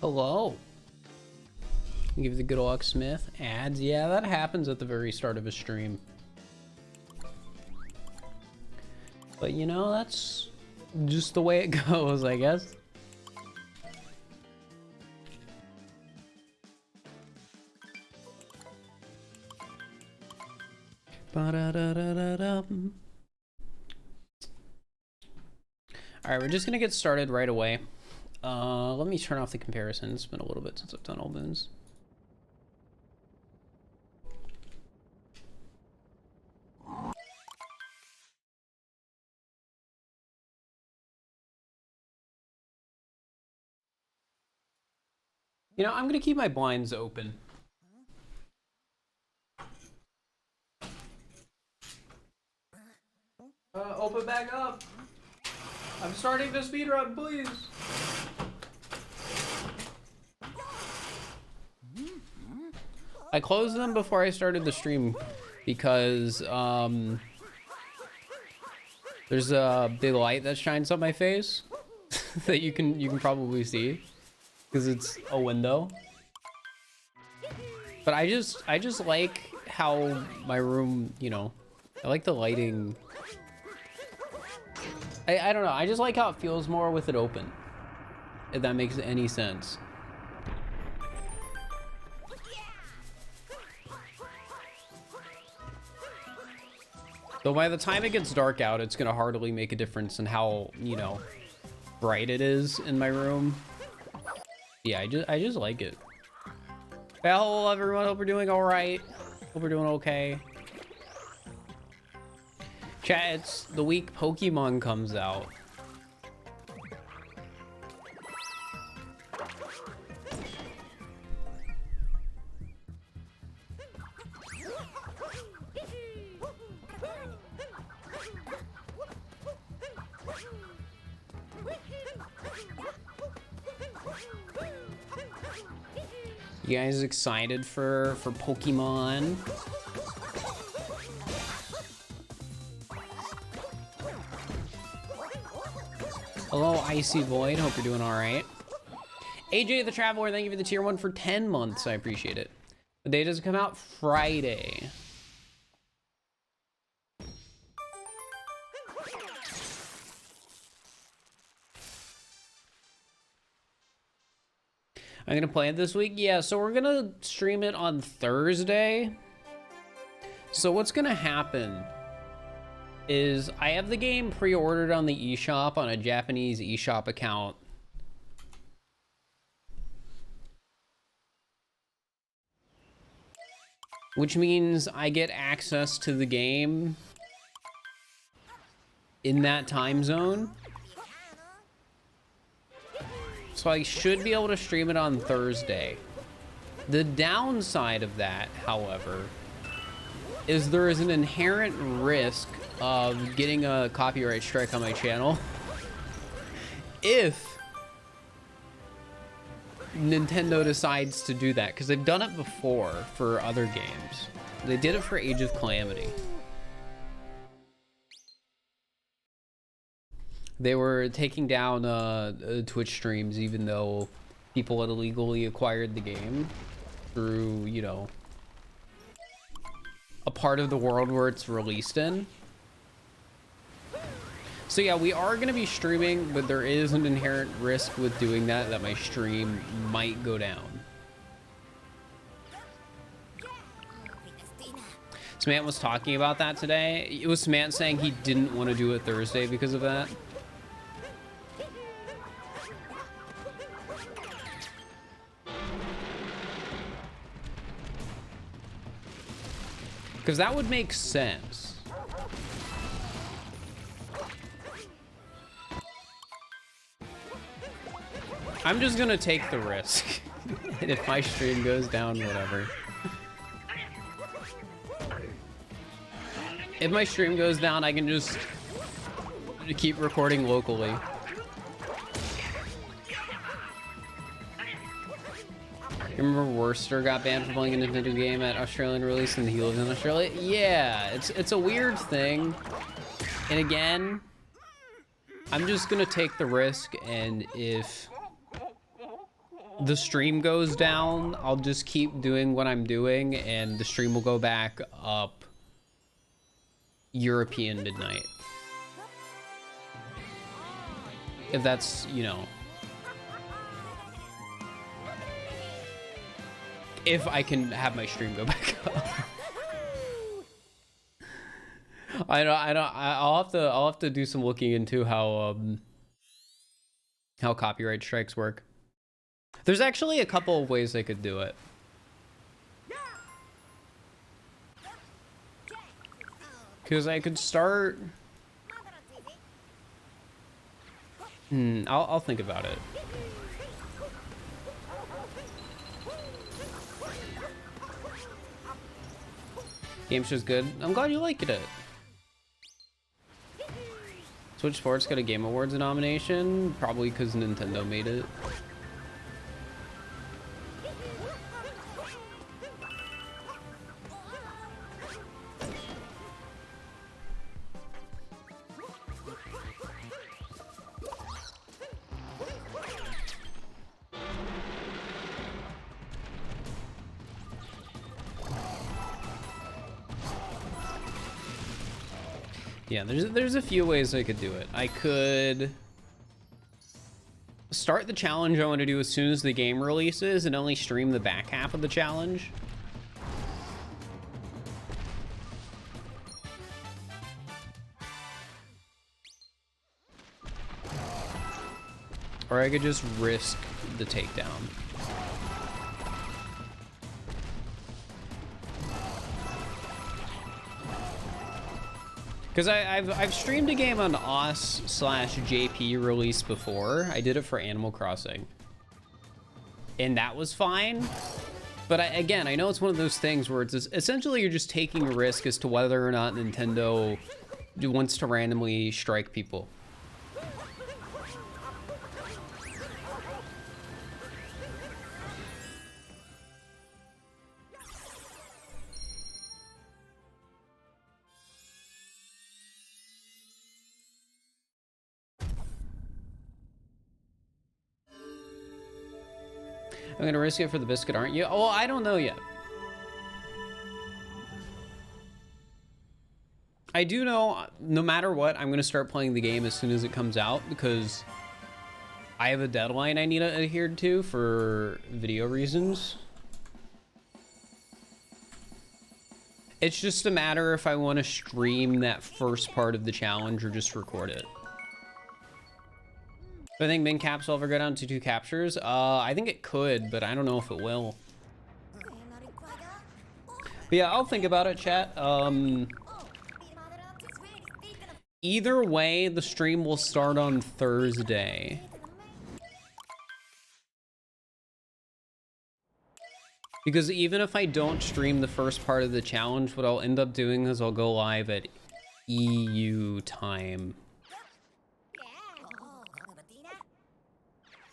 Hello. Give the good old Smith ads. Yeah, that happens at the very start of a stream. But you know, that's just the way it goes, I guess. Ba-da-da-da-da-dum. All right, we're just gonna get started right away. Let me turn off the comparison. It's been a little bit since I've done all moons. You know, I'm gonna keep my blinds open. Open back up. I'm starting the speedrun, please. I closed them before I started the stream because there's a big light that shines on my face that you can probably see because it's a window. But I just like how my room, you know, I like the lighting. I don't know, I just like how it feels more with it open, if that makes any sense. Though by the time it gets dark out, it's gonna hardly make a difference in how, you know, bright it is in my room. Yeah, I just like it. Hello everyone, hope we're doing all right. Hope we're doing okay. Chat, it's the week Pokemon comes out. You guys excited for Pokemon? Hello, Icy Void. Hope you're doing all right. AJ the Traveler, thank you for the tier 1 for 10 months. I appreciate it. The day doesn't come out Friday. I'm gonna play it this week. Yeah, so we're gonna stream it on Thursday. So what's gonna happen is I have the game pre-ordered on the eShop on a Japanese eShop account. Which means I get access to the game in that time zone. So I should be able to stream it on Thursday. The downside of that, however, is there is an inherent risk of getting a copyright strike on my channel if Nintendo decides to do that, because they've done it before for other games. They did it for Age of Calamity. They were taking down Twitch streams even though people had illegally acquired the game through, you know, a part of the world where it's released in. So yeah, we are going to be streaming, but there is an inherent risk with doing that my stream might go down. Samant was talking about that today. It was Samant saying he didn't want to do it Thursday because of that. Because that would make sense. I'm just gonna take the risk. And if my stream goes down, whatever. If my stream goes down, I can just keep recording locally. Remember Worcester got banned for playing a Nintendo game at Australian release and he lives in Australia? Yeah, it's a weird thing. And again, I'm just gonna take the risk, and if the stream goes down, I'll just keep doing what I'm doing and the stream will go back up European midnight. If that's, you know, if I can have my stream go back up. I'll have to do some looking into how copyright strikes work. There's actually a couple of ways I could do it. Because I could start... I'll think about it. Game show's good. I'm glad you liked it. Switch Sports got a Game Awards nomination, probably because Nintendo made it. Yeah, there's a few ways I could do it. I could start the challenge I want to do as soon as the game releases and only stream the back half of the challenge. Or I could just risk the takedown. Because I've streamed a game on OS/JP release before. I did it for Animal Crossing. And that was fine. But again, I know it's one of those things where it's essentially you're just taking a risk as to whether or not Nintendo wants to randomly strike people. I'm gonna risk it for the biscuit, aren't you? Oh, I don't know yet. I do know, no matter what, I'm gonna start playing the game as soon as it comes out because I have a deadline I need to adhere to for video reasons. It's just a matter if I want to stream that first part of the challenge or just record it. Do I think min caps will ever go down to 2 captures? I think it could, but I don't know if it will. But yeah, I'll think about it, chat. Either way, the stream will start on Thursday. Because even if I don't stream the first part of the challenge, what I'll end up doing is I'll go live at EU time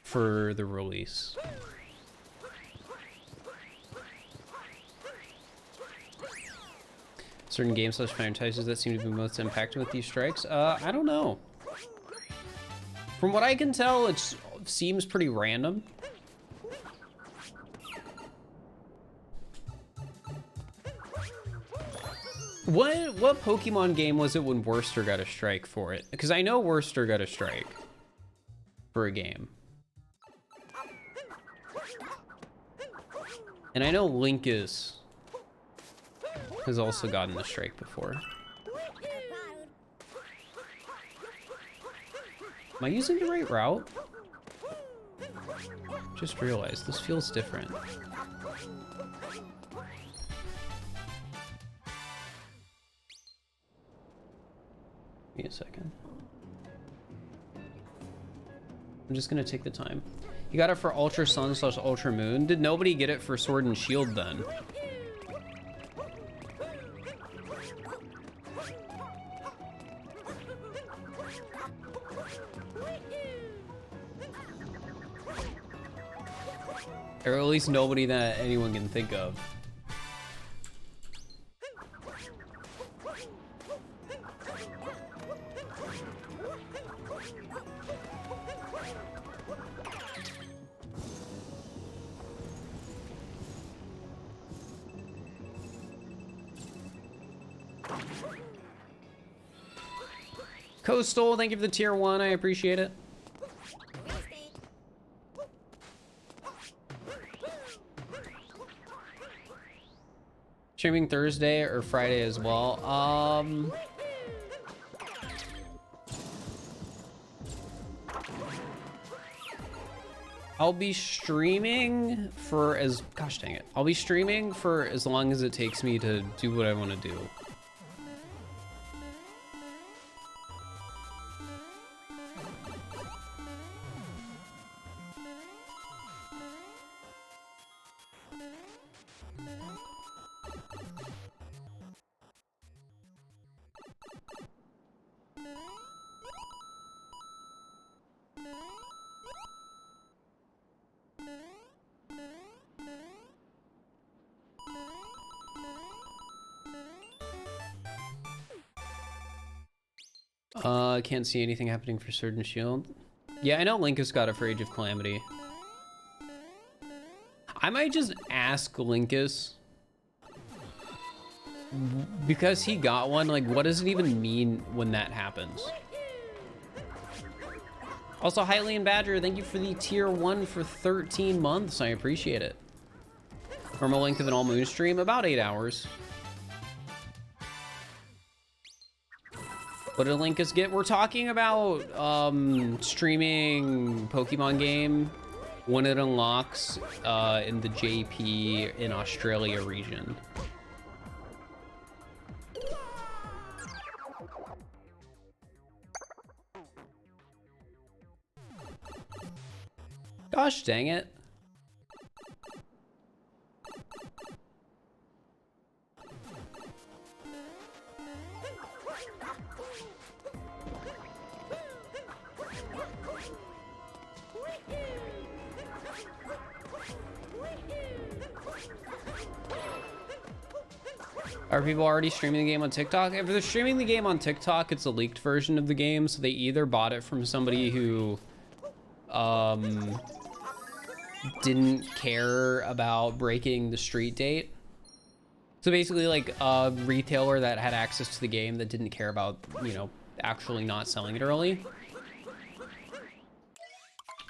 for the release. Certain game / franchises that seem to be most impacted with these strikes? I don't know. From what I can tell, it seems pretty random. What Pokemon game was it when Worcester got a strike for it? Because I know Worcester got a strike for a game. And I know Linkus has also gotten a strike before. Am I using the right route? Just realized this feels different. Give me a second. I'm just gonna take the time. You got it for Ultra Sun / Ultra Moon. Did nobody get it for Sword and Shield then? Or at least nobody that anyone can think of. Coastal, thank you for the tier 1. I appreciate it. Streaming Thursday or Friday as well. I'll be streaming for gosh dang it. I'll be streaming for as long as it takes me to do what I want to do. Can't see anything happening for Sword and Shield. Yeah, I know Linkus got it for Age of Calamity. I might just ask Linkus, because he got one, like, what does it even mean when that happens? Also, Hylian and Badger, thank you for the tier 1 for 13 months. I appreciate it. Normal length of an all-moon stream, about 8 hours. What did Linkus get? We're talking about streaming Pokemon game when it unlocks in the JP in Australia region. Gosh dang it. Are people already streaming the game on TikTok? If they're streaming the game on TikTok, it's a leaked version of the game, so they either bought it from somebody who didn't care about breaking the street date. So basically, like, a retailer that had access to the game that didn't care about, you know, actually not selling it early.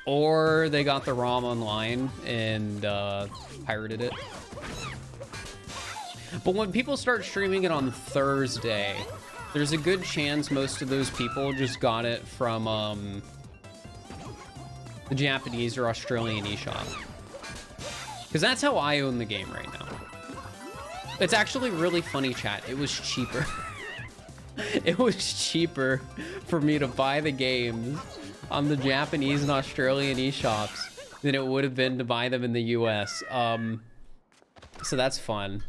Or they got the ROM online and pirated it. But when people start streaming it on Thursday, there's a good chance most of those people just got it from the Japanese or Australian eShop. Because that's how I own the game right now. It's actually really funny, chat. It was cheaper. It was cheaper for me to buy the games on the Japanese and Australian eShops than it would have been to buy them in the US. So that's fun.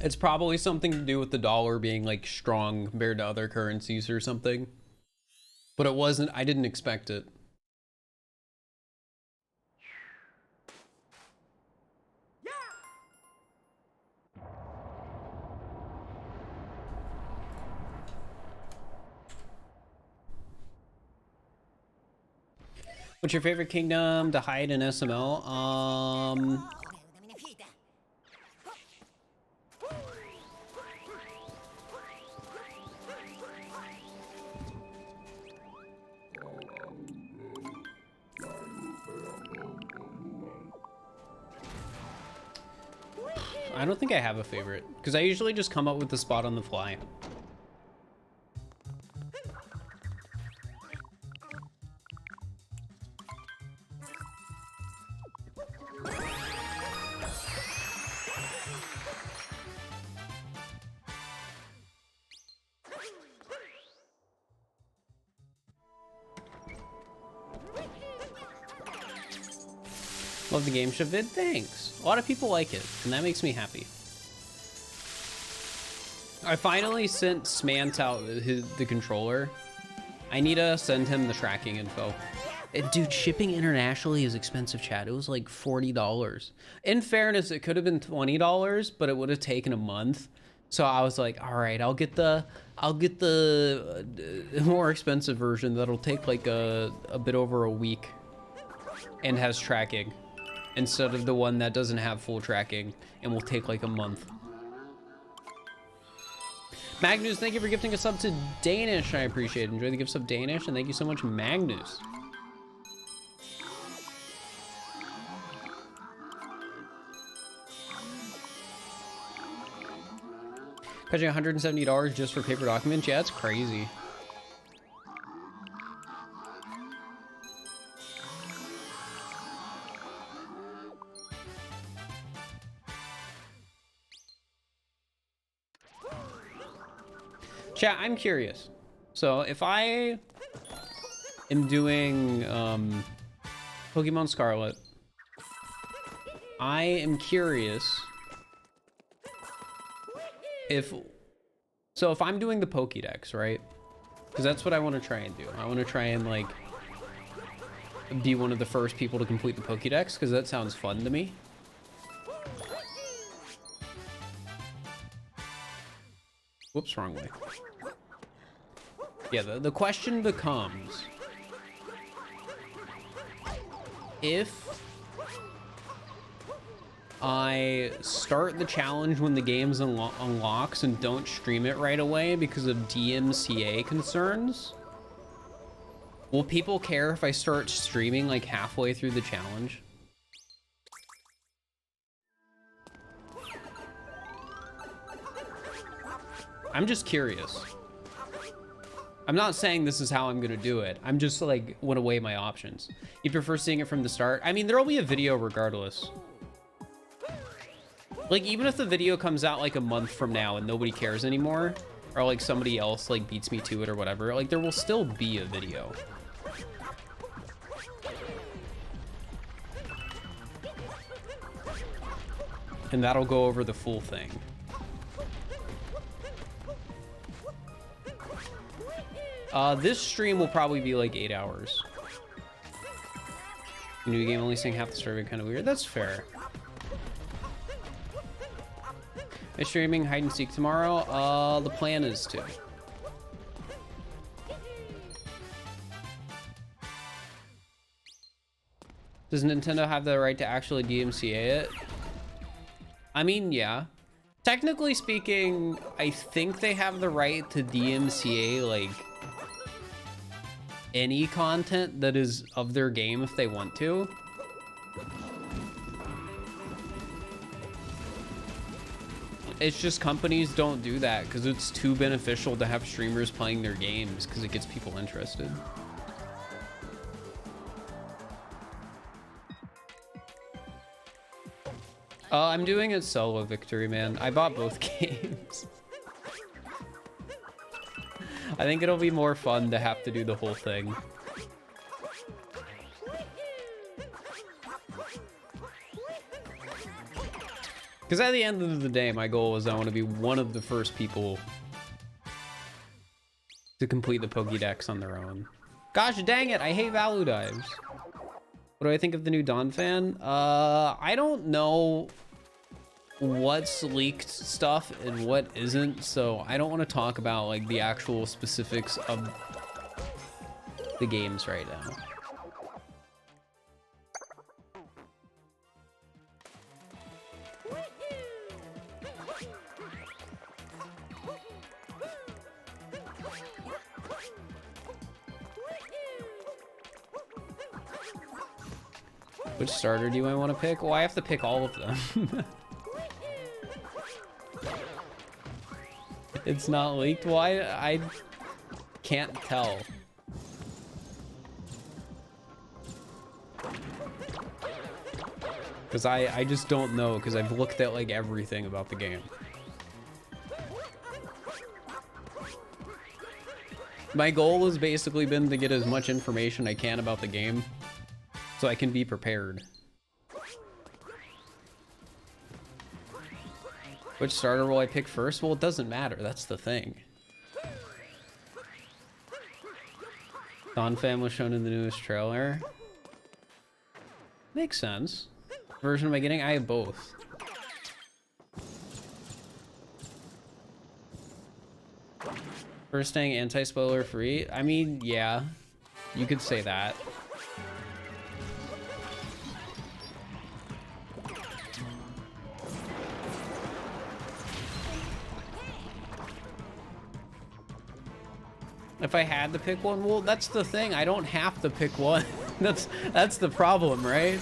It's probably something to do with the dollar being like strong compared to other currencies or something. But it wasn't, I didn't expect it. What's your favorite kingdom to hide in SML? I don't think I have a favorite, because I usually just come up with the spot on the fly. Love the game show vid, thanks. A lot of people like it, and that makes me happy. I finally sent Smant out the controller. I need to send him the tracking info. Dude, shipping internationally is expensive, chat. It was like $40. In fairness, it could have been $20, but it would have taken a month So I was like, all right, I'll get the more expensive version that'll take like a bit over a week and has tracking, instead of the one that doesn't have full tracking and will take like a month. Magnus, thank you for gifting a sub to Danish. I appreciate it. Enjoy the gifts of Danish, and thank you so much, Magnus. Catching $170 just for paper documents? Yeah, it's crazy. Chat, I'm curious. So if I am doing Pokemon Scarlet, I am curious if I'm doing the Pokedex, right? Because that's what I want to try and do. I want to try and like be one of the first people to complete the Pokedex, because that sounds fun to me. Whoops, wrong way. Yeah, the question becomes, if I start the challenge when the game unlocks and don't stream it right away because of DMCA concerns, will people care if I start streaming like halfway through the challenge? I'm just curious. I'm not saying this is how I'm gonna do it. I'm just like, want to weigh my options. You prefer seeing it from the start? I mean, there'll be a video regardless. Like, even if the video comes out like a month from now and nobody cares anymore, or like somebody else like beats me to it or whatever, like there will still be a video. And that'll go over the full thing. This stream will probably be like 8 hours. New game only saying half the story, kind of weird. That's fair. Is streaming hide and seek tomorrow? The plan is to. Does Nintendo have the right to actually DMCA it? I mean, yeah. Technically speaking, I think they have the right to DMCA like any content that is of their game if they want to. It's just companies don't do that because it's too beneficial to have streamers playing their games because it gets people interested. I'm doing it solo victory, man. I bought both games. I think it'll be more fun to have to do the whole thing. Because at the end of the day, my goal is I want to be one of the first people to complete the Pokédex on their own. Gosh dang it, I hate Value Dives. What do I think of the new Dawn fan? I don't know what's leaked stuff and what isn't, so I don't want to talk about like the actual specifics of the games right now. Which starter do I want to pick? Well, I have to pick all of them. It's not leaked. Why? I can't tell. Because I just don't know, because I've looked at like everything about the game. My goal has basically been to get as much information I can about the game so I can be prepared. Which starter will I pick first? Well, it doesn't matter. That's the thing. Dawn Fam was shown in the newest trailer. Makes sense. What version am I getting? I have both. For staying anti-spoiler free? I mean, yeah, you could say that. If I had to pick one, well, that's the thing. I don't have to pick one. That's the problem, right?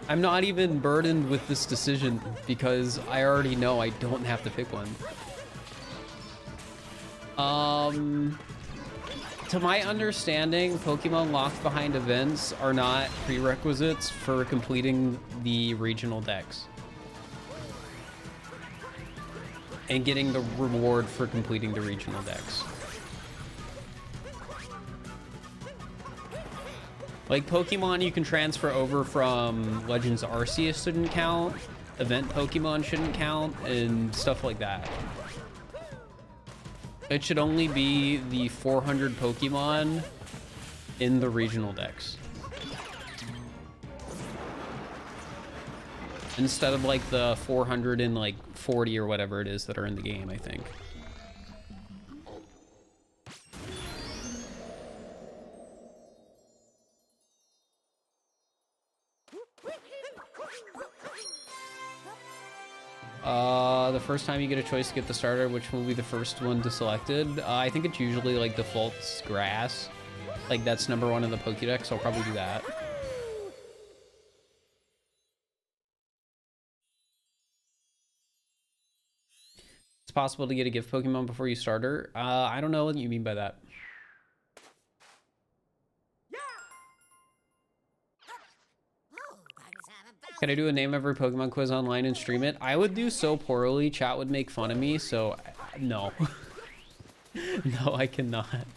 I'm not even burdened with this decision because I already know I don't have to pick one. To my understanding, Pokemon locked behind events are not prerequisites for completing the regional dex and getting the reward for completing the regional dex. Like Pokemon you can transfer over from Legends Arceus didn't count, event Pokemon shouldn't count, and stuff like that. It should only be the 400 Pokemon in the regional dex, instead of like the 440 or whatever it is that are in the game, I think. The first time you get a choice to get the starter, which will be the first one to selected? I think it's usually like defaults grass. Like that's number 1 in the Pokedex, so I'll probably do that. It's possible to get a gift Pokemon before you starter. I don't know what you mean by that. Can I do a name every Pokemon quiz online and stream it? I would do so poorly, chat would make fun of me, so no. No, I cannot.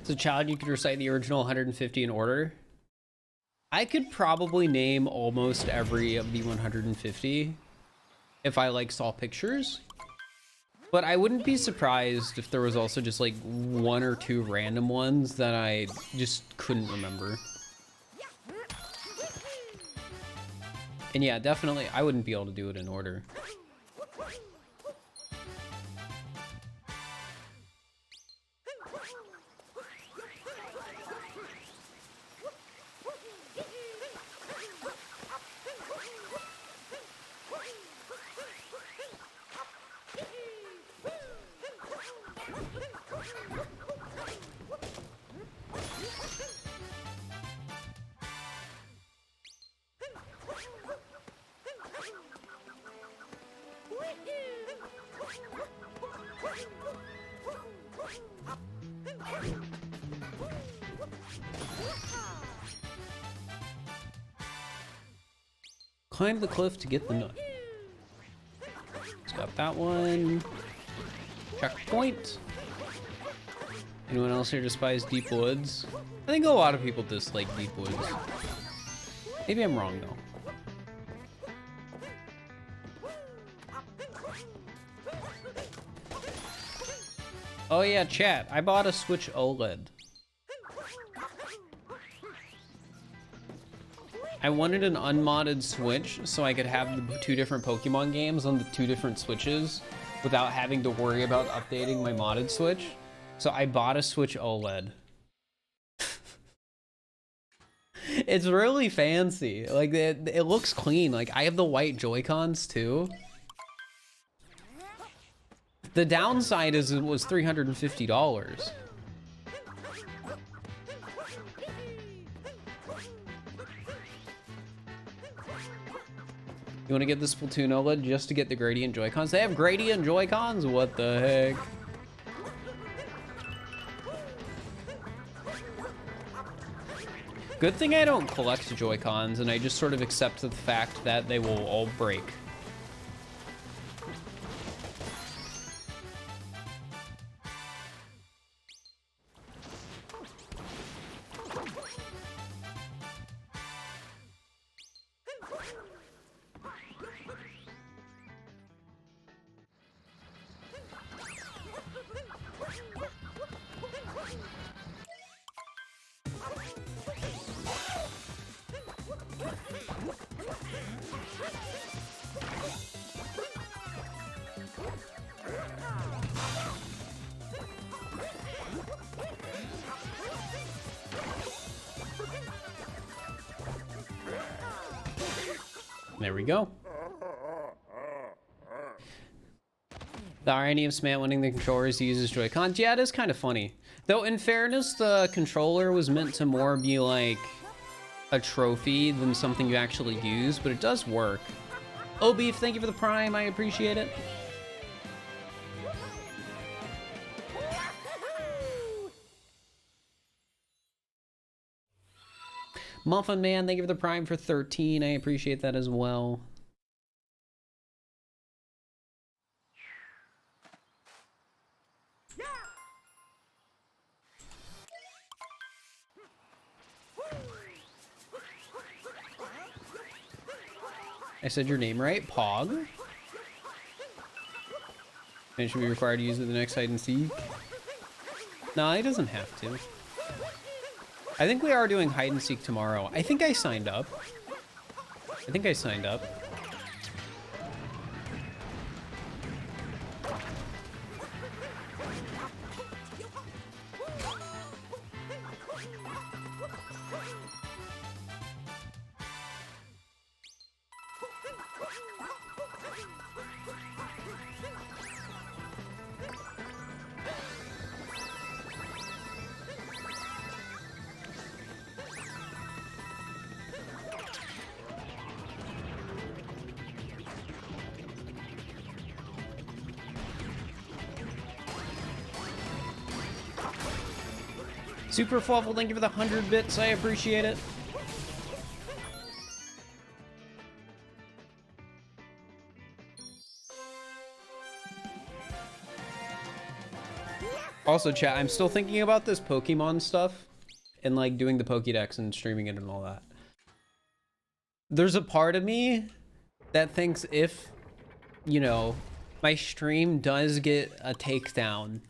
So, child, you could recite the original 150 in order. I could probably name almost every of the 150 if I like saw pictures, but I wouldn't be surprised if there was also just like 1 or 2 random ones that I just couldn't remember. And yeah, definitely I wouldn't be able to do it in order. Climb the cliff to get the nut. Got that one. Checkpoint. Anyone else here despise deep woods? I think a lot of people dislike deep woods. Maybe I'm wrong though. Oh yeah, chat. I bought a Switch OLED. I wanted an unmodded Switch so I could have the 2 different Pokemon games on the 2 different Switches without having to worry about updating my modded Switch. So I bought a Switch OLED. It's really fancy. Like it looks clean. Like I have the white Joy-Cons too. The downside is it was $350. You want to get the Splatoon OLED just to get the gradient Joy-Cons? They have gradient Joy-Cons? What the heck? Good thing I don't collect Joy-Cons and I just sort of accept the fact that they will all break. There we go. The irony of Smant winning the controllers he uses Joy-Cons. Yeah, it is kind of funny. Though, in fairness, the controller was meant to more be like a trophy than something you actually use, but it does work. Oh, Beef, thank you for the Prime. I appreciate it. Muffin Man, thank you for the Prime for 13. I appreciate that as well. I said your name right, Pog. And should be required to use it the next hide and seek. No, he doesn't have to. I think we are doing hide and seek tomorrow. I think I signed up. Super Fluffle, thank you for the 100 bits. I appreciate it. Also, chat, I'm still thinking about this Pokemon stuff and like doing the Pokedex and streaming it and all that. There's a part of me that thinks if, you know, my stream does get a takedown,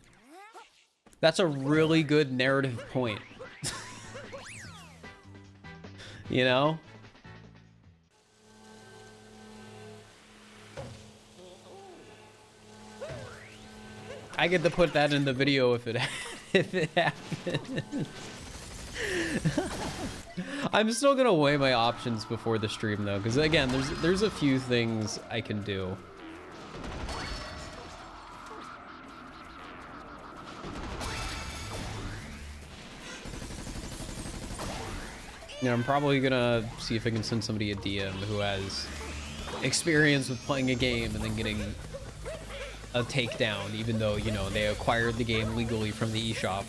that's a really good narrative point. You know? I get to put that in the video if it happens. I'm still gonna weigh my options before the stream though, because again, there's a few things I can do. You know, I'm probably gonna see if I can send somebody a DM who has experience with playing a game and then getting a takedown, even though, you know, they acquired the game legally from the eShop.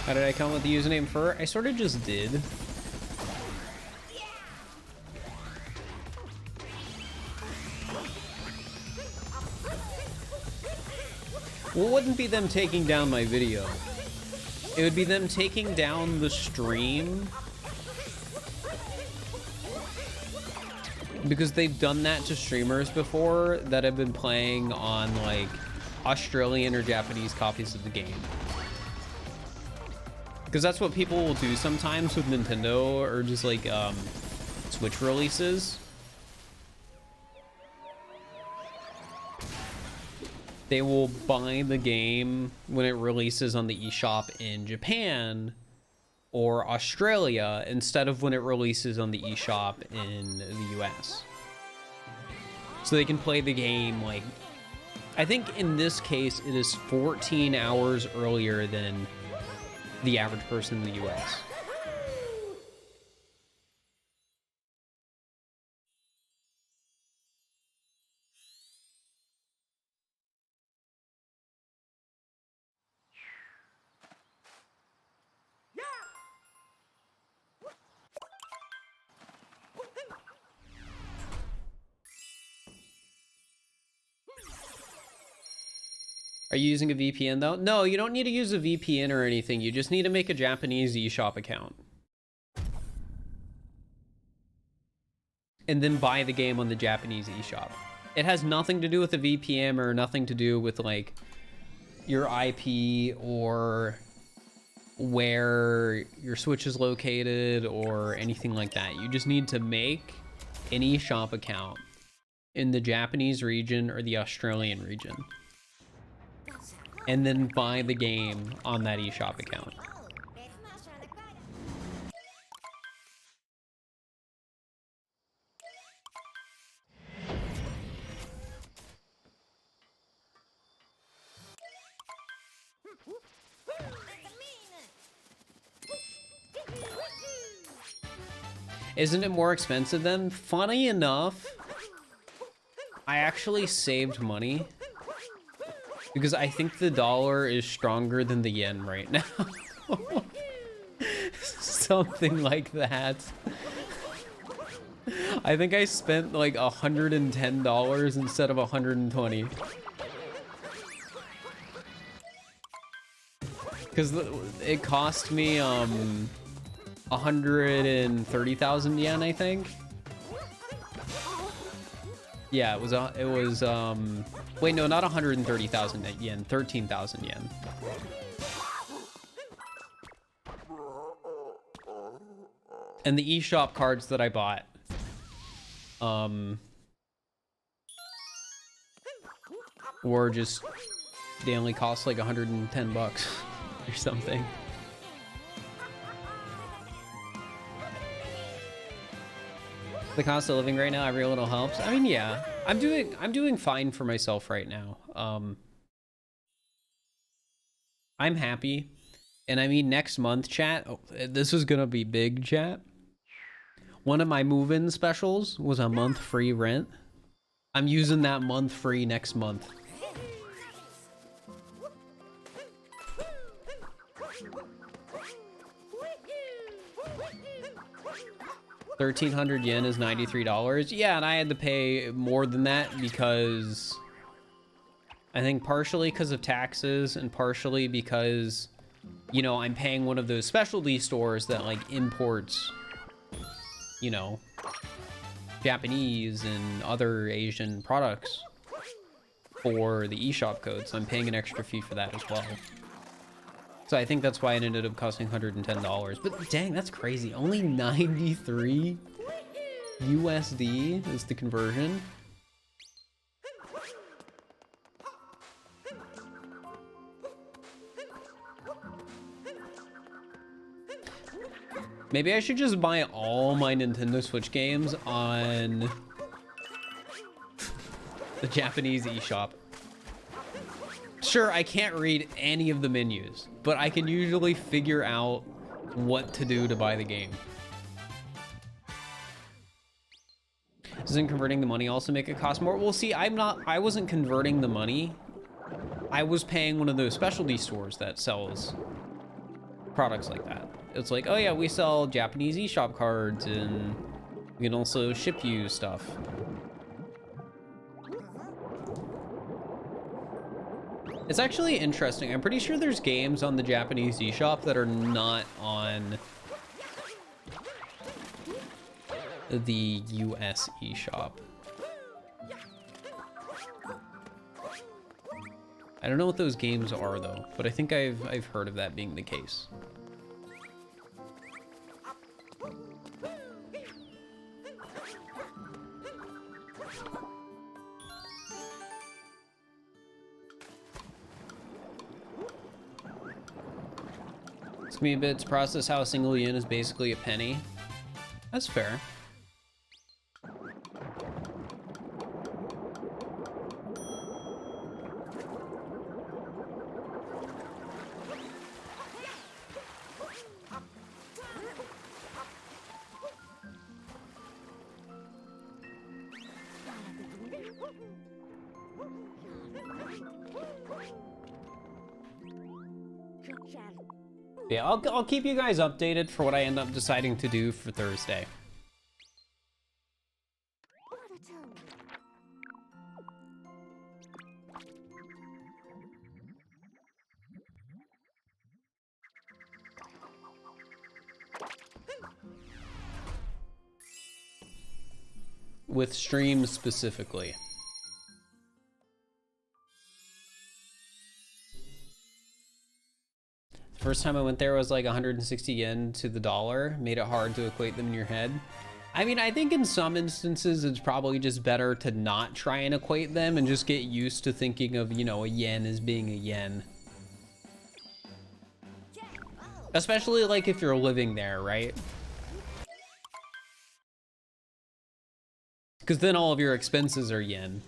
How did I come with the username Fir? I sort of just did. Well, it wouldn't be them taking down my video. It would be them taking down the stream. Because they've done that to streamers before that have been playing on like Australian or Japanese copies of the game. Because that's what people will do sometimes with Nintendo or just like Switch releases. They will buy the game when it releases on the eShop in Japan or Australia instead of when it releases on the eShop in the US. So they can play the game, like, I think in this case it is 14 hours earlier than the average person in the US. Are you using a VPN though? No, you don't need to use a VPN or anything. You just need to make a Japanese eShop account. And then buy the game on the Japanese eShop. It has nothing to do with the VPN or nothing to do with like your IP or where your Switch is located or anything like that. You just need to make an eShop account in the Japanese region or the Australian region. And then buy the game on that eShop account. Isn't it more expensive then? Funny enough, I actually saved money because I think the dollar is stronger than the yen right now. Something like that. I think I spent like $110 instead of $120. Because it cost me 130,000 yen, I think. Yeah, it was wait, no, not 130,000 yen, 13,000 yen. And the eShop cards that I bought, were just, they only cost like 110 bucks or something. The cost of living right now, every little helps. I mean, yeah, I'm doing fine for myself right now. I'm happy. And I mean, next month, chat, this is gonna be big, chat. One of my move-in specials was a month free rent. I'm using that month free next month. $1,300 yen is $93. Yeah, and I had to pay more than that because I think partially because of taxes and partially because, you know, I'm paying one of those specialty stores that like imports, you know, Japanese and other Asian products for the eShop code. So I'm paying an extra fee for that as well. So I think that's why it ended up costing $110. But dang, that's crazy. Only 93 USD is the conversion. Maybe I should just buy all my Nintendo Switch games on the Japanese eShop. Sure, I can't read any of the menus, but I can usually figure out what to do to buy the game. Doesn't converting the money also make it cost more? Well, see, I wasn't converting the money. I was paying one of those specialty stores that sells products like that. It's like, oh yeah, we sell Japanese eShop cards and we can also ship you stuff. It's actually interesting. I'm pretty sure there's games on the Japanese eShop that are not on the US eShop. I don't know what those games are though, but I think I've heard of that being the case. It's gonna be a bit to process how a single yen is basically a penny. That's fair. Yeah, I'll keep you guys updated for what I end up deciding to do for Thursday. With streams specifically. First time I went there was like 160 yen to the dollar, made it hard to equate them in your head. I mean, I think in some instances it's probably just better to not try and equate them and just get used to thinking of, you know, a yen as being a yen. Especially like if you're living there, right? Because then all of your expenses are yen.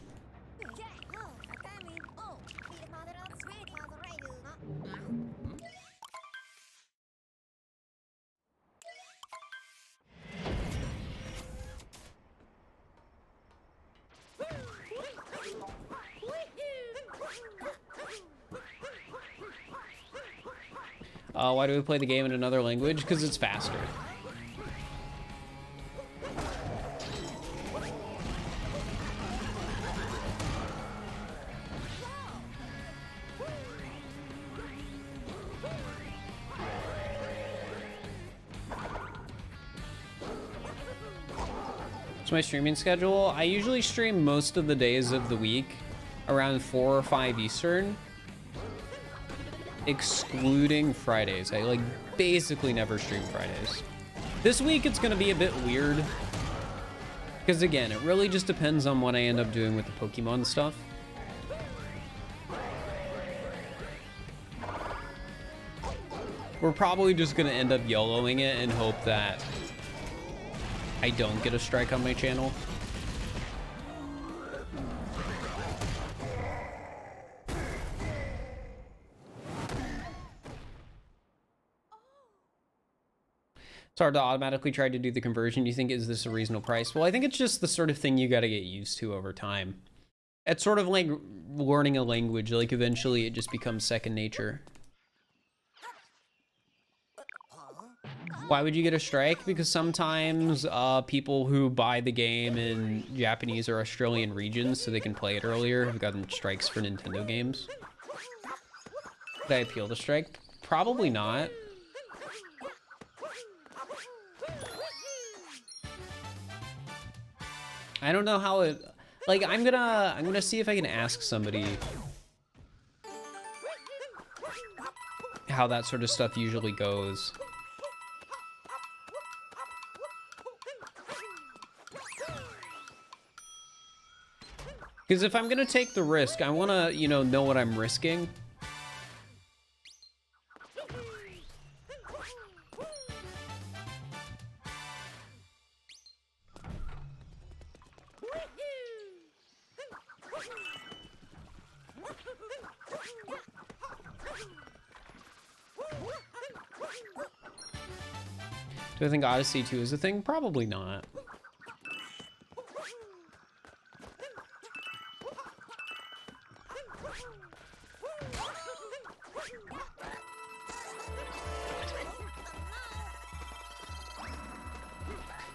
Why do we play the game in another language? Because it's faster. So my streaming schedule, I usually stream most of the days of the week around 4 or 5 Eastern, excluding Fridays. I like basically never stream Fridays. This week it's gonna be a bit weird because again, it really just depends on what I end up doing with the Pokemon stuff. We're probably just gonna end up YOLOing it and hope that I don't get a strike on my channel. It's hard to automatically try to do the conversion. You think, is this a reasonable price? Well, I think it's just the sort of thing you got to get used to over time. It's sort of like learning a language. Like eventually it just becomes second nature. Why would you get a strike? Because sometimes people who buy the game in Japanese or Australian regions so they can play it earlier have gotten strikes for Nintendo games. Did I appeal the strike? Probably not. I don't know how it, like, I'm gonna see if I can ask somebody how that sort of stuff usually goes. Because if I'm gonna take the risk, I wanna, you know what I'm risking. Do I think Odyssey 2 is a thing? Probably not.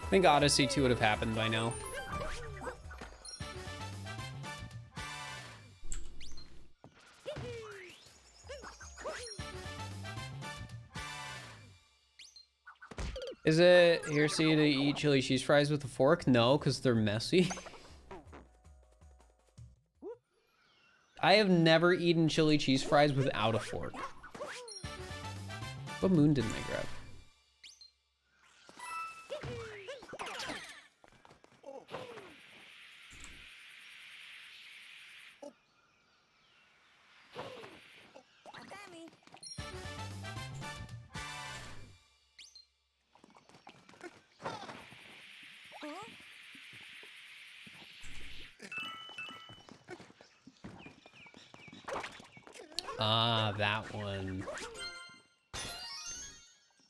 I think Odyssey 2 would have happened by now. Is it heresy to eat chili cheese fries with a fork? No, because they're messy. I have never eaten chili cheese fries without a fork. What moon didn't I grab? Ah, that one.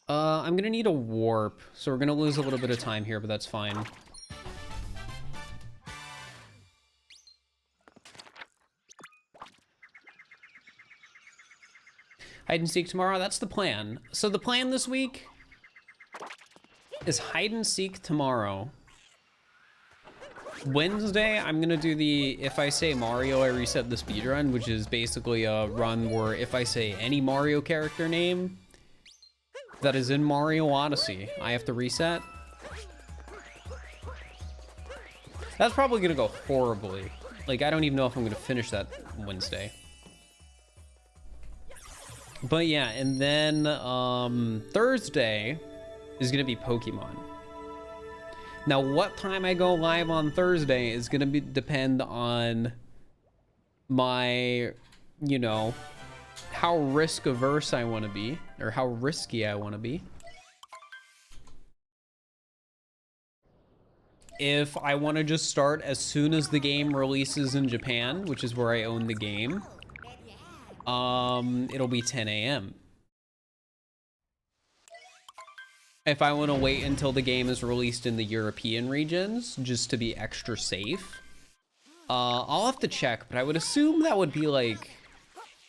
I'm gonna need a warp, so we're gonna lose a little bit of time here, but that's fine. Hide and seek tomorrow, that's the plan. So the plan this week is hide and seek tomorrow. Wednesday, I'm gonna do the if I say Mario, I reset the speedrun, which is basically a run where if I say any Mario character name that is in Mario Odyssey, I have to reset. That's probably gonna go horribly. Like, I don't even know if I'm gonna finish that Wednesday. But yeah, and then Thursday is gonna be Pokemon. Now, what time I go live on Thursday is gonna depend on my, you know, how risk averse I want to be, or how risky I want to be. If I want to just start as soon as the game releases in Japan, which is where I own the game, it'll be 10 a.m. If I want to wait until the game is released in the European regions, just to be extra safe, I'll have to check, but I would assume that would be like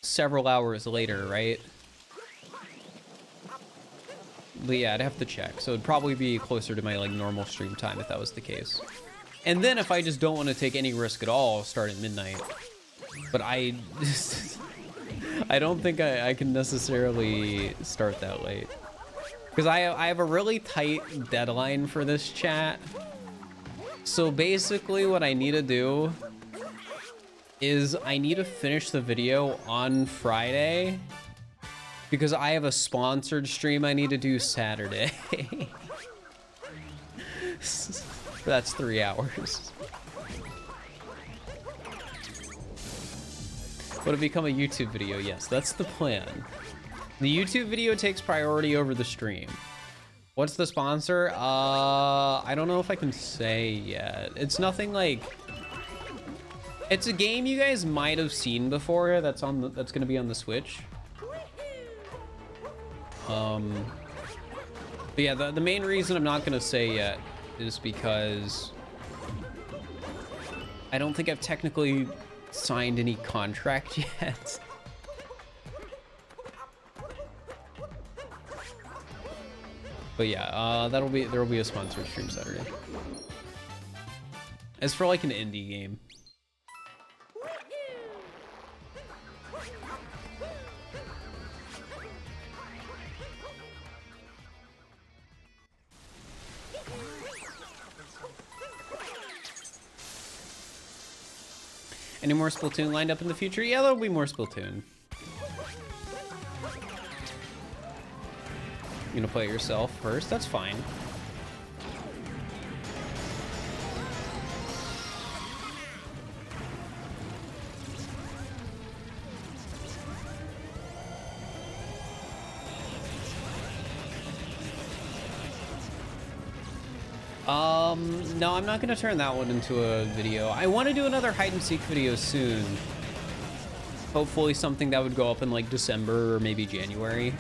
several hours later, right? But yeah, I'd have to check. So it'd probably be closer to my like normal stream time if that was the case. And then if I just don't want to take any risk at all, I'll start at midnight. But I don't think I can necessarily start that late. Because I have a really tight deadline for this chat. So basically what I need to do is I need to finish the video on Friday because I have a sponsored stream I need to do Saturday. That's 3 hours. Would it become a YouTube video? Yes, that's the plan. The YouTube video takes priority over the stream. What's the sponsor? I don't know if I can say yet. It's nothing like... It's a game you guys might have seen before that's gonna be on the Switch. But yeah, the main reason I'm not gonna say yet is because I don't think I've technically signed any contract yet. But yeah, there will be a sponsored stream Saturday. As for like an indie game. Any more Splatoon lined up in the future? Yeah, there'll be more Splatoon. You gonna play it yourself first? That's fine. No, I'm not gonna turn that one into a video. I want to do another hide and seek video soon. Hopefully something that would go up in like December or maybe January.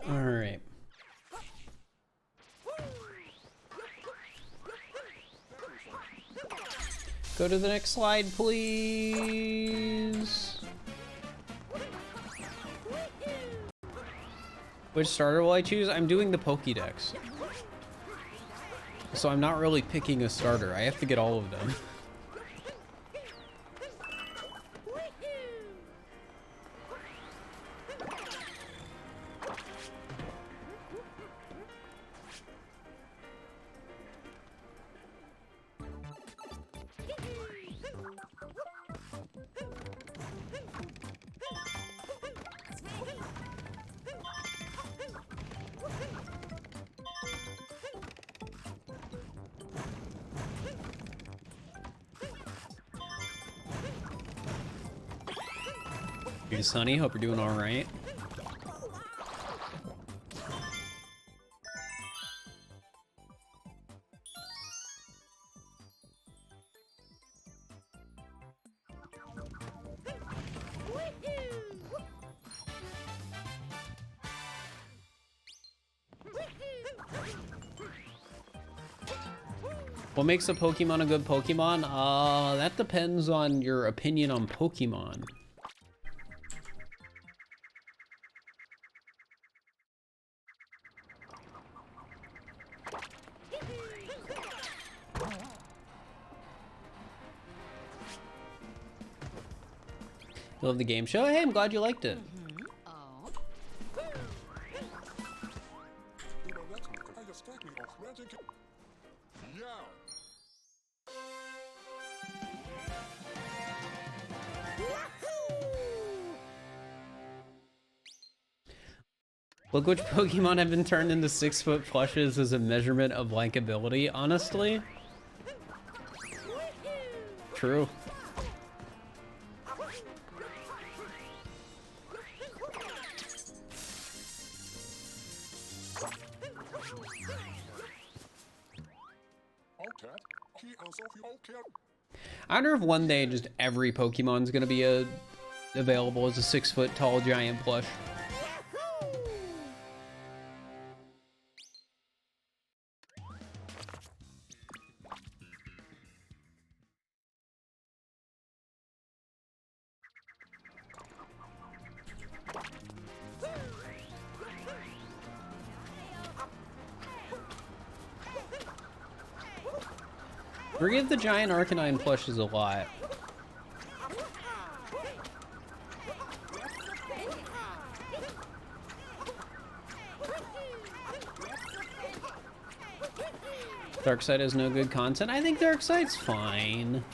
All right. Go to the next slide, please. Which starter will I choose? I'm doing the Pokedex. So I'm not really picking a starter. I have to get all of them. Hey, Sonny, hope you're doing all right. What makes a Pokemon a good Pokemon? That depends on your opinion on Pokemon. Love the game show. Hey, I'm glad you liked it. Look which Pokemon have been turned into 6-foot plushes as a measurement of likability, honestly. True. I wonder if one day just every Pokemon's gonna be available as a 6-foot tall giant plush. Forgive the giant Arcanine plushes a lot. Darkseid has no good content. I think Darkseid's fine.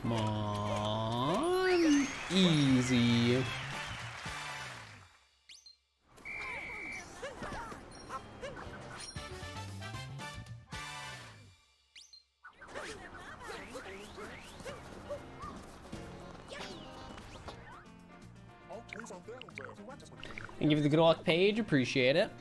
Come on. Easy. And give you the good luck page, appreciate it.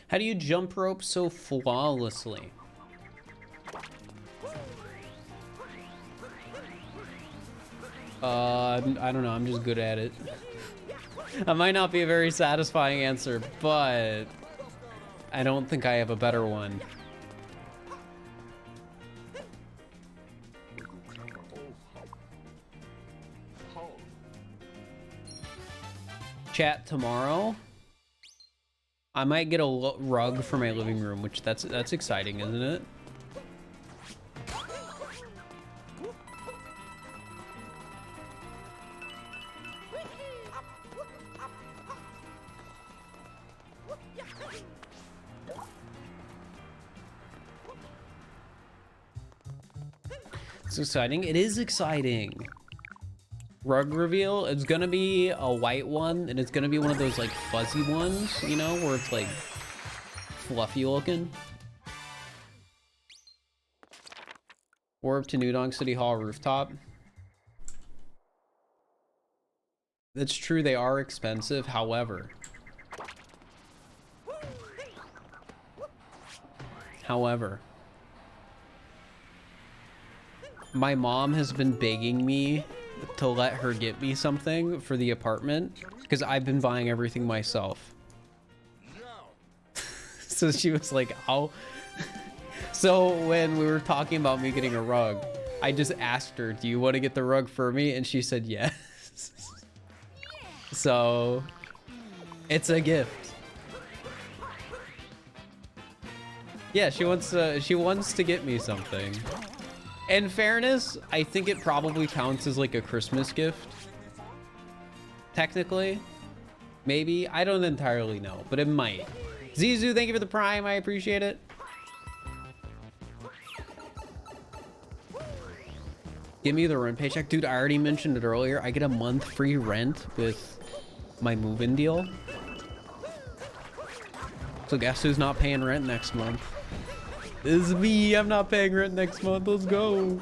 How do you jump rope so flawlessly? I don't know, I'm just good at it. That might not be a very satisfying answer, but I don't think I have a better one. Chat, tomorrow I might get a rug for my living room, which that's exciting, isn't it? It's exciting. It is exciting. Rug reveal. It's gonna be a white one, and it's gonna be one of those like fuzzy ones, you know, where it's like fluffy looking. Warp to New Donk City Hall rooftop. That's true. They are expensive. However, my mom has been begging me to let her get me something for the apartment because I've been buying everything myself. So she was like, "I'll." So when we were talking about me getting a rug, I just asked her, "Do you want to get the rug for me?" And she said yes. So it's a gift. Yeah, she wants to get me something. In fairness, I think it probably counts as like a Christmas gift. Technically. Maybe. I don't entirely know, but it might. Zizu, thank you for the Prime. I appreciate it. Give me the rent paycheck. Dude, I already mentioned it earlier. I get a month free rent with my move-in deal. So guess who's not paying rent next month? This is me. I'm not paying rent next month. Let's go.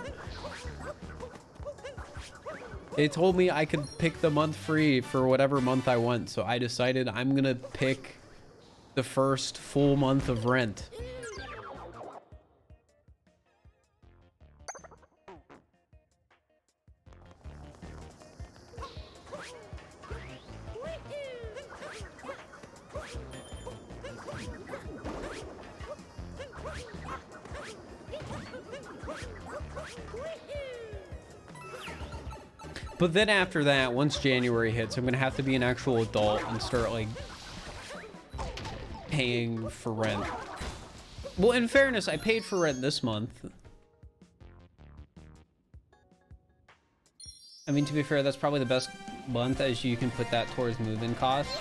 They told me I could pick the month free for whatever month I want. So I decided I'm going to pick the first full month of rent. But then after that, once January hits, I'm gonna have to be an actual adult and start like paying for rent. Well, in fairness, I paid for rent this month. I mean, to be fair, that's probably the best month, as you can put that towards move-in costs.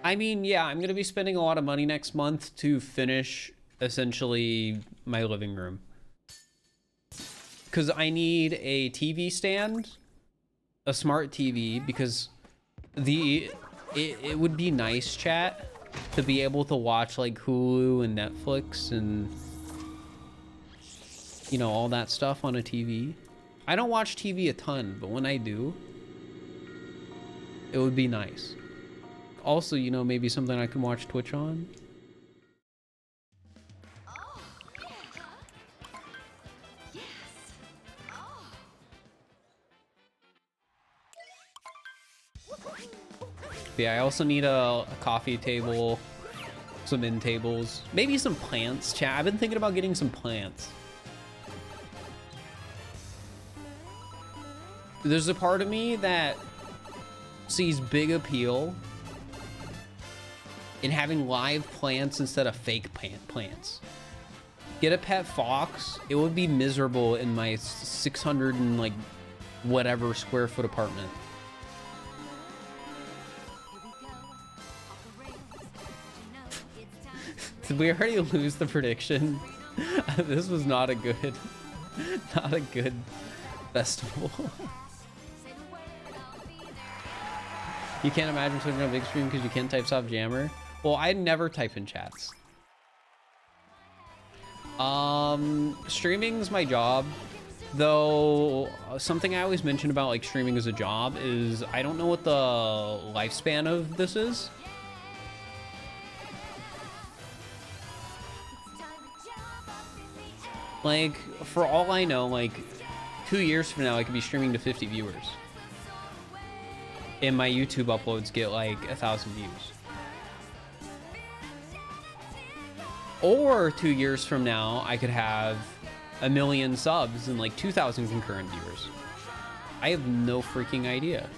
I mean, yeah, I'm gonna be spending a lot of money next month to finish essentially my living room. Because I need a TV stand, a smart TV, because it would be nice, chat, to be able to watch like Hulu and Netflix and, you know, all that stuff on a TV. I don't watch TV a ton, but when I do, it would be nice. Also, you know, maybe something I can watch Twitch on. Yeah, I also need a coffee table, some end tables, maybe some plants, chat. I've been thinking about getting some plants. There's a part of me that sees big appeal in having live plants instead of fake plants. Get a pet fox. It would be miserable in my 600 and like whatever square foot apartment. Did we already lose the prediction? This was not a good festival. You can't imagine switching on big screen because you can't type soft jammer. Well, I never type in chats. Streaming's my job, though. Something I always mention about like streaming as a job is I don't know what the lifespan of this is. Like, for all I know, like 2 years from now, I could be streaming to 50 viewers. And my YouTube uploads get like 1,000 views. Or 2 years from now, I could have 1 million subs and like 2,000 concurrent viewers. I have no freaking idea.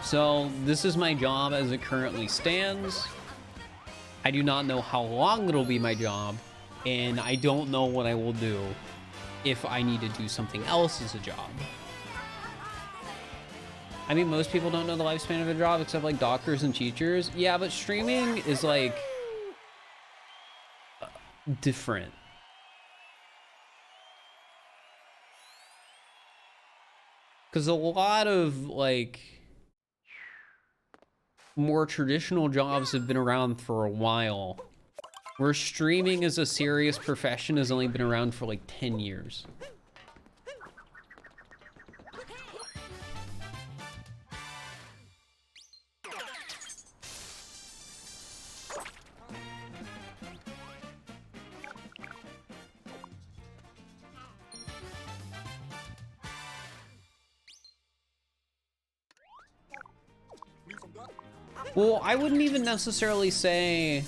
So this is my job as it currently stands. I do not know how long it'll be my job, and I don't know what I will do if I need to do something else as a job. I mean, most people don't know the lifespan of a job except like doctors and teachers. Yeah, but streaming is like different. Because a lot of like more traditional jobs have been around for a while, where streaming as a serious profession has only been around for like 10 years. Well, I wouldn't even necessarily say,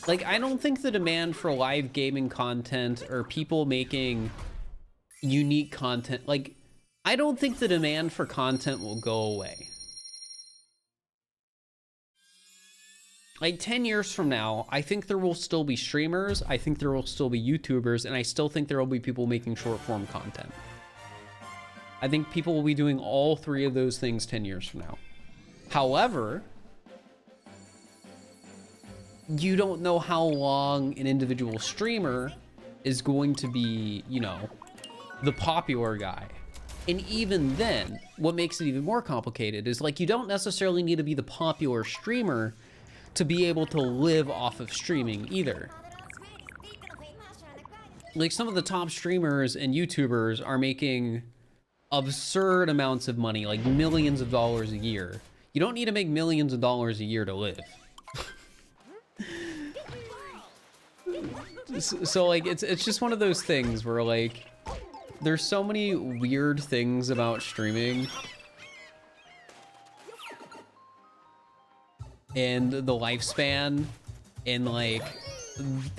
like, I don't think the demand for live gaming content or people making unique content, like, I don't think the demand for content will go away. Like 10 years from now, I think there will still be streamers, I think there will still be YouTubers, and I still think there will be people making short form content. I think people will be doing all three of those things 10 years from now. However, you don't know how long an individual streamer is going to be, you know, the popular guy. And even then, what makes it even more complicated is, like, you don't necessarily need to be the popular streamer to be able to live off of streaming either. Like, some of the top streamers and YouTubers are making absurd amounts of money, like millions of dollars a year. You don't need to make millions of dollars a year to live. So like it's just one of those things where like there's so many weird things about streaming and the lifespan and like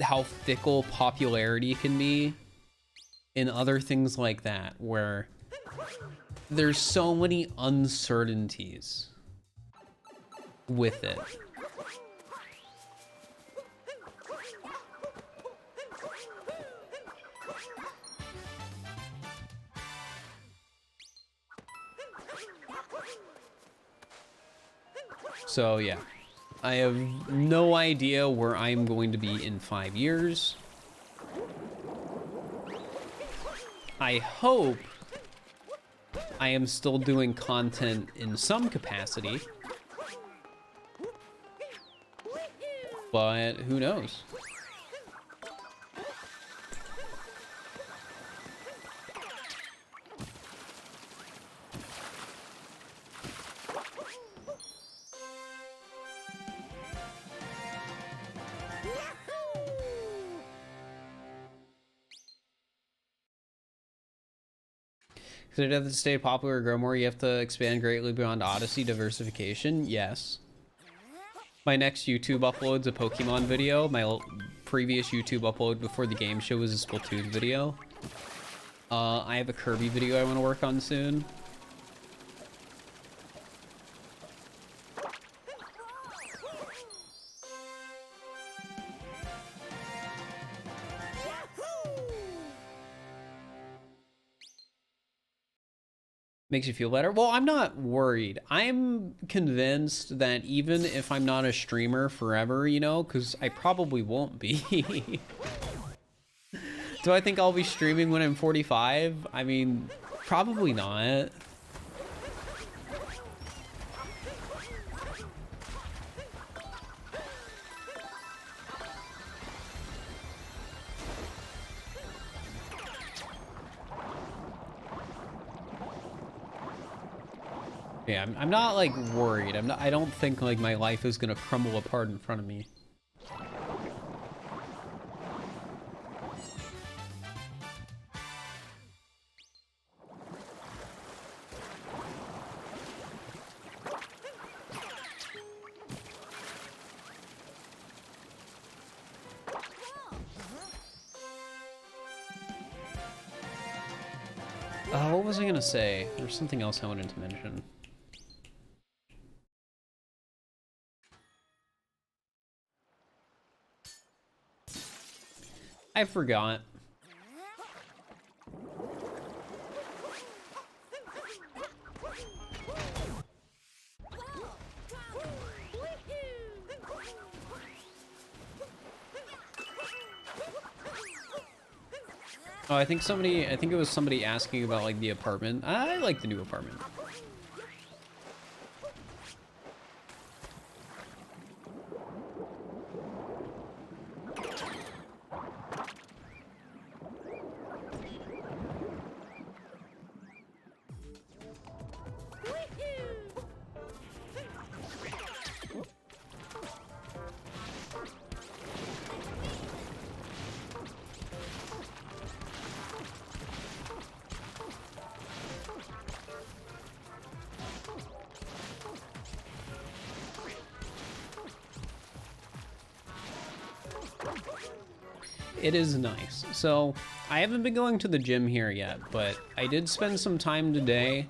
how fickle popularity can be and other things like that, where there's so many uncertainties with it. So yeah, I have no idea where I'm going to be in 5 years. I hope I am still doing content in some capacity, but who knows? To stay popular or grow more, you have to expand greatly beyond Odyssey. Diversification, yes. My next YouTube upload's a Pokemon video. My previous YouTube upload before the game show was a Splatoon video. I have a Kirby video I want to work on soon. Makes you feel better? Well, I'm not worried. I'm convinced that even if I'm not a streamer forever, you know, because I probably won't be. Do I think I'll be streaming when I'm 45? I mean, probably not. Yeah, I'm not like worried. I don't think like my life is gonna crumble apart in front of me. What was I gonna say? There's something else I wanted to mention. I forgot. Oh, I think it was somebody asking about like the apartment. I like the new apartment. It is nice. So I haven't been going to the gym here yet, but I did spend some time today,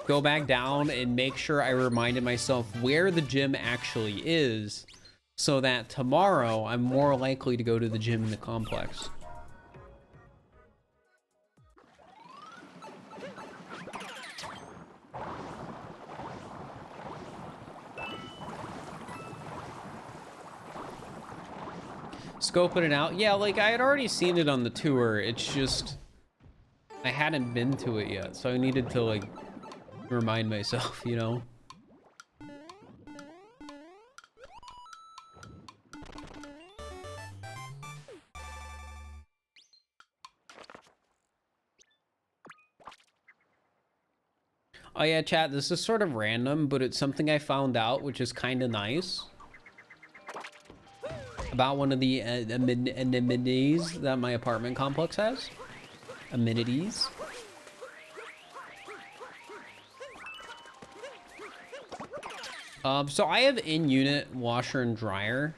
go back down and make sure I reminded myself where the gym actually is, so that tomorrow I'm more likely to go to the gym in the complex. Scoping it out. Yeah, like I had already seen it on the tour. It's just I hadn't been to it yet, so I needed to like remind myself, you know. Oh yeah, chat, this is sort of random, but it's something I found out, which is kind of nice. About one of the amenities that my apartment complex has. Amenities. So I have in-unit washer and dryer.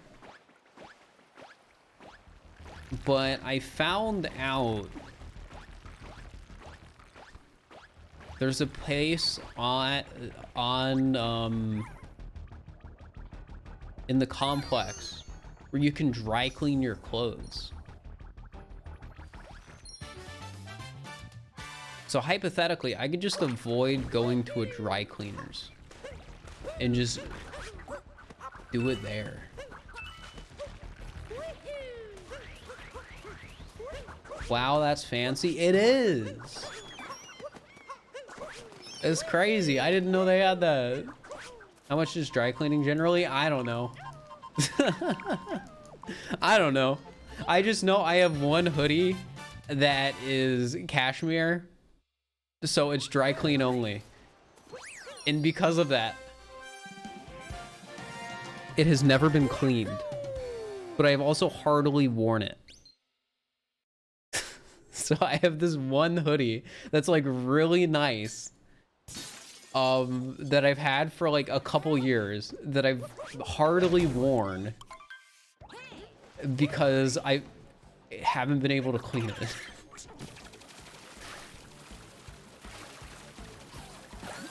But I found out there's a place in the complex where you can dry clean your clothes. So hypothetically, I could just avoid going to a dry cleaners and just do it there. Wow, that's fancy. It is. It's crazy. I didn't know they had that. How much is dry cleaning generally? I don't know. I don't know. I just know I have one hoodie that is cashmere, so it's dry clean only. And because of that, it has never been cleaned. But I've also hardly worn it. So I have this one hoodie that's like really nice, that I've had for like a couple years, that I've hardly worn because I haven't been able to clean it.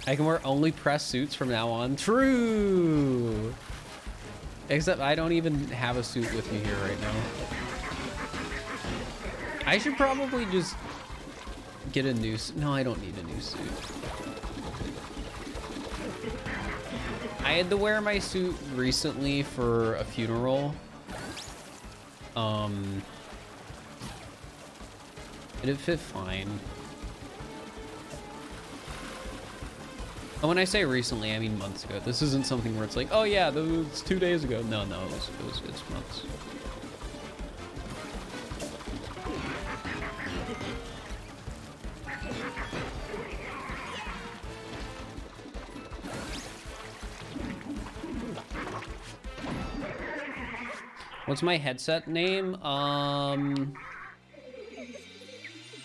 I can wear only pressed suits from now on. True. Except I don't even have a suit with me here right now. I should probably just get a new suit. No, I don't need a new suit. I had to wear my suit recently for a funeral. And it fit fine. And when I say recently, I mean months ago. This isn't something where it's like, oh yeah, that was 2 days ago. No, it's months. What's my headset name?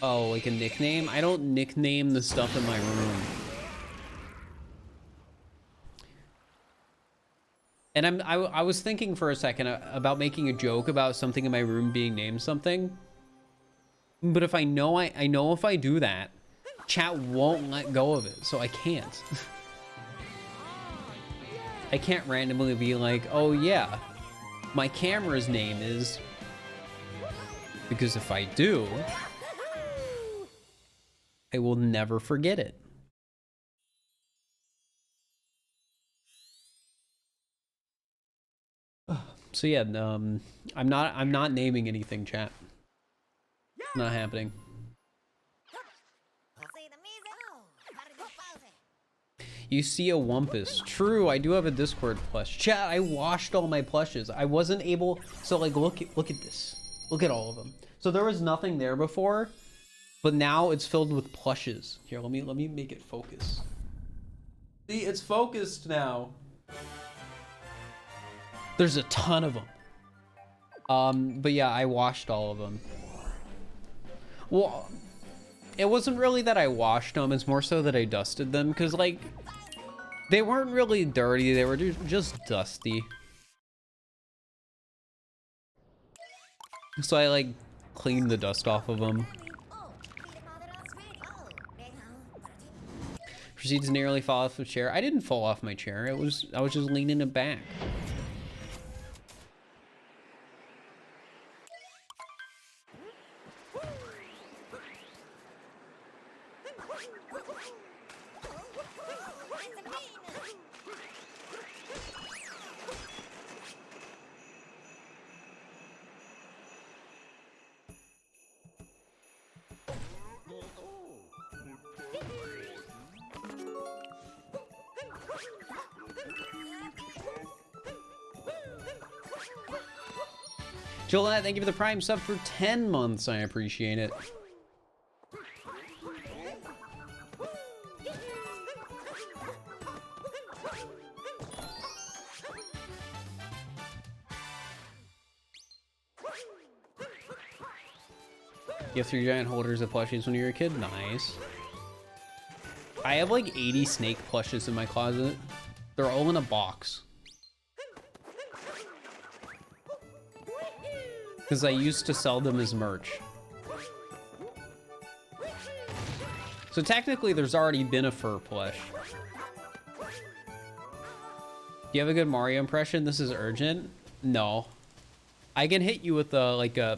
Oh, like a nickname? I don't nickname the stuff in my room. And I was thinking for a second about making a joke about something in my room being named something. But if I know if I do that, chat won't let go of it, so I can't. I can't randomly be like, oh yeah, my camera's name is Because if I do, I will never forget it. So yeah, I'm not naming anything, chat. Not happening. You see a Wumpus. True, I do have a Discord plush. Chat, I washed all my plushes. I wasn't able, so like look at this. Look at all of them. So there was nothing there before, but now it's filled with plushes. Here, let me make it focus. See, it's focused now. There's a ton of them. But yeah, I washed all of them. Well, it wasn't really that I washed them, it's more so that I dusted them, because like, they weren't really dirty, they were just dusty. So I like cleaned the dust off of them. Proceeds to nearly fall off the chair. I didn't fall off my chair, I was just leaning it back. Jolette, thank you for the Prime sub for 10 months. I appreciate it. You have 3 giant holders of plushies when you were a kid? Nice. I have like 80 snake plushes in my closet. They're all in a box. Because I used to sell them as merch. So technically there's already been a fur plush. Do you have a good Mario impression? This is urgent? No. I can hit you with a, like a...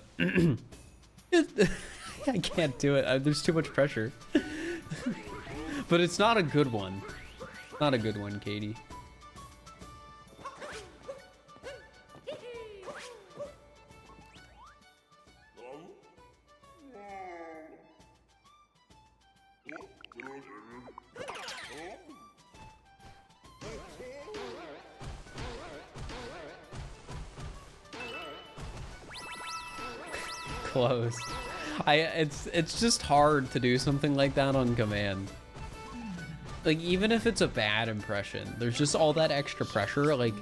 I can't do it. There's too much pressure. But it's not a good one. Not a good one, Katie. Close. It's just hard to do something like that on command. Like, even if it's a bad impression, there's just all that extra pressure, like,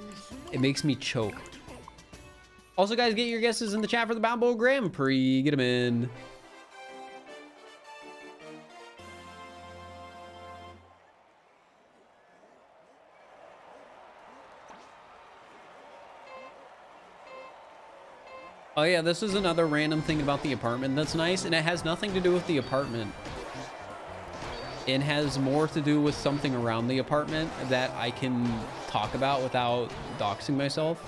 it makes me choke. Also, guys, get your guesses in the chat for the Bound Bowl Grand Prix. Get them in. Oh yeah, this is another random thing about the apartment that's nice, and it has nothing to do with the apartment. It has more to do with something around the apartment that I can talk about without doxing myself.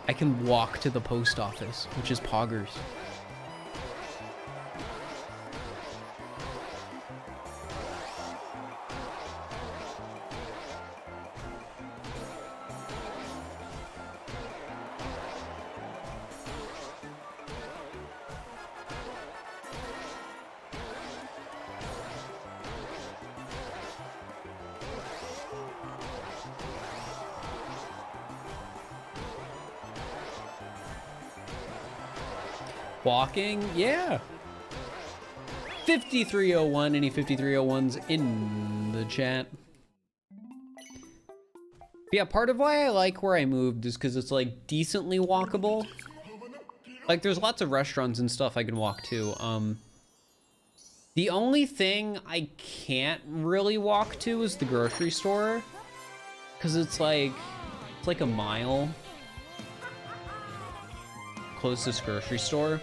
I can walk to the post office, which is poggers. Walking, yeah. 5301, any 5301s in the chat? Yeah, part of why I like where I moved is because it's like decently walkable. Like there's lots of restaurants and stuff I can walk to. The only thing I can't really walk to is the grocery store, because it's like a mile closest grocery store,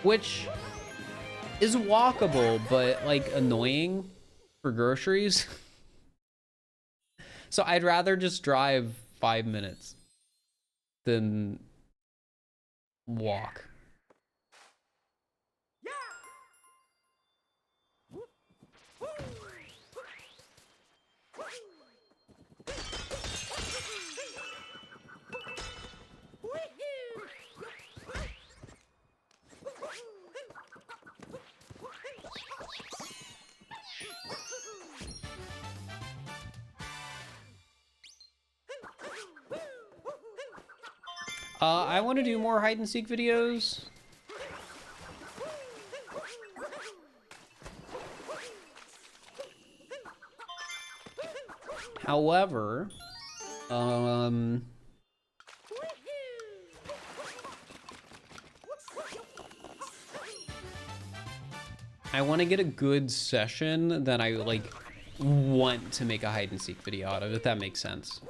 which is walkable, but like annoying for groceries. So I'd rather just drive 5 minutes. than walk. I want to do more hide and seek videos. However, I want to get a good session that I like want to make a hide and seek video out of, if that makes sense.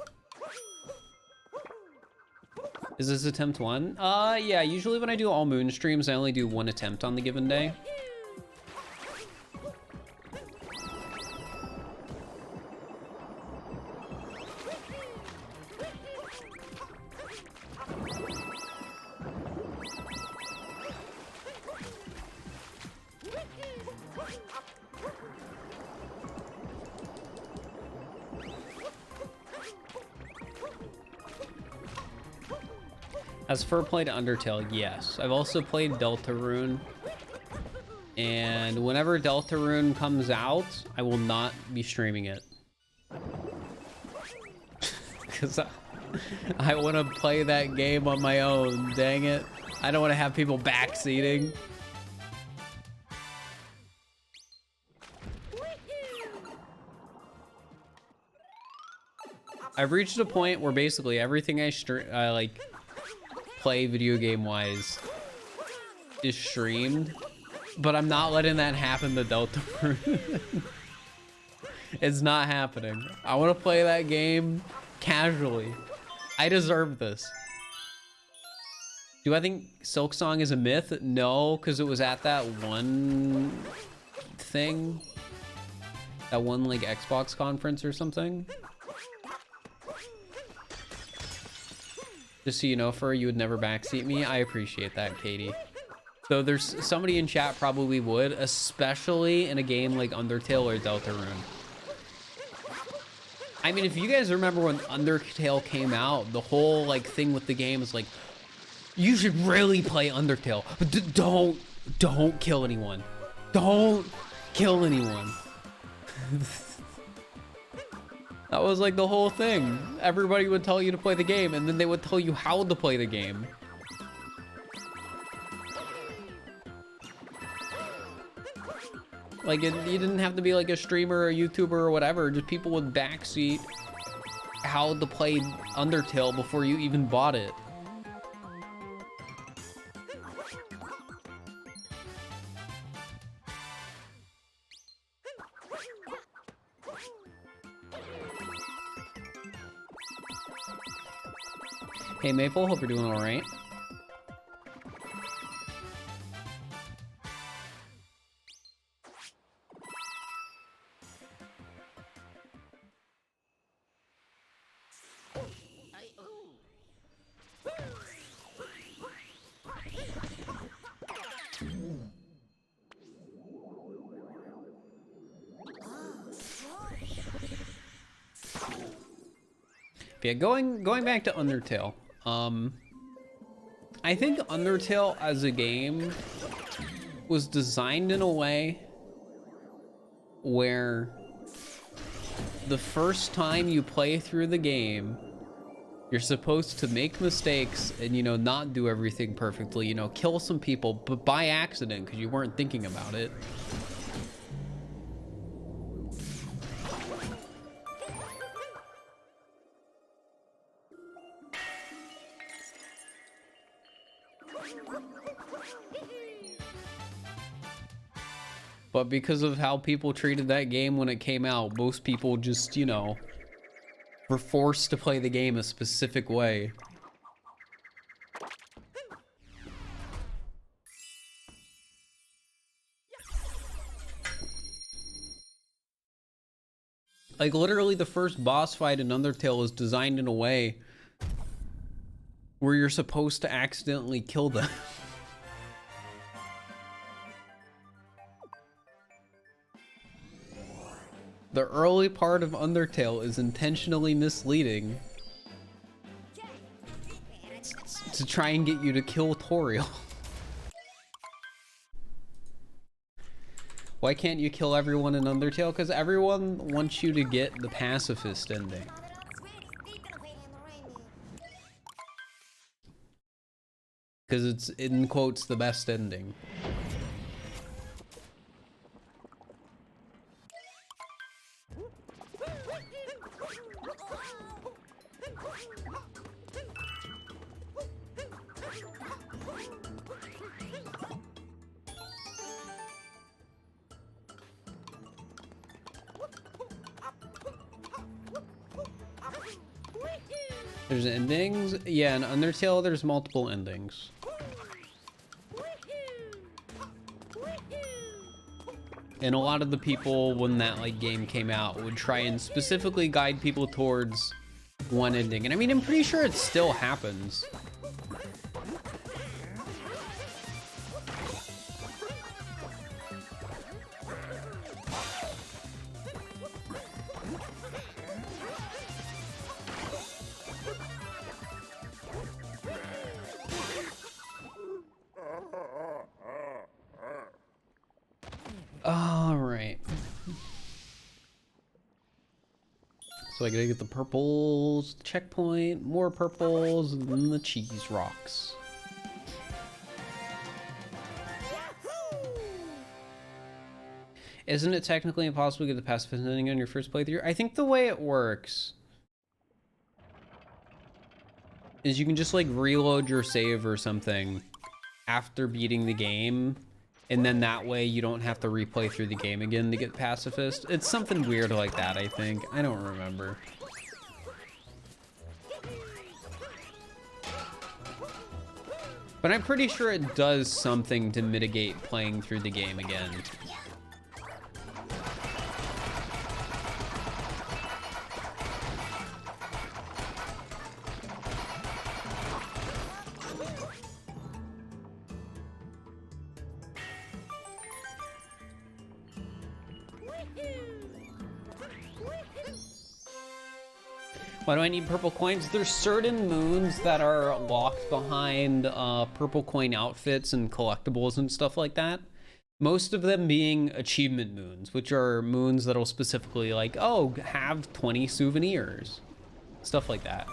Is this attempt one? Yeah, usually when I do all moon streams, I only do one attempt on the given day. Has Fir played Undertale? Yes. I've also played Deltarune. And whenever Deltarune comes out, I will not be streaming it. Because I want to play that game on my own, dang it. I don't want to have people backseating. I've reached a point where basically everything I like play video game wise is streamed, but I'm not letting that happen to Deltarune. It's not happening. I want to play that game casually. I deserve this. Do I think Silksong is a myth? No, because it was at that one thing, that one like Xbox conference or something. Just so you know, Fir, you would never backseat me. I appreciate that, Katie. So there's somebody in chat probably would, especially in a game like Undertale or Deltarune. I mean, if you guys remember when Undertale came out, the whole like thing with the game is like, you should really play Undertale, but don't kill anyone. Don't kill anyone. That was like the whole thing. Everybody would tell you to play the game, and then they would tell you how to play the game. Like, you didn't have to be like a streamer or a YouTuber or whatever. Just people would backseat how to play Undertale before you even bought it. Hey Maple, hope you're doing all right. Yeah, going back to Undertale. I think Undertale as a game was designed in a way where the first time you play through the game, you're supposed to make mistakes and, you know, not do everything perfectly, you know, kill some people, but by accident because you weren't thinking about it. But because of how people treated that game when it came out, most people just, you know, were forced to play the game a specific way. Like, literally the first boss fight in Undertale was designed in a way where you're supposed to accidentally kill them. The early part of Undertale is intentionally misleading to try and get you to kill Toriel. Why can't you kill everyone in Undertale? Because everyone wants you to get the pacifist ending. Because it's, in quotes, the best ending. There's endings? Yeah, in Undertale, there's multiple endings. And a lot of the people, when that like game came out, would try and specifically guide people towards one ending. And I mean, I'm pretty sure it still happens. So I gotta get the purples, checkpoint, more purples, and then the cheese rocks. Isn't it technically impossible to get the pacifist ending on your first playthrough? I think the way it works is you can just like reload your save or something after beating the game, and then that way you don't have to replay through the game again to get pacifist. It's something weird like that, I think. I don't remember. But I'm pretty sure it does something to mitigate playing through the game again. Why do I need purple coins? There's certain moons that are locked behind purple coin outfits and collectibles and stuff like that. Most of them being achievement moons, which are moons that'll specifically like, oh, have 20 souvenirs. Stuff like that.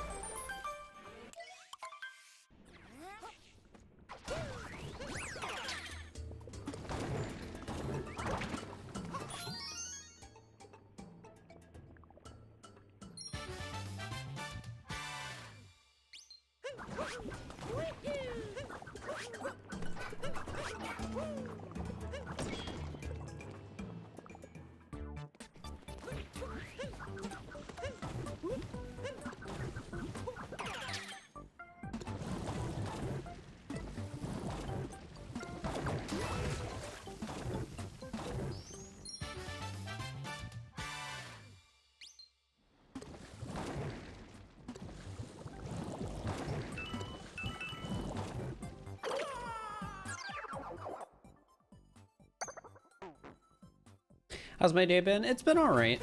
How's my day been? It's been all right.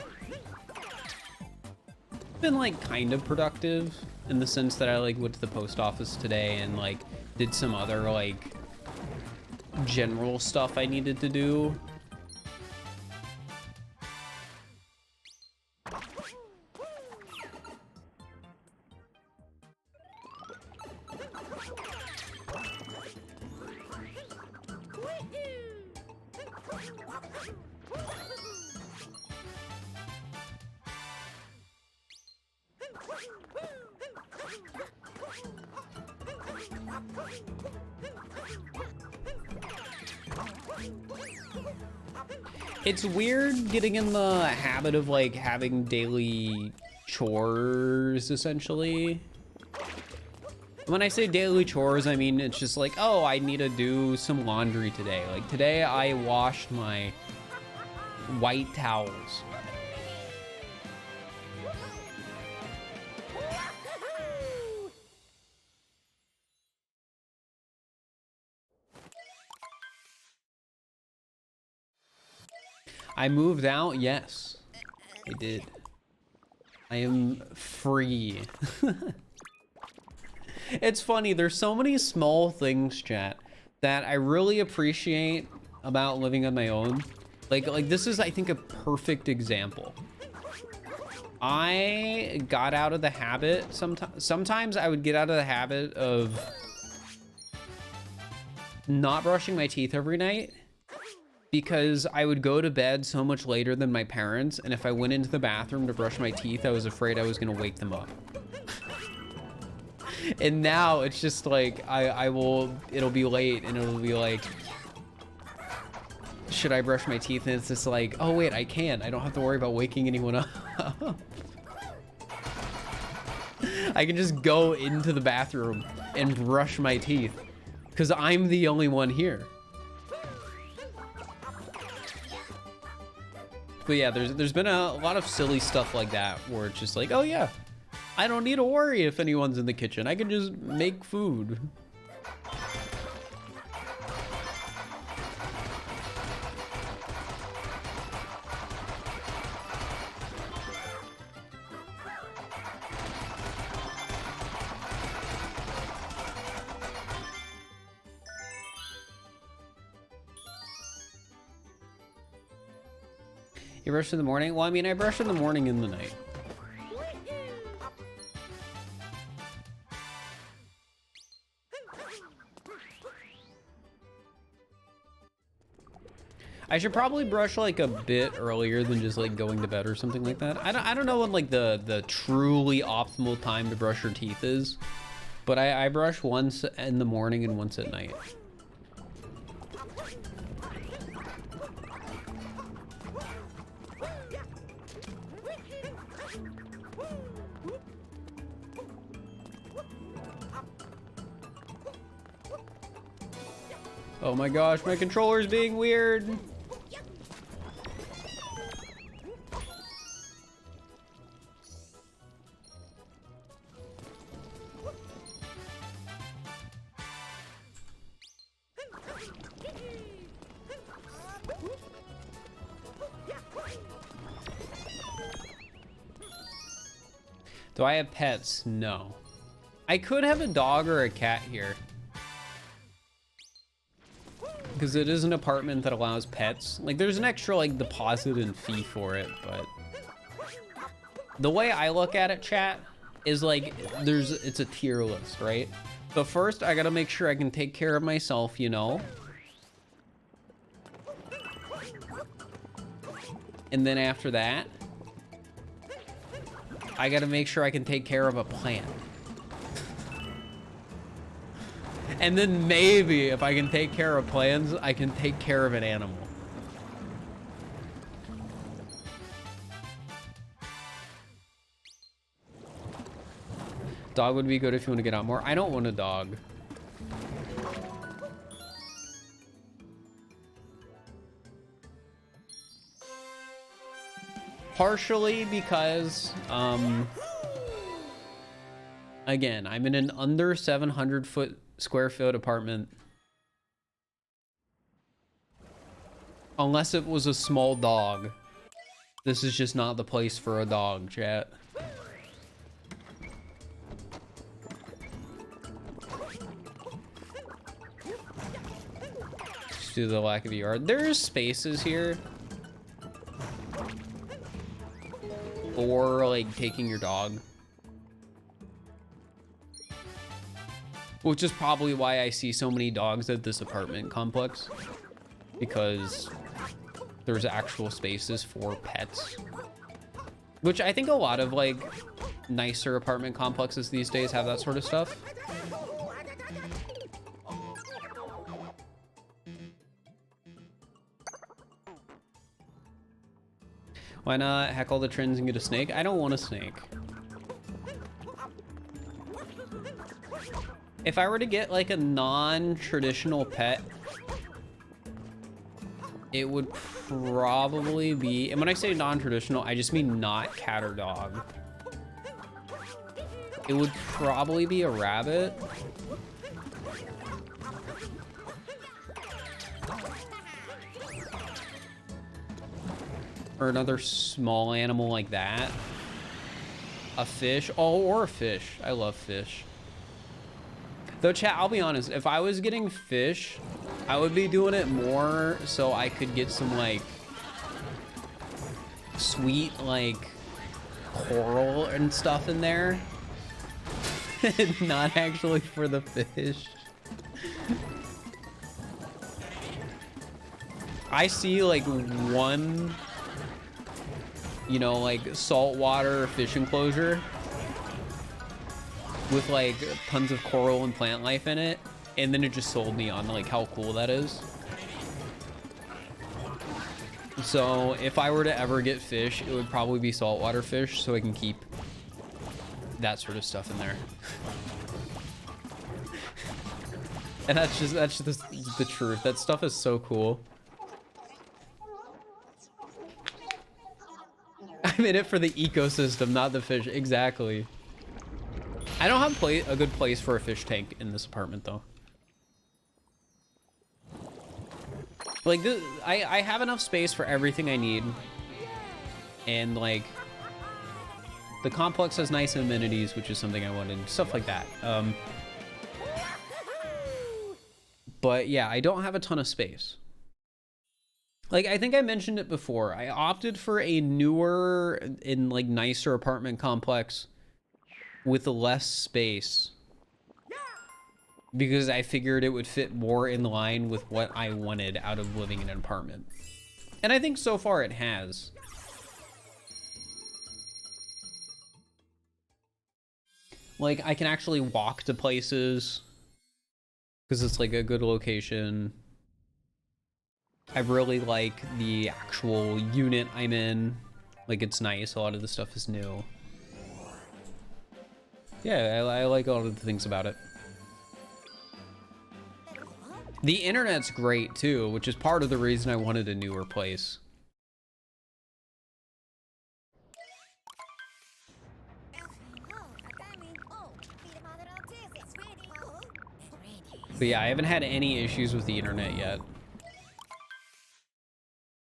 Been like kind of productive in the sense that I like went to the post office today and like did some other like general stuff I needed to do. It's weird getting in the habit of like having daily chores, essentially. When I say daily chores, I mean it's just like, oh, I need to do some laundry today. Like today I washed my white towels. I moved out, yes. I did. I am free. It's funny, there's so many small things, chat, that I really appreciate about living on my own. Like this is, I think, a perfect example. I got out of the habit, sometimes I would get out of the habit of not brushing my teeth every night because I would go to bed so much later than my parents, and if I went into the bathroom to brush my teeth, I was afraid I was gonna wake them up. And now it's just like, it'll be late and it'll be like, should I brush my teeth? And it's just like, oh wait, I can. I don't have to worry about waking anyone up. I can just go into the bathroom and brush my teeth because I'm the only one here. But yeah, there's been a lot of silly stuff like that where it's just like, oh yeah, I don't need to worry if anyone's in the kitchen. I can just make food. You brush in the morning? Well, I mean, I brush in the morning and the night. I should probably brush like a bit earlier than just like going to bed or something like that. I don't know when like the truly optimal time to brush your teeth is, but I brush once in the morning and once at night. Oh my gosh, my controller's being weird. Do I have pets? No. I could have a dog or a cat here, because it is an apartment that allows pets. Like, there's an extra like deposit and fee for it, but the way I look at it, chat, is like it's a tier list, right? But first I gotta make sure I can take care of myself, you know, and then after that I gotta make sure I can take care of a plant. And then maybe if I can take care of plants, I can take care of an animal. Dog would be good if you want to get out more. I don't want a dog. Partially because, again, I'm in an under 700 square foot apartment. Unless it was a small dog. This is just not the place for a dog, chat. Just due to the lack of a yard. There's spaces here for like taking your dog, which is probably why I see so many dogs at this apartment complex, because there's actual spaces for pets, which I think a lot of like nicer apartment complexes these days have that sort of stuff. Why not hack all the trends and get a snake? I don't want a snake. If I were to get like a non-traditional pet, it would probably be, and when I say non-traditional, I just mean not cat or dog. It would probably be a rabbit. Or another small animal like that. A fish. Oh, or a fish. I love fish. Though, chat, I'll be honest. If I was getting fish, I would be doing it more so I could get some, like, sweet, like, coral and stuff in there. Not actually for the fish. I see, like, one, you know, like, saltwater fish enclosure with, like, tons of coral and plant life in it, and then it just sold me on, like, how cool that is. So, if I were to ever get fish, it would probably be saltwater fish, so I can keep that sort of stuff in there. And that's just the truth. That stuff is so cool. I'm in it for the ecosystem, not the fish. Exactly. I don't have a good place for a fish tank in this apartment, though. Like, I have enough space for everything I need. And, like, the complex has nice amenities, which is something I wanted. Stuff like that. But, yeah, I don't have a ton of space. Like, I think I mentioned it before. I opted for a newer and, like, nicer apartment complex with less space because I figured it would fit more in line with what I wanted out of living in an apartment. And I think so far it has. Like, I can actually walk to places because it's, like, a good location. I really like the actual unit I'm in. Like, it's nice. A lot of the stuff is new. Yeah, I like all of the things about it. The internet's great, too, which is part of the reason I wanted a newer place. But yeah, I haven't had any issues with the internet yet.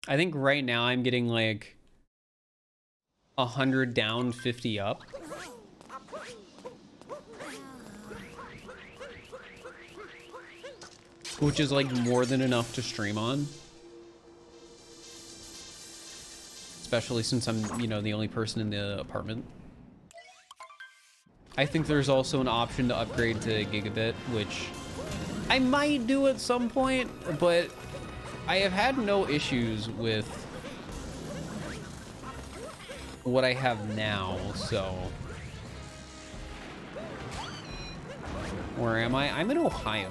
I think right now I'm getting like 100 down, 50 up. Which is like more than enough to stream on. Especially since I'm, you know, the only person in the apartment. I think there's also an option to upgrade to gigabit, which I might do at some point, but I have had no issues with what I have now, so. Where am I? I'm in Ohio.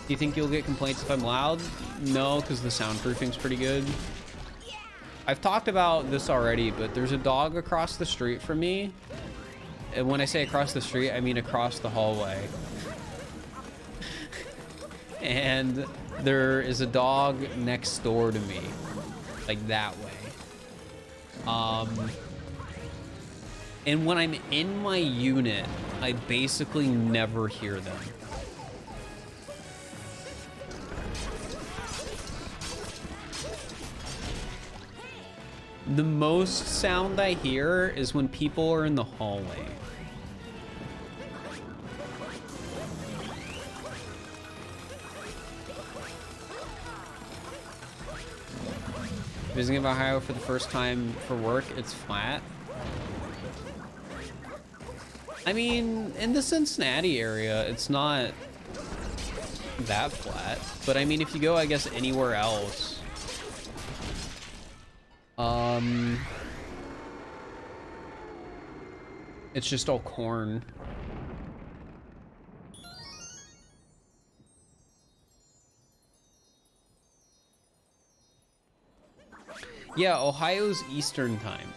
Do you think you'll get complaints if I'm loud? No, because the soundproofing's pretty good. I've talked about this already, but there's a dog across the street from me. And when I say across the street, I mean across the hallway. And there is a dog next door to me, like that way. And when I'm in my unit, I basically never hear them. The most sound I hear is when people are in the hallway. Visiting Ohio for the first time for work, it's flat. I mean, in the Cincinnati area, it's not that flat. But I mean, if you go, I guess, anywhere else, it's just all corn. Yeah, Ohio's Eastern time.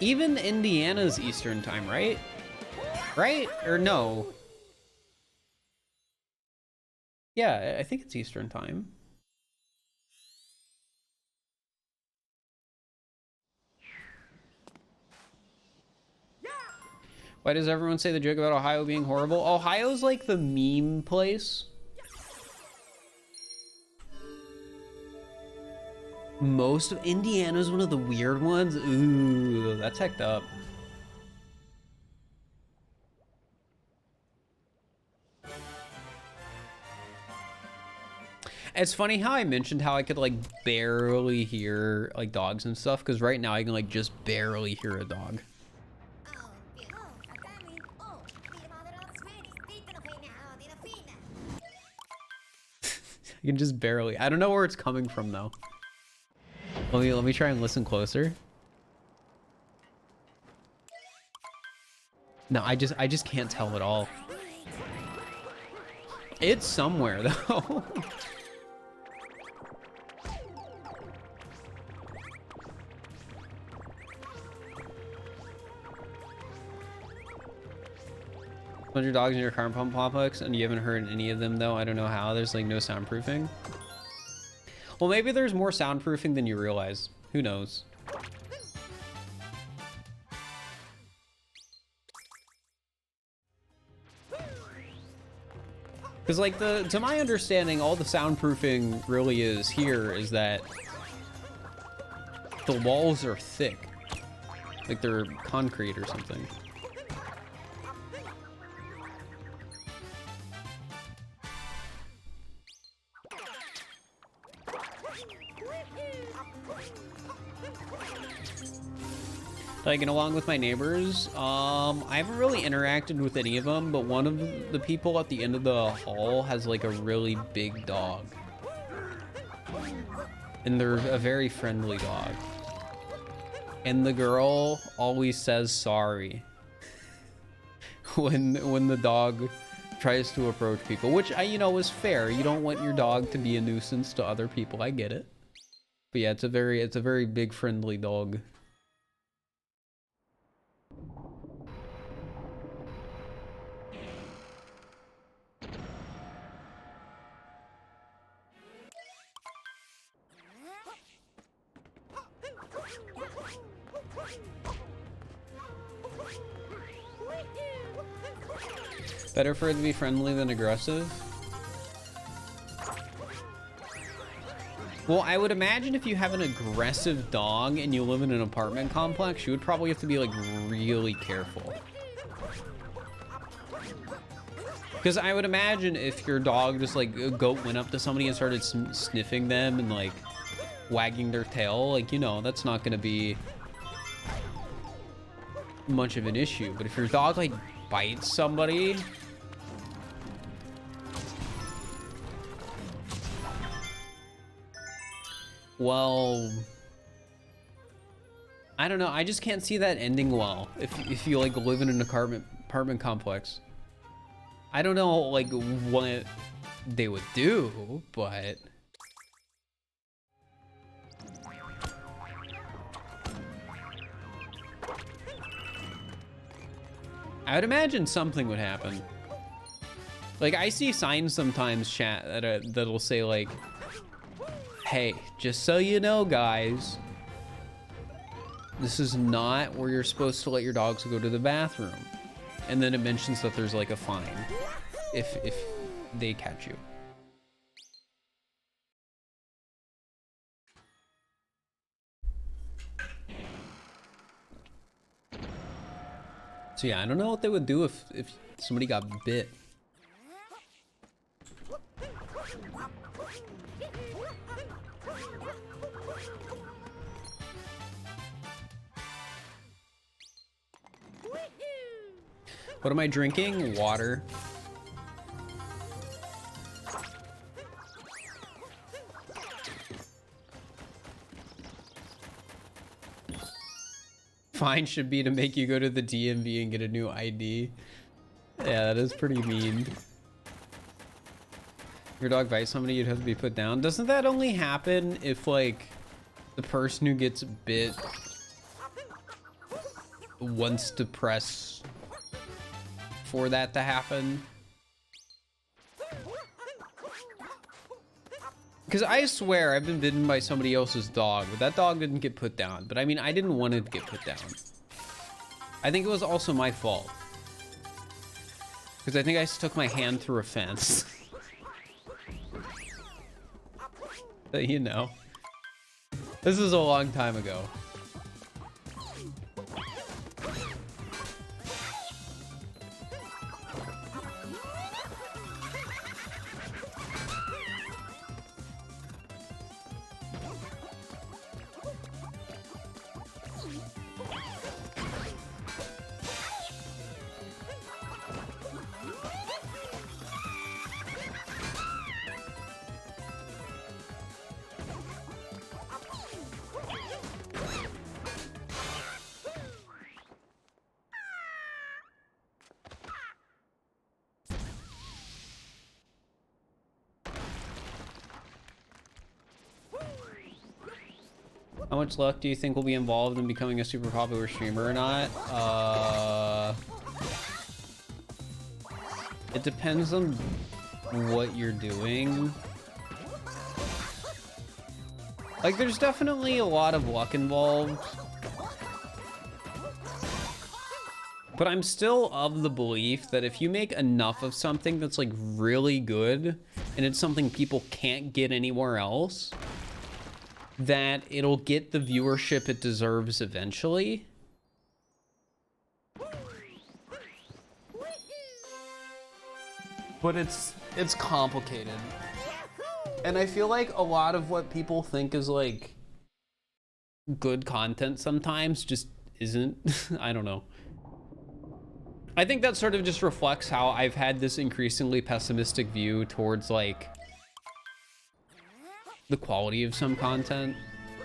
Even Indiana's Eastern time, right? Right? Or no? Yeah, I think it's Eastern time. Why does everyone say the joke about Ohio being horrible? Ohio's like the meme place. Most of Indiana's one of the weird ones. Ooh, that's hecked up. It's funny how I mentioned how I could like barely hear like dogs and stuff, because right now I can like just barely hear a dog. I can just barely. I don't know where it's coming from though. Let me try and listen closer. No, I just can't tell at all. It's somewhere though. Your dogs in your car pump complex, and you haven't heard any of them though. I don't know how. There's like no soundproofing. Well, maybe there's more soundproofing than you realize. Who knows? Because like to my understanding, all the soundproofing really is here is that the walls are thick, like they're concrete or something. Like, and along with my neighbors, I haven't really interacted with any of them, but one of the people at the end of the hall has like a really big dog. And they're a very friendly dog. And the girl always says sorry when the dog tries to approach people, which you know is fair. You don't want your dog to be a nuisance to other people. I get it. But yeah, it's a very big friendly dog. Better for it to be friendly than aggressive? Well, I would imagine if you have an aggressive dog and you live in an apartment complex, you would probably have to be like really careful. Because I would imagine if your dog just like went up to somebody and started sniffing them and like wagging their tail, like, you know, that's not going to be much of an issue. But if your dog like bites somebody, well, I don't know. I just can't see that ending well if you like live in an apartment complex. I don't know like what they would do, but I would imagine something would happen. Like, I see signs sometimes, chat, that'll say like, hey, just so you know, guys, this is not where you're supposed to let your dogs go to the bathroom. And then it mentions that there's like a fine if they catch you. So yeah, I don't know what they would do if somebody got bit. What am I drinking? Water. Fine should be to make you go to the DMV and get a new ID. Yeah, that is pretty mean. Your dog bites somebody, you'd have to be put down. Doesn't that only happen if like the person who gets bit wants to press for that to happen? Because I swear I've been bitten by somebody else's dog, but that dog didn't get put down. But I mean, I didn't want it to get put down. I think it was also my fault. Because I think I stuck my hand through a fence. But you know. This is a long time ago. How much luck do you think will be involved in becoming a super popular streamer or not? It depends on what you're doing. Like, there's definitely a lot of luck involved. But I'm still of the belief that if you make enough of something that's like really good, and it's something people can't get anywhere else, that it'll get the viewership it deserves eventually. But it's complicated. And I feel like a lot of what people think is like good content sometimes just isn't. I don't know. I think that sort of just reflects how I've had this increasingly pessimistic view towards like the quality of some content,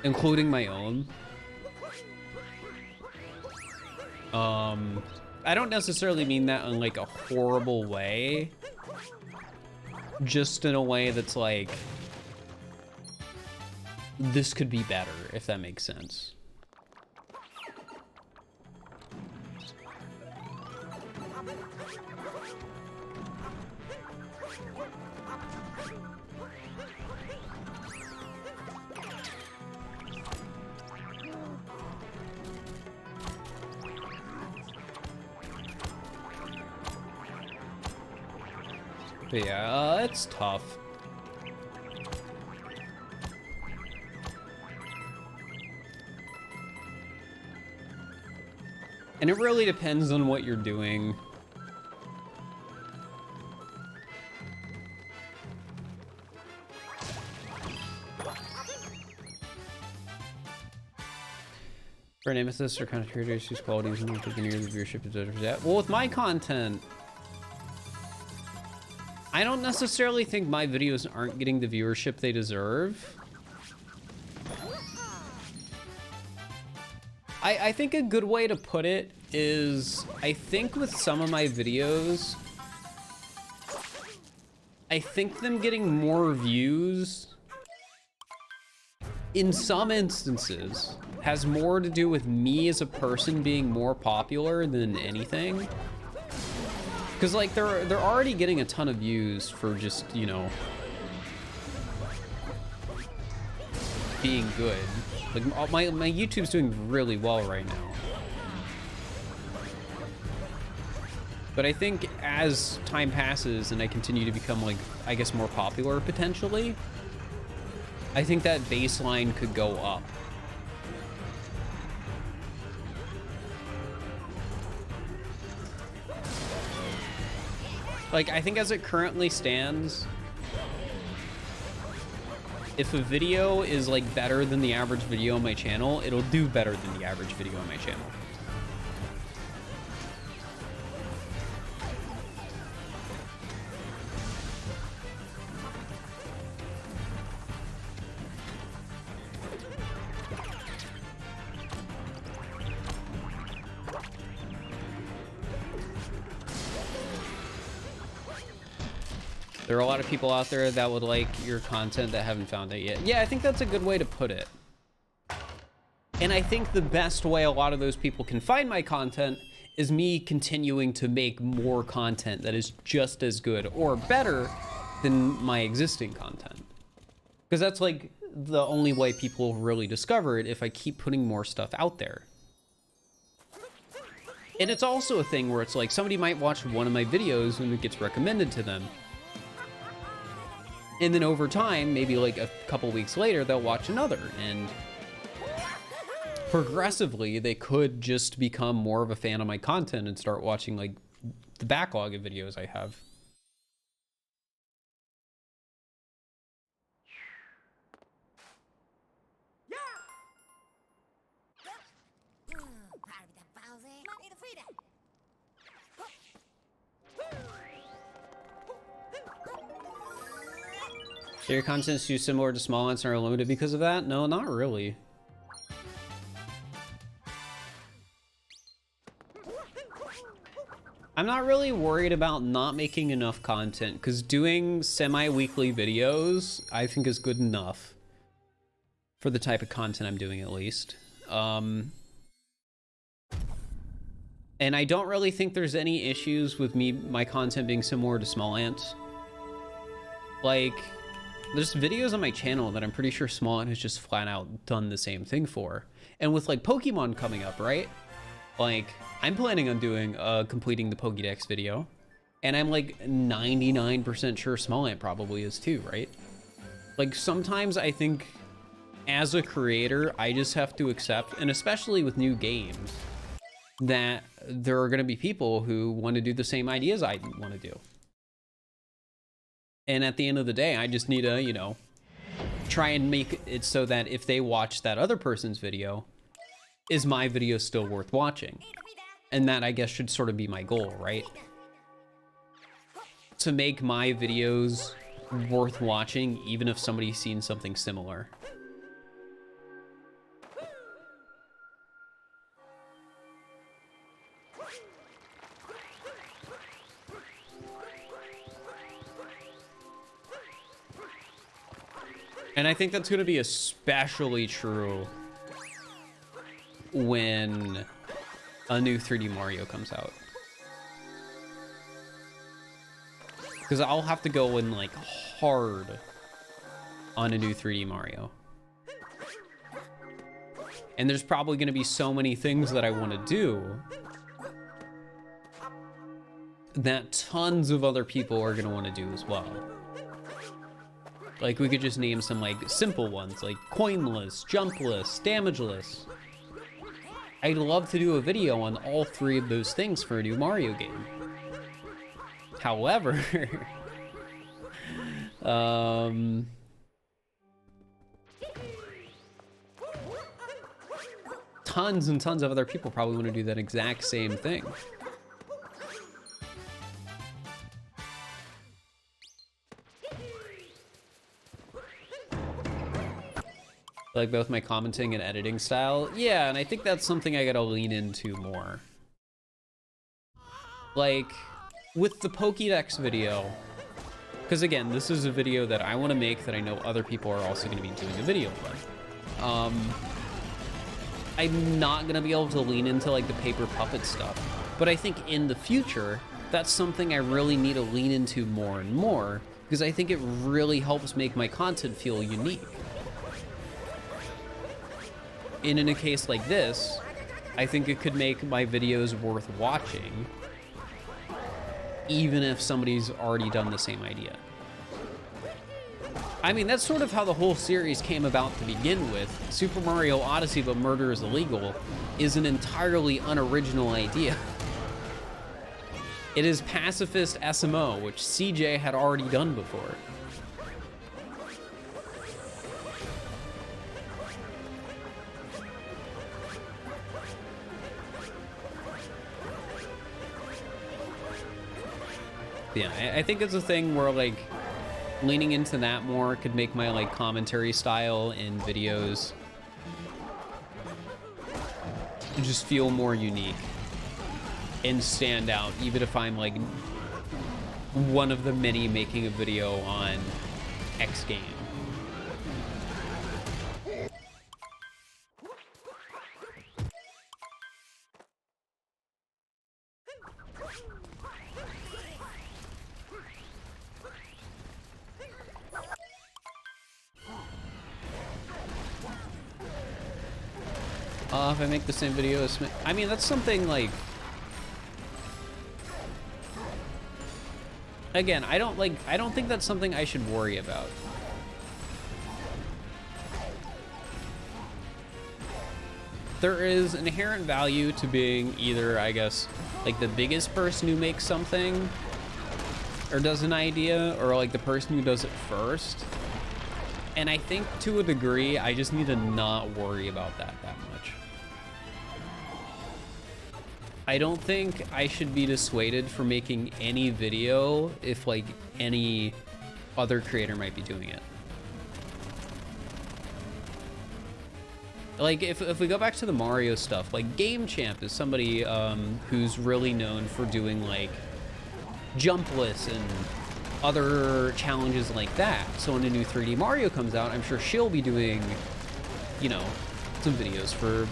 including my own. I don't necessarily mean that in like a horrible way, just in a way that's like, this could be better, if that makes sense. But yeah, it's tough. And it really depends on what you're doing. For an amethyst or kind of creators whose qualities and the near the viewership deserves that. Well, with my content, I don't necessarily think my videos aren't getting the viewership they deserve. I think a good way to put it is, I think with some of my videos, I think them getting more views in some instances has more to do with me as a person being more popular than anything. Because like they're already getting a ton of views for just, you know, being good. Like my YouTube's doing really well right now. But I think as time passes and I continue to become like, I guess, more popular potentially, I think that baseline could go up. Like, I think as it currently stands, if a video is like better than the average video on my channel, it'll do better than the average video on my channel. There are a lot of people out there that would like your content that haven't found it yet. Yeah, I think that's a good way to put it. And I think the best way a lot of those people can find my content is me continuing to make more content that is just as good or better than my existing content. Because that's like the only way people really discover it, if I keep putting more stuff out there. And it's also a thing where it's like somebody might watch one of my videos and it gets recommended to them. And then over time, maybe like a couple weeks later, they'll watch another. And progressively, they could just become more of a fan of my content and start watching like the backlog of videos I have. So your content's too similar to small ants and are limited because of that? No, not really. I'm not really worried about not making enough content because doing semi-weekly videos, I think is good enough for the type of content I'm doing, at least. And I don't really think there's any issues with my content being similar to small ants. Like, there's videos on my channel that I'm pretty sure Small Ant has just flat out done the same thing for. And with like Pokemon coming up, right? Like, I'm planning on doing completing the Pokedex video. And I'm like 99% sure Small Ant probably is too, right? Like, sometimes I think as a creator, I just have to accept, and especially with new games, that there are gonna be people who want to do the same ideas I want to do. And at the end of the day, I just need to, you know, try and make it so that if they watch that other person's video, is my video still worth watching? And that, I guess, should sort of be my goal, right? To make my videos worth watching, even if somebody's seen something similar. And I think that's going to be especially true when a new 3D Mario comes out. Because I'll have to go in like hard on a new 3D Mario. And there's probably going to be so many things that I want to do that tons of other people are going to want to do as well. Like, we could just name some, like, simple ones, like coinless, jumpless, damageless. I'd love to do a video on all three of those things for a new Mario game. However, tons and tons of other people probably want to do that exact same thing. Like both my commenting and editing style. Yeah, and I think that's something I gotta lean into more. Like, with the Pokedex video, because again, this is a video that I want to make that I know other people are also going to be doing a video with. I'm not going to be able to lean into like the paper puppet stuff, but I think in the future, that's something I really need to lean into more and more, because I think it really helps make my content feel unique. And in a case like this, I think it could make my videos worth watching, even if somebody's already done the same idea. I mean, that's sort of how the whole series came about to begin with. Super Mario Odyssey, but murder is illegal, is an entirely unoriginal idea. It is pacifist SMO, which CJ had already done before. Yeah, I think it's a thing where like leaning into that more could make my like commentary style in videos just feel more unique and stand out, even if I'm like one of the many making a video on X game. If I make the same video as... I mean, that's something, like, Again, I don't think that's something I should worry about. There is inherent value to being either, I guess, like the biggest person who makes something or does an idea, or like the person who does it first. And I think to a degree, I just need to not worry about that much. I don't think I should be dissuaded from making any video if like any other creator might be doing it. Like if we go back to the Mario stuff, like Game Champ is somebody who's really known for doing like jumpless and other challenges like that. So when a new 3D Mario comes out, I'm sure she'll be doing, you know, some videos for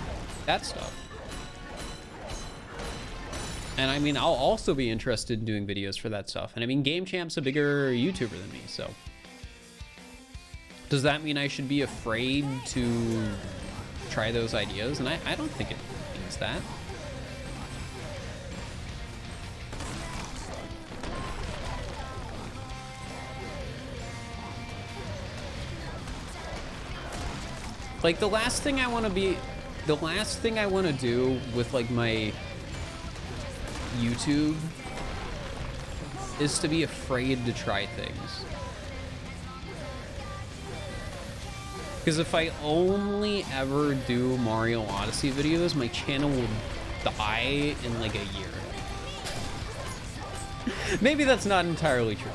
that stuff. And I mean, I'll also be interested in doing videos for that stuff. And I mean, Game Champ's a bigger YouTuber than me, so. Does that mean I should be afraid to try those ideas? And I don't think it means that. Like the last thing I want to do with like my YouTube is to be afraid to try things. Because if I only ever do Mario Odyssey videos, my channel will die in like a year. Maybe that's not entirely true.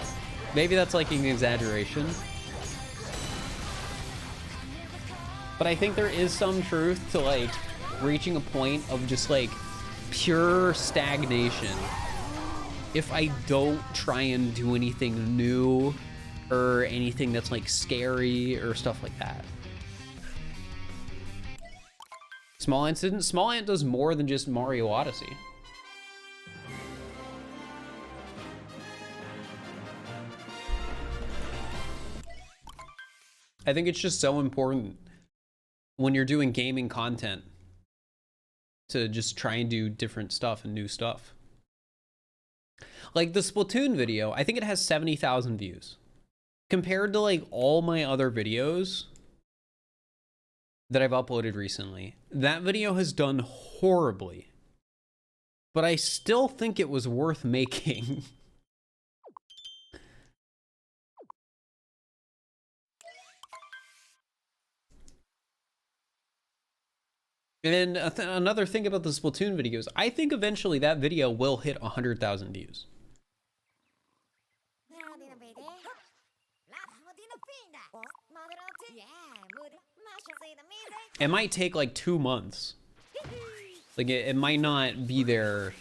Maybe that's like an exaggeration. But I think there is some truth to like reaching a point of just like pure stagnation if I don't try and do anything new or anything that's like scary or stuff like that. Small Ant does more than just Mario Odyssey. I think it's just so important when you're doing gaming content to just try and do different stuff and new stuff. Like the Splatoon video, I think it has 70,000 views. Compared to like all my other videos that I've uploaded recently, that video has done horribly. But I still think it was worth making. And another thing about the Splatoon videos, I think eventually that video will hit 100,000 views. It might take like 2 months. Like it might not be there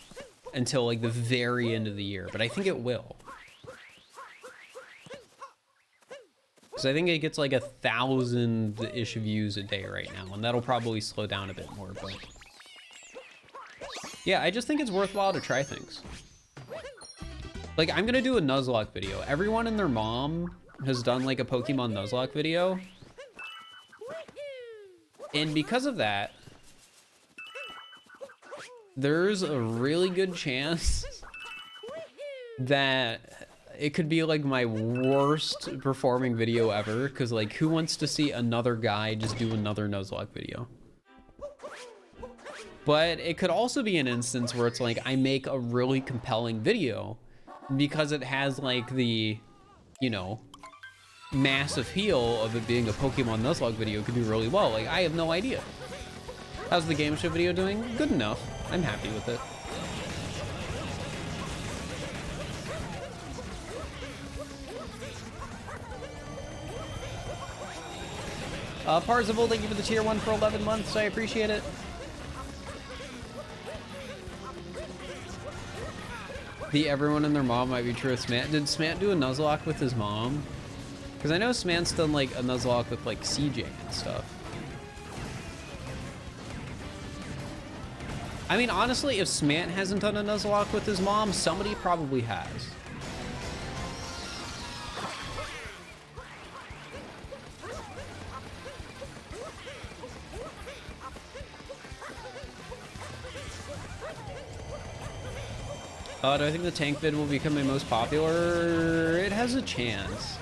until like the very end of the year, but I think it will. Because I think it gets like 1,000-ish views a day right now, and that'll probably slow down a bit more, but yeah, I just think it's worthwhile to try things. Like, I'm gonna do a Nuzlocke video. Everyone and their mom has done like a Pokemon Nuzlocke video. And because of that, there's a really good chance that it could be like my worst performing video ever, because like who wants to see another guy just do another Nuzlocke video? But it could also be an instance where it's like I make a really compelling video because it has like the, you know, mass appeal of it being a Pokemon Nuzlocke video could do really well. Like, I have no idea. How's the game show video doing? Good enough. I'm happy with it. Parzival, thank you for the tier 1 for 11 months. I appreciate it. The everyone and their mom might be true with Smant. Did Smant do a Nuzlocke with his mom? Because I know Smant's done like a Nuzlocke with like CJ and stuff. I mean, honestly, if Smant hasn't done a Nuzlocke with his mom, somebody probably has. Do I think the tank vid will become my most popular? It has a chance.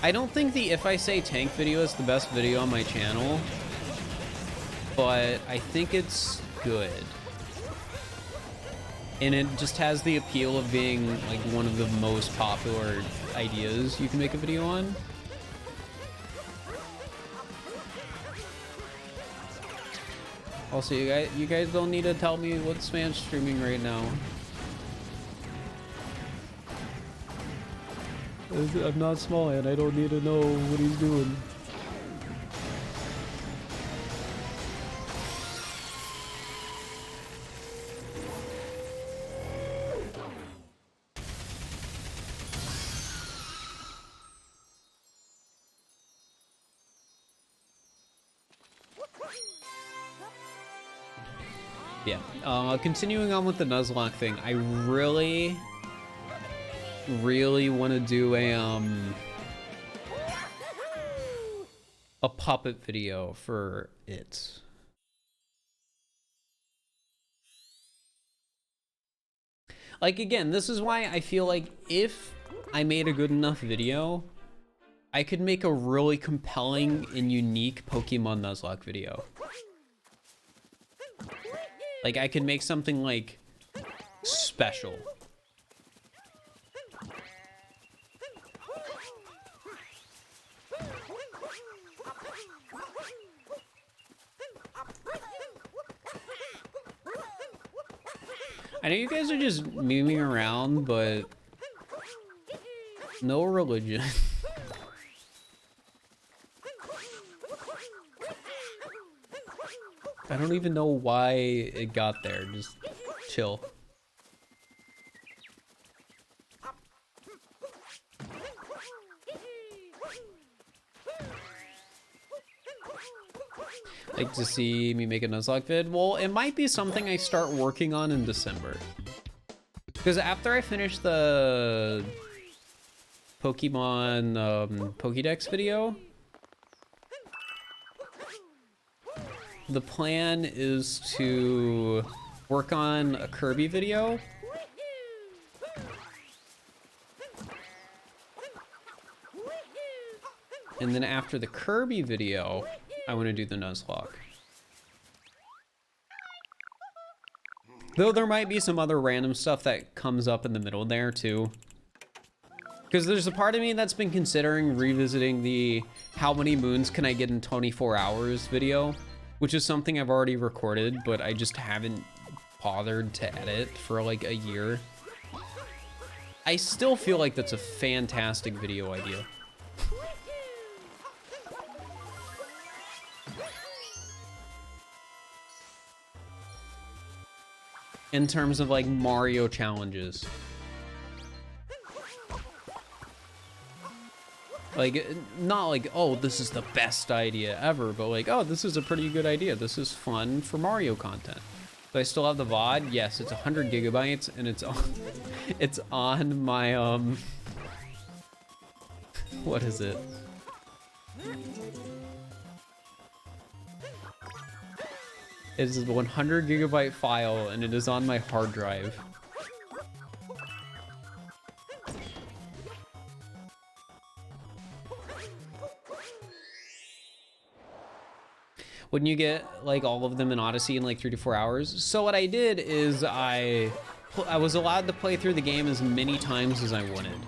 I don't think the If I Say Tank video is the best video on my channel, but I think it's good. And it just has the appeal of being like one of the most popular ideas you can make a video on. Also, you guys don't need to tell me what's man streaming right now. I'm not small and I don't need to know what he's doing. Yeah, continuing on with the Nuzlocke thing, I really want to do a puppet video for it. Like, again, this is why I feel like if I made a good enough video, I could make a really compelling and unique Pokemon Nuzlocke video. Like, I could make something, like, special. I know you guys are just memeing around, but no religion. I don't even know why it got there. Just chill. Like to see me make a Nuzlocke vid? Well, it might be something I start working on in December. Because after I finish the Pokemon Pokedex video, the plan is to work on a Kirby video. And then after the Kirby video, I want to do the Nuzlocke. Though there might be some other random stuff that comes up in the middle there too. Because there's a part of me that's been considering revisiting the how many moons can I get in 24 hours video, which is something I've already recorded, but I just haven't bothered to edit for like a year. I still feel like that's a fantastic video idea. In terms of like Mario challenges. Like, not like, oh, this is the best idea ever, but like, oh, this is a pretty good idea. This is fun for Mario content. Do I still have the VOD? Yes, it's 100 gigabytes and it's on, it's on my, what is it? It is a 100 gigabyte file and it is on my hard drive. Wouldn't you get like all of them in Odyssey in like 3 to 4 hours? So what I did is I was allowed to play through the game as many times as I wanted.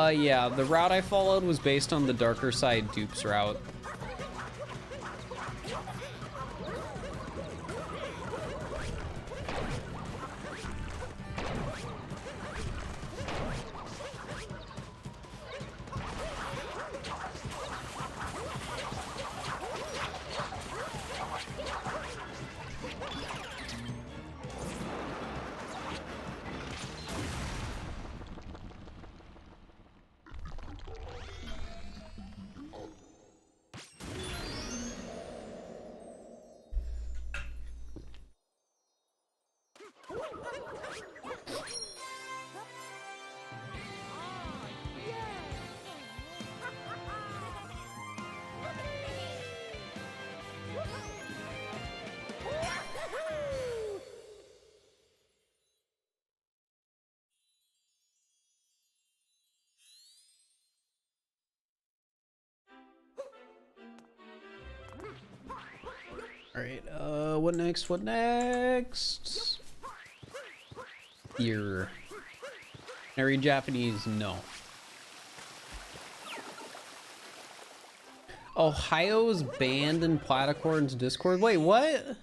Yeah, the route I followed was based on the darker side dupes route. All right, what next? What next? Here. Can I read Japanese? No. Ohio's banned in Platicorn's Discord. Wait, what?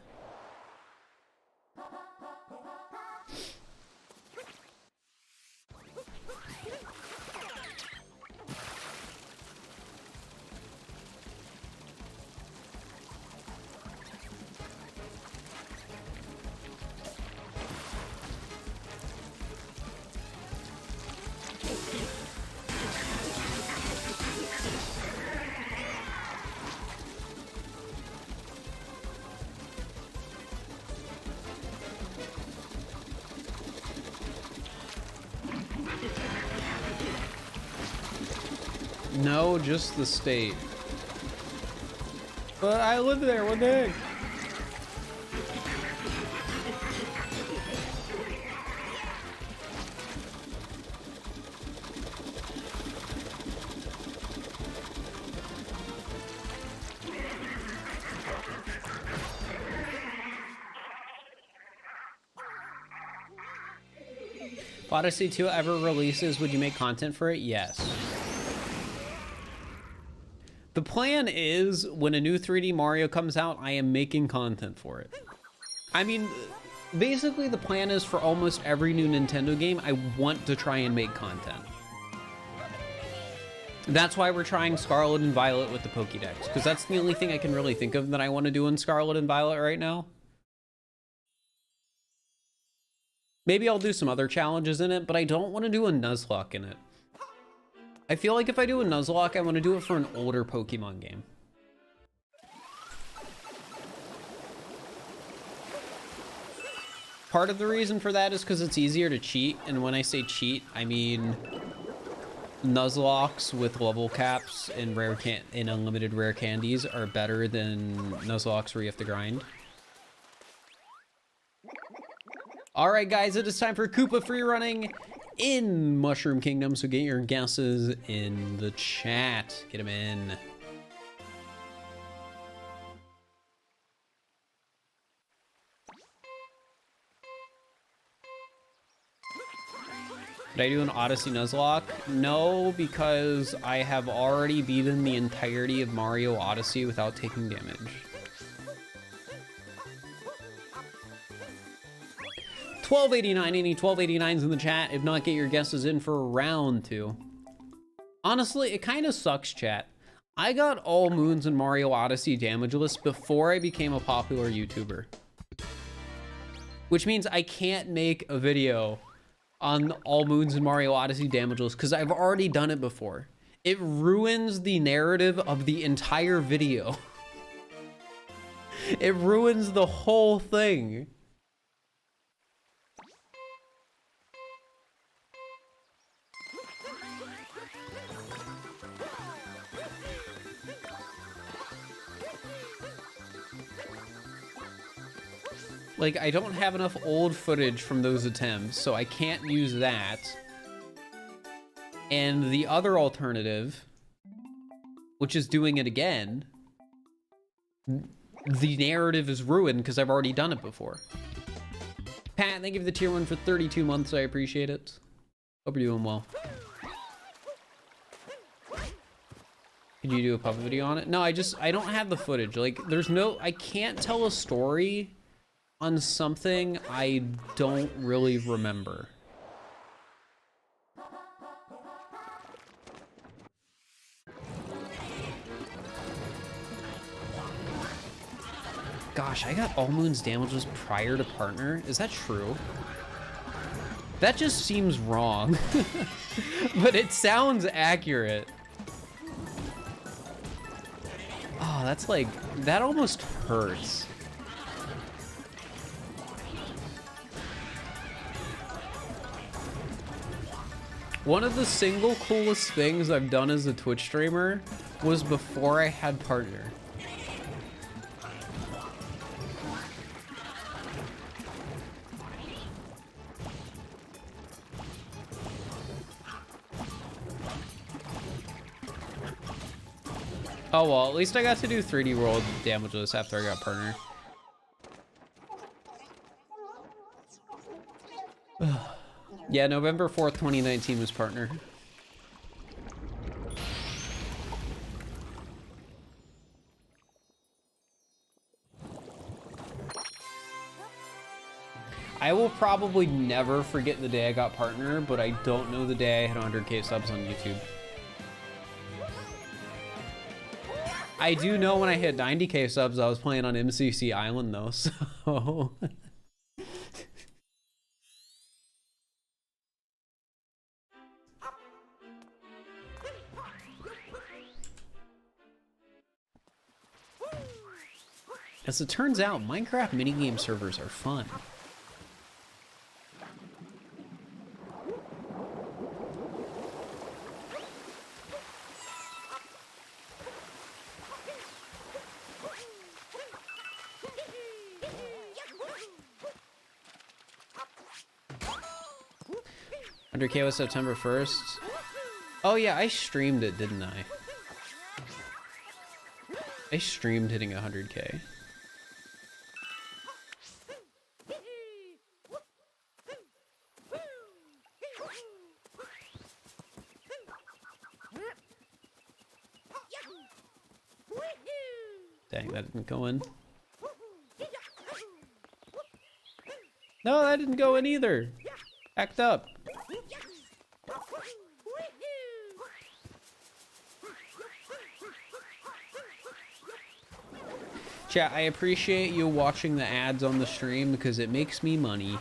No, just the state. But I live there, what the heck? If Odyssey 2 ever releases, would you make content for it? Yes. The plan is, when a new 3D Mario comes out, I am making content for it. I mean, basically the plan is for almost every new Nintendo game, I want to try and make content. That's why we're trying Scarlet and Violet with the Pokedex, because that's the only thing I can really think of that I want to do in Scarlet and Violet right now. Maybe I'll do some other challenges in it, but I don't want to do a Nuzlocke in it. I feel like if I do a Nuzlocke, I want to do it for an older Pokemon game. Part of the reason for that is because it's easier to cheat, and when I say cheat, I mean Nuzlocks with level caps and unlimited rare candies are better than Nuzlocks where you have to grind. All right, guys, it is time for Koopa free running in Mushroom Kingdom, so get your guesses in the chat. Get them in. Did I do an Odyssey Nuzlocke? No, because I have already beaten the entirety of Mario Odyssey without taking damage. $12.89, any 12.89s in the chat. If not, get your guesses in for round 2. Honestly, it kind of sucks, chat. I got all Moons and Mario Odyssey damageless before I became a popular YouTuber. Which means I can't make a video on all Moons and Mario Odyssey damageless because I've already done it before. It ruins the narrative of the entire video. It ruins the whole thing. Like, I don't have enough old footage from those attempts, so I can't use that. And the other alternative, which is doing it again, the narrative is ruined because I've already done it before. Pat, thank you for the tier 1 for 32 months. I appreciate it. Hope you're doing well. Could you do a puppet video on it? No, I don't have the footage. Like, I can't tell a story on something I don't really remember. Gosh, I got all Moons damages prior to partner. Is that true? That just seems wrong. But it sounds accurate. Oh, that's like, that almost hurts. One of the single coolest things I've done as a Twitch streamer was before I had partner. Oh well, at least I got to do 3D world damageless after I got partner. Yeah, November 4th, 2019 was partner. I will probably never forget the day I got partner, but I don't know the day I had 100k subs on YouTube. I do know when I hit 90k subs, I was playing on MCC Island though, so... As it turns out, Minecraft minigame servers are fun. $100k was September 1st. Oh yeah, I streamed it, didn't I? I streamed hitting 100k. Dang, that didn't go in. No, that didn't go in either. Act up. Chat, I appreciate you watching the ads on the stream because it makes me money.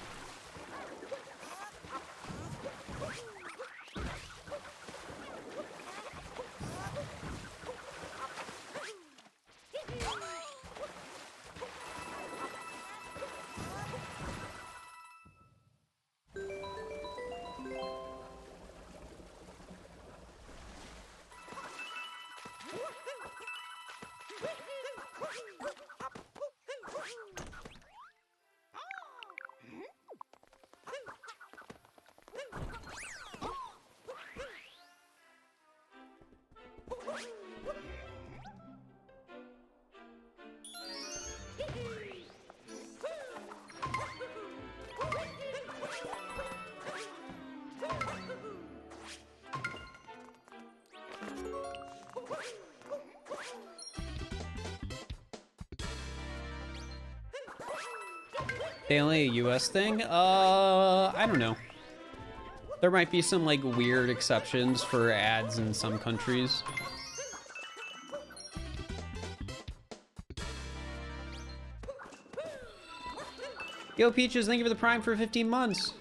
Only a US thing? I don't know. There might be some like weird exceptions for ads in some countries. Yo, Peaches, thank you for the Prime for 15 months.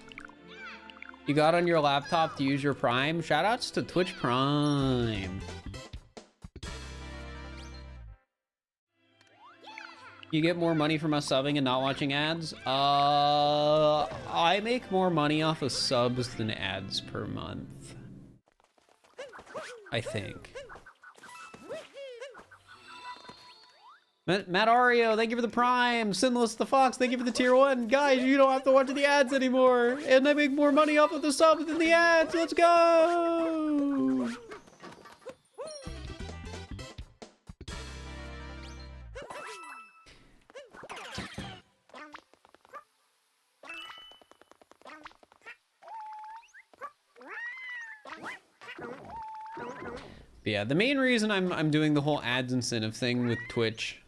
You got on your laptop to use your Prime? Shoutouts to Twitch Prime. You get more money from us subbing and not watching ads? I make more money off of subs than ads per month. I think. Matt Ario, thank you for the Prime. Sinless the Fox, thank you for the tier 1. Guys, you don't have to watch the ads anymore. And I make more money off of the subs than the ads. Let's go! But yeah, the main reason I'm doing the whole ads incentive thing with Twitch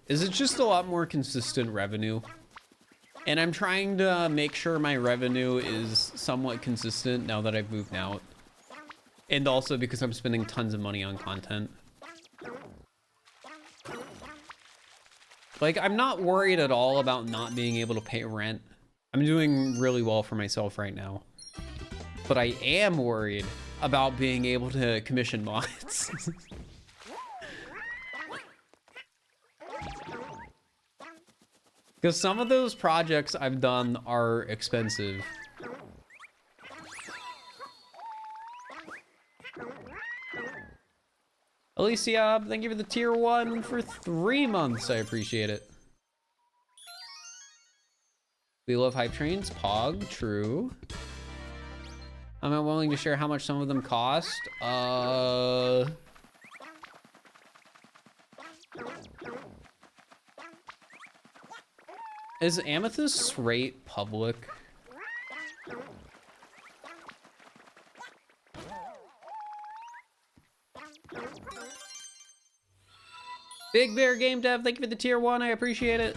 is it's just a lot more consistent revenue. And I'm trying to make sure my revenue is somewhat consistent now that I've moved out. And also because I'm spending tons of money on content. Like, I'm not worried at all about not being able to pay rent. I'm doing really well for myself right now. But I am worried about being able to commission mods. Because some of those projects I've done are expensive. Alicia, thank you for the tier 1 for 3 months. I appreciate it. We love hype trains. Pog, true. I'm not willing to share how much some of them cost. Is Amethyst's rate public? Big Bear Game Dev, thank you for the tier 1. I appreciate it.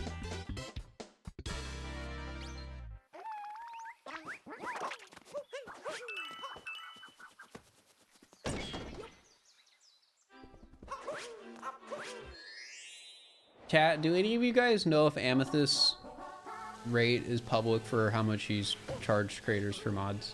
Chat, do any of you guys know if Amethyst's rate is public for how much he's charged creators for mods?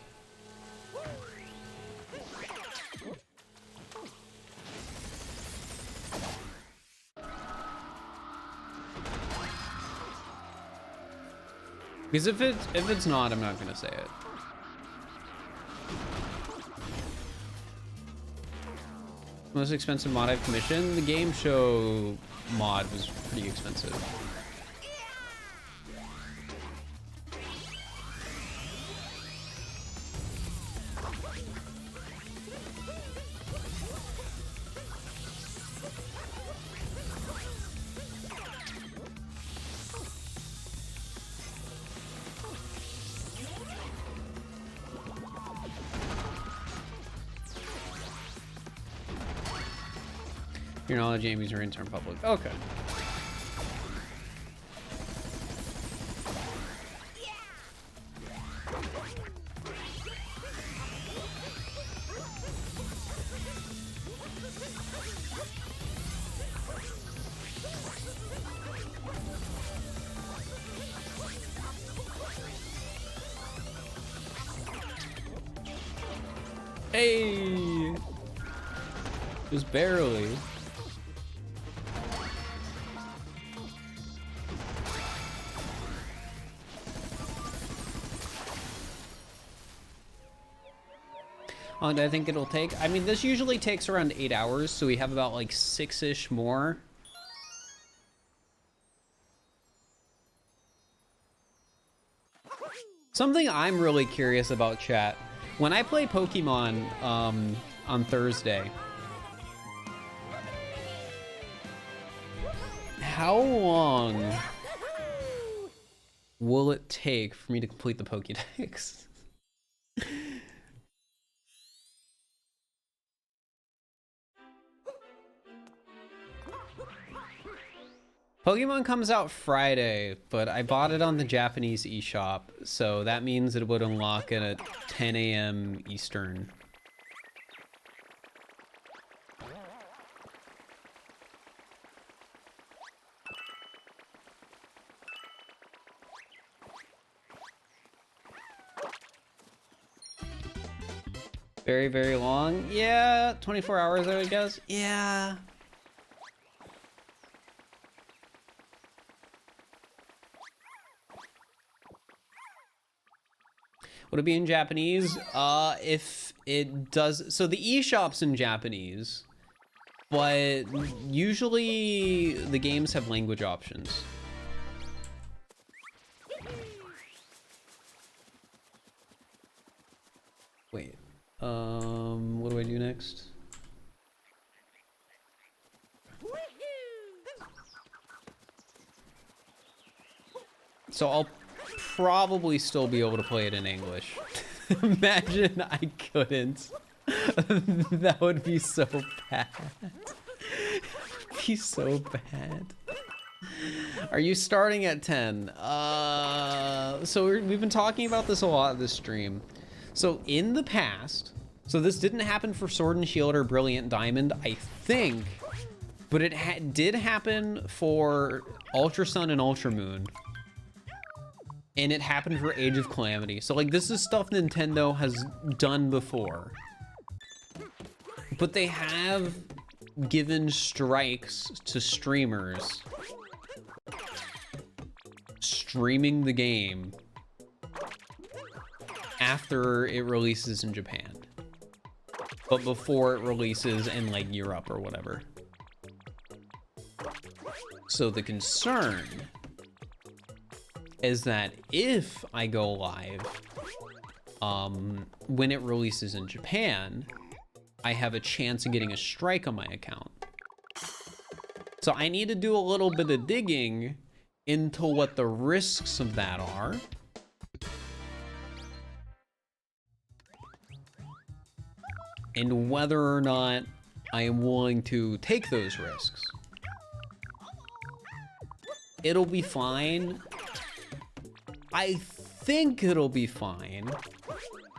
Because if it's not, I'm not gonna say it. Most expensive mod I've commissioned? The game show mod was pretty expensive. Your knowledge, Amy's are intern public. Okay. Hey! Just barely. How long do I think it'll take? I mean, this usually takes around 8 hours, so we have about like 6-ish more. Something I'm really curious about, chat. When I play Pokemon on Thursday, how long will it take for me to complete the Pokedex? Pokemon comes out Friday, but I bought it on the Japanese eShop, so that means it would unlock at 10 a.m. Eastern. Very, very long. Yeah, 24 hours, I would guess. Yeah. Would it be in Japanese? If it does, so the eShop's in Japanese, but usually the games have language options. Wait, what do I do next? So I'll probably still be able to play it in English. Imagine I couldn't. That would be so bad. Be so bad. Are you starting at 10? So we've been talking about this a lot this stream. So in the past, so this didn't happen for Sword and Shield or Brilliant Diamond, I think, but it did happen for Ultra Sun and Ultra Moon. And it happened for Age of Calamity. So like this is stuff Nintendo has done before. But they have given strikes to streamers streaming the game after it releases in Japan. but before it releases in like Europe or whatever. So the concern is that if I go live when it releases in Japan, I have a chance of getting a strike on my account. So I need to do a little bit of digging into what the risks of that are. And whether or not I am willing to take those risks. It'll be fine. I think it'll be fine.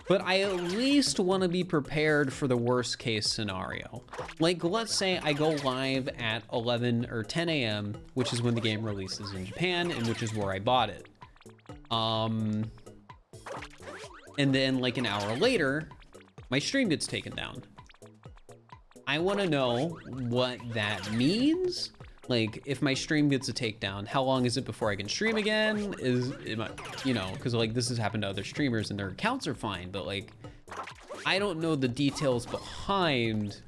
But I at least want to be prepared for the worst case scenario. Like, let's say I go live at 11 or 10 a.m., which is when the game releases in Japan, and which is where I bought it. And then like an hour later, my stream gets taken down. I want to know what that means. Like, if my stream gets a takedown, how long is it before I can stream again? You know, because like this has happened to other streamers and their accounts are fine, but like, I don't know the details behind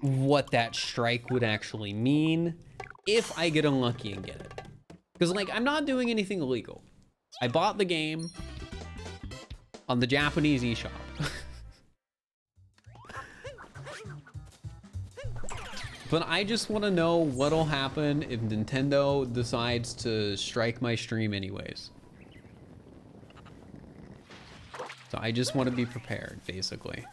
what that strike would actually mean if I get unlucky and get it. Because like, I'm not doing anything illegal. I bought the game on the Japanese eShop. But I just want to know what'll happen if Nintendo decides to strike my stream anyways. So I just want to be prepared, basically.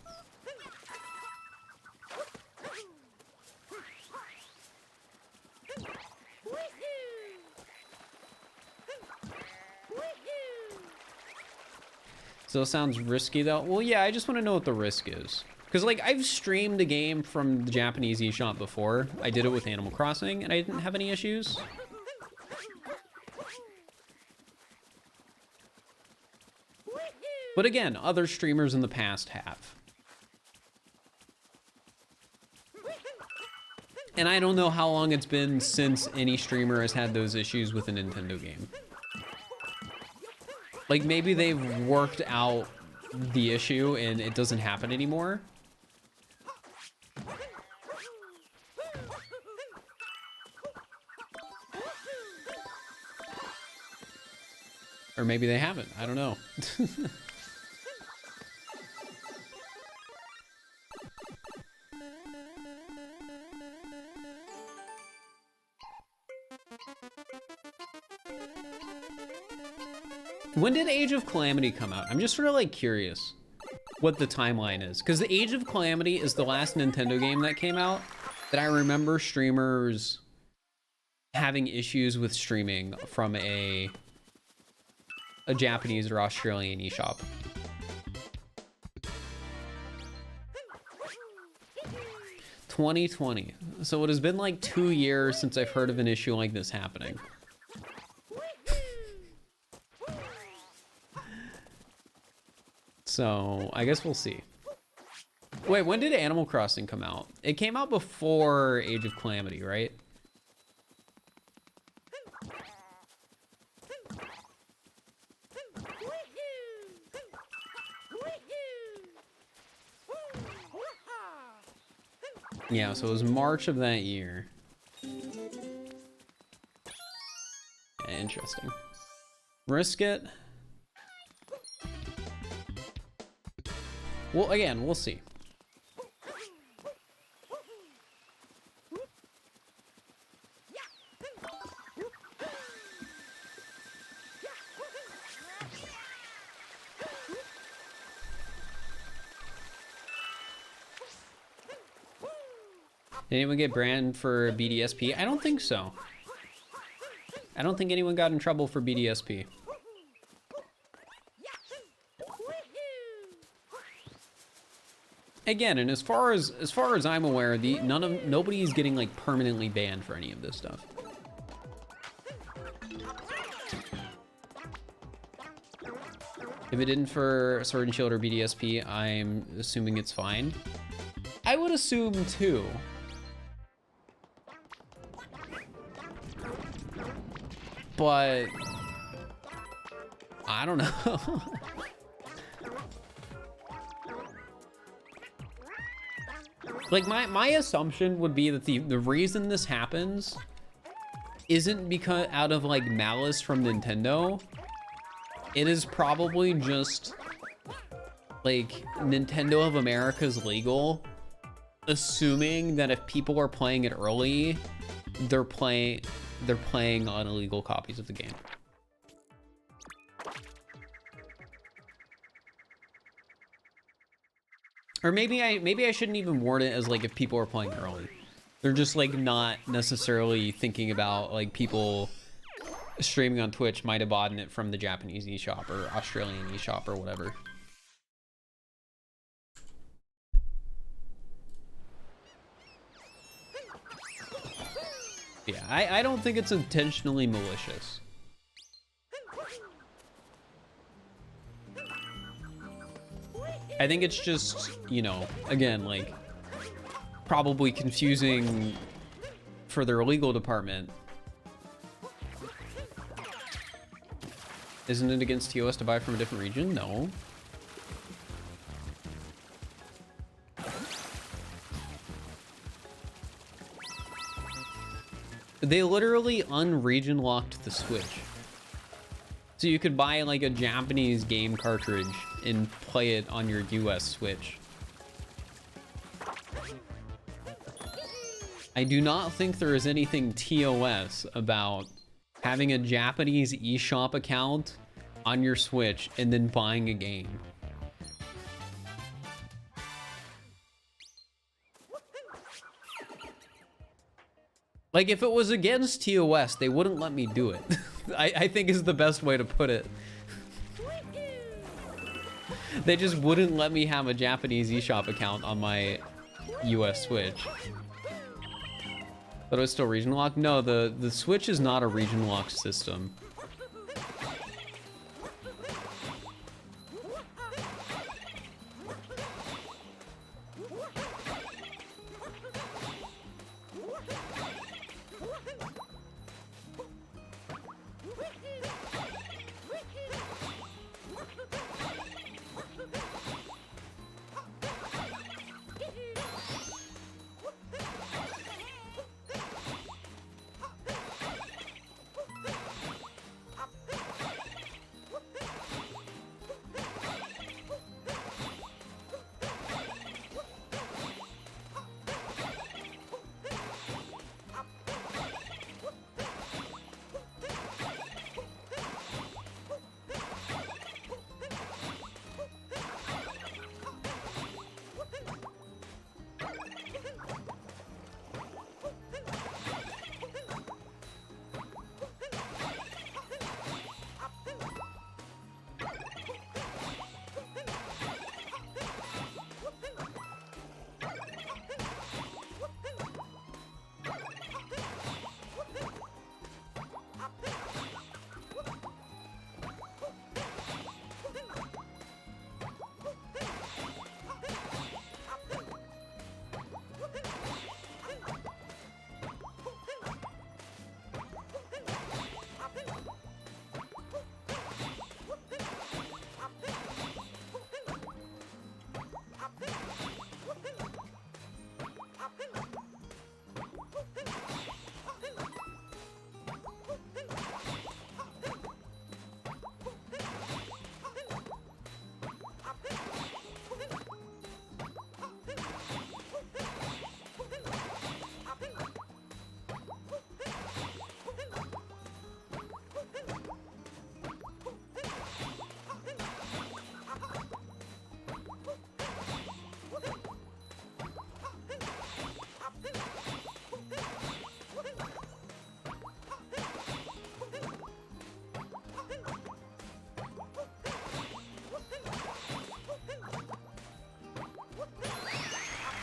So it sounds risky though. Well, yeah, I just want to know what the risk is. Because like, I've streamed a game from the Japanese eShop before. I did it with Animal Crossing and I didn't have any issues. But again, other streamers in the past have. And I don't know how long it's been since any streamer has had those issues with a Nintendo game. Like, maybe they've worked out the issue and it doesn't happen anymore. Or maybe they haven't. I don't know. When did Age of Calamity come out? I'm just sort of like curious what the timeline is. Because the Age of Calamity is the last Nintendo game that came out that I remember streamers having issues with streaming from a Japanese or Australian eShop. $2020. So it has been like 2 years since I've heard of an issue like this happening. So I guess we'll see. Wait, when did Animal Crossing come out? It came out before Age of Calamity, right? Yeah, so it was March of that year. Interesting. Risk it. Well, again, we'll see. Did anyone get banned for BDSP? I don't think so. I don't think anyone got in trouble for BDSP. Again, and as far as I'm aware, nobody's getting like permanently banned for any of this stuff. If it didn't for Sword and Shield or BDSP, I'm assuming it's fine. I would assume too. But I don't know. Like my assumption would be that the reason this happens isn't because out of like malice from Nintendo. It is probably just like Nintendo of America's legal, assuming that if people are playing it early, they're playing on illegal copies of the game. Or maybe I shouldn't even word it as like if people are playing early. They're just like not necessarily thinking about like people streaming on Twitch might have bought it from the Japanese eShop or Australian eShop or whatever. Yeah, I don't think it's intentionally malicious. I think it's just, you know, again, like, probably confusing for their legal department. Isn't it against TOS to buy from a different region? No. They literally unregion locked the Switch. So you could buy like a Japanese game cartridge and play it on your US Switch. I do not think there is anything TOS about having a Japanese eShop account on your Switch and then buying a game. Like, if it was against TOS, they wouldn't let me do it. I think is the best way to put it. They just wouldn't let me have a Japanese eShop account on my US Switch. But it was still region locked? No, the Switch is not a region locked system.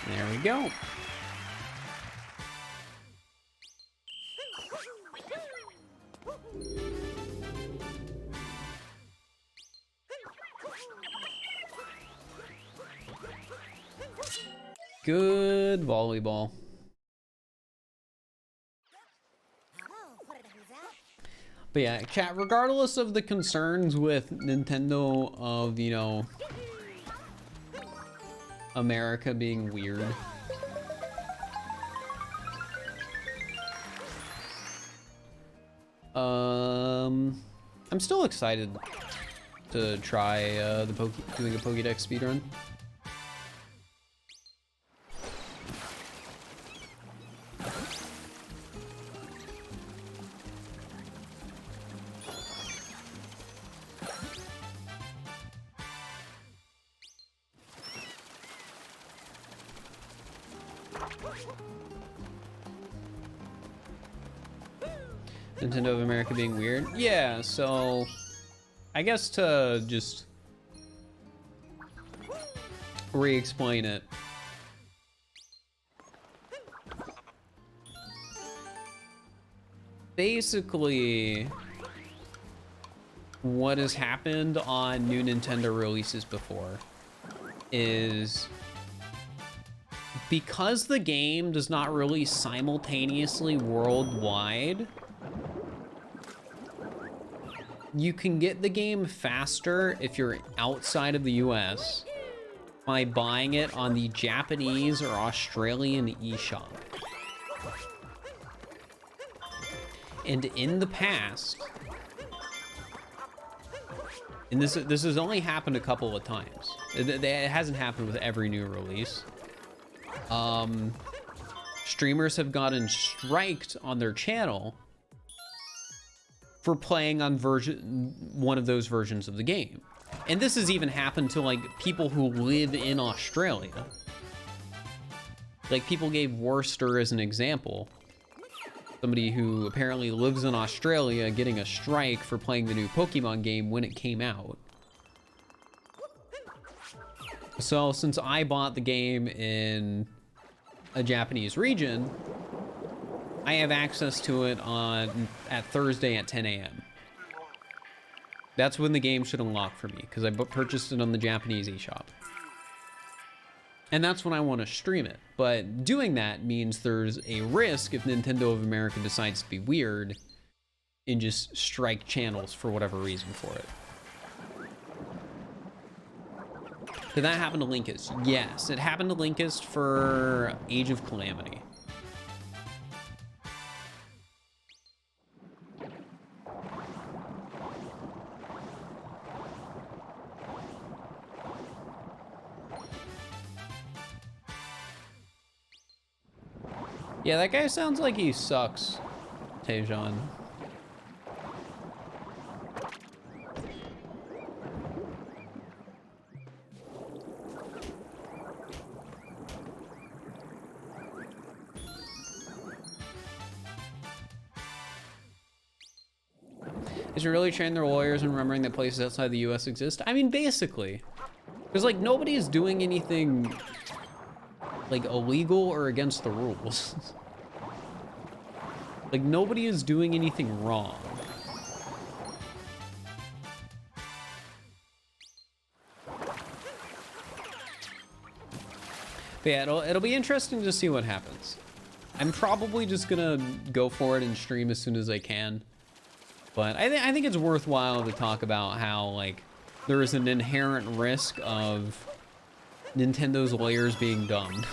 There we go. Good volleyball. But yeah, chat, regardless of the concerns with Nintendo of, you know, America being weird, I'm still excited to try doing a Pokedex speedrun. Nintendo of America being weird? Yeah, so I guess to just re-explain it. Basically, what has happened on new Nintendo releases before is because the game does not release simultaneously worldwide, you can get the game faster if you're outside of the US by buying it on the Japanese or Australian eShop. And in the past, and this has only happened a couple of times. It hasn't happened with every new release. Streamers have gotten striked on their channel for playing on one of those versions of the game. And this has even happened to like people who live in Australia. Like people gave Worcester as an example. Somebody who apparently lives in Australia getting a strike for playing the new Pokemon game when it came out. So since I bought the game in a Japanese region, I have access to it at Thursday at 10 a.m. That's when the game should unlock for me, because I purchased it on the Japanese eShop. And that's when I want to stream it. But doing that means there's a risk if Nintendo of America decides to be weird and just strike channels for whatever reason for it. Did that happen to Linkist? Yes, it happened to Linkist for Age of Calamity. Yeah, that guy sounds like he sucks, Tejon. Is it really training their lawyers and remembering that places outside the US exist? I mean, basically. Because, like, nobody is doing anything, like, illegal or against the rules. Like, nobody is doing anything wrong. But yeah, it'll be interesting to see what happens. I'm probably just gonna go for it and stream as soon as I can. But I think it's worthwhile to talk about how, like, there is an inherent risk of Nintendo's lawyers being dumb.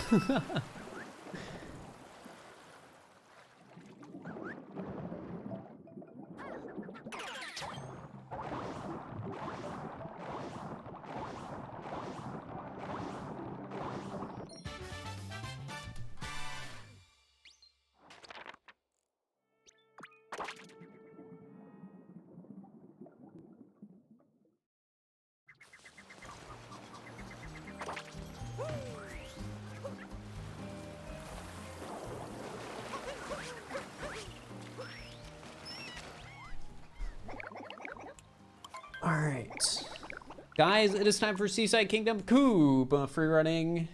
Guys, it is time for Seaside Kingdom Coop free running.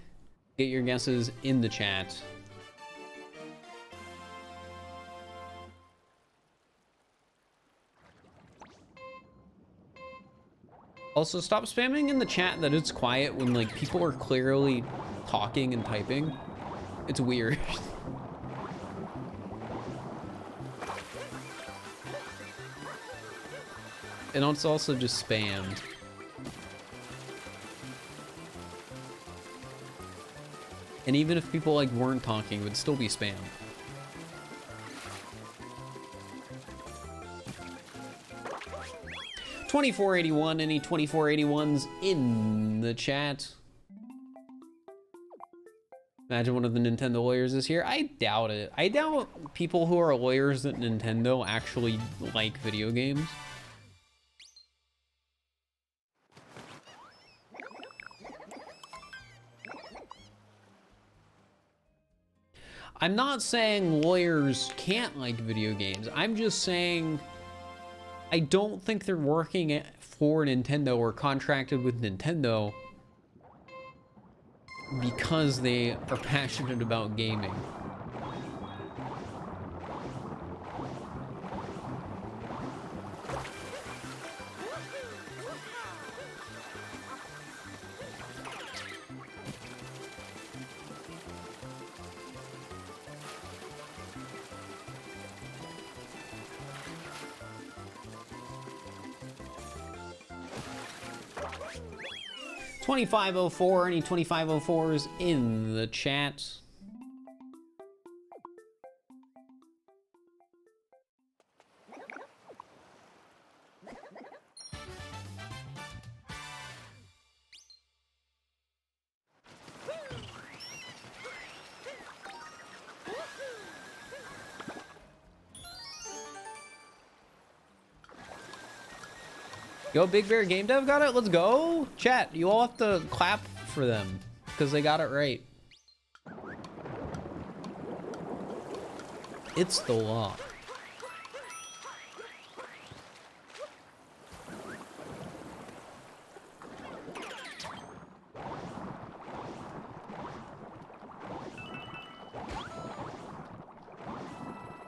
Get your guesses in the chat. Also, stop spamming in the chat that it's quiet when, like, people are clearly talking and typing. It's weird. And it's also just spammed. And even if people, like, weren't talking, it would still be spam. 2481, any 2481s in the chat? Imagine one of the Nintendo lawyers is here. I doubt it. I doubt people who are lawyers at Nintendo actually like video games. I'm not saying lawyers can't like video games. I'm just saying I don't think they're working for Nintendo or contracted with Nintendo because they are passionate about gaming. $25.04, any 2504s in the chat? Yo, Big Bear Game Dev got it. Let's go. Chat, you all have to clap for them because they got it right. It's the law.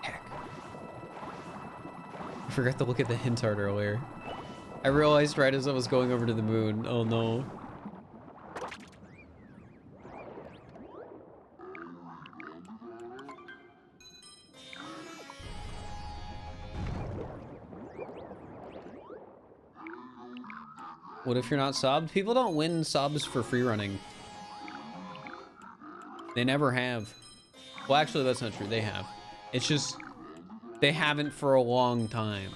Heck. I forgot to look at the hint art earlier. I realized right as I was going over to the moon. Oh no. What if you're not subbed? People don't win subs for free running. They never have. Well, actually, that's not true. They have. It's just they haven't for a long time.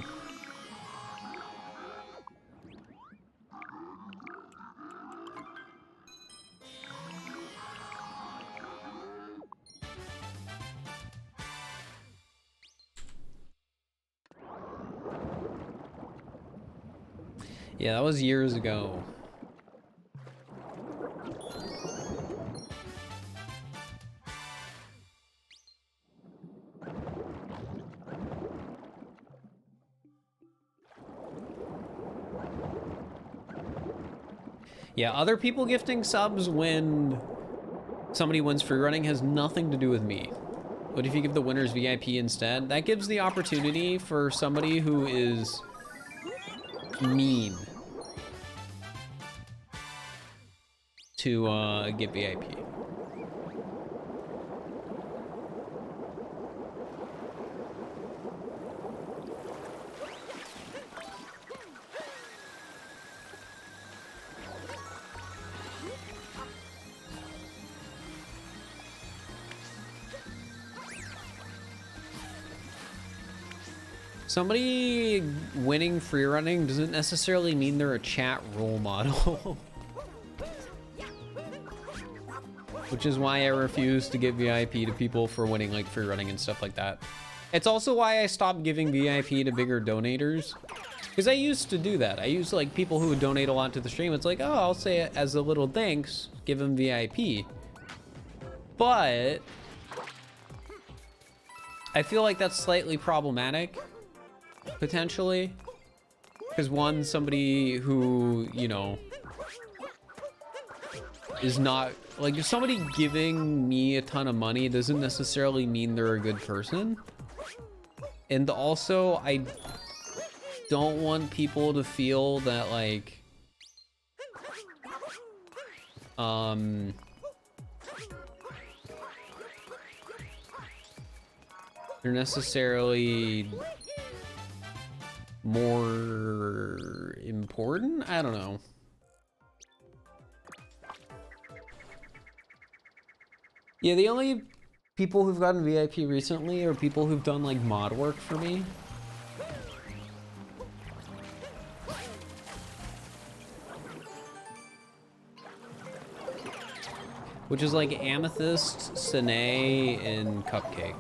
Yeah, that was years ago. Yeah, other people gifting subs when somebody wins free running has nothing to do with me. What if you give the winners VIP instead? That gives the opportunity for somebody who is mean to get VIP. Somebody winning free running doesn't necessarily mean they're a chat role model. Which is why I refuse to give VIP to people for winning like free running and stuff like that. It's also why I stopped giving VIP to bigger donators. Because I used to do that. I used like people who would donate a lot to the stream. It's like, oh, I'll say it as a little thanks, give them VIP. But I feel like that's slightly problematic. Potentially, because one, somebody who, you know, is not like, if somebody giving me a ton of money doesn't necessarily mean they're a good person. And also, I don't want people to feel that like they're necessarily more important. I don't know. Yeah, the only people who've gotten VIP recently are people who've done like mod work for me. which is like amethyst, Sine, and cupcake.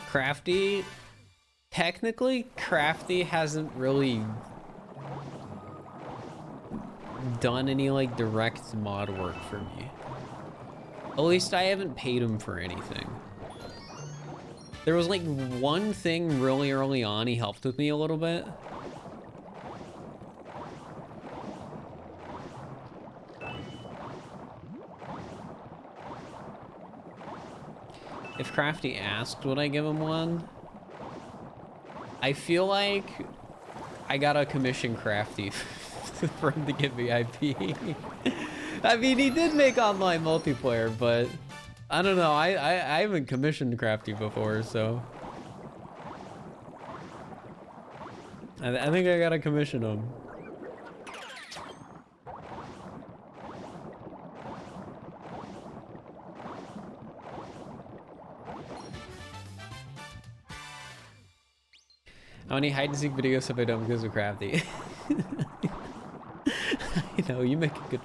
Crafty, technically, Crafty hasn't really done any like direct mod work for me. At least I haven't paid him for anything. There was like one thing really early on he helped with me a little bit. If Crafty asked, would I give him one? I feel like I gotta commission Crafty for him to get VIP. I mean, he did make online multiplayer, but I don't know. I haven't commissioned Crafty before, so I think I gotta commission him. How many hide and seek videos have I done because of Crafty? I know, you make a good...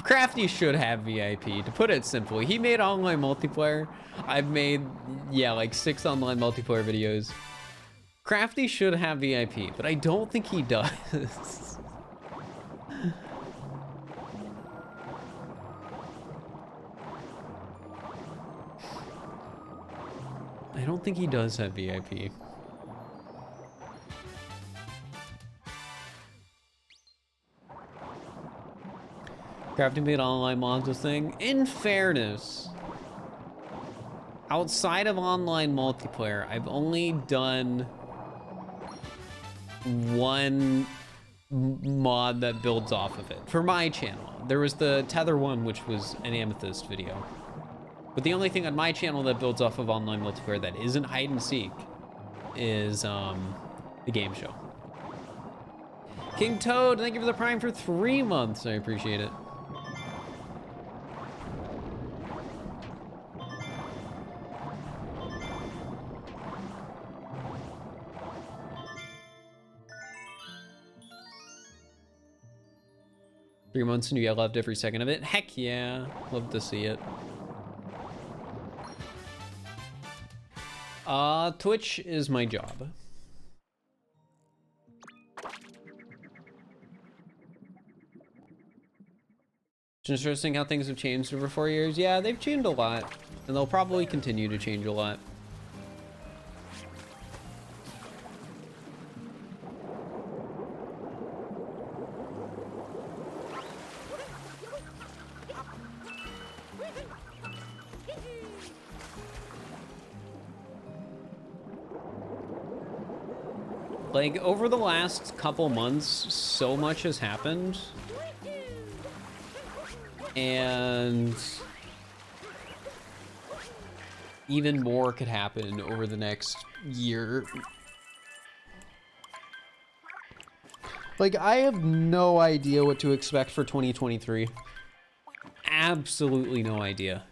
Crafty should have VIP, to put it simply. He made online multiplayer. I've made, yeah, like 6 online multiplayer videos. Crafty should have VIP, but I don't think he does. I don't think he does have VIP. Crafty made online mods a thing. In fairness, outside of online multiplayer, I've only done one mod that builds off of it for my channel. There was the Tether one, which was an Amethyst video. But the only thing on my channel that builds off of online multiplayer that isn't hide and seek is the game show. King Toad, thank you for the Prime for 3 months. I appreciate it. Three months and you loved every second of it. Heck yeah, love to see it. Twitch is my job. It's interesting how things have changed over 4 years. Yeah, they've changed a lot, and they'll probably continue to change a lot. Like, over the last couple months, so much has happened. And even more could happen over the next year. Like, I have no idea what to expect for 2023. Absolutely no idea.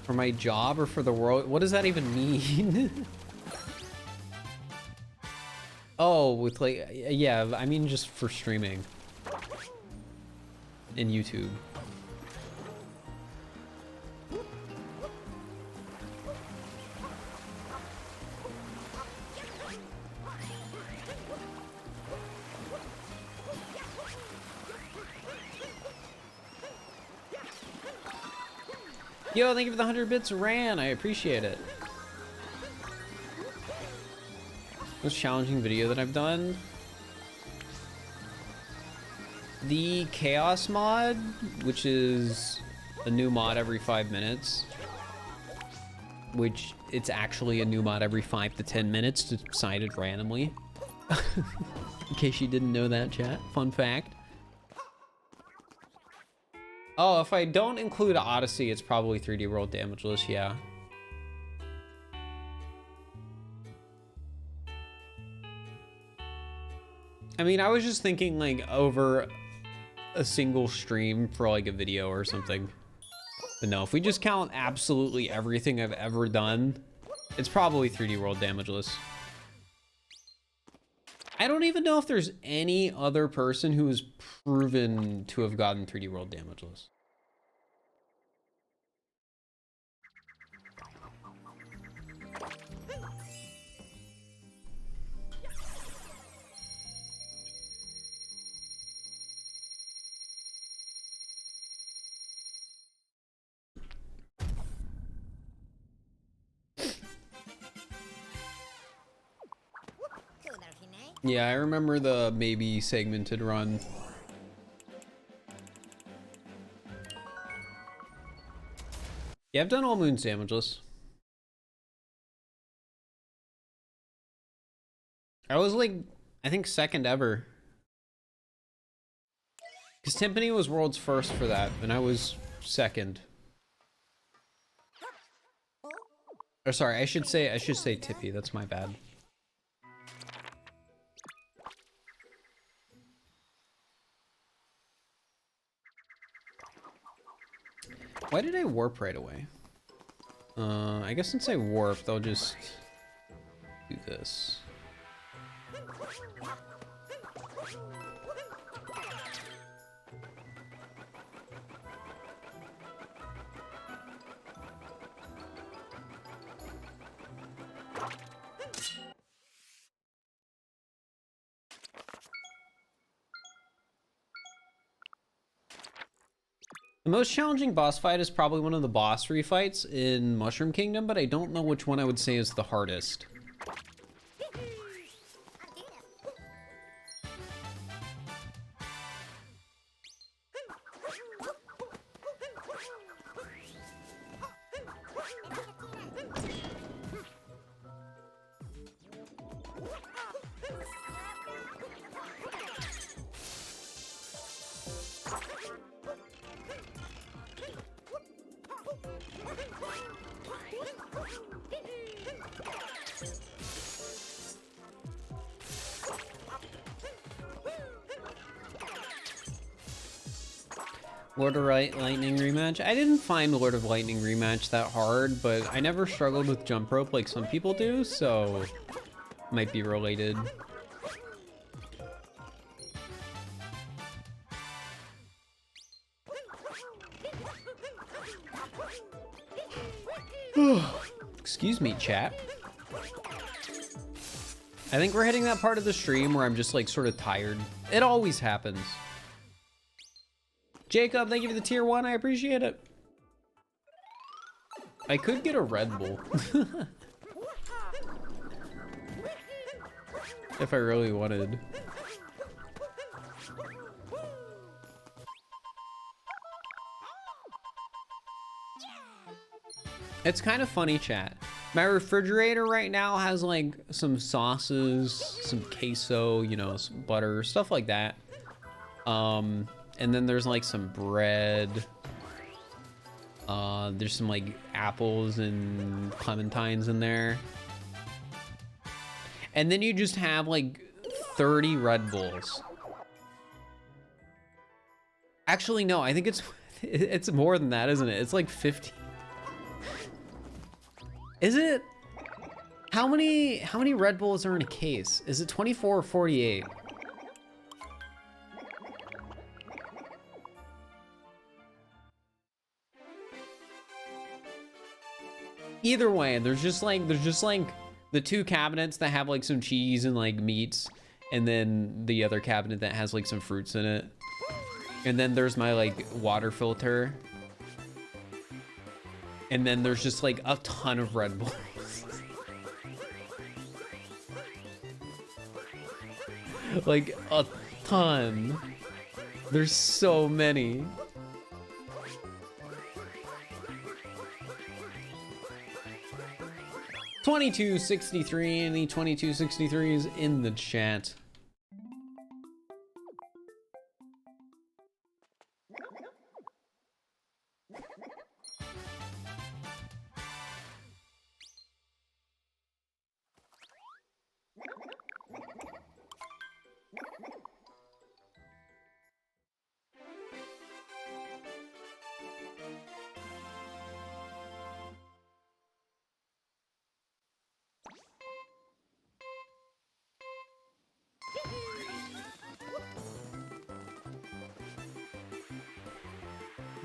For my job or for the world? What does that even mean? Oh, with like, yeah, I mean just for streaming in YouTube. Yo, thank you for the 100 bits, Ran. I appreciate it. Most challenging video that I've done. The Chaos mod, which is a new mod every 5 minutes, which it's actually a new mod every 5 to 10 minutes decided randomly. In case you didn't know that, chat. Fun fact. Oh, if I don't include Odyssey, it's probably 3D World Damageless, yeah. I mean, I was just thinking like over a single stream for like a video or something. But no, if we just count absolutely everything I've ever done, it's probably 3D World Damageless. I don't even know if there's any other person who is proven to have gotten 3D World Damageless. Yeah, I remember the maybe segmented run. Yeah, I've done all Moons damageless. I was like, I think second ever. Because Timpani was world's first for that, and I was second. Or sorry, I should say Tippy, that's my bad. Why did I warp right away? I guess since I warped, I'll just do this. The most challenging boss fight is probably one of the boss refights in Mushroom Kingdom, but I don't know which one I would say is the hardest. Lord of Lightning rematch. I didn't find Lord of Lightning rematch that hard, but I never struggled with jump rope like some people do, so might be related. Excuse me, chat. I think we're hitting that part of the stream where I'm just like sort of tired. It always happens. Jacob, thank you for the tier 1. I appreciate it. I could get a Red Bull. If I really wanted. It's kind of funny, chat. My refrigerator right now has like some sauces, some queso, you know, some butter, stuff like that. And then there's like some bread. There's some like apples and clementines in there. And then you just have like 30 Red Bulls. Actually, no, I think it's more than that, isn't it? It's like 50. Is it? How many Red Bulls are in a case? Is it 24 or 48? Either way, there's just like the two cabinets that have like some cheese and like meats, and then the other cabinet that has like some fruits in it. And then there's my like water filter. And then there's just like a ton of Red Bulls. Like a ton. There's so many. 2263, any 2263s in the chat.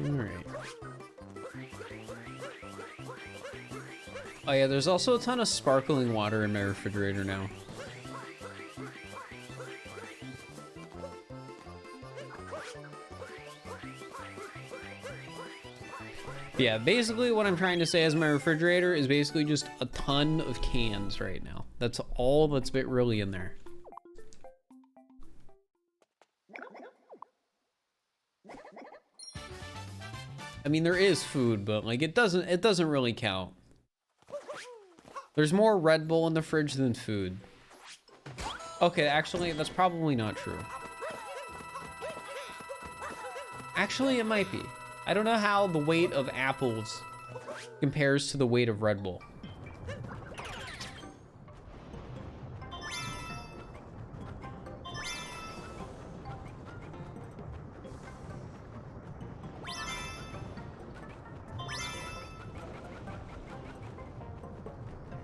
Alright. Oh yeah, there's also a ton of sparkling water in my refrigerator now. Yeah, basically what I'm trying to say is my refrigerator is basically just a ton of cans right now. That's all that's really in there. I mean, there is food, but like it doesn't really count. There's more Red Bull in the fridge than food. Okay, actually, that's probably not true. Actually, it might be. I don't know how the weight of apples compares to the weight of Red Bull.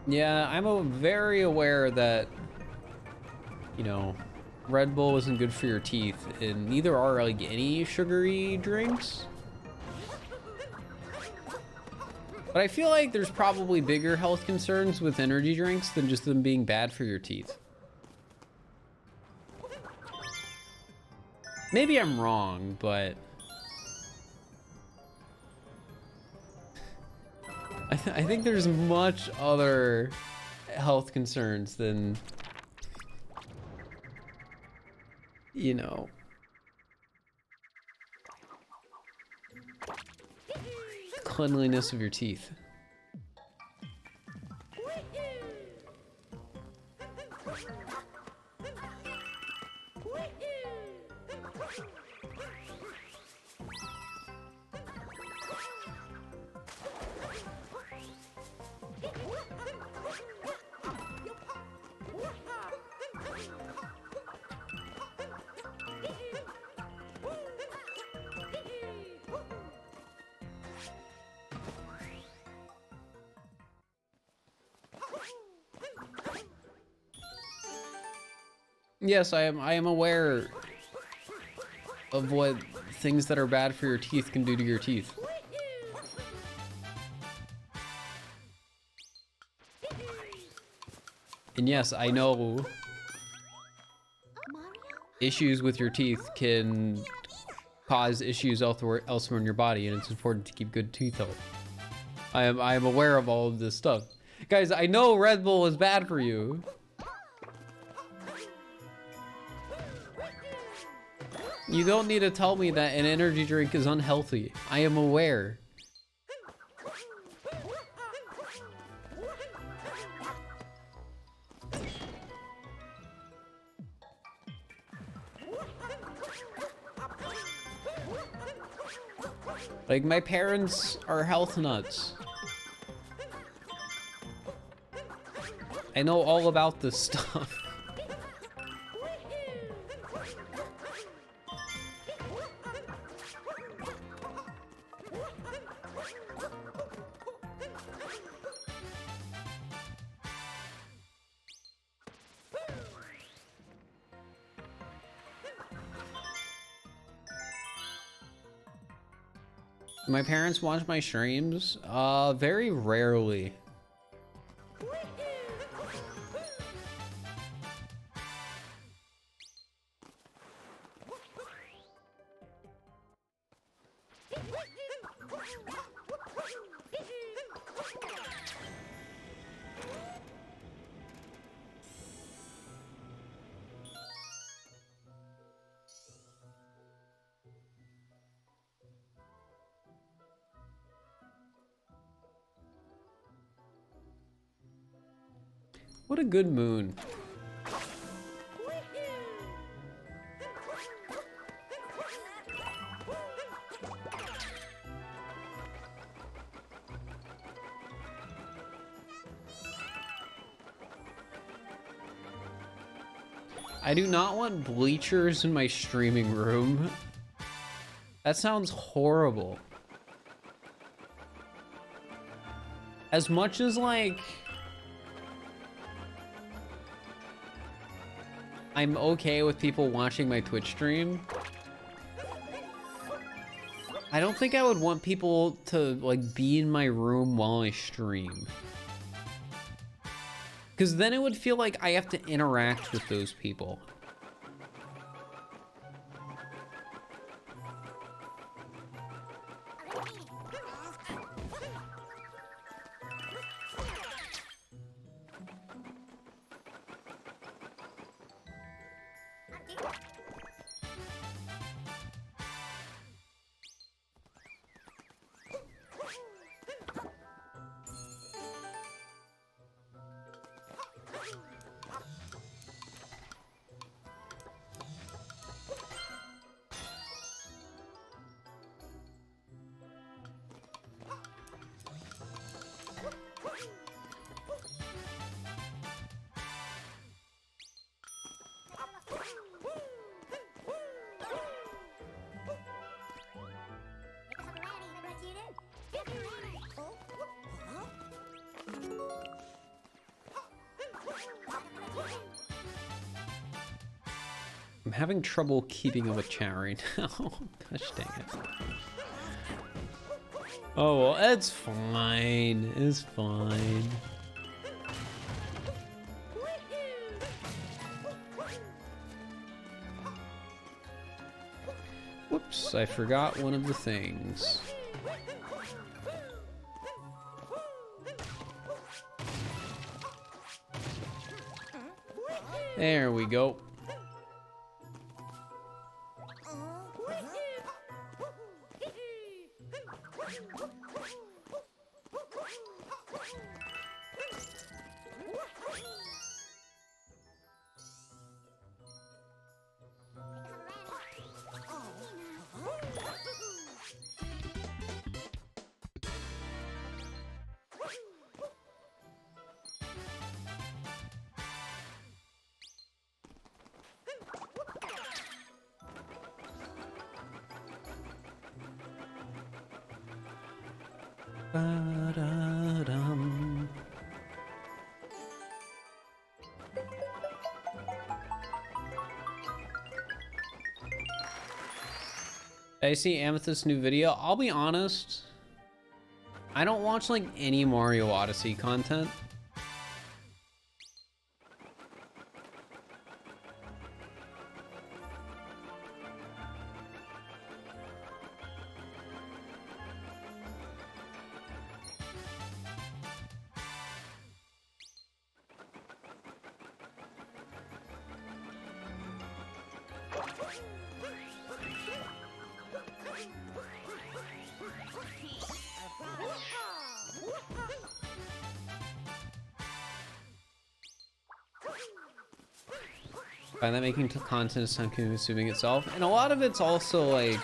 Yeah, I'm very aware that, you know, Red Bull isn't good for your teeth, and neither are like any sugary drinks. But I feel like there's probably bigger health concerns with energy drinks than just them being bad for your teeth. Maybe I'm wrong, but I think there's much other health concerns than, you know, cleanliness of your teeth. Yes, I am aware of what things that are bad for your teeth can do to your teeth. And yes, I know issues with your teeth can cause issues elsewhere in your body, and it's important to keep good teeth health. I am aware of all of this stuff. Guys, I know Red Bull is bad for you. You don't need to tell me that an energy drink is unhealthy. I am aware. Like, my parents are health nuts. I know all about this stuff. My parents watch my streams? Very rarely. What a good moon. I do not want bleachers in my streaming room. That sounds horrible. As much as, like, I'm okay with people watching my Twitch stream, I don't think I would want people to, like, be in my room while I stream. Because then it would feel like I have to interact with those people. I'm having trouble keeping up with chat right now. Gosh dang it. Oh, well, it's fine. It's fine. Whoops, I forgot one of the things. There we go. Ba-da-dum. I see Amethyst's new video. I'll be honest, I don't watch like any Mario Odyssey content. Find that making content is time consuming itself, and a lot of it's also like,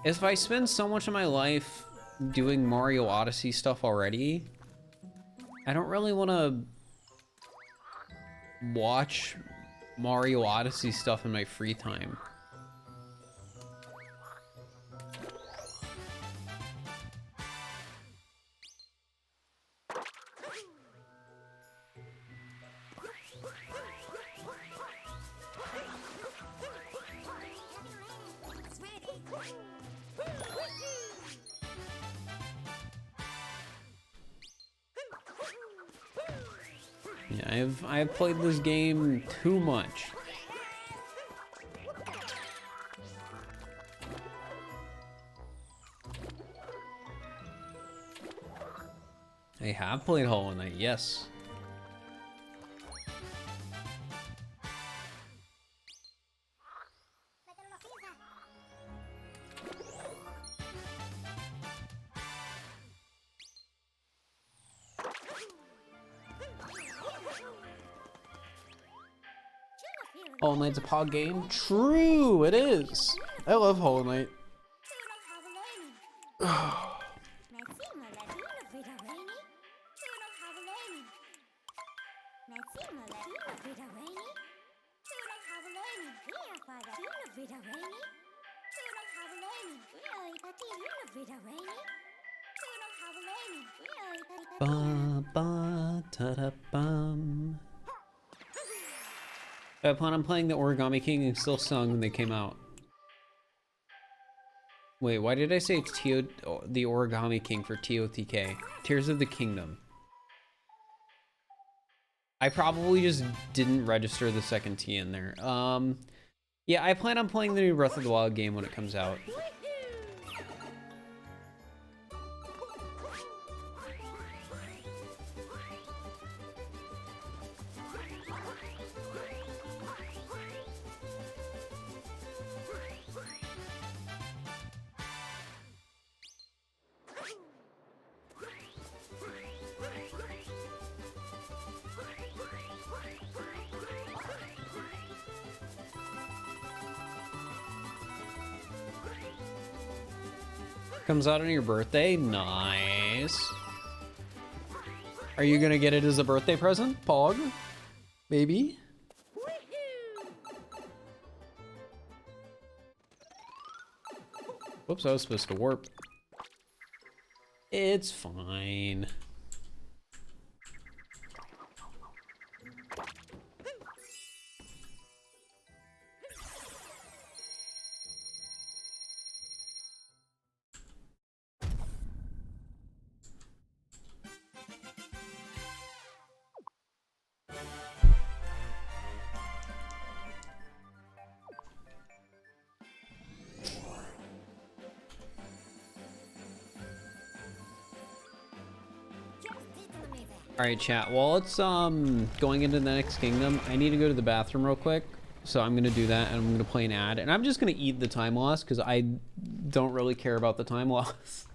if I spend so much of my life doing Mario Odyssey stuff already, I don't really want to watch Mario Odyssey stuff in my free time. Yeah, I've played this game too much. I have played Hollow Knight, yes. Hollow Knight's a pog game. True, it is. I love Hollow Knight. Ba, ba, ta-da, bum. I plan on playing the Origami King and still sung when they came out. Wait, why did I say it's the Origami King for TOTK? Tears of the Kingdom. I probably just didn't register the second T in there. Yeah, I plan on playing the new Breath of the Wild game when it comes out. Comes out on your birthday? Nice. Are you gonna get it as a birthday present, Pog? Maybe? Whoops, I was supposed to warp. It's fine. Alright, chat. While it's going into the next kingdom, I need to go to the bathroom real quick. So I'm gonna do that and I'm gonna play an ad. And I'm just gonna eat the time loss because I don't really care about the time loss.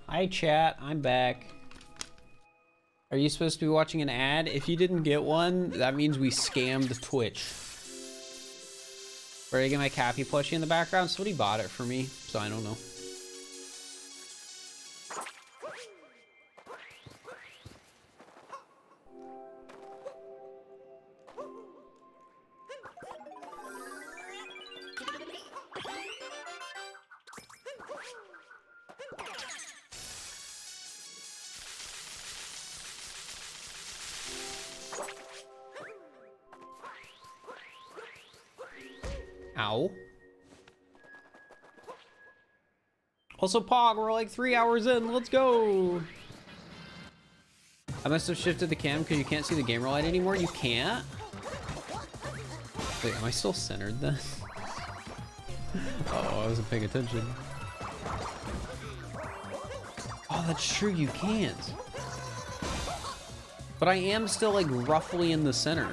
Hi chat, I'm back. Are you supposed to be watching an ad? If you didn't get one, that means we scammed Twitch. Where did I get my Cappy plushie in the background? Somebody bought it for me, so I don't know. Ow. Also, Pog, we're like 3 hours in. Let's go. I must have shifted the cam because you can't see the gamer light anymore. You can't? Wait, am I still centered then? Oh, I wasn't paying attention. Oh, that's true, you can't. But I am still like roughly in the center.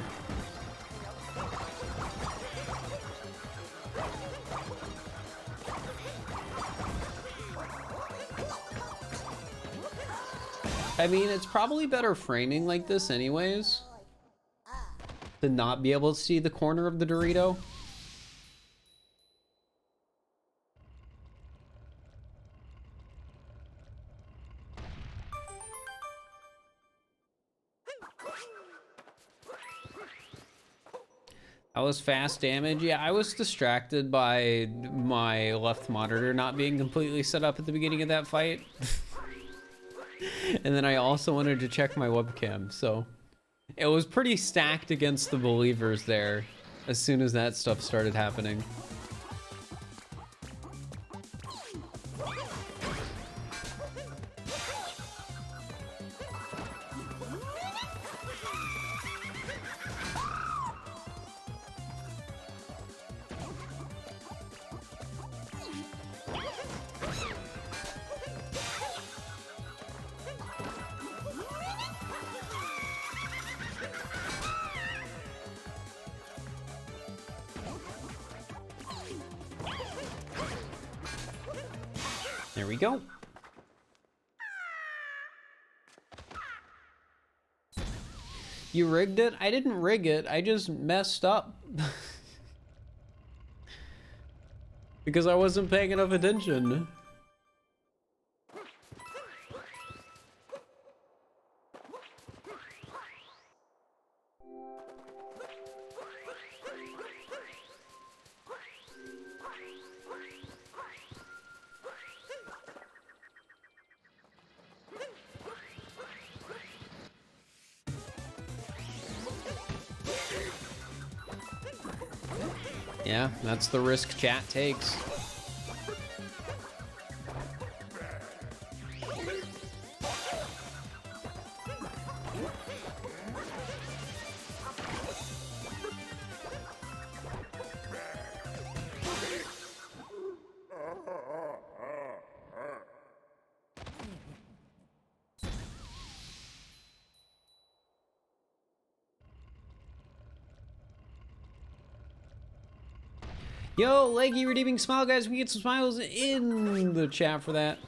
I mean, it's probably better framing like this anyways, to not be able to see the corner of the Dorito. That was fast damage. Yeah, I was distracted by my left monitor not being completely set up at the beginning of that fight. And then I also wanted to check my webcam, so it was pretty stacked against the believers there as soon as that stuff started happening. There we go. You rigged it? I didn't rig it. I just messed up. Because I wasn't paying enough attention. Yeah, that's the risk chat takes. Yo, Leggy redeeming smile, guys. We get some smiles in the chat for that.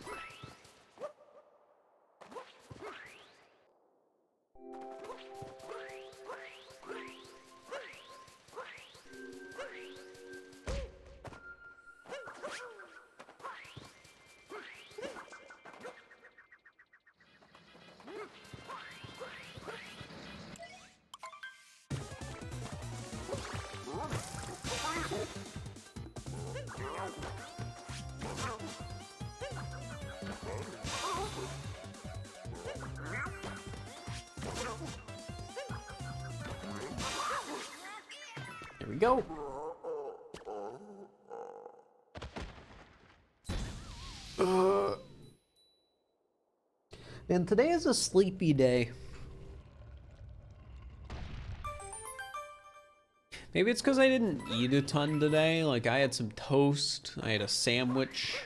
There we go. Man, today is a sleepy day. Maybe it's because I didn't eat a ton today. Like, I had some toast, I had a sandwich,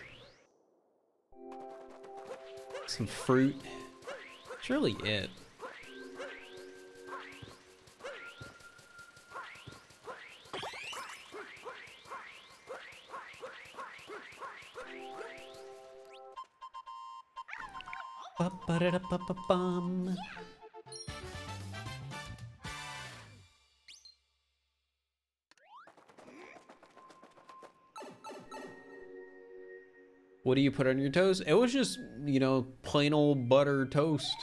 some fruit. That's really it. Ba-ba-da-da-ba-ba-bum. What do you put on your toast? It was just, you know, plain old butter toast.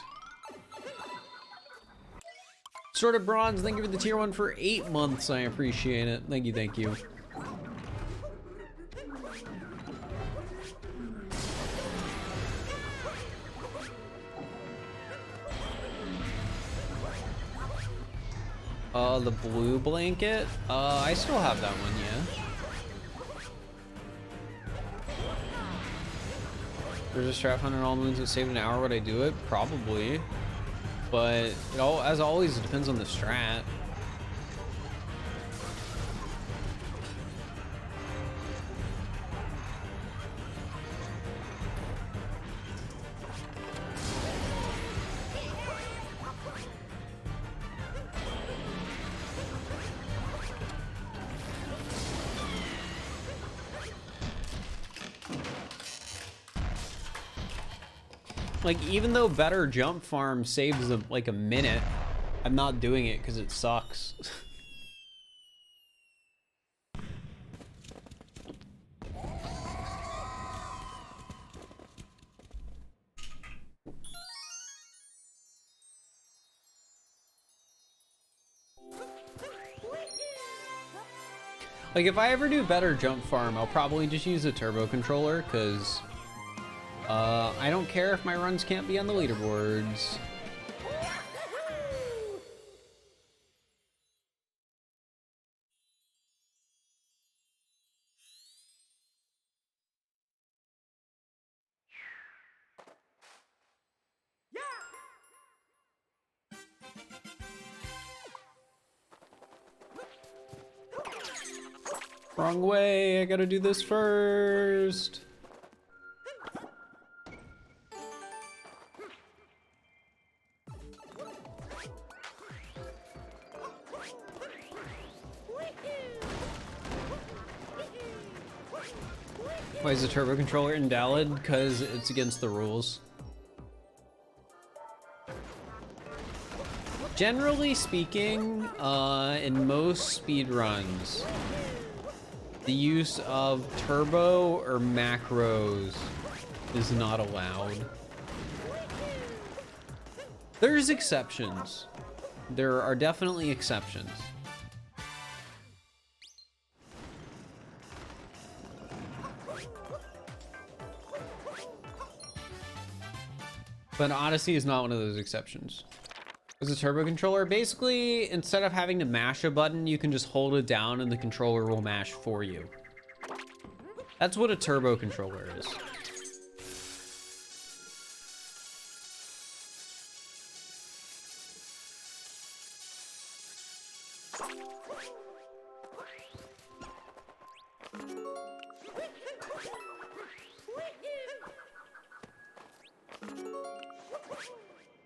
Sort of Bronze, thank you for the tier 1 for 8 months. I appreciate it. Thank you, thank you. The blue blanket? I still have that one, yeah. There's a strat hunt on all moons that saved an hour. Would I do it? Probably. But it all, as always, it depends on the strat. Like, even though better jump farm saves like a minute, I'm not doing it because it sucks. Like, if I ever do better jump farm, I'll probably just use a turbo controller because I don't care if my runs can't be on the leaderboards. Wrong way, I gotta do this first. Why is the turbo controller invalid? Because it's against the rules. Generally speaking, in most speedruns, the use of turbo or macros is not allowed. There's exceptions. There are definitely exceptions. But Odyssey is not one of those exceptions. As a turbo controller, basically, instead of having to mash a button, you can just hold it down and the controller will mash for you. That's what a turbo controller is.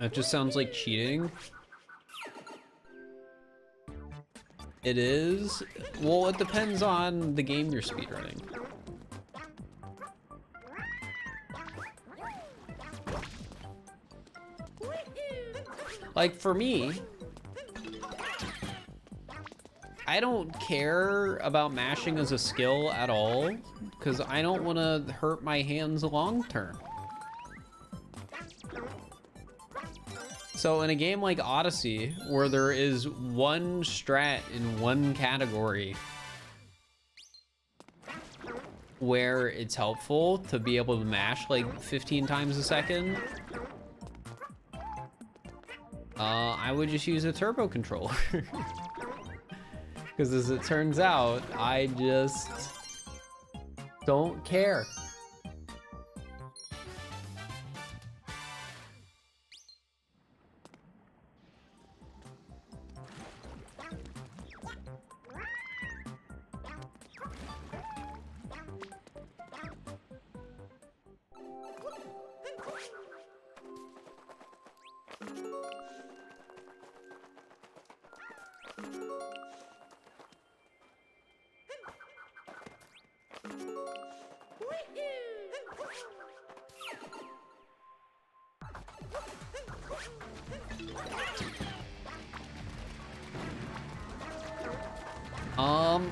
That just sounds like cheating. It is. Well, it depends on the game you're speedrunning. Like for me, I don't care about mashing as a skill at all because I don't want to hurt my hands long term. So in a game like Odyssey, where there is one strat in one category where it's helpful to be able to mash like 15 times a second, I would just use a turbo controller. Because as it turns out, I just don't care.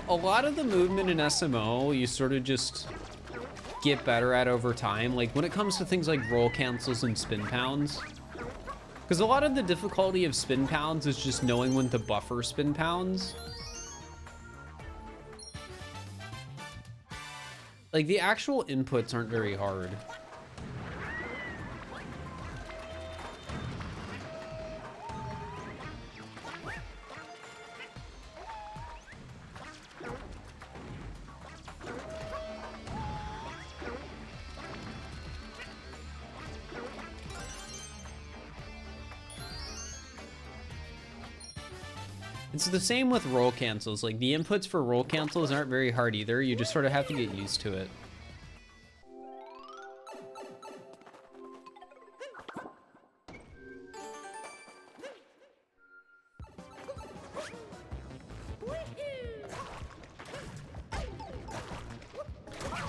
A lot of the movement in SMO, you sort of just get better at over time. Like when it comes to things like roll cancels and spin pounds, because a lot of the difficulty of spin pounds is just knowing when to buffer spin pounds. Like the actual inputs aren't very hard. It's the same with roll cancels. Like, the inputs for roll cancels aren't very hard either. You just sort of have to get used to it.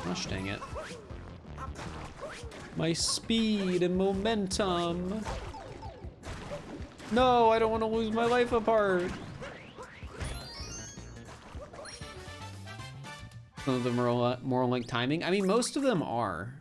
Gosh dang it. My speed and momentum. No, I don't want to lose my life apart. Some of them are more like timing. I mean, most of them are.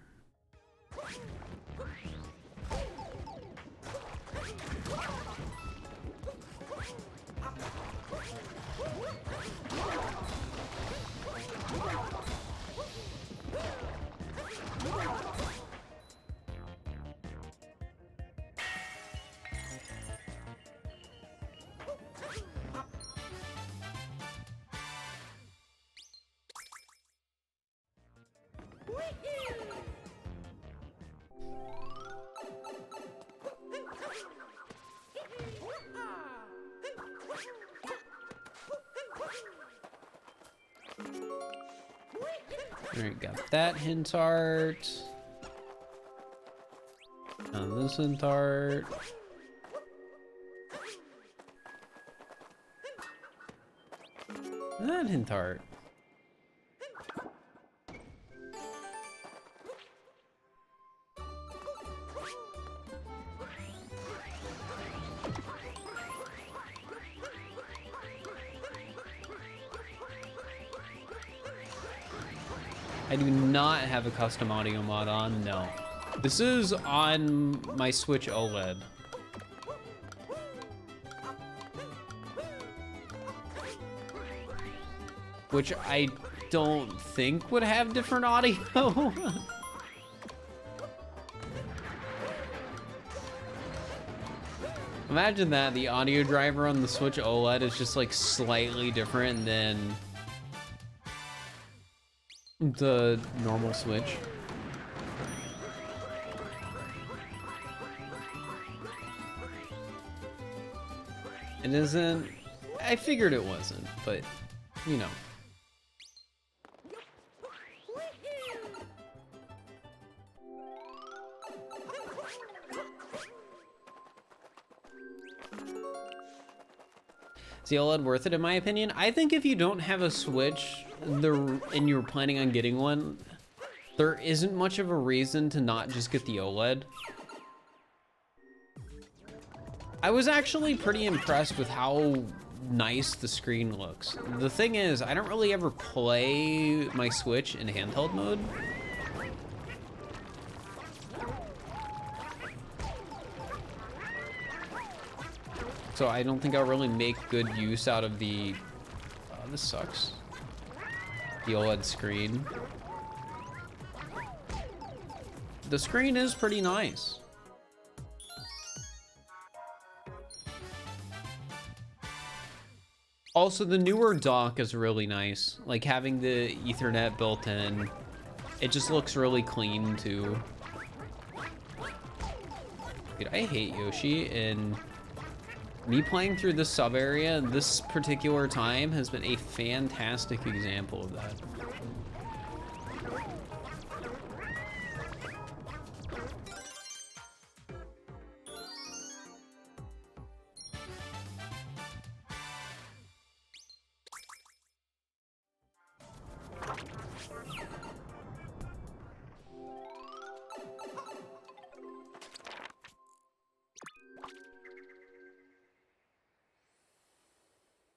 Alright, got that hint art. Now this hint art. That hint art. I do not have a custom audio mod on, no. This is on my Switch OLED. Which I don't think would have different audio. Imagine that, the audio driver on the Switch OLED is just like slightly different than the normal Switch. It isn't, I figured it wasn't, but you know. Is the OLED worth it in my opinion? I think if you don't have a Switch and you're planning on getting one, there isn't much of a reason to not just get the OLED. I was actually pretty impressed with how nice the screen looks. The thing is, I don't really ever play my Switch in handheld mode. So I don't think I'll really make good use out of the, this sucks, the OLED screen. The screen is pretty nice. Also, the newer dock is really nice. Like having the Ethernet built in, it just looks really clean too. Dude, I hate Yoshi, and me playing through this sub area this particular time has been a fantastic example of that.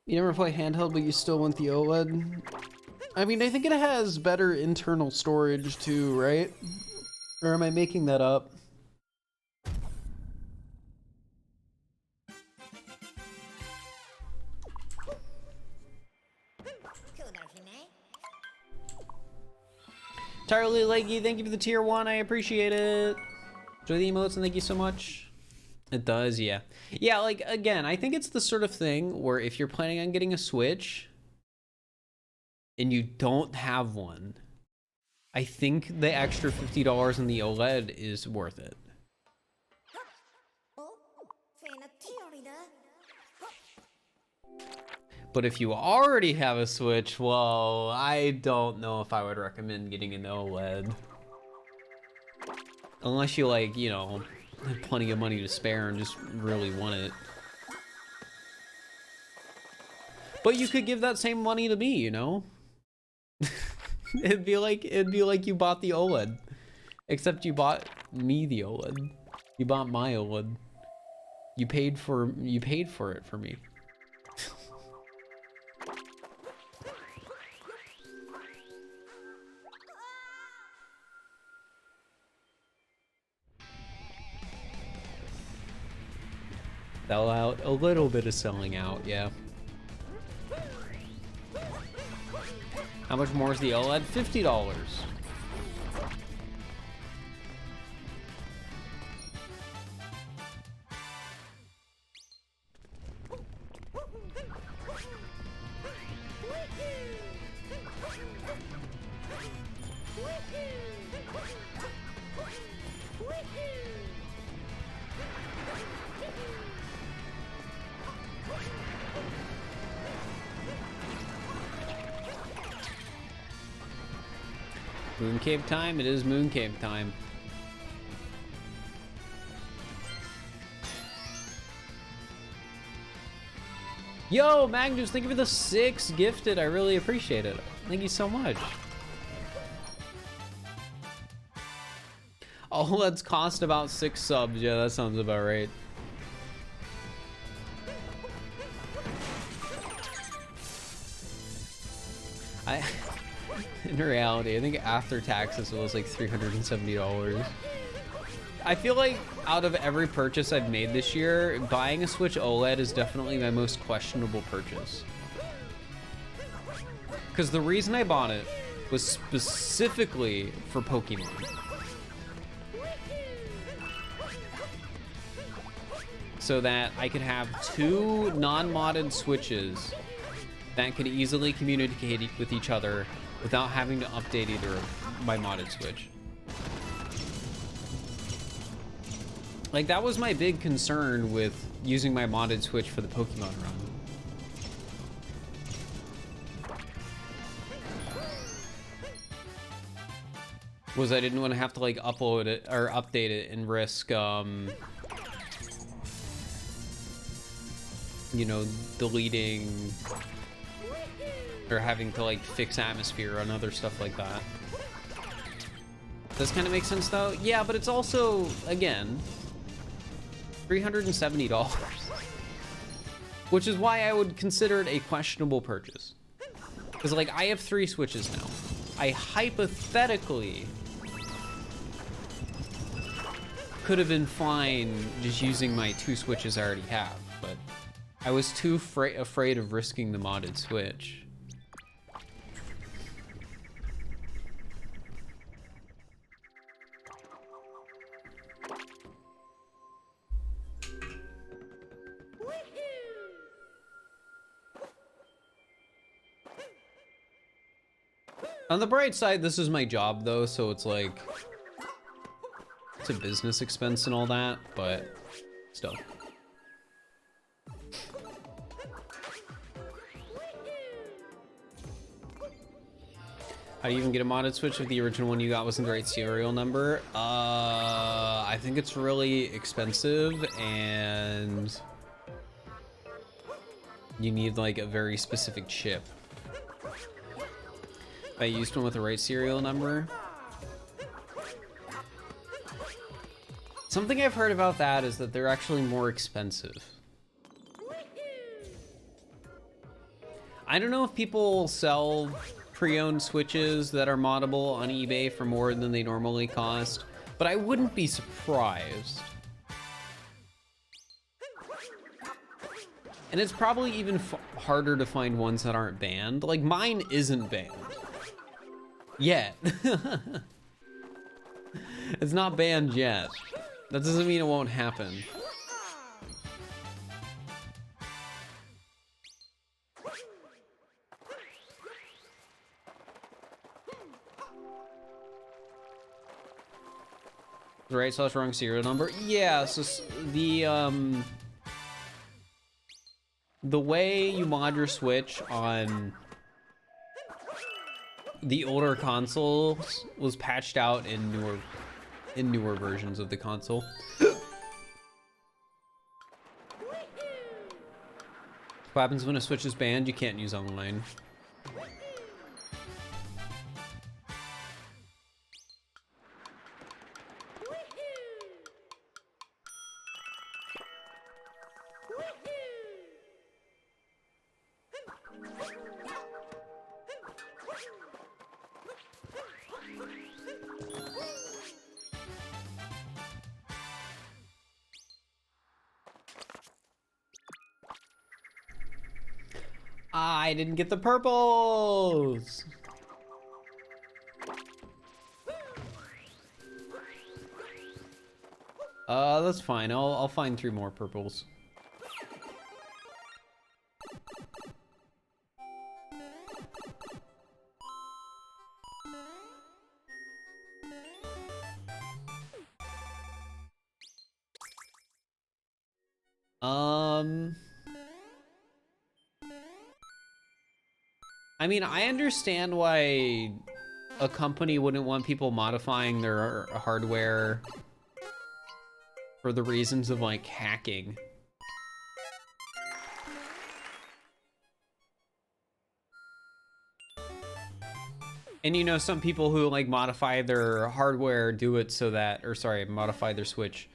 You never play handheld, but you still want the OLED? I mean, I think it has better internal storage too, right? Or am I making that up? Entirely Leggy, thank you for the tier 1, I appreciate it. Enjoy the emotes and thank you so much. It does, yeah. Yeah, like, again, I think it's the sort of thing where if you're planning on getting a Switch and you don't have one, I think the extra $50 in the OLED is worth it. But if you already have a Switch, well, I don't know if I would recommend getting an OLED. Unless you, like, you know, have plenty of money to spare and just really want it. But you could give that same money to me, you know? it'd be like you bought the OLED. Except you bought me the OLED. You bought my OLED. You paid for it for me. Sell out, a little bit of selling out, yeah. How much more is the OLED? $50. Moon Cave time? It is Moon Cave time. Yo, Magnus, thank you for the 6 gifted. I really appreciate it. Thank you so much. OLEDs cost about 6 subs. Yeah, that sounds about right. In reality, I think after taxes it was like $370. I feel like out of every purchase I've made this year, buying a Switch OLED is definitely my most questionable purchase. Because the reason I bought it was specifically for Pokemon. So that I could have 2 non-modded Switches that could easily communicate with each other without having to update either of my modded Switch. Like, that was my big concern with using my modded Switch for the Pokemon run. Was I didn't want to have to like upload it or update it and risk you know, deleting or having to like fix atmosphere and other stuff like that. Does kind of make sense though? Yeah, but it's also, again, $370. Which is why I would consider it a questionable purchase. Because like, I have 3 Switches now. I hypothetically could have been fine just using my 2 Switches I already have, but I was too afraid of risking the modded Switch. On the bright side, this is my job though, so it's like, it's a business expense and all that, but still. How do you even get a modded Switch if the original one you got wasn't the right serial number? I think it's really expensive and you need like a very specific chip. I used one with the right serial number. Something I've heard about that is that they're actually more expensive. I don't know if people sell pre-owned Switches that are moddable on eBay for more than they normally cost, but I wouldn't be surprised. And it's probably even harder to find ones that aren't banned. Like, mine isn't banned. Yet. It's not banned yet. That doesn't mean it won't happen. Right / wrong serial number? Yeah, so the the way you mod your Switch on the older consoles was patched out in newer versions of the console. What happens when a Switch is banned? You can't use online. I didn't get the purples. That's fine. I'll find 3 more purples. I mean, I understand why a company wouldn't want people modifying their hardware for the reasons of, like, hacking. And, you know, some people who, like, modify their hardware do it so that, or sorry, modify their Switch,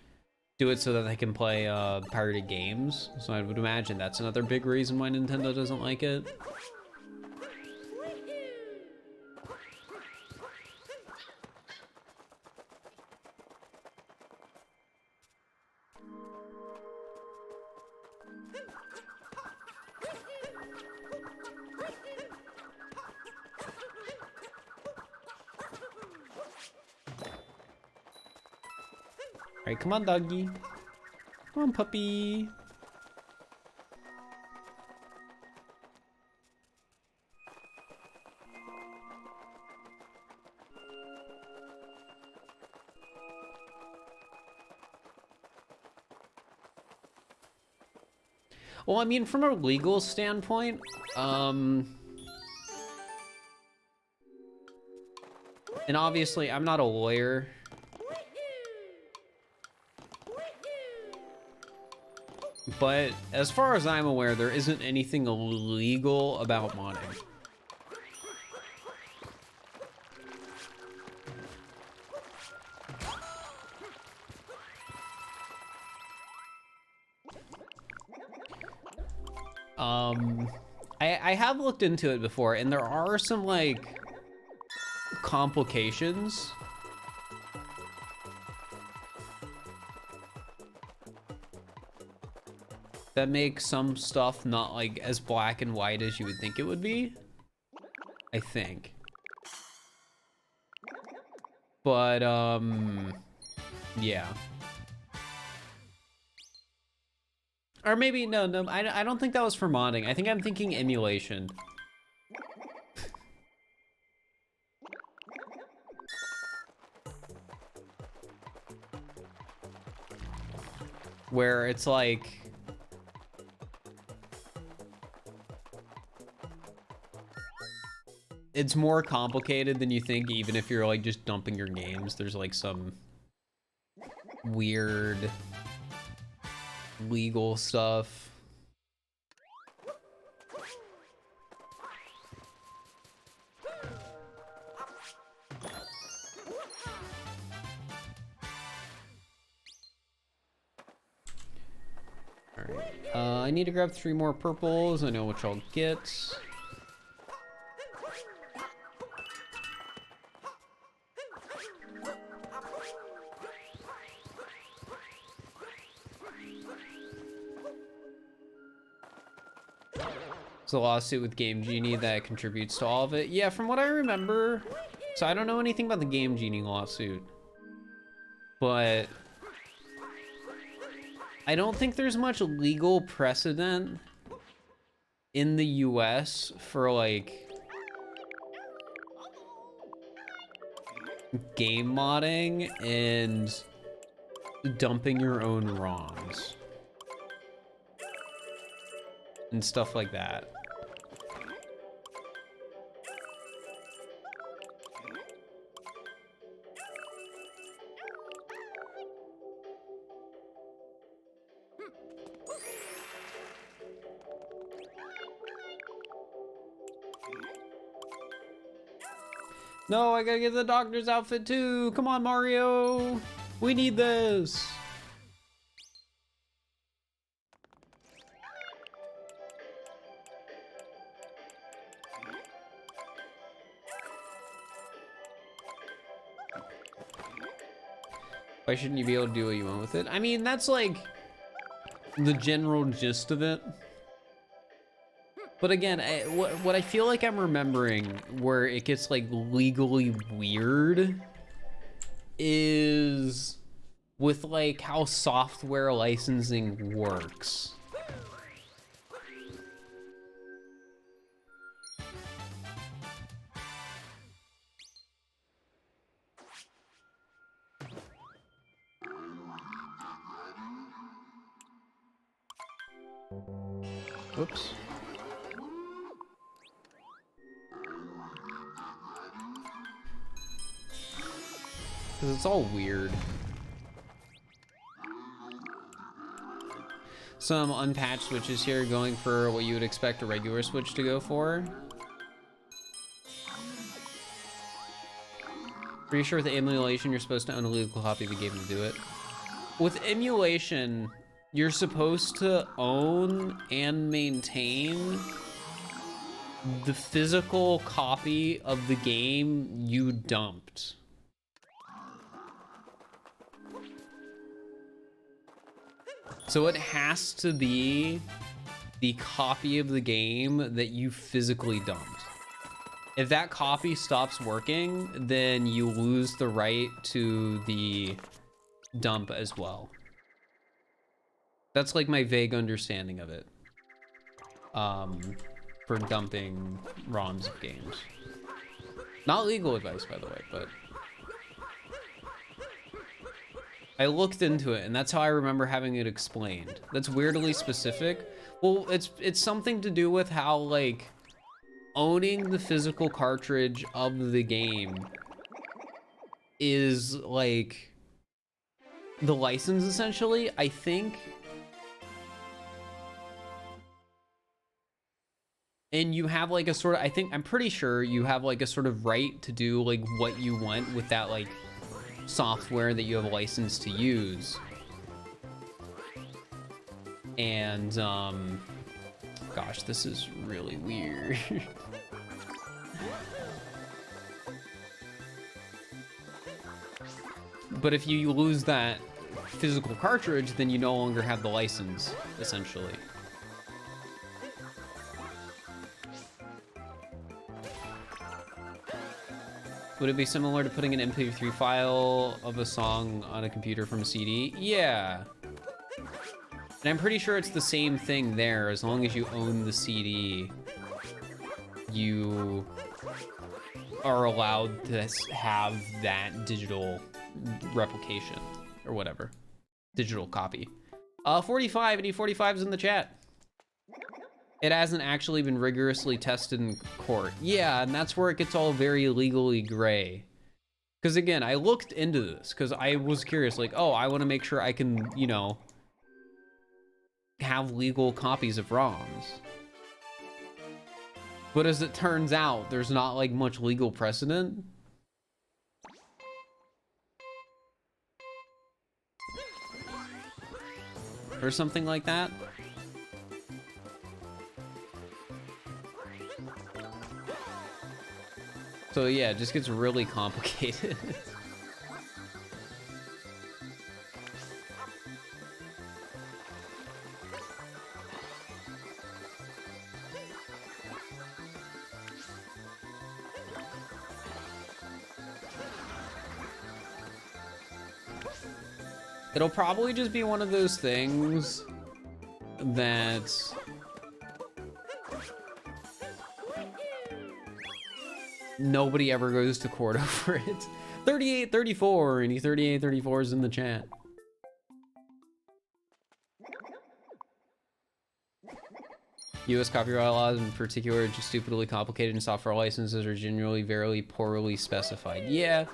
do it so that they can play pirated games. So I would imagine that's another big reason why Nintendo doesn't like it. Alright, come on, doggy. Come on, puppy. Well, I mean, from a legal standpoint, and obviously I'm not a lawyer. But as far as I'm aware, there isn't anything illegal about modding. I have looked into it before, and there are some, like, complications. That makes some stuff not, like, as black and white as you would think it would be. I think. But, yeah. Or maybe, no, I don't think that was for modding. I think I'm thinking emulation. Where it's like... it's more complicated than you think, even if you're, like, just dumping your games. There's, like, some weird legal stuff. Alright. I need to grab 3 more purples. I know which I'll get. A lawsuit with Game Genie that contributes to all of it. Yeah, from what I remember, so I don't know anything about the Game Genie lawsuit, but I don't think there's much legal precedent in the US for, like, game modding and dumping your own ROMs. and stuff like that. No, I gotta get the doctor's outfit too. Come on, Mario. We need this. Why shouldn't you be able to do what you want with it? I mean, that's like the general gist of it. But again, what I feel like I'm remembering where it gets like legally weird is with like how software licensing works. Whoops. Because it's all weird. Some unpatched switches here going for what you would expect a regular switch to go for. Pretty sure with emulation, you're supposed to own a legal copy of the game to do it. With emulation, you're supposed to own and maintain the physical copy of the game you dumped. So it has to be the copy of the game that you physically dumped. If that copy stops working, then you lose the right to the dump as well. That's like my vague understanding of it. For dumping ROMs of games. Not legal advice, by the way, but I looked into it, and that's how I remember having it explained. That's weirdly specific. Well, it's something to do with how, like, owning the physical cartridge of the game is, like, the license, essentially, I think. And you have, like, a sort of, I'm pretty sure you have, like, a sort of right to do, like, what you want with that, like, software that you have a license to use. And gosh, this is really weird. But if you lose that physical cartridge, then you no longer have the license, essentially. Would it be similar to putting an MP3 file of a song on a computer from a CD? Yeah. And I'm pretty sure it's the same thing there. As long as you own the CD, you are allowed to have that digital replication or whatever. Digital copy. 45, any 45s in the chat? It hasn't actually been rigorously tested in court. Yeah, and that's where it gets all very legally gray. Because again, I looked into this because I was curious, like, oh, I want to make sure I can, you know, have legal copies of ROMs. But as it turns out, there's not like much legal precedent. Or something like that. So yeah, it just gets really complicated. It'll probably just be one of those things that nobody ever goes to court over it. 3834, any 3834s in the chat. US copyright laws in particular are just stupidly complicated, and software licenses are generally very poorly specified. Yeah.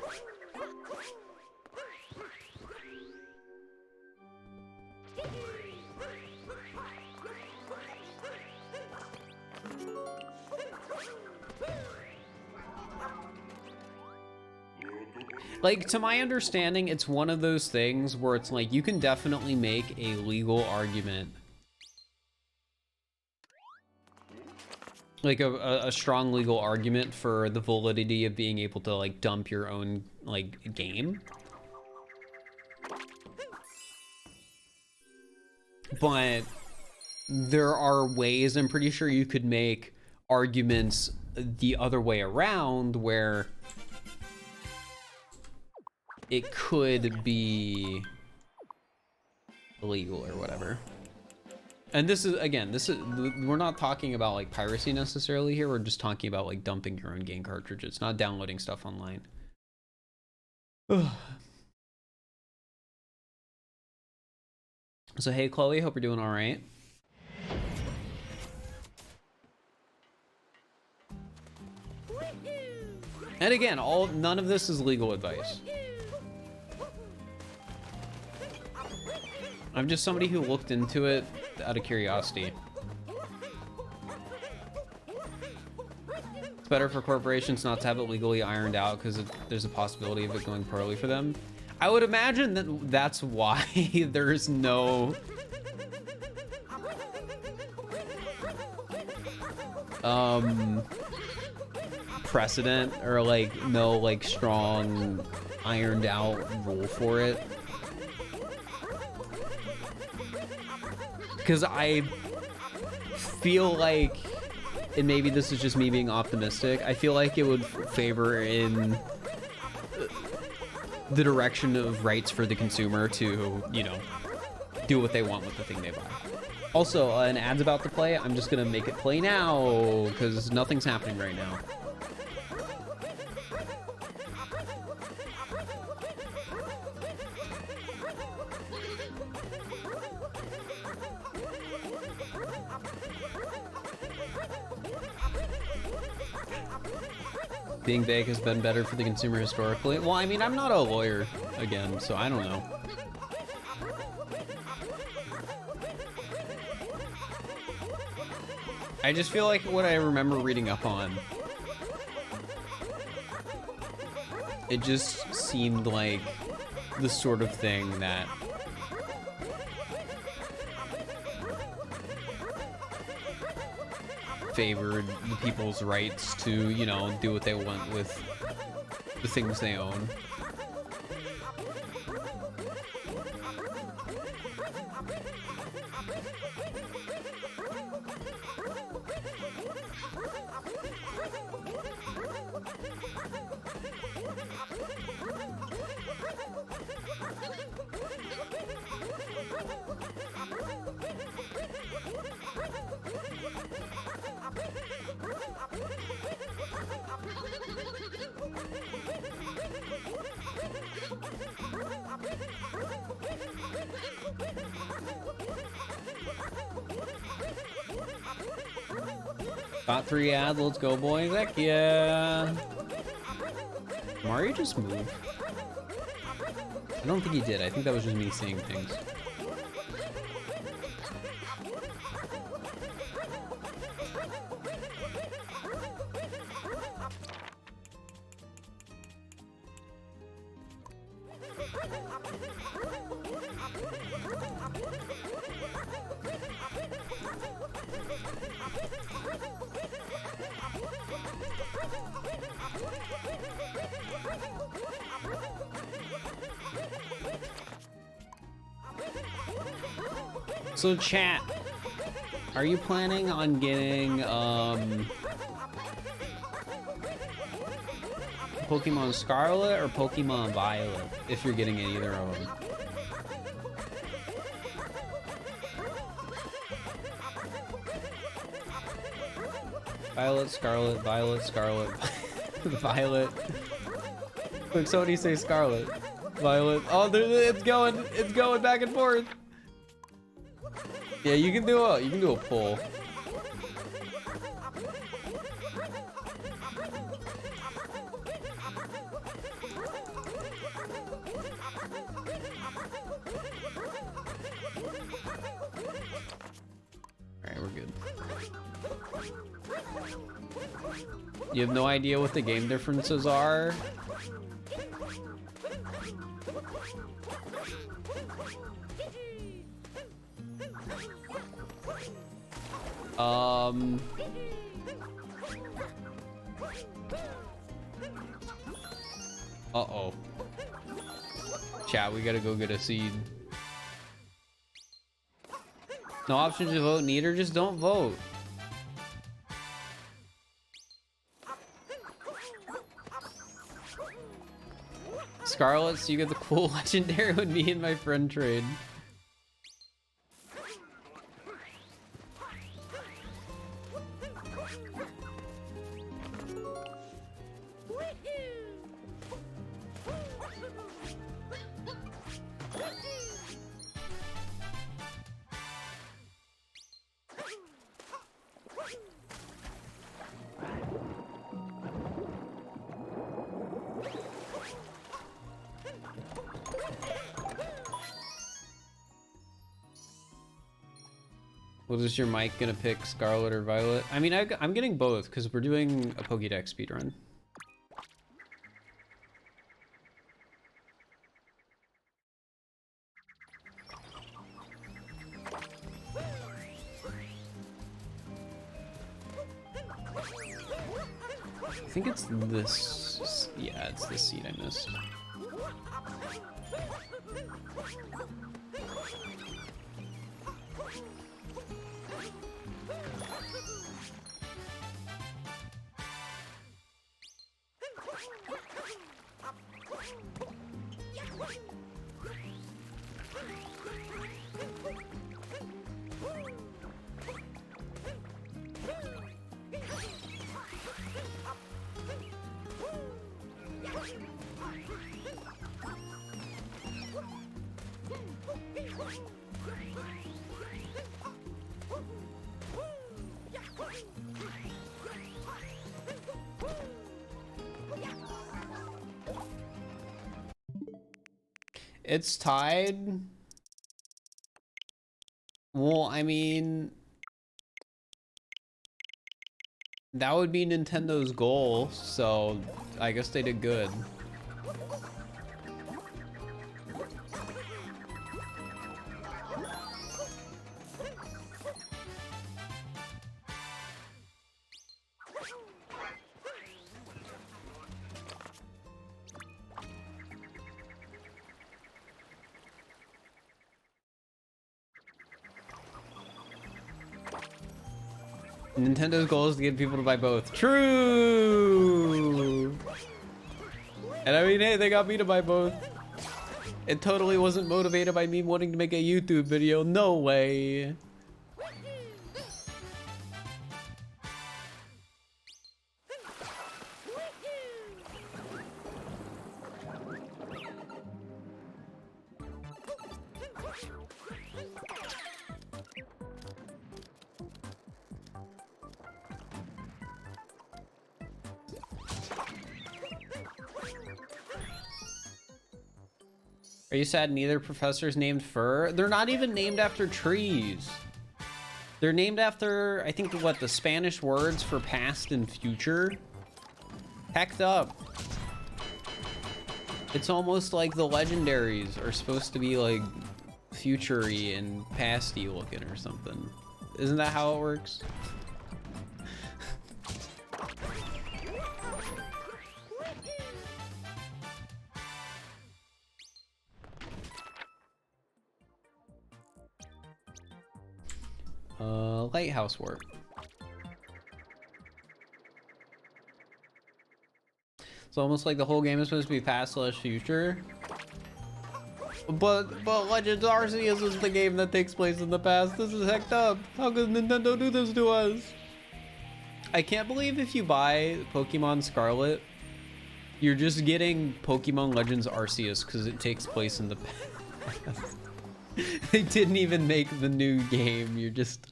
Like, to my understanding, it's one of those things where it's like, you can definitely make a legal argument. Like, a strong legal argument for the validity of being able to, like, dump your own, like, game. But there are ways, I'm pretty sure you could make arguments the other way around, where it could be illegal or whatever. And this is, again, we're not talking about like piracy necessarily here. We're just talking about like dumping your own game cartridges, not downloading stuff online. So hey Chloe, hope you're doing all right. And again, none of this is legal advice. I'm just somebody who looked into it out of curiosity. It's better for corporations not to have it legally ironed out because there's a possibility of it going poorly for them. I would imagine that that's why there's no precedent or like no like strong ironed out rule for it. Because I feel like, and maybe this is just me being optimistic, I feel like it would favor in the direction of rights for the consumer to, you know, do what they want with the thing they buy. Also, an ad's about to play. I'm just gonna make it play now because nothing's happening right now. Being vague has been better for the consumer historically. Well, I mean, I'm not a lawyer again, so I don't know. I just feel like what I remember reading up on, it just seemed like the sort of thing that favored the people's rights to, you know, do what they want with the things they own. Got 3 ads, let's go boys, heck yeah. Mario just moved? I don't think he did, I think that was just me seeing things. So chat, are you planning on getting Pokemon Scarlet or Pokemon Violet, if you're getting either of them? Violet, Scarlet, Violet, Scarlet, Violet. Look, somebody say Scarlet, Violet. Oh, it's going back and forth. Yeah, you can do a poll. You have no idea what the game differences are? Uh-oh. Chat, we gotta go get a seed. No option to vote neither, just don't vote. Scarlet, so you get the cool legendary when me and my friend trade. What is your mic gonna pick, Scarlet or Violet? I mean, I'm getting both because we're doing a Pokedex speedrun. I think it's this. Yeah, it's this seed I missed. It's tied. Well, I mean, that would be Nintendo's goal, so I guess they did good. Nintendo's goal is to get people to buy both. True! And I mean, hey, they got me to buy both. It totally wasn't motivated by me wanting to make a YouTube video. No way. Are you sad neither professor's named Fir? They're not even named after trees. They're named after, I think, what, the Spanish words for past and future? Hecked up. It's almost like the legendaries are supposed to be like future-y and pasty looking or something. Isn't that how it works? Lighthouse warp. It's almost like the whole game is supposed to be past/future. But Legends Arceus is the game that takes place in the past. This is hecked up. How could Nintendo do this to us? I can't believe if you buy Pokemon Scarlet, you're just getting Pokemon Legends Arceus because it takes place in the past. They didn't even make the new game. You're just...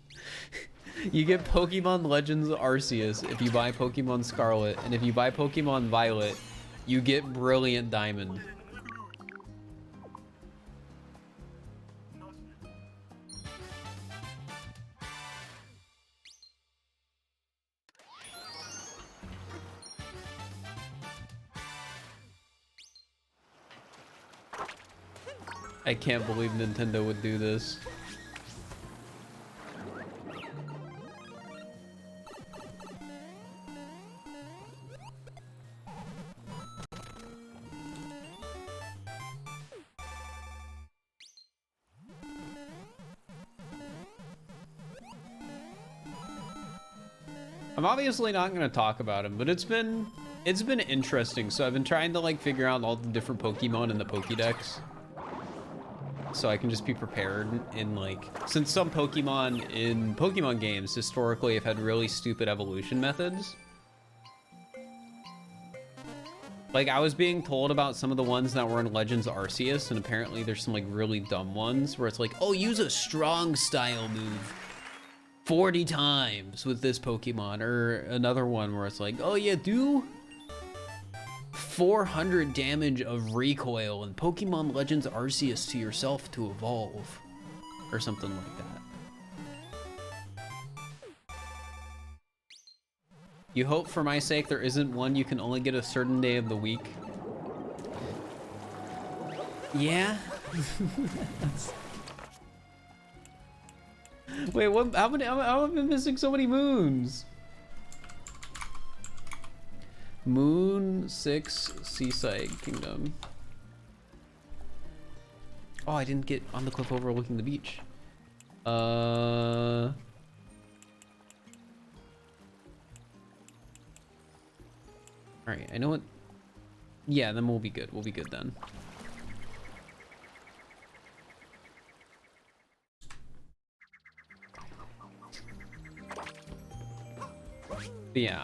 You get Pokemon Legends Arceus if you buy Pokemon Scarlet, and if you buy Pokemon Violet, you get Brilliant Diamond. I can't believe Nintendo would do this. I'm obviously not going to talk about him, but it's been interesting. So I've been trying to like figure out all the different Pokemon in the Pokedex, so I can just be prepared in like, since some Pokemon in Pokemon games historically have had really stupid evolution methods. Like I was being told about some of the ones that were in Legends Arceus, and apparently there's some like really dumb ones where it's like, oh, use a strong style move 40 times with this Pokemon, or another one where it's like, oh yeah, do 400 damage of recoil in Pokemon Legends Arceus to yourself to evolve, or something like that. You hope for my sake there isn't one you can only get a certain day of the week. Yeah. Wait, what? How have I been missing so many moons? Moon 6 Seaside Kingdom. Oh, I didn't get on the cliff overlooking the beach. All right, I know what. Yeah, then we'll be good. We'll be good then. But yeah,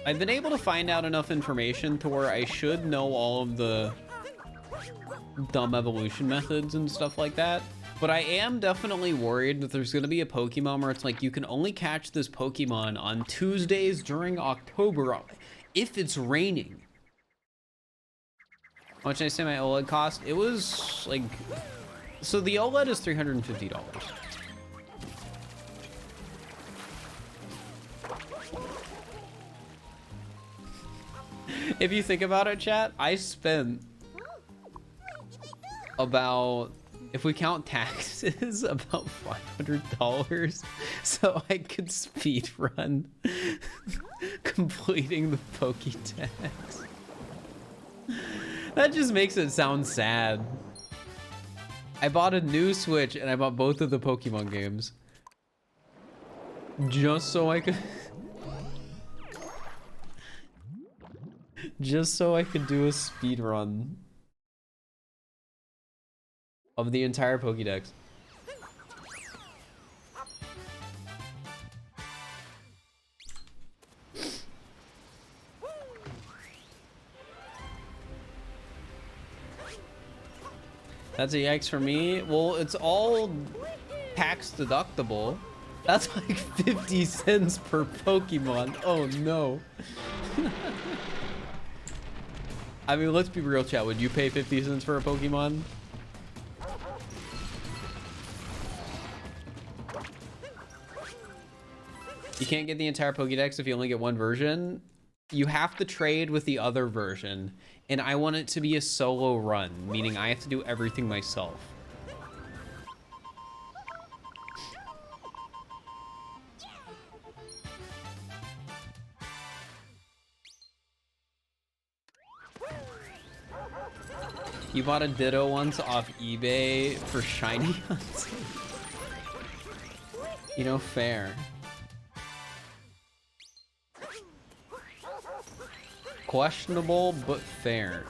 I've been able to find out enough information to where I should know all of the dumb evolution methods and stuff like that. But I am definitely worried that there's going to be a Pokemon where it's like, you can only catch this Pokemon on Tuesdays during October if it's raining. How much did I say my OLED cost? It was like, so the OLED is $350. If you think about it, chat, I spent about, if we count taxes, about $500 so I could speed run completing the Pokedex. That just makes it sound sad. I bought a new Switch and I bought both of the Pokemon games just so I could do a speed run of the entire Pokedex. That's a yikes for me. Well, it's all tax deductible. That's like 50 cents per Pokemon. Oh no. I mean, let's be real, chat. Would you pay 50 cents for a Pokemon? You can't get the entire Pokedex if you only get one version. You have to trade with the other version, and I want it to be a solo run, meaning I have to do everything myself. You bought a Ditto once off eBay for shiny hunts? You know, fair. Questionable, but fair.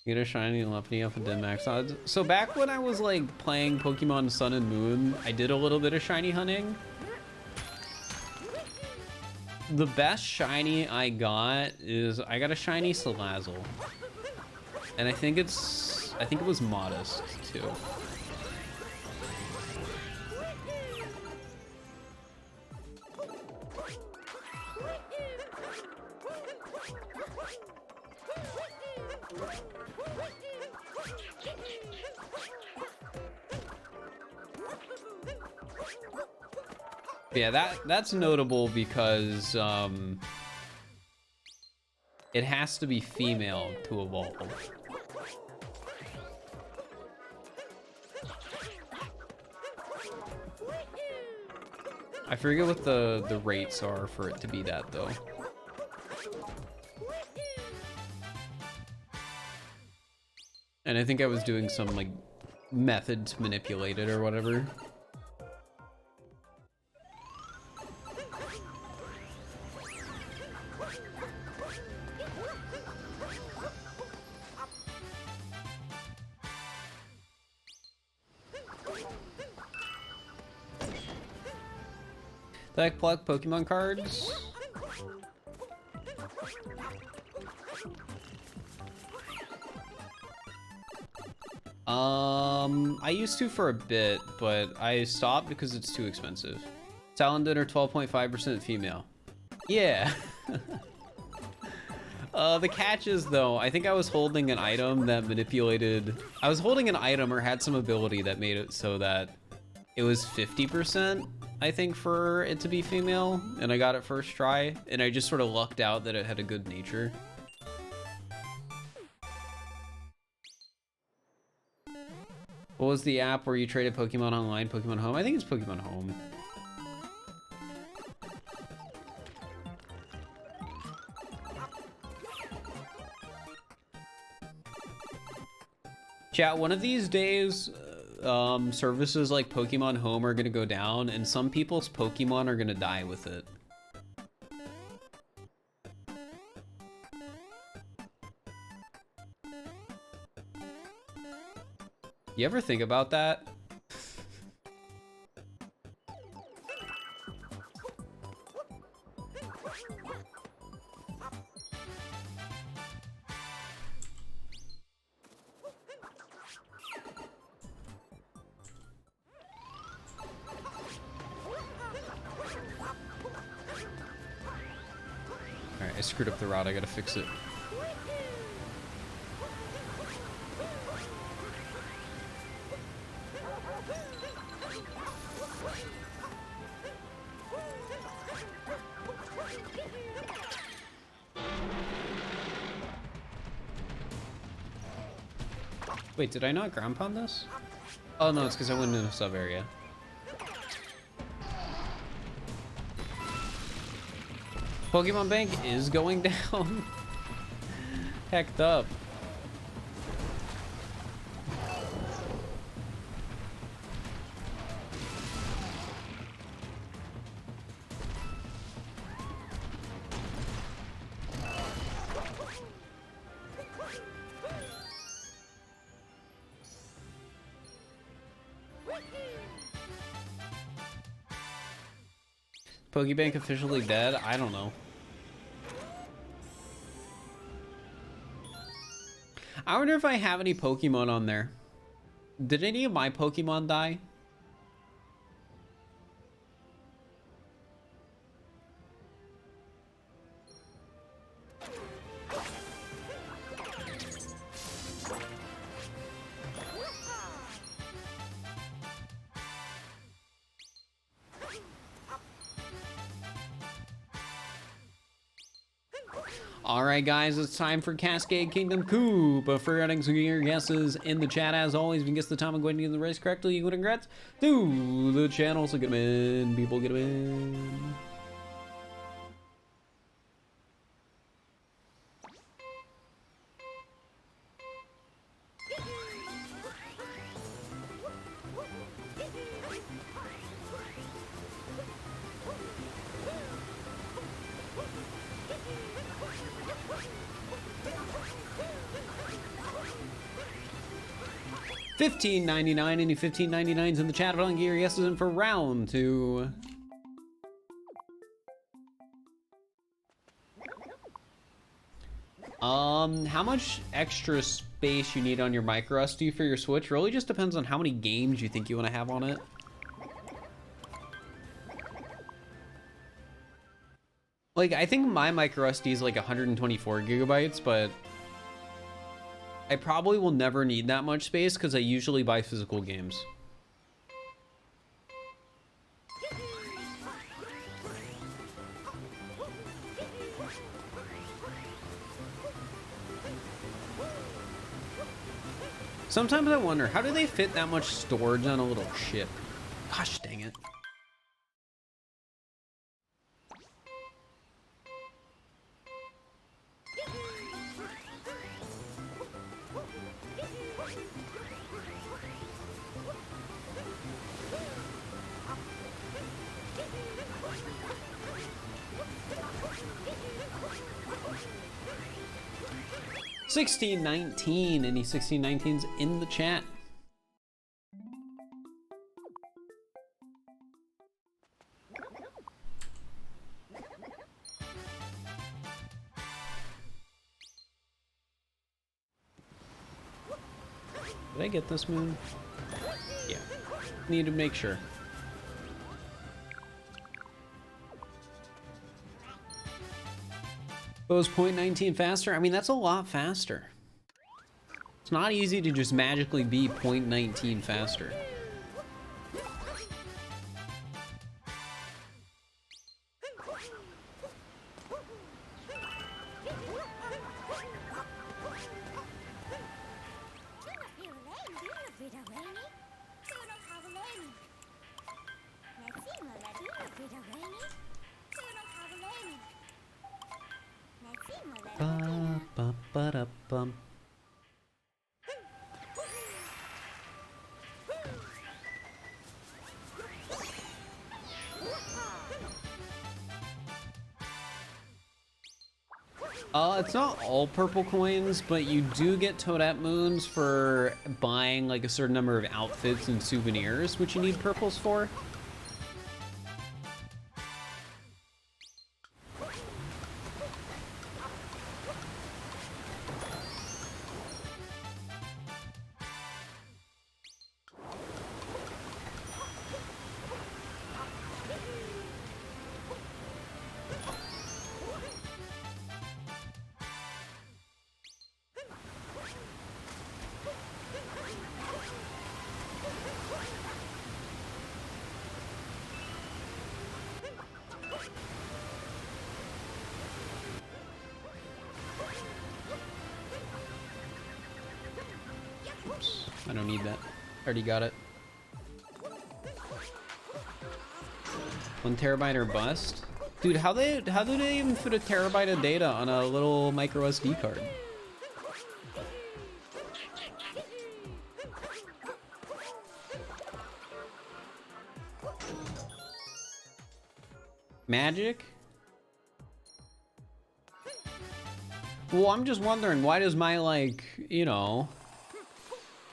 Get a shiny Lepony up and then max odds. So back when I was like playing Pokemon Sun and Moon, I did a little bit of shiny hunting. The best shiny I got is I got a shiny Salazzle, and I think it was Modest too. Yeah, that's notable because it has to be female to evolve. I forget what the rates are for it to be that though. And I think I was doing some like method to manipulate it or whatever. Did I collect Pokemon cards? I used to for a bit, but I stopped because it's too expensive. Talon Dinner 12.5% female. Yeah. The catch is though, I think I was holding an item that manipulated. I was holding an item or had some ability that made it so that it was 50%, I think, for it to be female, and I got it first try, and I just sort of lucked out that it had a good nature. What was the app where you traded Pokemon online? Pokemon Home? I think it's Pokemon Home. Chat, one of these days, services like Pokemon Home are gonna go down, and some people's Pokemon are gonna die with it. You ever think about that? Alright, I screwed up the route, I gotta fix it. Wait, did I not ground pound this? Oh no, it's because I went into a sub area. Pokemon Bank is going down. Hecked up. Pokebank officially dead? I don't know. I wonder if I have any Pokemon on there. Did any of my Pokemon die? Alright guys, it's time for Cascade Kingdom Coup. But for getting some of your guesses in the chat, as always, if you guess the time I'm going to get the race correctly, you would congrats to the channel. So get them in, people, get them in. $15.99. Any $15.99s in the chat? But on gear, yes, isn't for round 2. How much extra space you need on your micro SD for your Switch really just depends on how many games you think you want to have on it. Like, I think my micro SD is like 124 gigabytes, but I probably will never need that much space because I usually buy physical games. Sometimes I wonder, how do they fit that much storage on a little ship? Gosh dang it. $16.19. Any 16.19s in the chat? Did I get this moon? Yeah. Need to make sure. It was 0.19 faster? I mean, that's a lot faster. It's not easy to just magically be 0.19 faster. Ba-ba-da-bum. It's not all purple coins, but you do get Toadette moons for buying like a certain number of outfits and souvenirs, which you need purples for. I don't need that. Already got it. 1 terabyte or bust? Dude, how do they even fit a terabyte of data on a little micro SD card? Magic? Well, I'm just wondering, why does my, like, you know,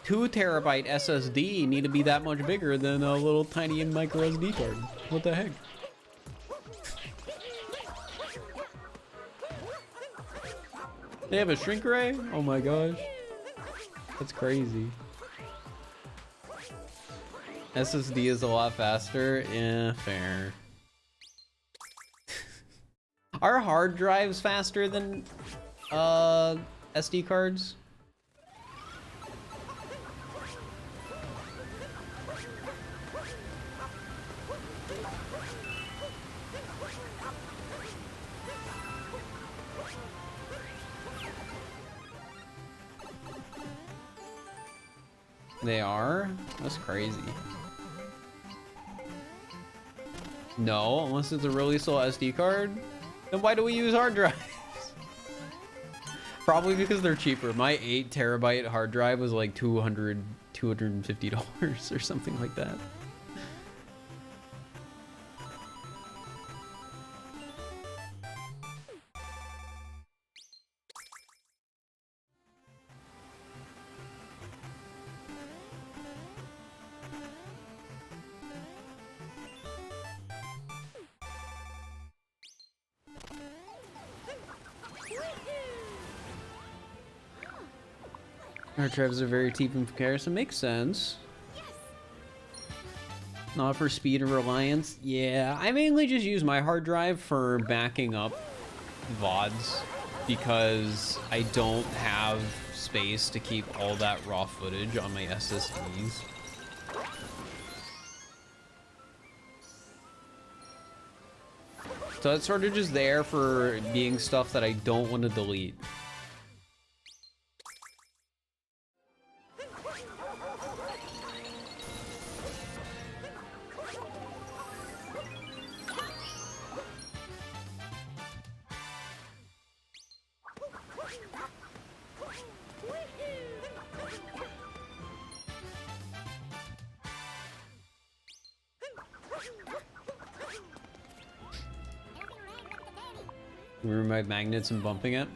2 terabyte SSD need to be that much bigger than a little tiny micro SD card? What the heck? They have a shrink ray? Oh my gosh. That's crazy. SSD is a lot faster? Yeah, fair. Are hard drives faster than SD cards? They are? That's crazy. No, unless it's a really slow SD card. Then why do we use hard drives? Probably because they're cheaper. My 8 terabyte hard drive was like $250 or something like that. Hard drives are very cheap in comparison. Makes sense. Not for speed or reliance. Yeah, I mainly just use my hard drive for backing up VODs because I don't have space to keep all that raw footage on my SSDs. So it's sort of just there for being stuff that I don't want to delete. Remove my magnets and bumping it.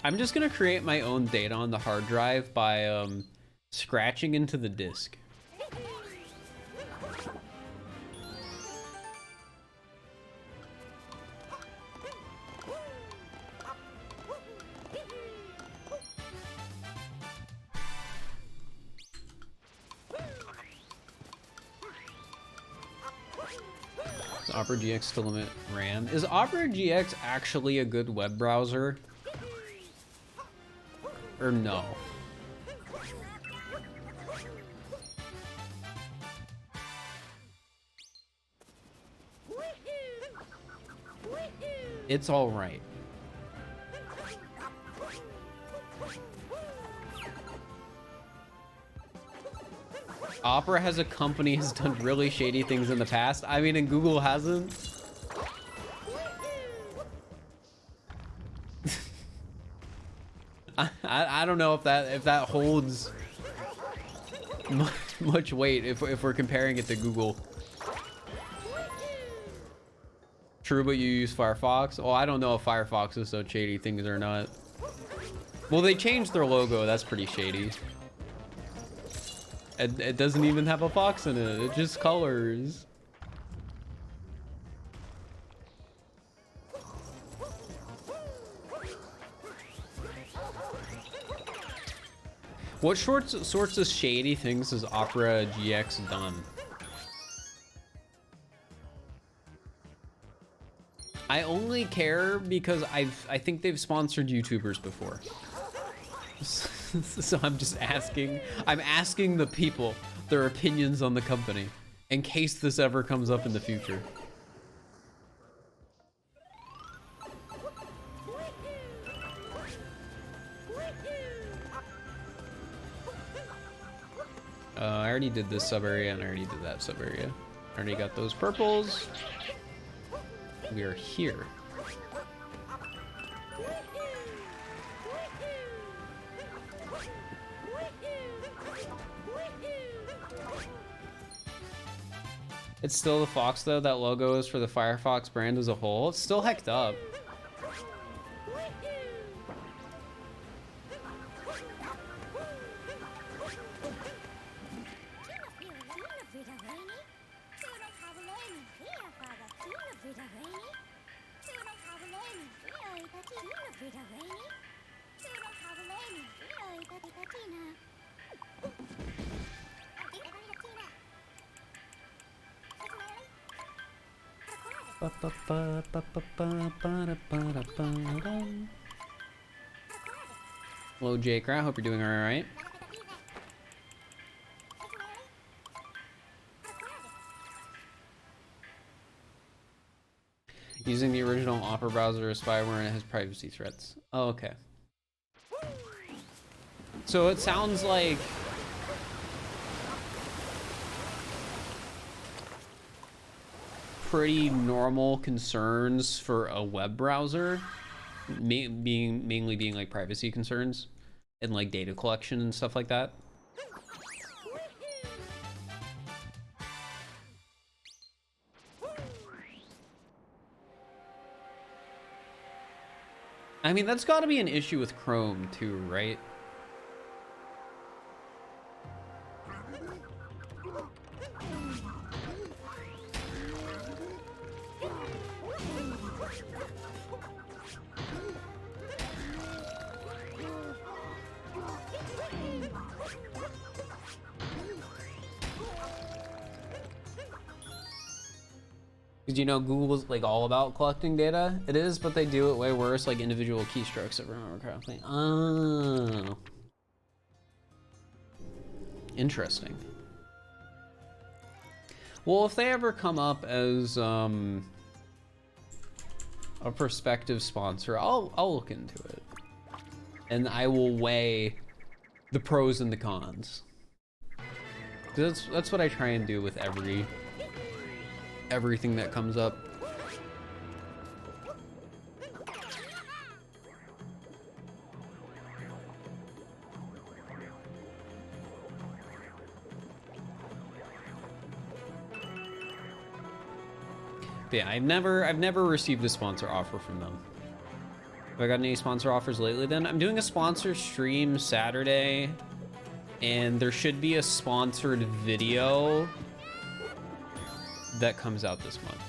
I'm just gonna create my own data on the hard drive by scratching into the disk. Opera GX to limit RAM. Is Opera GX actually a good web browser? Or no? It's all right. Opera as a company has done really shady things in the past. I mean, and Google hasn't. I don't know if that holds much weight if we're comparing it to Google. True, but you use Firefox? Oh, I don't know if Firefox is so shady things or not. Well, they changed their logo. That's pretty shady. It doesn't even have a fox in it. It just colors. What sorts of shady things has Opera GX done? I only care because I think they've sponsored YouTubers before. So I'm just asking. I'm asking the people their opinions on the company in case this ever comes up in the future. I already did this sub area and I already did that sub area. I already got those purples. We are here. It's still the fox though. That logo is for the Firefox brand as a whole. It's still hecked up. Hello, Jake. I hope you're doing all right. Using the original Opera browser as spyware and it has privacy threats. Oh, okay. So it sounds like pretty normal concerns for a web browser, mainly being like privacy concerns and like data collection and stuff like that. I mean, that's got to be an issue with Chrome too, right? Because, you know, Google's like all about collecting data. It is, but they do it way worse, like individual keystrokes that remember correctly. Oh. Interesting. Well, if they ever come up as a prospective sponsor, I'll look into it, and I will weigh the pros and the cons. That's what I try and do with everything that comes up. But yeah, I've never received a sponsor offer from them. Have I gotten any sponsor offers lately then? I'm doing a sponsor stream Saturday, and there should be a sponsored video that comes out this month.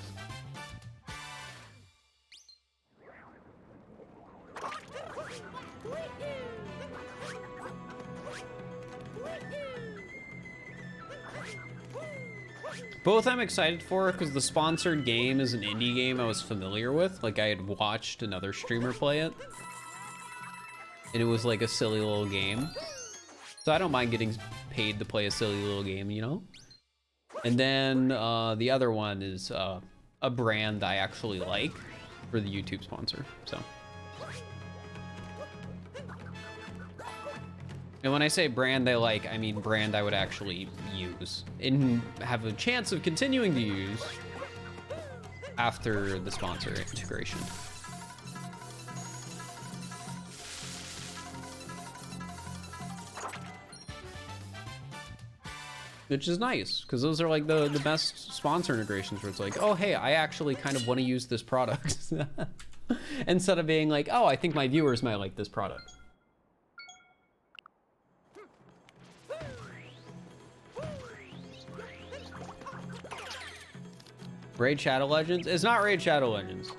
Both I'm excited for because the sponsored game is an indie game I was familiar with. Like, I had watched another streamer play it, and it was like a silly little game. So I don't mind getting paid to play a silly little game, you know? And then the other one is a brand I actually like for the YouTube sponsor, so. And when I say brand I like, I mean brand I would actually use and have a chance of continuing to use after the sponsor integration. Which is nice, because those are like the best sponsor integrations where it's like, oh, hey, I actually kind of want to use this product. Instead of being like, oh, I think my viewers might like this product. Raid Shadow Legends? It's not Raid Shadow Legends.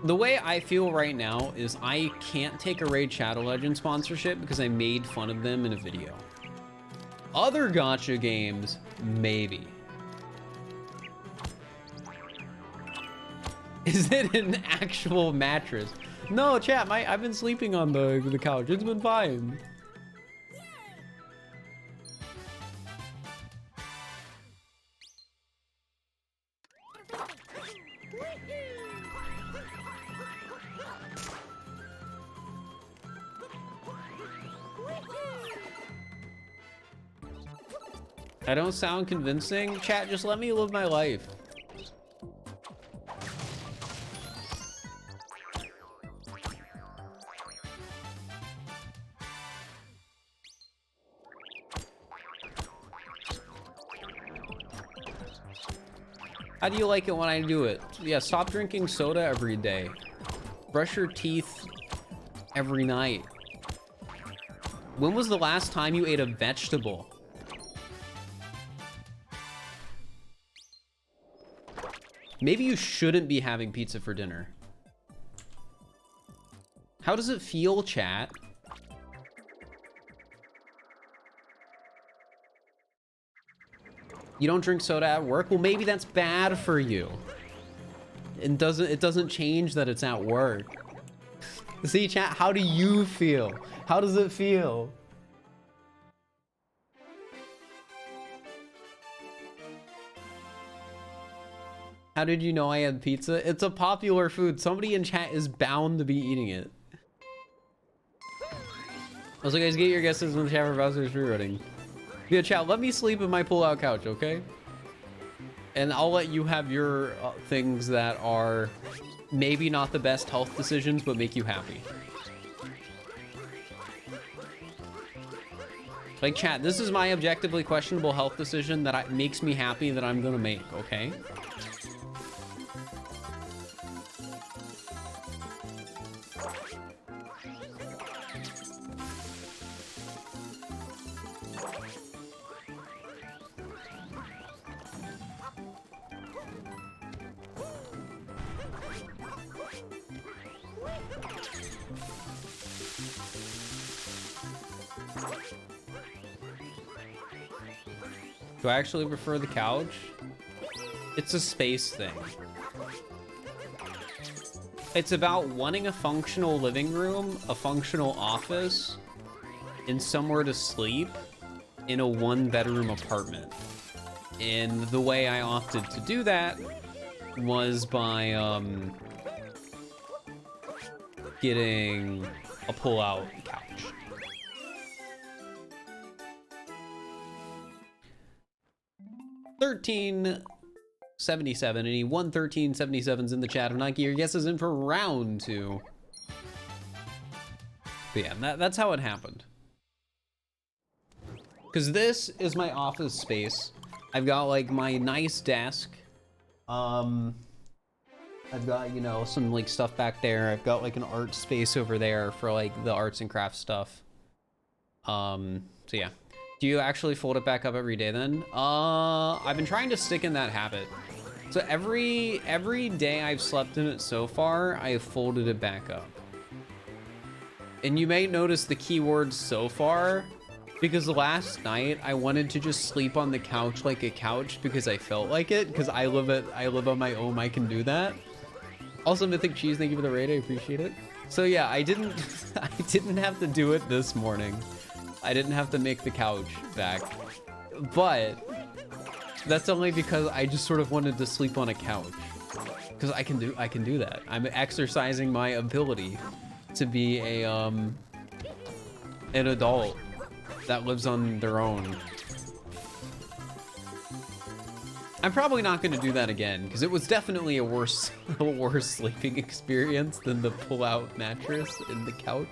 The way I feel right now is I can't take a Raid Shadow Legends sponsorship because I made fun of them in a video. Other gacha games, maybe. Is it an actual mattress? No, chat, I've been sleeping on the couch. It's been fine. I don't sound convincing? Chat, just let me live my life. How do you like it when I do it? Yeah, stop drinking soda every day. Brush your teeth every night. When was the last time you ate a vegetable? Maybe you shouldn't be having pizza for dinner. How does it feel, chat? You don't drink soda at work? Well, maybe that's bad for you. It doesn't change that it's at work. See, chat, how do you feel? How does it feel? How did you know I had pizza? It's a popular food. Somebody in chat is bound to be eating it. Also, guys, get your guesses in the chat for Bowser's Speedrunning. Yeah, chat, let me sleep in my pull-out couch, okay? And I'll let you have your things that are maybe not the best health decisions, but make you happy. Like, chat, this is my objectively questionable health decision that makes me happy that I'm gonna make, okay? Do I actually prefer the couch? It's a space thing. It's about wanting a functional living room, a functional office, and somewhere to sleep, in a 1-bedroom apartment. And the way I opted to do that was by getting a pull-out couch. $13.77. Any 113.77s in the chat. If not, your guesses in for round 2. But yeah, that's how it happened. Because this is my office space. I've got like my nice desk. I've got, you know, some like stuff back there. I've got like an art space over there for like the arts and crafts stuff. So yeah. Do you actually fold it back up every day then? I've been trying to stick in that habit. So every day I've slept in it so far, I have folded it back up. And you may notice the keyword "so far," because last night I wanted to just sleep on the couch like a couch because I felt like it, because I live on my own, I can do that. Also, Mythic Cheese, thank you for the raid, I appreciate it. So yeah, I didn't have to do it this morning. I didn't have to make the couch back, but that's only because I just sort of wanted to sleep on a couch, because I can do that. I'm exercising my ability to be a an adult that lives on their own. I'm probably not going to do that again, because it was definitely a worse sleeping experience than the pull-out mattress in the couch.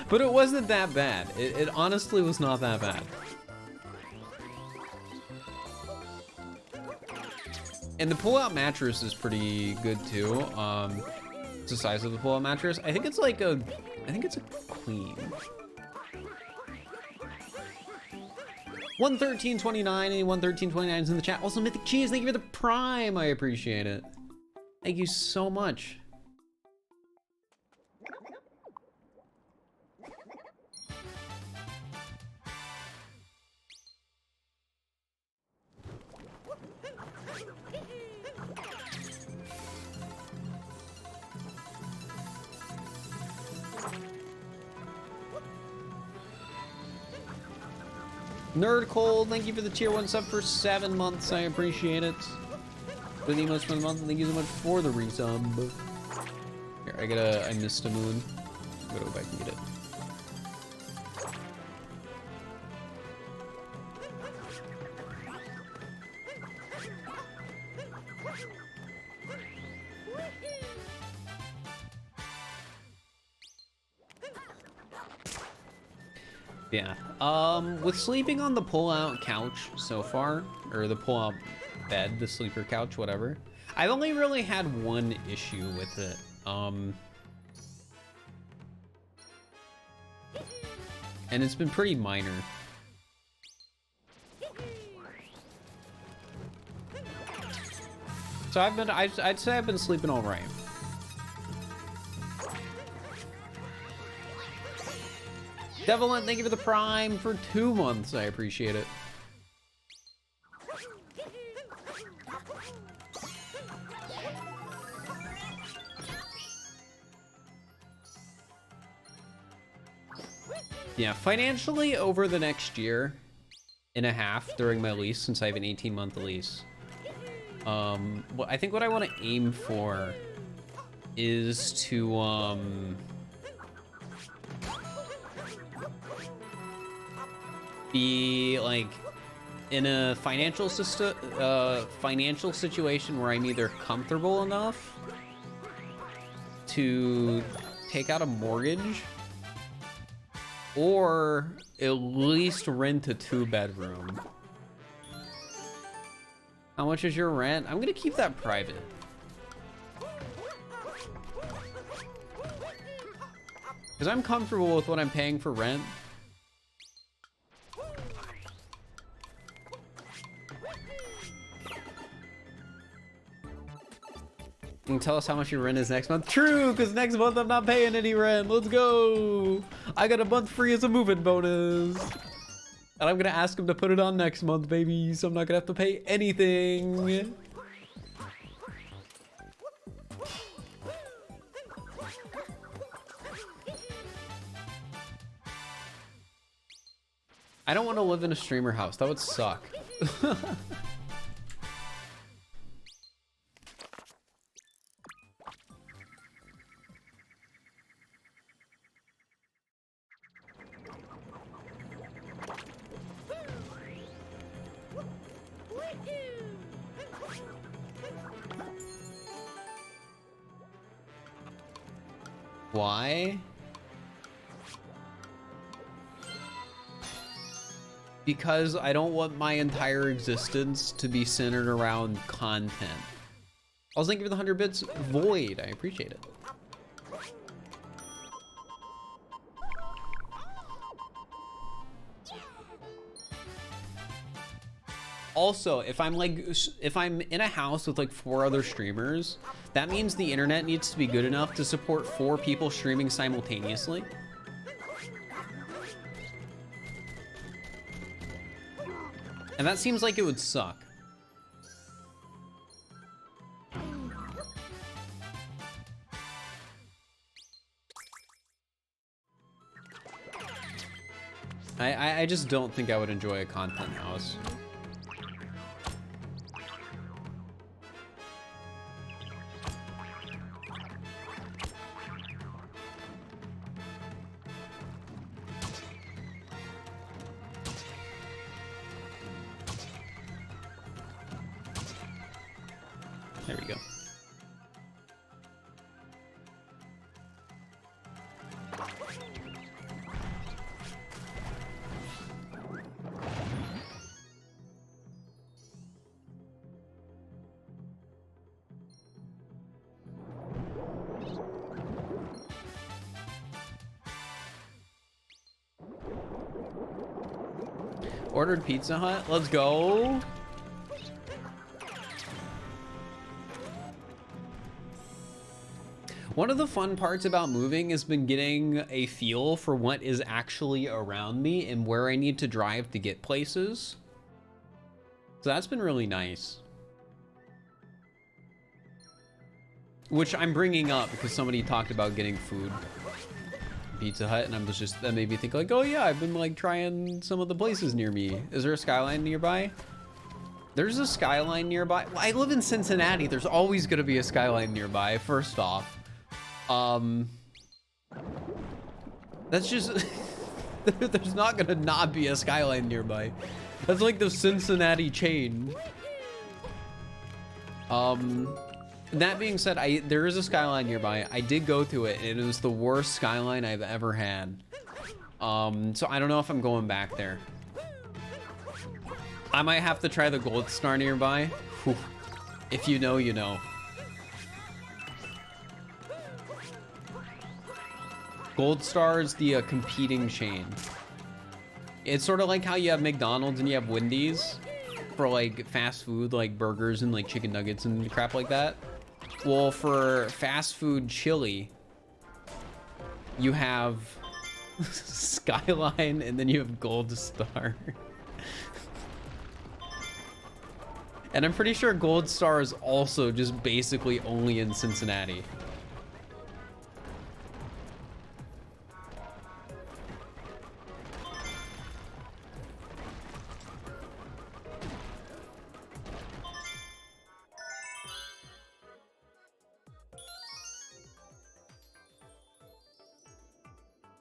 But it wasn't that bad. It honestly was not that bad. And the pull-out mattress is pretty good too. It's the size of the pull-out mattress. I think it's like a queen. 113.29, any 113.29 is in the chat. Also, Mythic Cheese, thank you for the prime. I appreciate it. Thank you so much. Nerd Cold, thank you for the tier 1 sub for 7 months. I appreciate it. For the emotes for the month, thank you so much for the resub. Here, I missed a moon. I'm gonna go back and get it. Yeah, with sleeping on the pull-out couch so far, or the pull-out bed, the sleeper couch, whatever, I've only really had one issue with it. And it's been pretty minor. So I'd say I've been sleeping all right. Devilin, thank you for the prime for 2 months. I appreciate it. Yeah, financially over the next year and a half during my lease, since I have an 18-month lease, I think what I want to aim for is to be like in a financial situation where I'm either comfortable enough to take out a mortgage or at least rent a 2-bedroom. How much is your rent? I'm gonna keep that private. Because I'm comfortable with what I'm paying for rent. You can tell us how much your rent is next month. True, because next month I'm not paying any rent. Let's go. I got a month free as a move-in bonus. And I'm going to ask him to put it on next month, baby. So I'm not going to have to pay anything. I don't want to live in a streamer house. That would suck. Why? Because I don't want my entire existence to be centered around content. I was thinking for the 100 bits, Void. I appreciate it. Also, if I'm in a house with like 4 other streamers, that means the internet needs to be good enough to support 4 people streaming simultaneously. And that seems like it would suck. I just don't think I would enjoy a content house. There we go. Ordered Pizza Hut. Let's go. One of the fun parts about moving has been getting a feel for what is actually around me and where I need to drive to get places. So that's been really nice. Which I'm bringing up because somebody talked about getting food. Pizza Hut, and that made me think like, oh yeah, I've been like trying some of the places near me. Is there a Skyline nearby? There's a Skyline nearby. Well, I live in Cincinnati. There's always gonna be a Skyline nearby, first off. That's just, there's not gonna not be a Skyline nearby. That's like the Cincinnati chain. That being said, there is a Skyline nearby. I did go to it, and it was the worst Skyline I've ever had. So I don't know if I'm going back there. I might have to try the Gold Star nearby. Whew. If you know, you know. Gold Star is the competing chain. It's sort of like how you have McDonald's and you have Wendy's for like fast food, like burgers and like chicken nuggets and crap like that. Well, for fast food chili, you have Skyline and then you have Gold Star. And I'm pretty sure Gold Star is also just basically only in Cincinnati.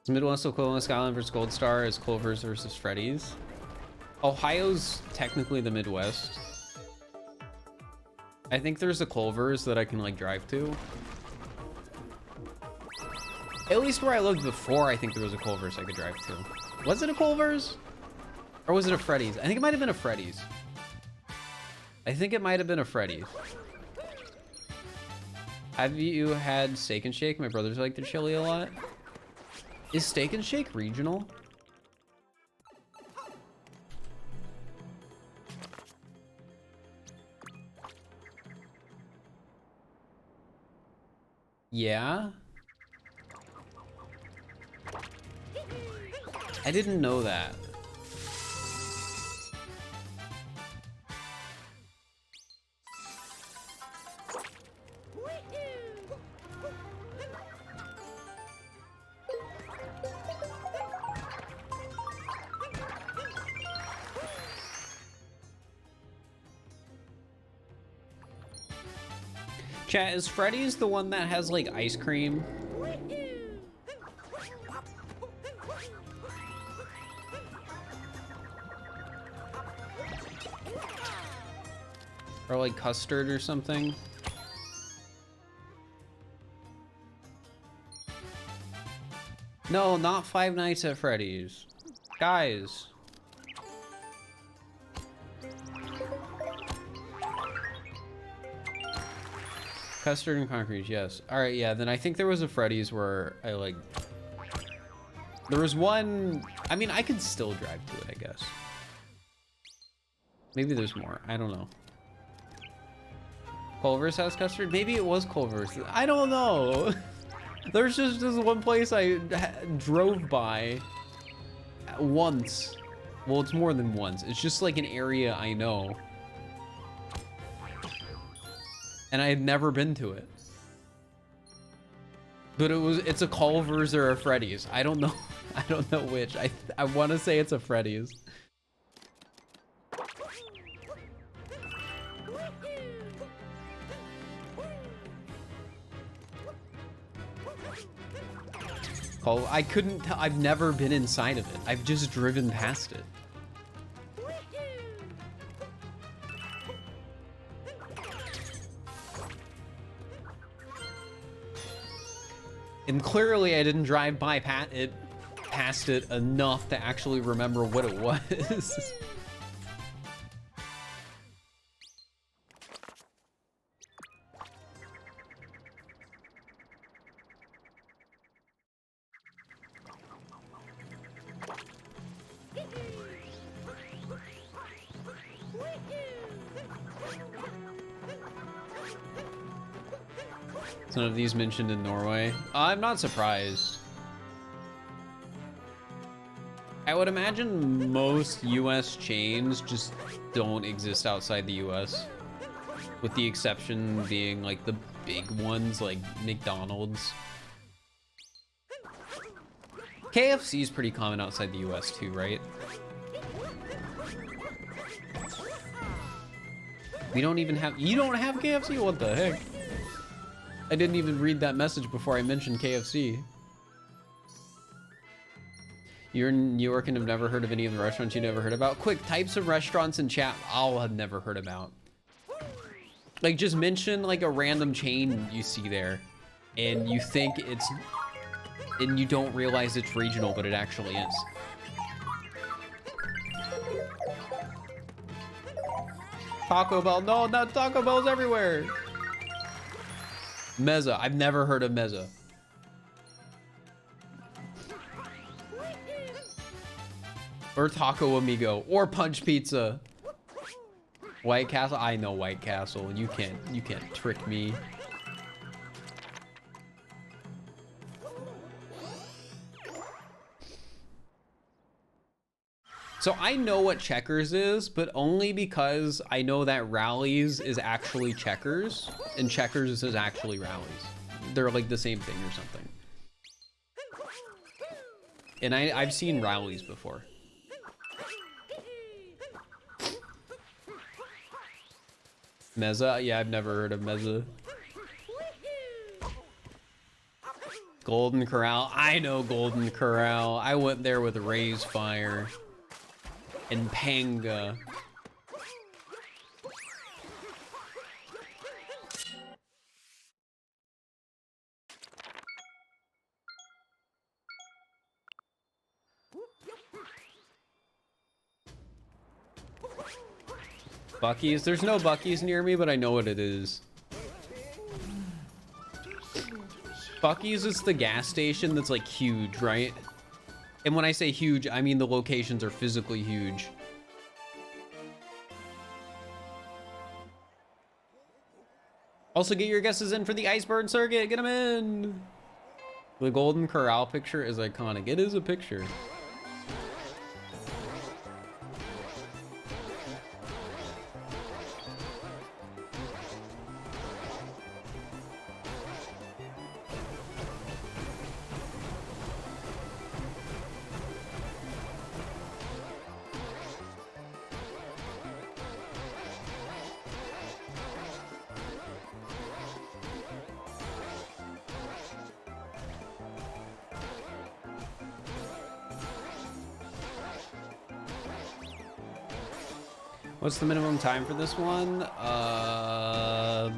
Is Midwest equivalent of Skyline versus Gold Star is Culver's versus Freddy's? Ohio's technically the Midwest. I think there's a Culver's that I can like drive to. At least where I lived before, I think there was a Culver's I could drive to. Was it a Culver's? Or was it a Freddy's? I think it might have been a Freddy's. I think it might have been a Freddy's. Have you had Steak and Shake? My brothers like their chili a lot. Is Steak and Shake regional? Yeah. I didn't know that. Chat, is Freddy's the one that has like ice cream? Or like custard or something? No, not Five Nights at Freddy's. Guys. Custard and concrete, yes. All right, yeah, then I think there was a Freddy's where I like... There was one... I mean, I could still drive to it, I guess. Maybe there's more. I don't know. Culver's has custard? Maybe it was Culver's. I don't know. There's just this one place I drove by once. Well, it's more than once. It's just like an area I know. And I had never been to it. But it's a Culver's or a Freddy's. I don't know. I don't know which. I want to say it's a Freddy's. I couldn't tell. I've never been inside of it. I've just driven past it. And clearly I didn't drive by past it enough to actually remember what it was. None of these mentioned in Norway. I'm not surprised. I would imagine most US chains just don't exist outside the US. With the exception being like the big ones like McDonald's. KFC is pretty common outside the US too, right? We don't even have, you don't have KFC? What the heck? I didn't even read that message before I mentioned KFC. You're in New York and have never heard of any of the restaurants you never heard about? Quick, types of restaurants in chat I'll have never heard about. Like, just mention like a random chain you see there and you think it's, and you don't realize it's regional, but it actually is. Taco Bell, no, not Taco Bell's everywhere. Mezza, I've never heard of Mezza. Or Taco Amigo, or Punch Pizza. White Castle, I know White Castle. You can't trick me. So I know what Checkers is, but only because I know that Rallies is actually Checkers and Checkers is actually Rallies. They're like the same thing or something. And I've seen Rallies before. Mezza, yeah, I've never heard of Mezza. Golden Corral, I know Golden Corral. I went there with Ray's Fire. And Panga. Buc-ee's? There's no Buc-ee's near me, but I know what it is. Buc-ee's is the gas station that's like huge, right? And when I say huge, I mean the locations are physically huge. Also, get your guesses in for the Iceberg Circuit. Get them in. The Golden Corral picture is iconic. It is a picture. What's the minimum time for this one? A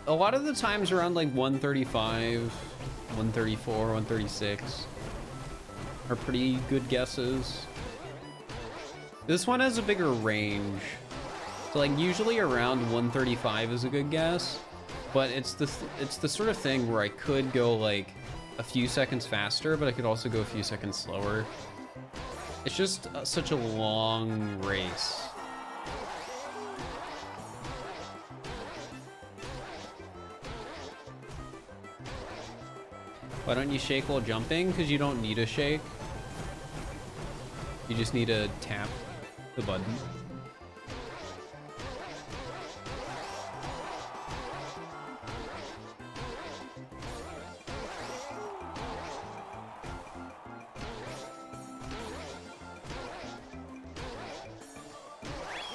lot of the times around like 135, 134, 136 are pretty good guesses. This one has a bigger range. So like usually around 135 is a good guess, but it's the sort of thing where I could go like a few seconds faster, but I could also go a few seconds slower. It's just such a long race. Why don't you shake while jumping? Because you don't need a shake. You just need to tap the button.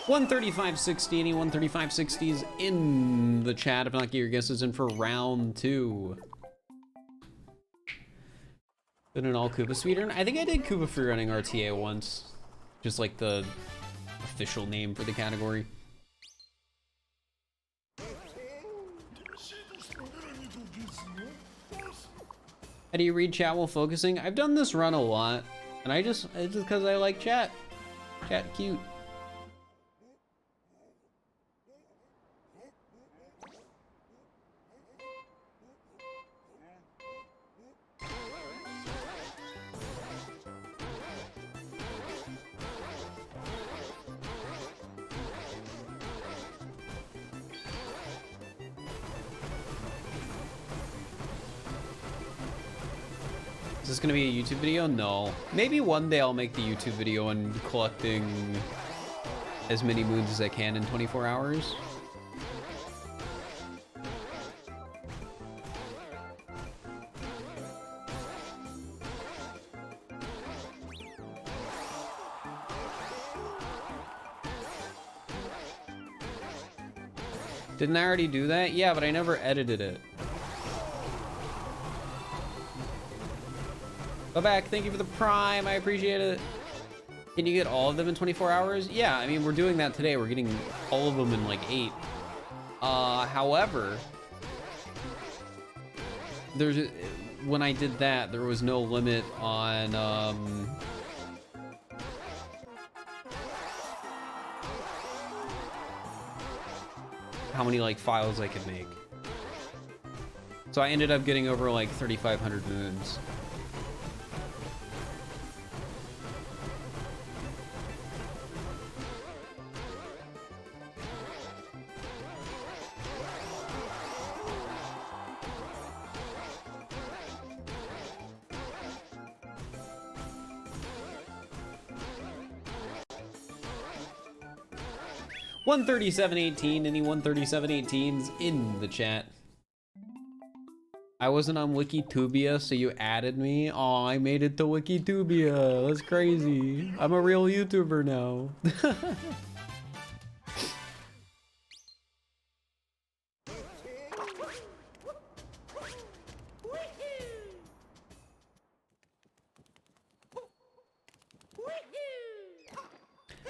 $135.60. Any 135.60s in the chat? If not, get your guesses in for round 2. Did an all Koopa speedrun? I think I did Koopa Free Running RTA once. Just like the official name for the category. How do you read chat while focusing? I've done this run a lot, and it's just because I like chat. Chat cute. Is this gonna be a YouTube video? No. Maybe one day I'll make the YouTube video on collecting as many moons as I can in 24 hours. Didn't I already do that? Yeah, but I never edited it. Go back, thank you for the prime, I appreciate it. Can you get all of them in 24 hours? Yeah, I mean, we're doing that today. We're getting all of them in like 8. However, when I did that, there was no limit on, how many like files I could make. So I ended up getting over like 3,500 moons. $137.18. Any 137.18s in the chat? I wasn't on Wikitubia, so you added me. Oh, I made it to Wikitubia. That's crazy. I'm a real YouTuber now.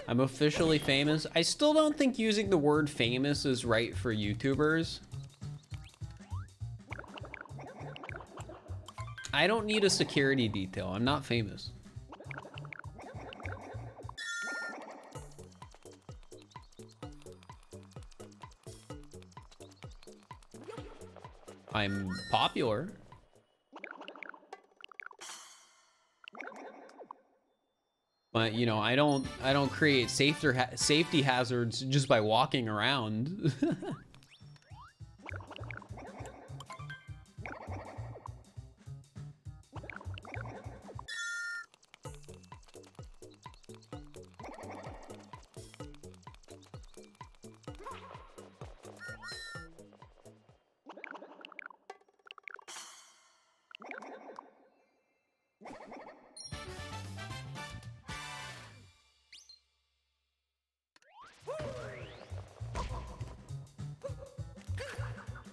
I'm officially famous. I still don't think using the word famous is right for YouTubers. I don't need a security detail. I'm not famous. I'm popular. But you know, I don't create safety hazards just by walking around.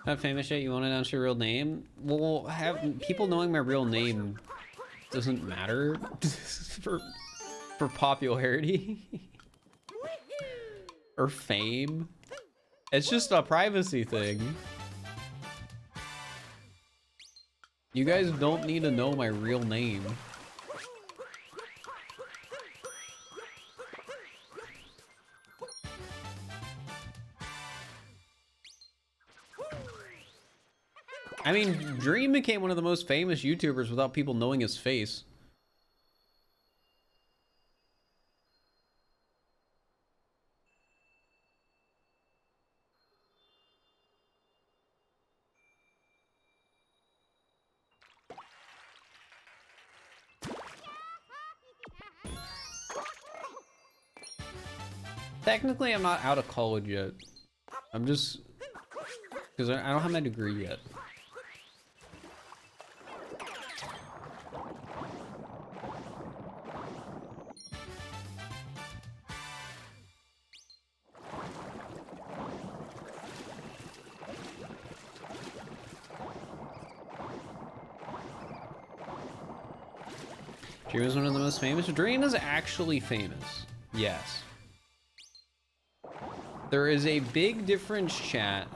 Not famous yet? You want to announce your real name? Well, people knowing my real name doesn't matter for popularity. Or fame. It's just a privacy thing. You guys don't need to know my real name. I mean, Dream became one of the most famous YouTubers without people knowing his face. Technically, I'm not out of college yet. I'm just... because I don't have my degree yet. Dream is one of the most famous. Dream is actually famous. Yes. There is a big difference, chat,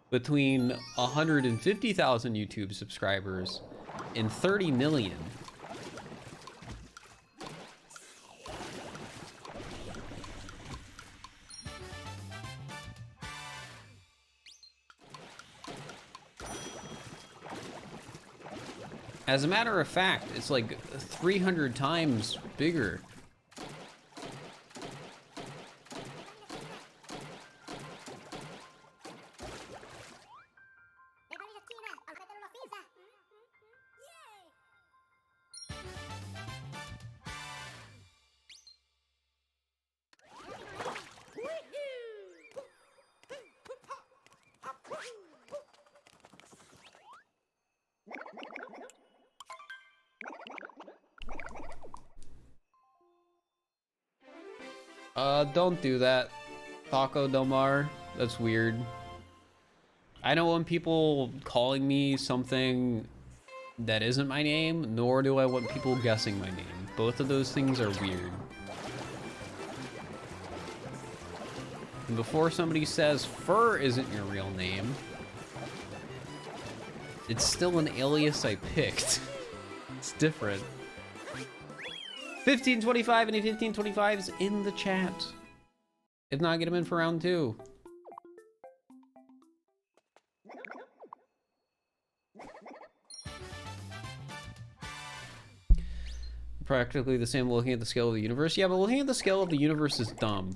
between 150,000 YouTube subscribers and 30 million. As a matter of fact, it's like 300 times bigger. Don't do that, Taco Domar. That's weird. I don't want people calling me something that isn't my name, nor do I want people guessing my name. Both of those things are weird. And before somebody says Fir isn't your real name, it's still an alias I picked. It's different. 1525, any 1525s in the chat. If not, get him in for round 2. Practically the same looking at the scale of the universe. Yeah, but looking at the scale of the universe is dumb.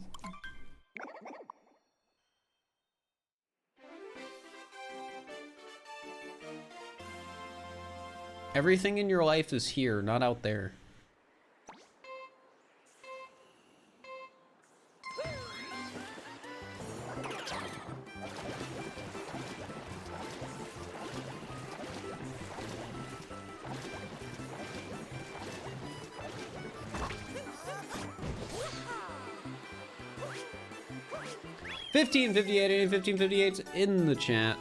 Everything in your life is here, not out there. $15.58, any 15.58s in the chat.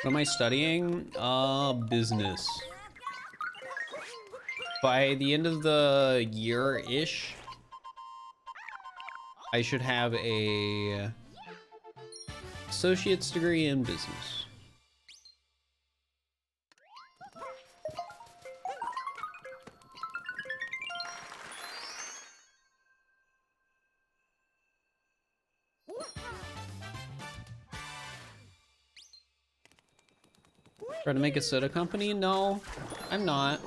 What am I studying? Business. By the end of the year-ish, I should have a associate's degree in business. Try to make a soda company? No, I'm not.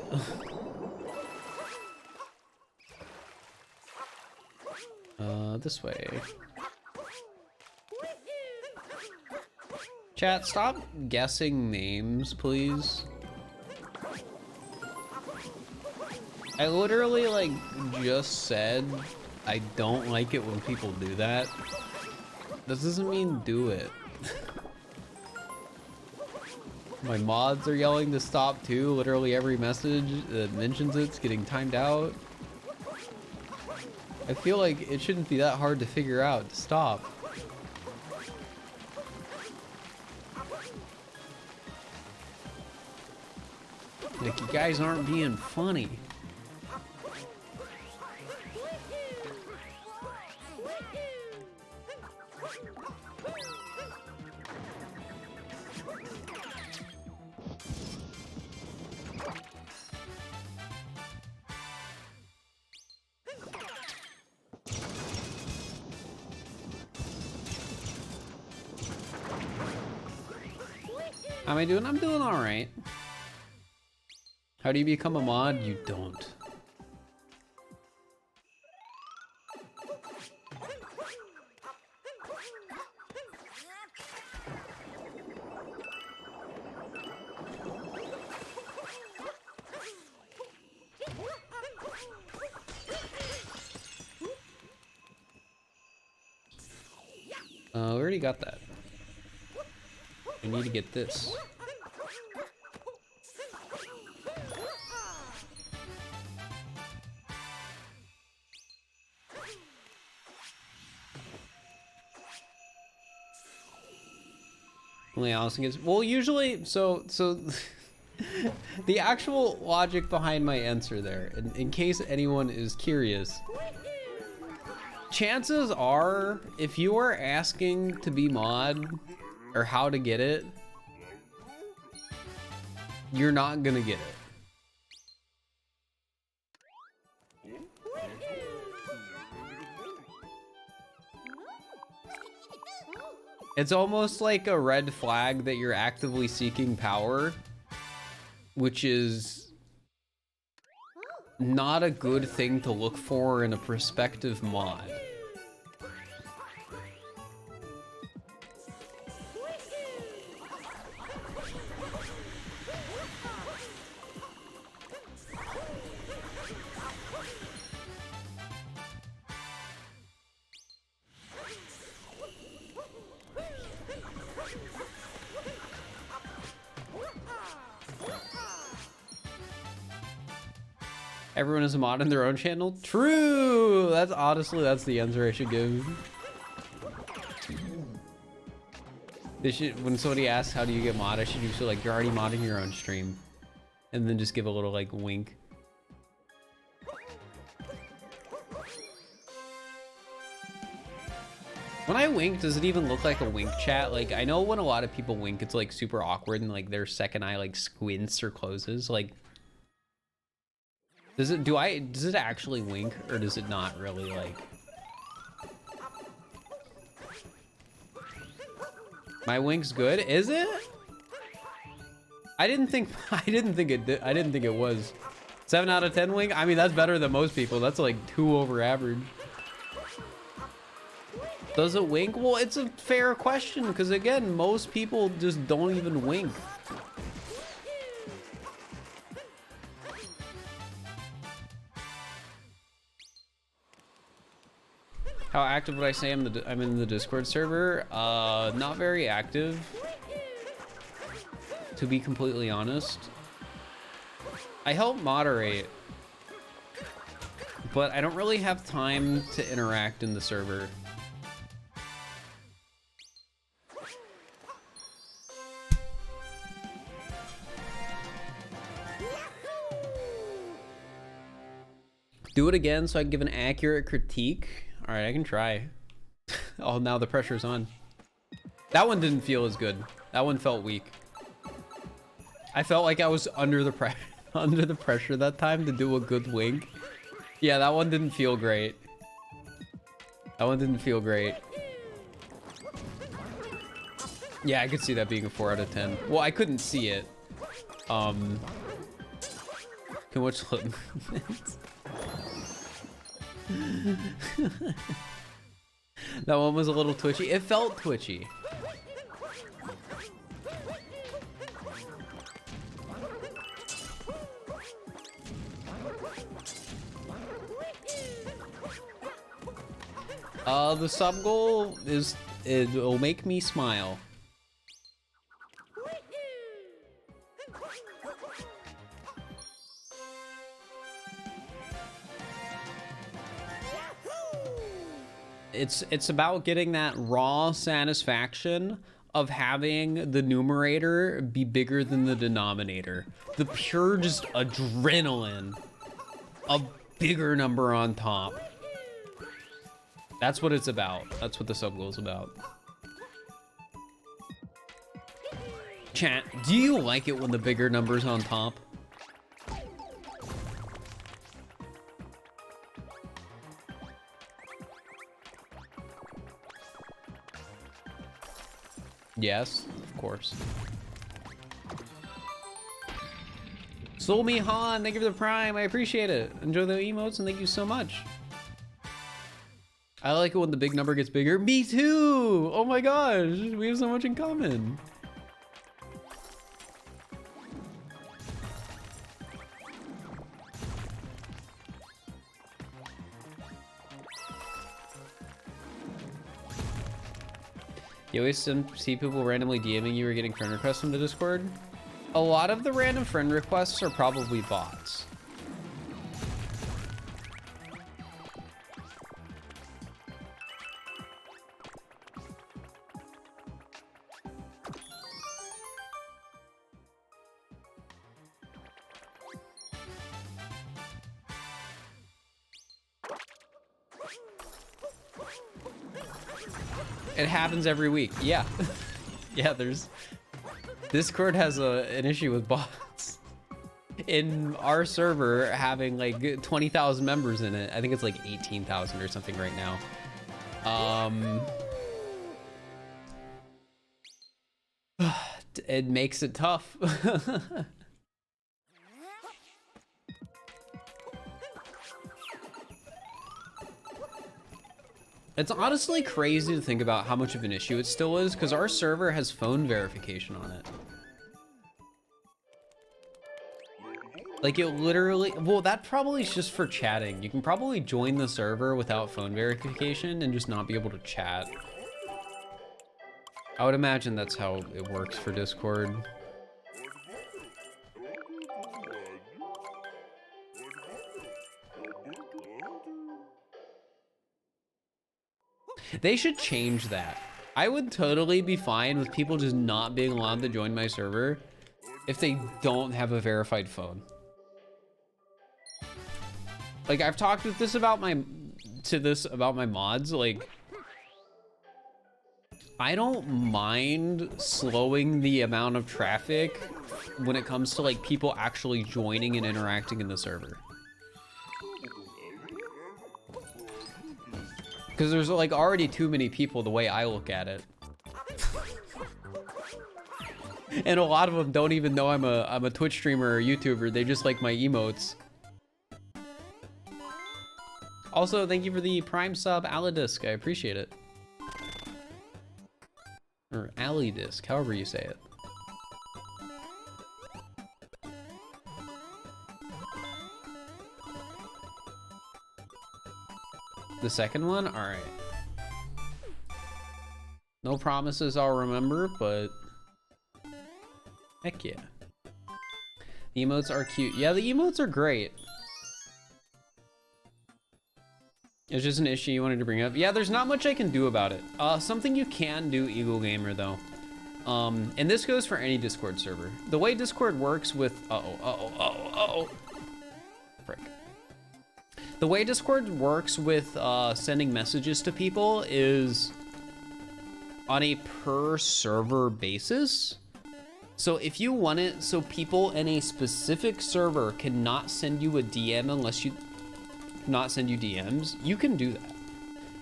This way. Chat, stop guessing names, please. I literally, like, just said I don't like it when people do that. This doesn't mean do it. My mods are yelling to stop too. Literally every message that mentions it's getting timed out. I feel like it shouldn't be that hard to figure out to stop. Like, you guys aren't being funny. How am I doing? I'm doing all right. How do you become a mod? You don't. We already got that. We need to get this. Only Allison gets, well, usually, so the actual logic behind my answer there, in case anyone is curious, chances are, if you are asking to be mod or how to get it, you're not gonna get it. It's almost like a red flag that you're actively seeking power, which is not a good thing to look for in a prospective mod. Everyone is a mod in their own channel. True. That's honestly, that's the answer I should give. They should, when somebody asks how do you get mod, I should usually like, you're already modding your own stream, and then just give a little like wink. When I wink, does it even look like a wink, chat? Like, I know when a lot of people wink, it's like super awkward and like their second eye like squints or closes. Like, does it actually wink, or does it not really, like? My wink's good, is it? I didn't think it was. 7 out of 10 wink? I mean, that's better than most people. That's like 2 over average. Does it wink? Well, it's a fair question, because again, most people just don't even wink. How active would I say I'm in the Discord server? Not very active, to be completely honest. I help moderate, but I don't really have time to interact in the server. Do it again so I can give an accurate critique. All right, I can try. Oh, now the pressure's on. That one didn't feel as good. That one felt weak. I felt like I was under the pressure that time to do a good wink. Yeah, that one didn't feel great. That one didn't feel great. Yeah, I could see that being a 4 out of 10. Well, I couldn't see it. Too much lip movement. That one was a little twitchy. It felt twitchy. The sub goal is, it'll make me smile. It's about getting that raw satisfaction of having the numerator be bigger than the denominator. The pure just adrenaline. A bigger number on top. That's what it's about. That's what the sub goal is about. Chat, do you like it when the bigger number's on top? Yes, of course. Soulme Han, thank you for the prime. I appreciate it. Enjoy the emotes and thank you so much. I like it when the big number gets bigger. Me too. Oh my gosh, we have so much in common. You always see people randomly DMing you or getting friend requests from the Discord? A lot of the random friend requests are probably bots. It happens every week. Yeah. Yeah, there's... Discord has an issue with bots. In our server, having like 20,000 members in it, I think it's like 18,000 or something right now. It makes it tough. It's honestly crazy to think about how much of an issue it still is, because our server has phone verification on it. Like it literally, well, that probably is just for chatting. You can probably join the server without phone verification and just not be able to chat. I would imagine that's how it works for Discord. They should change that. I would totally be fine with people just not being allowed to join my server if they don't have a verified phone. Like I've talked with this about my mods. Like I don't mind slowing the amount of traffic when it comes to like people actually joining and interacting in the server. Because there's like already too many people the way I look at it. And a lot of them don't even know I'm a Twitch streamer or YouTuber. They just like my emotes. Also, thank you for the Prime sub, Alidisc. I appreciate it. Or Alidisc, however you say it. The second one? All right. No promises I'll remember, but heck yeah. The emotes are cute. Yeah, the emotes are great. It's just an issue you wanted to bring up. Yeah, there's not much I can do about it. Something you can do, Eagle Gamer, though. And this goes for any Discord server. The way Discord works with... Frick. The way Discord works with sending messages to people is on a per server basis. So if you want it so people in a specific server cannot send you a DM unless you not send you DMs, you can do that.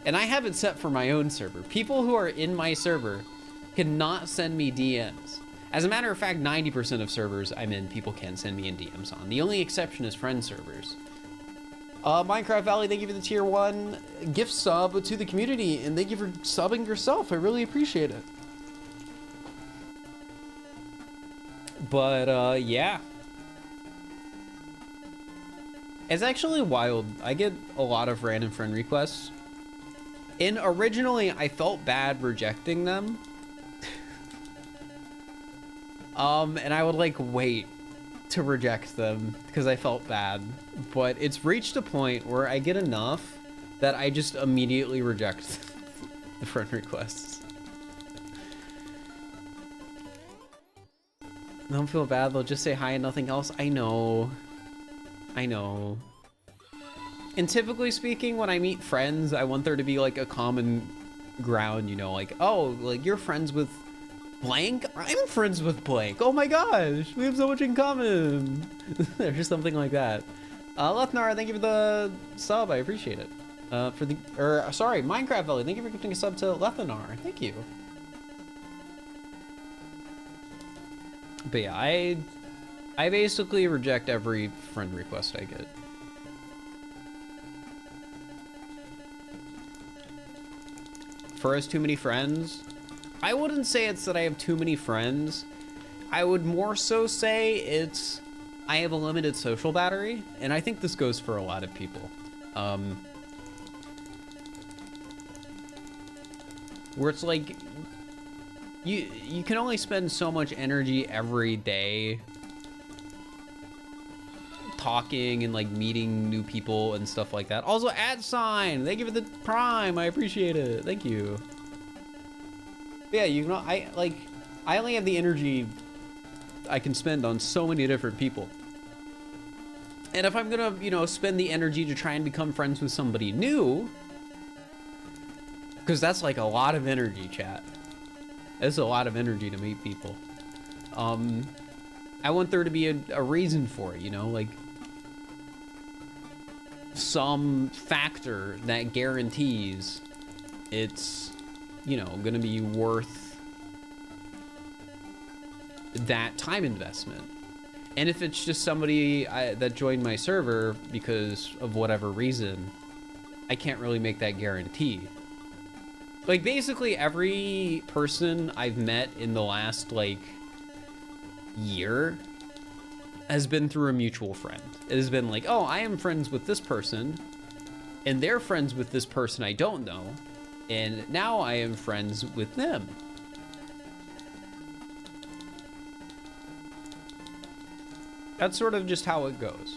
And I have it set for my own server. People who are in my server cannot send me DMs. As a matter of fact, 90% of servers I'm in, people can send me in DMs on. The only exception is friend servers. Minecraft Valley, thank you for the tier 1 gift sub to the community, and thank you for subbing yourself. I really appreciate it. But yeah. It's actually wild. I get a lot of random friend requests. And originally I felt bad rejecting them. And I would like wait to reject them because I felt bad. But it's reached a point where I get enough that I just immediately reject the friend requests. Don't feel bad, they'll just say hi and nothing else. I know. I know. And typically speaking, when I meet friends, I want there to be like a common ground, you know, like, oh, like you're friends with blank? I'm friends with blank. Oh my gosh, we have so much in common. There's something like that. Lethnar, thank you for the sub, I appreciate it. Sorry, Minecraft Valley, thank you for gifting a sub to Lethnar, thank you. But yeah, I basically reject every friend request I get. First, too many friends? I wouldn't say it's that I have too many friends. I would more so say it's I have a limited social battery, and I think this goes for a lot of people. Where it's like you can only spend so much energy every day talking and like meeting new people and stuff like that. Also, @sign, thank you for the prime, I appreciate it, thank you. But yeah, you know, I only have the energy I can spend on so many different people. And if I'm gonna, you know, spend the energy to try and become friends with somebody new, because that's like a lot of energy, chat. It's a lot of energy to meet people. I want there to be a reason for it, you know, like some factor that guarantees it's, you know, gonna be worth that time investment. And if it's just somebody that joined my server because of whatever reason, I can't really make that guarantee. Like basically every person I've met in the last like year has been through a mutual friend. It has been like, oh, I am friends with this person and they're friends with this person I don't know. And now I am friends with them. That's sort of just how it goes.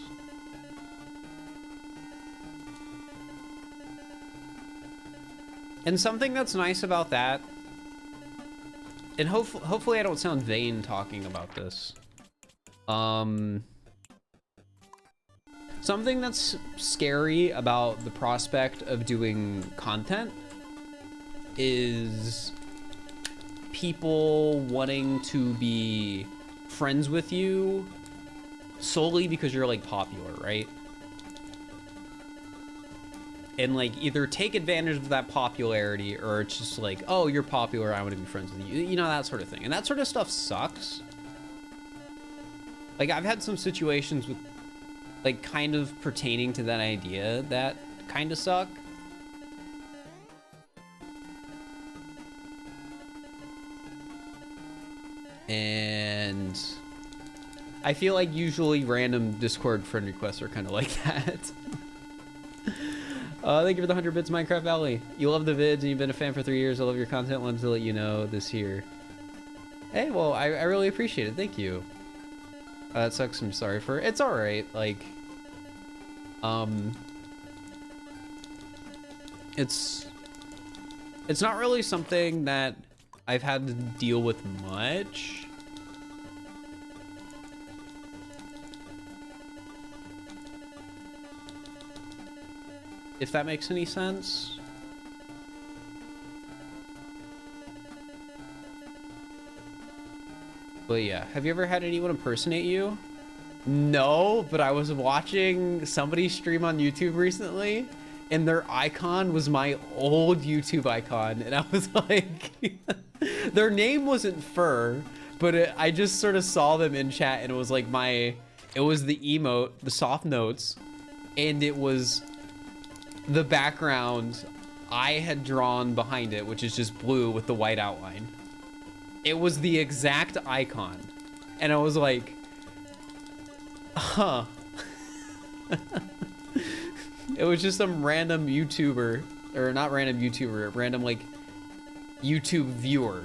And something that's nice about that, and hopefully I don't sound vain talking about this. Something that's scary about the prospect of doing content is people wanting to be friends with you solely because you're like popular, right? And like either take advantage of that popularity or it's just like, oh, you're popular, I want to be friends with you, you know, that sort of thing. And that sort of stuff sucks. Like I've had some situations with like kind of pertaining to that idea that kind of suck. And I feel like usually random Discord friend requests are kind of like that. Thank you for the 100 bits, Minecraft Valley. You love the vids and you've been a fan for 3 years. I love your content. Wanted to let you know this here. Hey, well, I really appreciate it. Thank you. That sucks. I'm sorry for it. It's all right. Like, it's not really something that I've had to deal with much. If that makes any sense. But yeah, have you ever had anyone impersonate you? No, but I was watching somebody stream on YouTube recently and their icon was my old YouTube icon. And I was like, their name wasn't Fir, but I just sort of saw them in chat and it was like it was the emote, the soft notes, and it was the background I had drawn behind it, which is just blue with the white outline. It was the exact icon. And I was like, huh. It was just some random YouTuber, or not random YouTuber, random like YouTube viewer.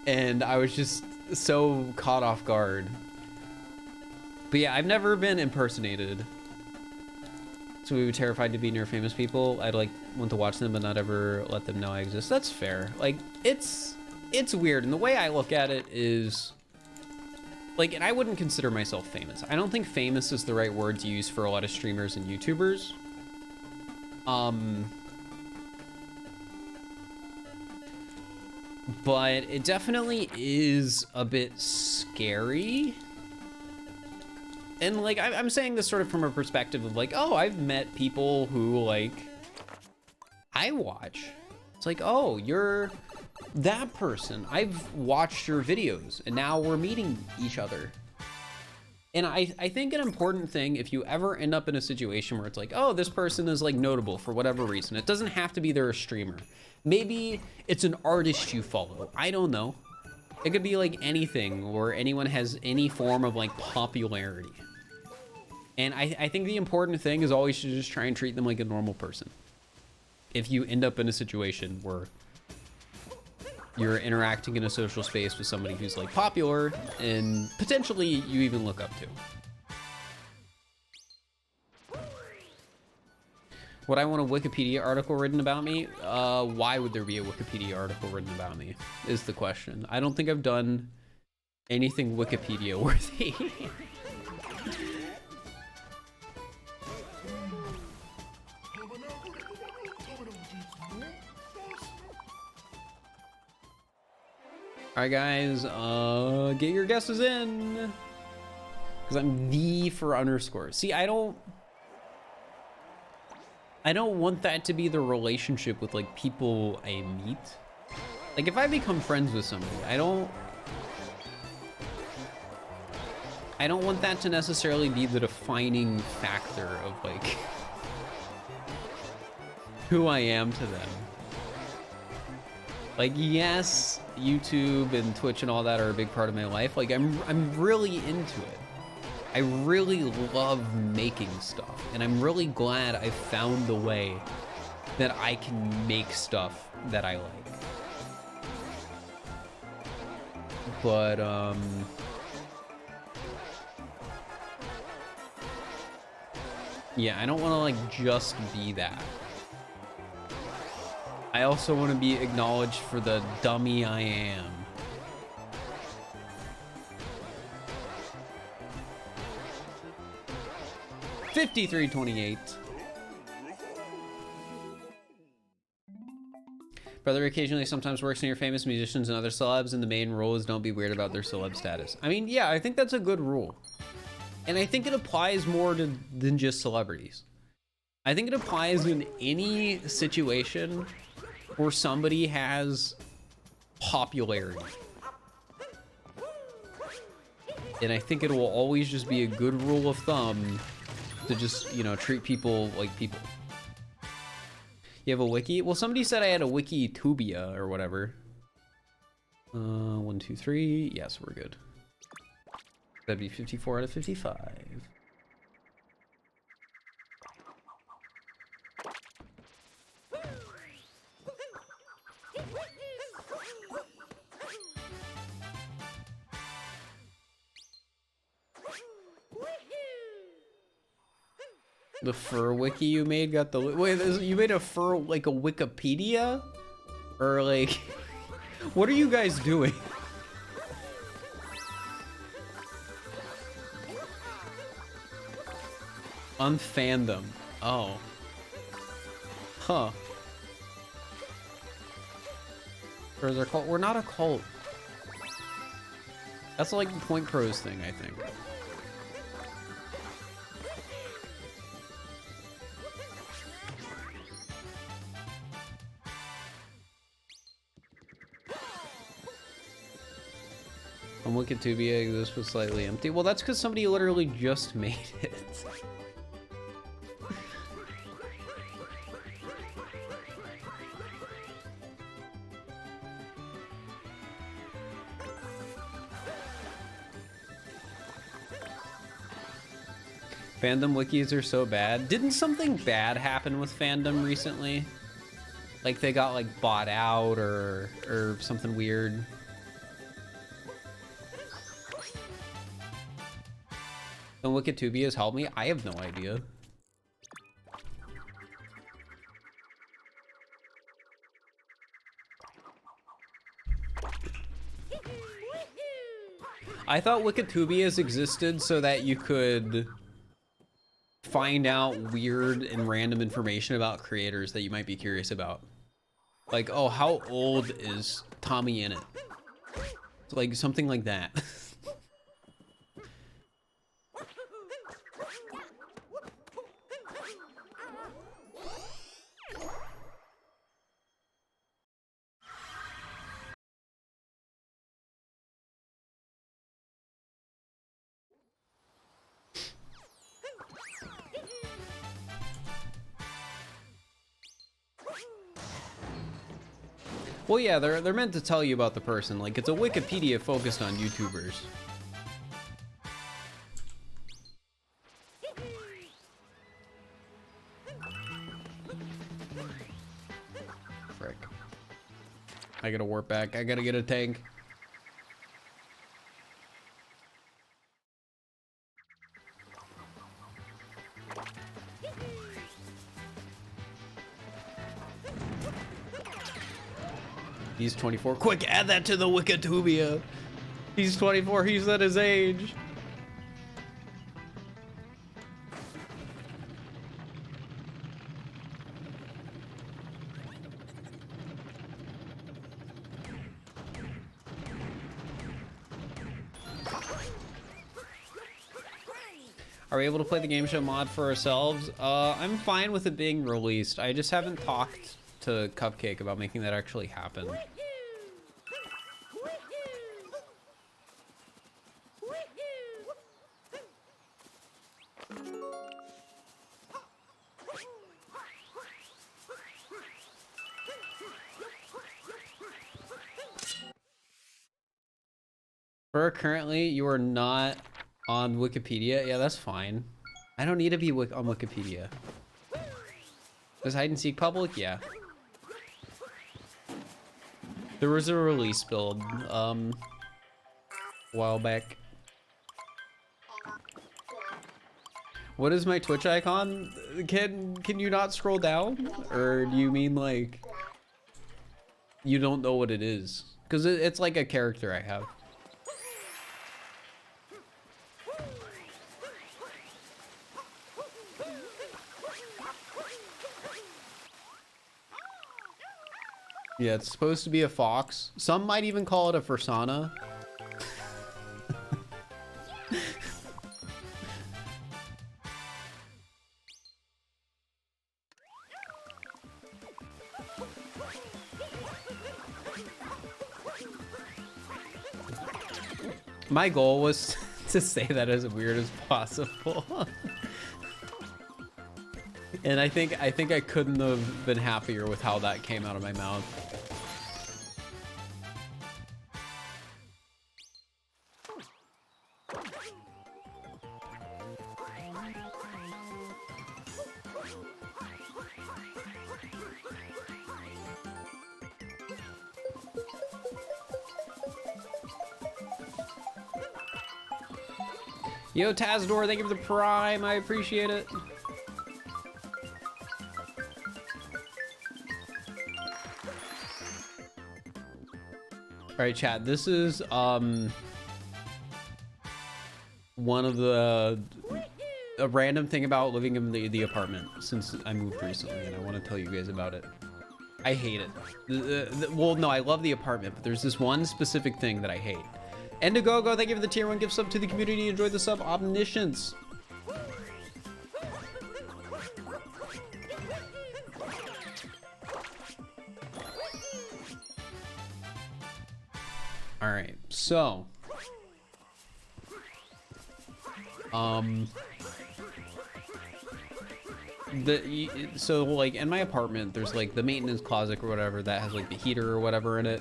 And I was just so caught off guard. But yeah, I've never been impersonated. So we were terrified to be near famous people. I'd like want to watch them, but not ever let them know I exist. That's fair. Like, it's weird. And the way I look at it is, like, and I wouldn't consider myself famous. I don't think famous is the right word to use for a lot of streamers and YouTubers. But it definitely is a bit scary. And like, I'm saying this sort of from a perspective of like, oh, I've met people who like, I watch. It's like, oh, you're that person. I've watched your videos and now we're meeting each other. And I think an important thing, if you ever end up in a situation where it's like, oh, this person is like notable for whatever reason, it doesn't have to be they're a streamer. Maybe it's an artist you follow. I don't know. It could be like anything where anyone has any form of like popularity. And I think the important thing is always to just try and treat them like a normal person. If you end up in a situation where you're interacting in a social space with somebody who's like popular and potentially you even look up to. Would I want a Wikipedia article written about me? Why would there be a Wikipedia article written about me is the question. I don't think I've done anything Wikipedia worthy. All right, guys, get your guesses in, because I'm the for underscore. See, I don't want that to be the relationship with like people I meet. Like if I become friends with somebody, I don't want that to necessarily be the defining factor of like who I am to them. Like, yes, YouTube and Twitch and all that are a big part of my life. Like, I'm really into it. I really love making stuff, and I'm really glad I found the way that I can make stuff that I like. But, yeah, I don't want to, like, just be that. I also want to be acknowledged for the dummy I am. $53.28. Brother occasionally sometimes works near famous musicians and other celebs, and the main rule is don't be weird about their celeb status. I mean, yeah, I think that's a good rule. And I think it applies more than just celebrities. I think it applies in any situation where somebody has popularity. And I think it will always just be a good rule of thumb to just, you know, treat people like people. You have a wiki? Well, somebody said I had a wiki-tubia or whatever. 1, 2, 3. Yes, we're good. That'd be 54 out of 55. The fur wiki you made got the wait. You made a fur like a Wikipedia, or like, what are you guys doing? Unfandom. Oh. Huh. Or is there a cult? We're not a cult. That's like the Point Pros thing, I think. On Wikitubia, this was slightly empty. Well, that's because somebody literally just made it. Fandom wikis are so bad. Didn't something bad happen with fandom recently? Like they got like bought out or something weird. And Wikitubia has helped me? I have no idea. I thought Wikitubias existed so that you could find out weird and random information about creators that you might be curious about. Like, oh, how old is Tommy in it? Like something like that. Well, yeah, they're meant to tell you about the person. Like, it's a Wikipedia focused on YouTubers. Frick. I gotta warp back. I gotta get a tank. He's 24. Quick, add that to the Wikitubia. He's 24. He's at his age. Are we able to play the game show mod for ourselves? I'm fine with it being released. I just haven't talked to Cupcake about making that actually happen. For currently, you are not on Wikipedia. Yeah, that's fine. I don't need to be on Wikipedia. Does hide and seek public? Yeah. There was a release build a while back. What is my Twitch icon? Can you not scroll down? Or do you mean like you don't know what it is? Because it's like a character I have. Yeah, it's supposed to be a fox. Some might even call it a fursona. My goal was to say that as weird as possible. And I think I couldn't have been happier with how that came out of my mouth. Yo, Tazdor, thank you for the prime. I appreciate it. All right, chat. This is one of a random thing about living in the apartment since I moved recently, and I want to tell you guys about it. I hate it. Well, no, I love the apartment, but there's this one specific thing that I hate. Endigogo, thank you for the tier 1 gift sub to the community. Enjoy the sub. Omniscience. All right, so so like in my apartment there's like the maintenance closet or whatever that has like the heater or whatever in it.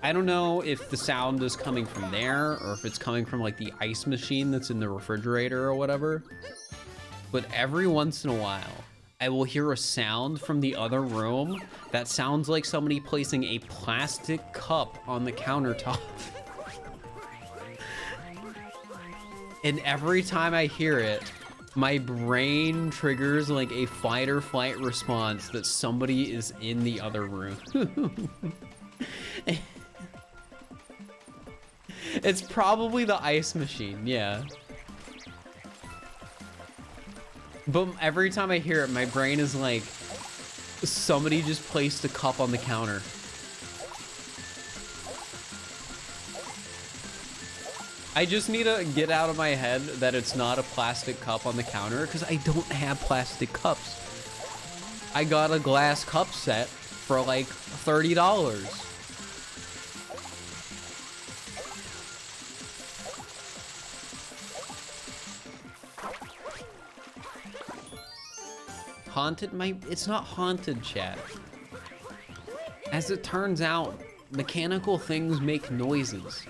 I don't know if the sound is coming from there or if it's coming from like the ice machine that's in the refrigerator or whatever, but every once in a while I will hear a sound from the other room that sounds like somebody placing a plastic cup on the countertop. And every time I hear it, my brain triggers like a fight or flight response that somebody is in the other room. It's probably the ice machine, yeah. But every time I hear it, my brain is like, somebody just placed a cup on the counter. I just need to get out of my head that it's not a plastic cup on the counter, because I don't have plastic cups. I got a glass cup set for like $30. Haunted? It's not haunted, chat. As it turns out, mechanical things make noises.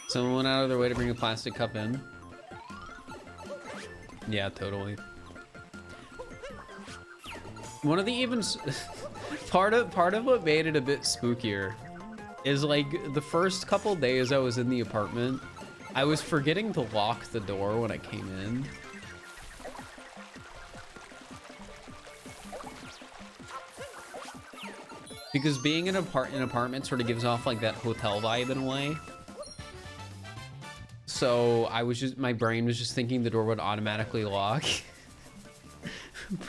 Someone went out of their way to bring a plastic cup in. Yeah, totally. One of the even part of what made it a bit spookier is like the first couple days I was in the apartment, I was forgetting to lock the door when I came in. Because being in an apartment sort of gives off like that hotel vibe in a way. So my brain was just thinking the door would automatically lock,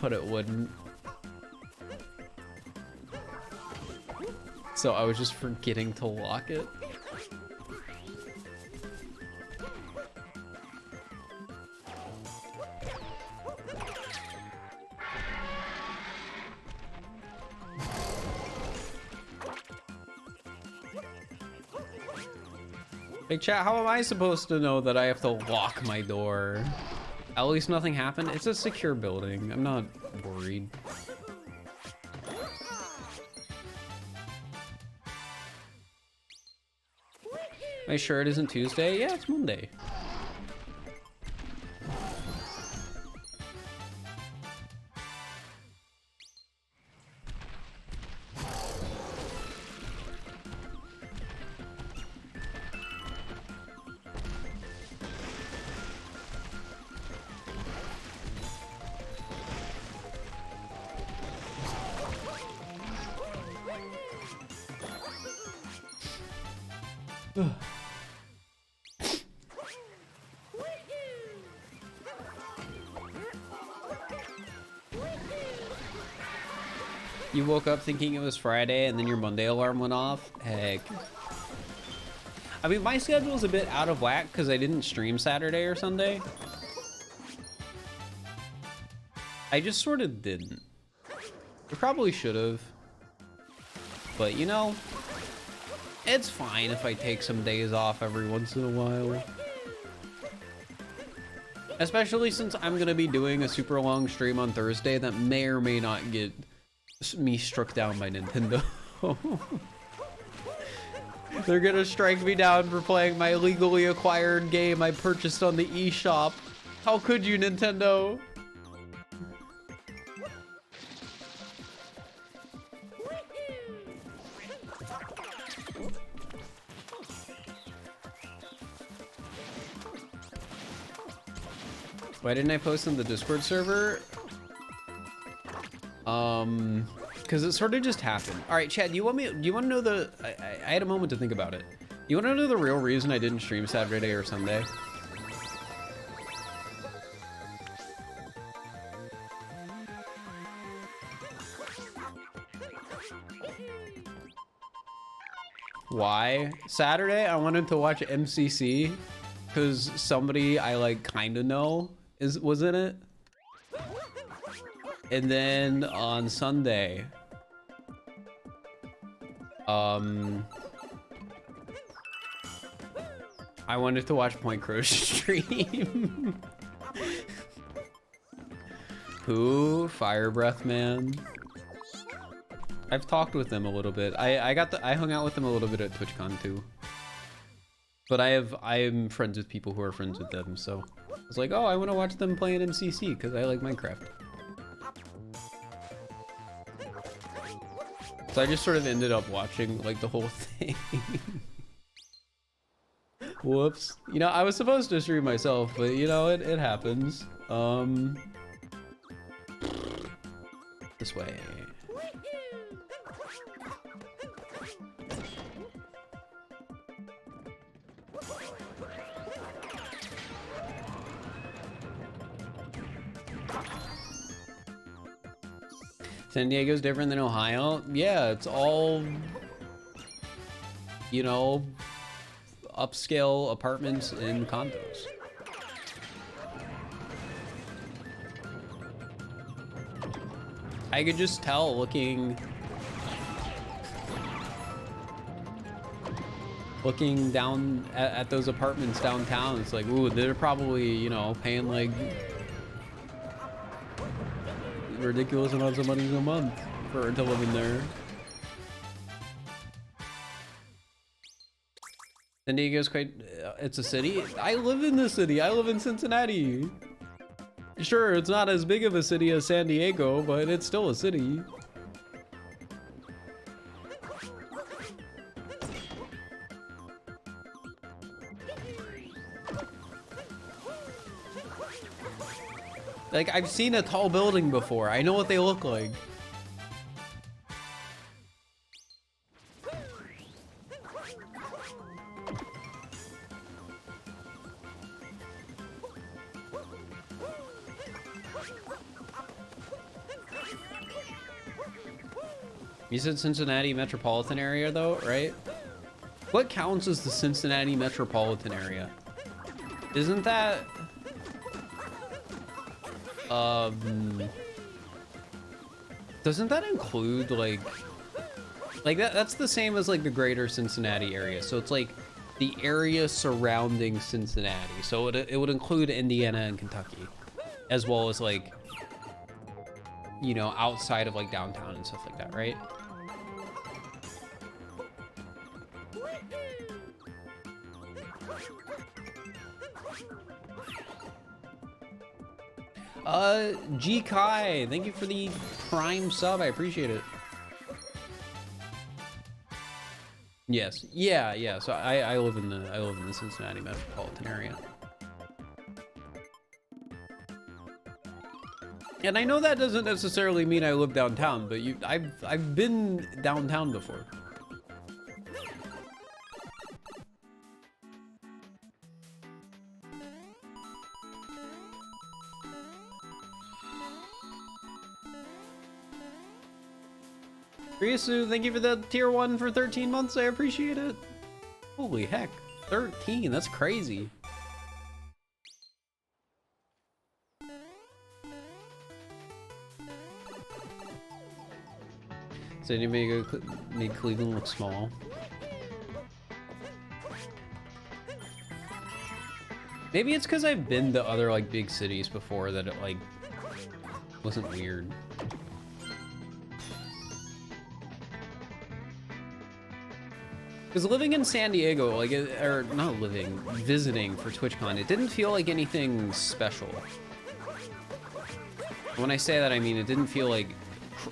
but it wouldn't. So I was just forgetting to lock it. Hey chat, how am I supposed to know that I have to lock my door? At least nothing happened. It's a secure building. I'm not worried. Are you sure it isn't Tuesday? Yeah, it's Monday. You woke up thinking it was Friday and then your Monday alarm went off? Heck. I mean, my schedule's a bit out of whack because I didn't stream Saturday or Sunday. I just sort of didn't. I probably should have. But you know, it's fine if I take some days off every once in a while. Especially since I'm gonna be doing a super long stream on Thursday that may or may not get me struck down by Nintendo. They're gonna strike me down for playing my illegally acquired game I purchased on the eShop. How could you, Nintendo? Why didn't I post on the Discord server? Because it sort of just happened. All right, Chad, do you want to know the, I had a moment to think about it. You want to know the real reason I didn't stream Saturday or Sunday? Why? Saturday, I wanted to watch MCC because somebody I like kind of know was in it. And then on Sunday, I wanted to watch Point Crow stream. Who? Fire Breath Man. I've talked with them a little bit. I hung out with them a little bit at TwitchCon too. But I'm friends with people who are friends with them, so I was like, oh, I want to watch them play in MCC because I like Minecraft. So I just sort of ended up watching like the whole thing. Whoops. You know, I was supposed to stream myself, but you know, it happens. This way. San Diego's different than Ohio? Yeah, it's all, you know, upscale apartments and condos. I could just tell looking down at those apartments downtown. It's like, ooh, they're probably, you know, paying like ridiculous amounts of money a month to live in there. San Diego's quite, it's a city. I live in the city. I live in Cincinnati. Sure, it's not as big of a city as San Diego, but it's still a city. Like, I've seen a tall building before. I know what they look like. You said Cincinnati metropolitan area though, right? What counts as the Cincinnati metropolitan area? Isn't that... doesn't that include like that's the same as like the greater Cincinnati area. So it's like the area surrounding Cincinnati. So it would include Indiana and Kentucky, as well as like, you know, outside of like downtown and stuff like that, right? G Kai, thank you for the Prime sub. I appreciate it. Yes, yeah. So I live in the Cincinnati metropolitan area, and I know that doesn't necessarily mean I live downtown, but I've been downtown before. Ryasu, thank you for the tier 1 for 13 months. I appreciate it. Holy heck, 13, that's crazy. Does anybody make Cleveland look small? Maybe it's because I've been to other like big cities before that it like wasn't weird. Because living in San Diego, like, or not living, visiting for TwitchCon, it didn't feel like anything special. When I say that, I mean it didn't feel like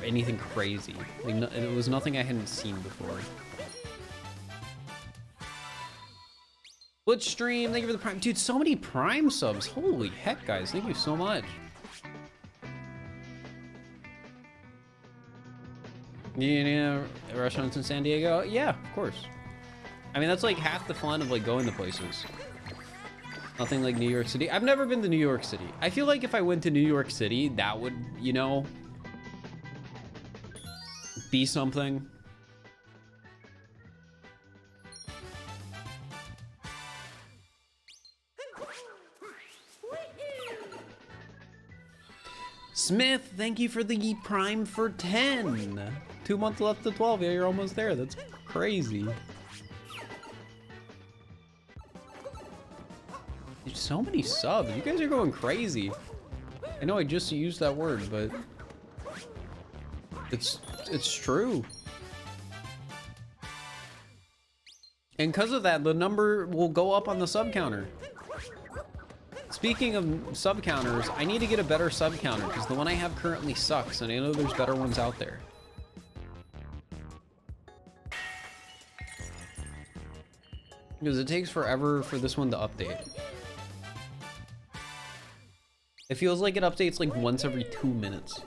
anything crazy. Like, it was nothing I hadn't seen before. Blitz Stream, thank you for the Prime. Dude, so many Prime subs. Holy heck, guys. Thank you so much. You know, restaurants in San Diego? Yeah, of course. I mean, that's like half the fun of like going to places. Nothing like New York City. I've never been to New York City. I feel like if I went to New York City, that would, you know, be something. Smith, thank you for the Prime for 10. 2 months left to 12. Yeah, you're almost there. That's crazy. There's so many subs. You guys are going crazy. I know I just used that word, but it's true. And because of that, the number will go up on the sub counter. Speaking of sub counters, I need to get a better sub counter because the one I have currently sucks, and I know there's better ones out there. Because it takes forever for this one to update. It feels like it updates like once every 2 minutes.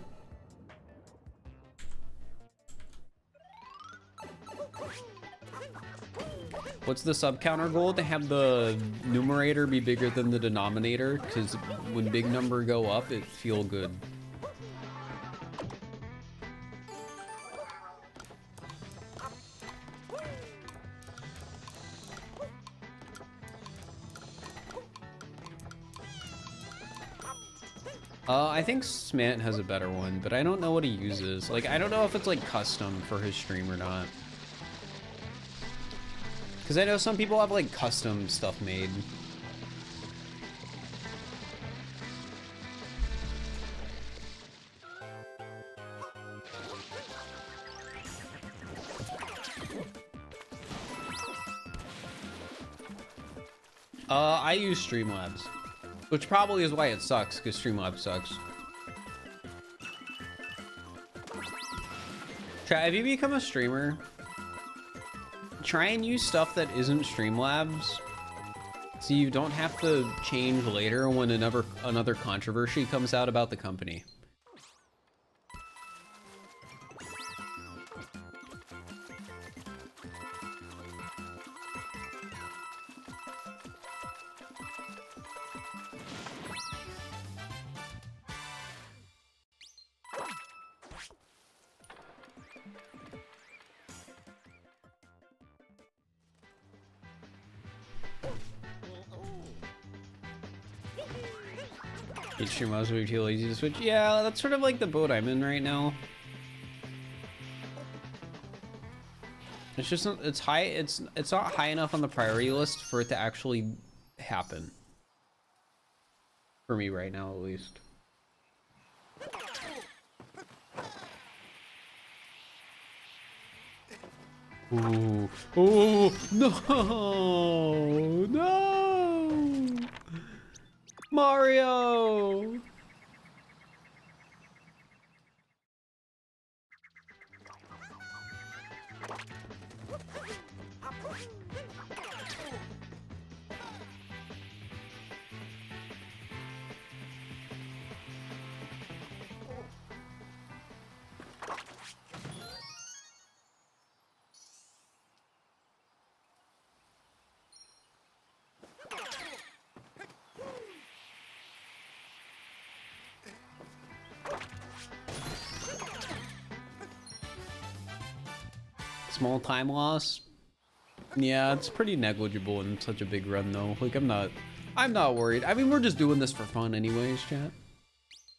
What's the sub counter goal? To have the numerator be bigger than the denominator, because when big number go up, it feel good. I think Smant has a better one, but I don't know what he uses. Like, I don't know if it's like custom for his stream or not. Because I know some people have like custom stuff made. I use Streamlabs, which probably is why it sucks, because Streamlabs sucks. If you become a streamer, try and use stuff that isn't Streamlabs, so you don't have to change later when another controversy comes out about the company. Streamlabs would be too lazy to switch. Yeah, that's sort of like the boat I'm in right now. It's just it's high. It's not high enough on the priority list for it to actually happen. For me right now, at least. Ooh, ooh, no, no, Mario. Small time loss. Yeah, it's pretty negligible in such a big run though. Like I'm not worried. I mean, we're just doing this for fun anyways, chat.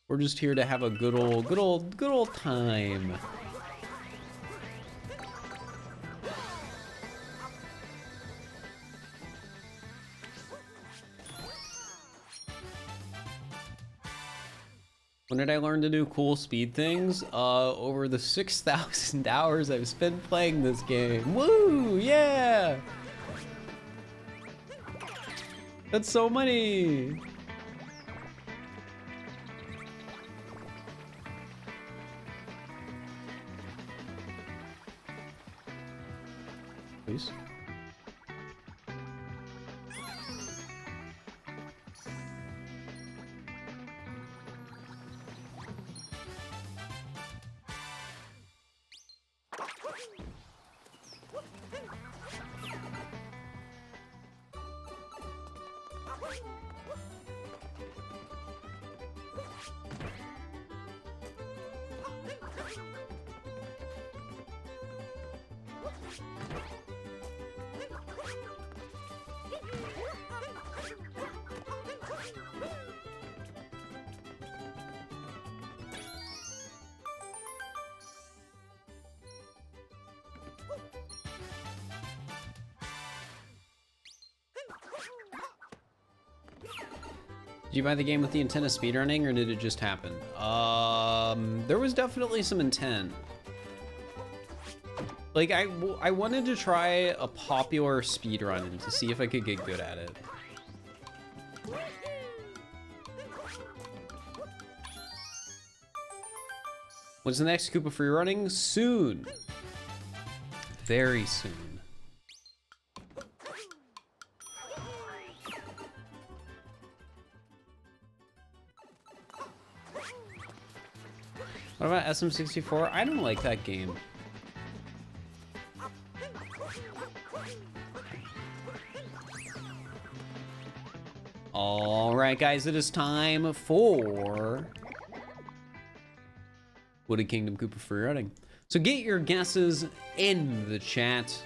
We're just here to have a good old time. When did I learn to do cool speed things? Over the 6,000 hours I've spent playing this game. Woo, yeah! That's so many! Please? Did you buy the game with the intent of speedrunning, or did it just happen? There was definitely some intent. Like, I wanted to try a popular speedrun to see if I could get good at it. When's the next Koopa free running? Soon. Very soon. What about SM64? I don't like that game. All right, guys, it is time for Wooded Kingdom Koopa free running. So get your guesses in the chat.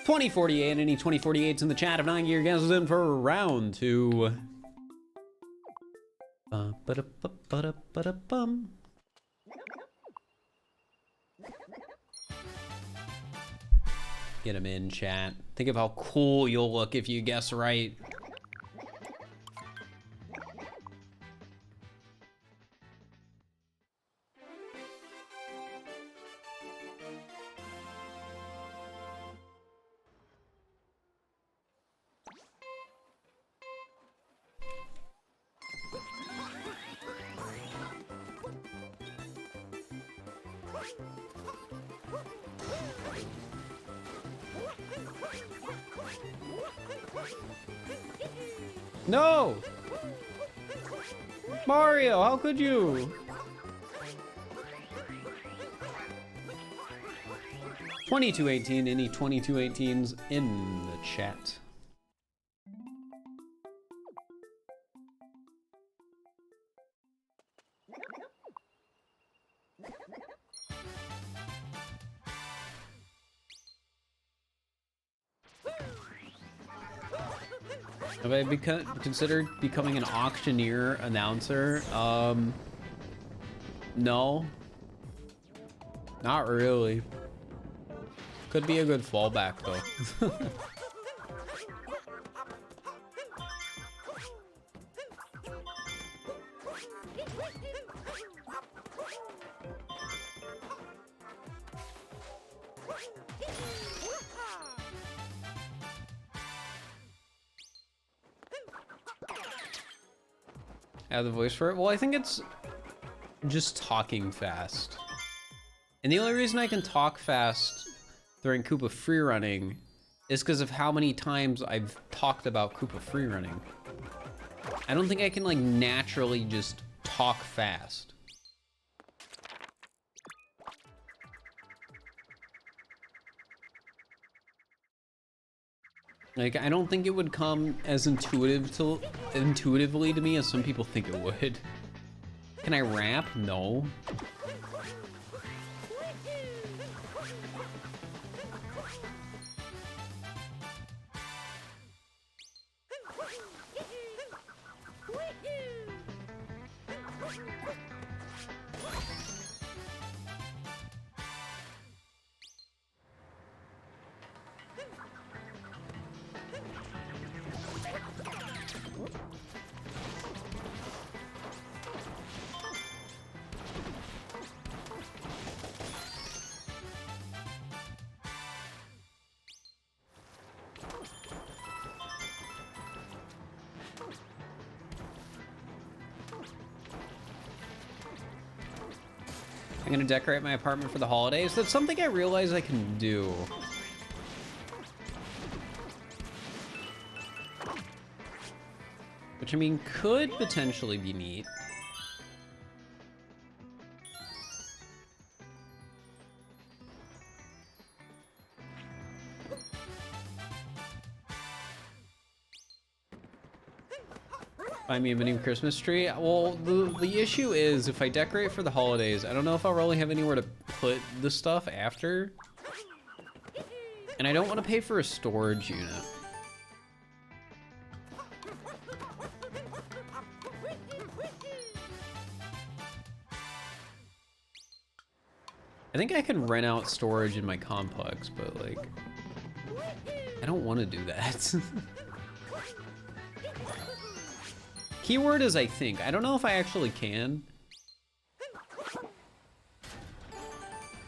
$20.48. Any 2048s in the chat? If not, your guess is in for round 2. Ba-da-ba-ba-da-ba-da-bum. Get him in, chat. Think of how cool you'll look if you guess right. No! Mario, how could you? 2218, any 2218s in the chat? Have I considered becoming an auctioneer announcer? No. Not really. Could be a good fallback though. I have the voice for it. Well, I think it's just talking fast. And the only reason I can talk fast during Koopa freerunning is because of how many times I've talked about Koopa freerunning. I don't think I can like naturally just talk fast. Like, I don't think it would come as intuitively to me as some people think it would. Can I rap? No. I'm gonna decorate my apartment for the holidays. That's something I realize I can do. Which, I mean, could potentially be neat. Buy me a mini Christmas tree. Well, the issue is if I decorate for the holidays, I don't know if I'll really have anywhere to put the stuff after. And I don't want to pay for a storage unit. I think I can rent out storage in my complex, but like, I don't want to do that. Keyword is I think. I don't know if I actually can.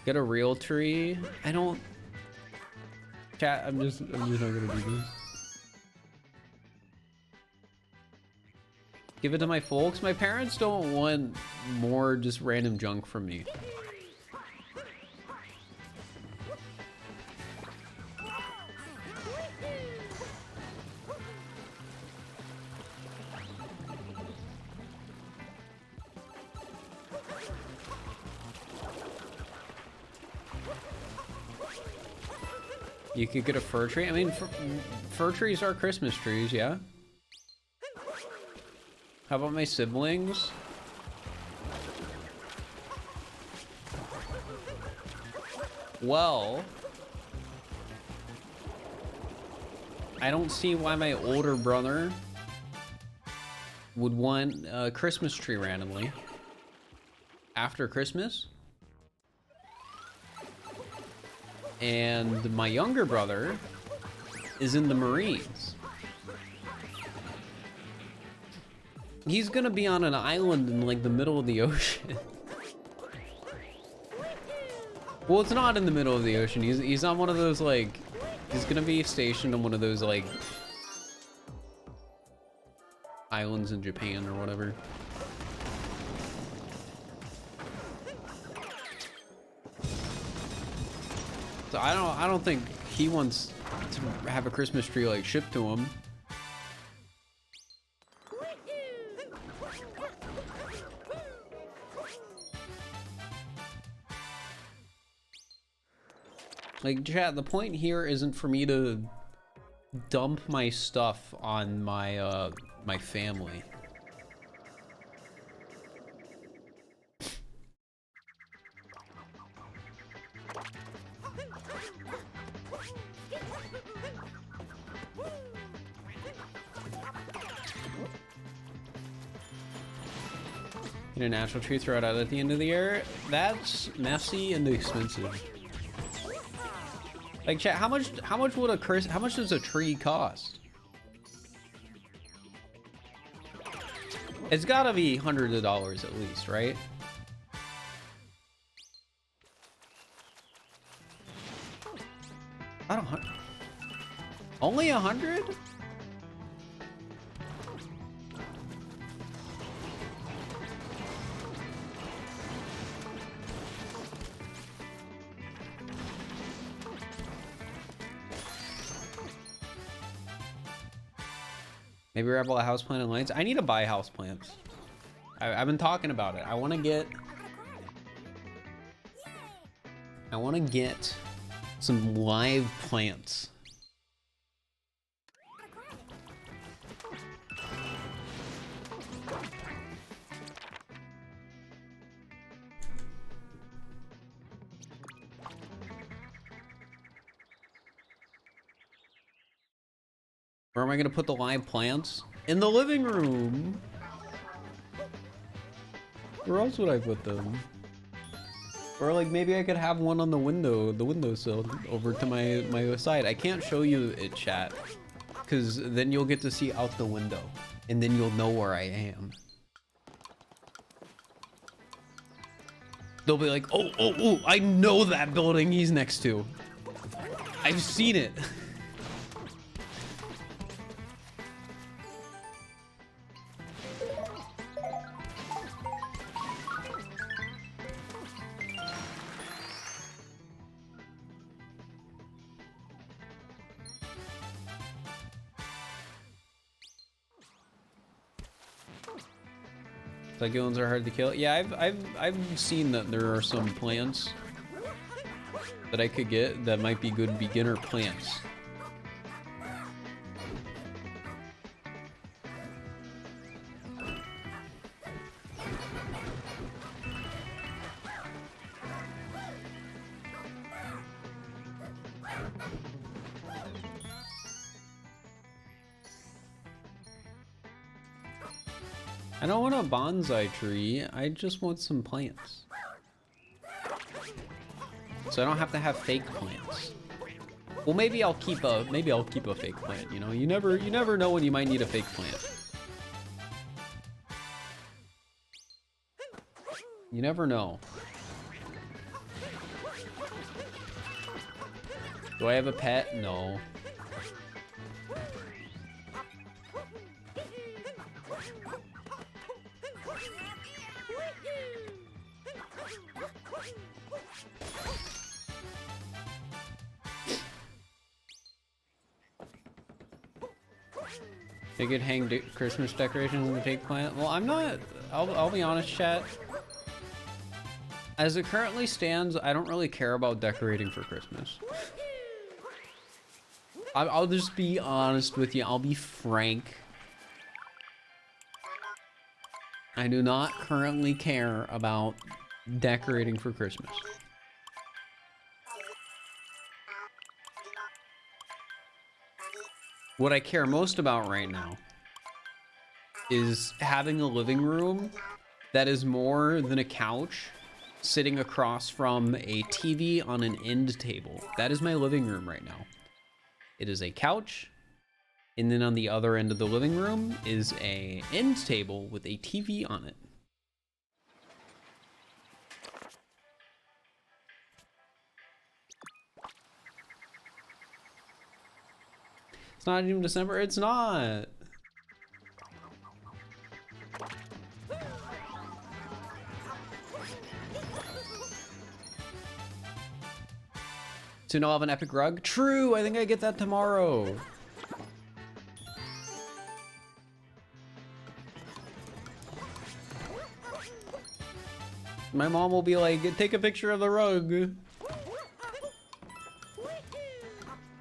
Get a real tree. I don't. Chat, I'm just not gonna do this. Give it to my folks. My parents don't want more just random junk from me. You could get a fir tree. I mean, fir trees are Christmas trees, yeah? How about my siblings? Well, I don't see why my older brother would want a Christmas tree randomly after Christmas. And my younger brother is in the Marines. He's gonna be on an island in like the middle of the ocean. Well, it's not in the middle of the ocean. He's on one of those like, he's gonna be stationed on one of those like islands in Japan or whatever. So I don't think he wants to have a Christmas tree like shipped to him. Like, chat, the point here isn't for me to dump my stuff on my my family. Get a natural tree, throw it out at the end of the year. That's messy and expensive. Like, chat, how much does a tree cost? It's gotta be hundreds of dollars at least, right? I don't. Only 100? Maybe rebel a houseplant and lights. I need to buy houseplants. I've been talking about it. I want to get some live plants. Where am I gonna put the live plants? In the living room. Where else would I put them? Or like maybe I could have one on the windowsill over to my side. I can't show you it, chat, because then you'll get to see out the window, and then you'll know where I am. They'll be like, oh, I know that building he's next to. I've seen it. Succulents are hard to kill. Yeah, I've seen that there are some plants that I could get that might be good beginner plants. I don't want a bonsai tree, I just want some plants. So I don't have to have fake plants. Well, maybe I'll keep a fake plant, you know? You never know when you might need a fake plant. You never know. Do I have a pet? No. They could hang Christmas decorations in the fake plant. Well, I'm not. I'll be honest, chat. As it currently stands, I don't really care about decorating for Christmas. I'll just be honest with you. I'll be frank. I do not currently care about decorating for Christmas. What I care most about right now is having a living room that is more than a couch sitting across from a TV on an end table. That is my living room right now. It is a couch, and then on the other end of the living room is a end table with a TV on it. It's not even December. It's not. Soon I'll have an epic rug. True, I think I get that tomorrow. My mom will be like, take a picture of the rug. And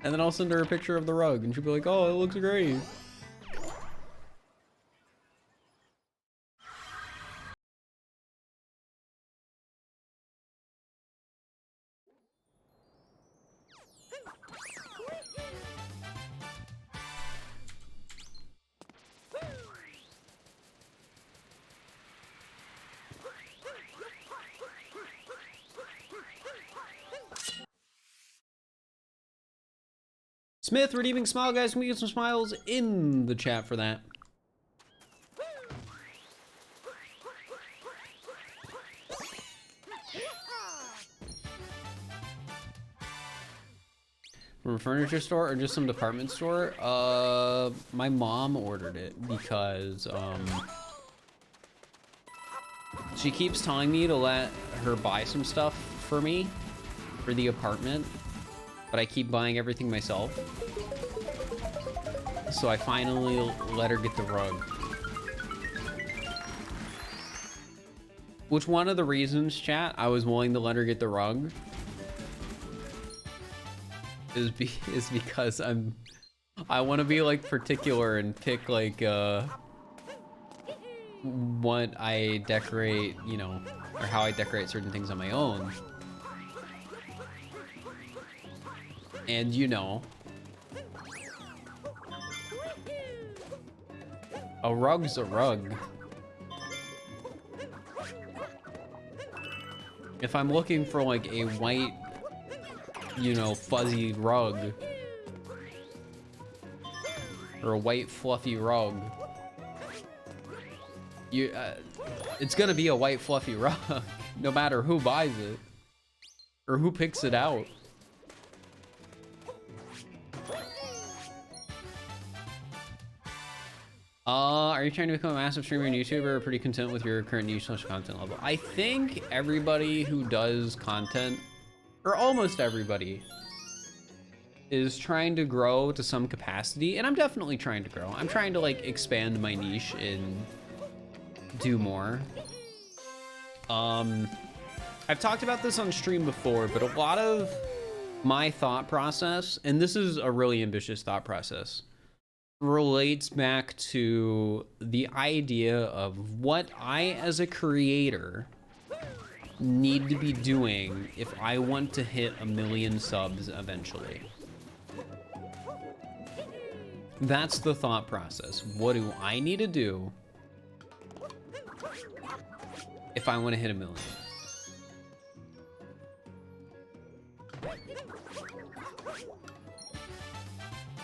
then I'll send her a picture of the rug and she'll be like, oh, it looks great. Smith redeeming smile, guys. Can we get some smiles in the chat for that? From a furniture store or just some department store? My mom ordered it because she keeps telling me to let her buy some stuff for me for the apartment, but I keep buying everything myself. So I finally let her get the rug. Which one of the reasons, chat, I was willing to let her get the rug is because I want to be like particular and pick like what I decorate, you know, or how I decorate certain things on my own. And you know, a rug's a rug. If I'm looking for like a white, you know, fuzzy rug, or a white fluffy rug, it's gonna be a white fluffy rug, no matter who buys it or who picks it out. Are you trying to become a massive streamer and YouTuber, or pretty content with your current niche content level? I think everybody who does content, or almost everybody, is trying to grow to some capacity, and I'm definitely trying to grow. I'm trying to like expand my niche and do more. I've talked about this on stream before, but a lot of my thought process, and this is a really ambitious thought process, relates back to the idea of what I as a creator need to be doing if I want to hit 1 million subs eventually. That's the thought process. What do I need to do if I want to hit 1 million?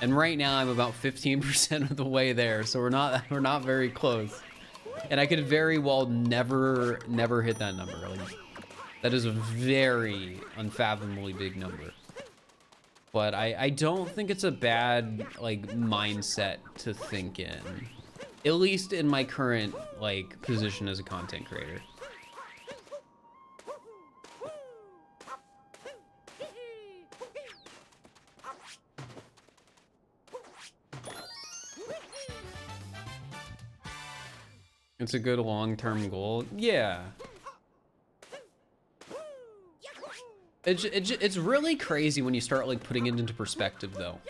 And right now I'm about 15% of the way there, so we're not very close. And I could very well never hit that number. Like, that is a very unfathomably big number. But I don't think it's a bad like mindset to think in. At least in my current like position as a content creator. It's a good long-term goal. Yeah. It's really crazy when you start like putting it into perspective though.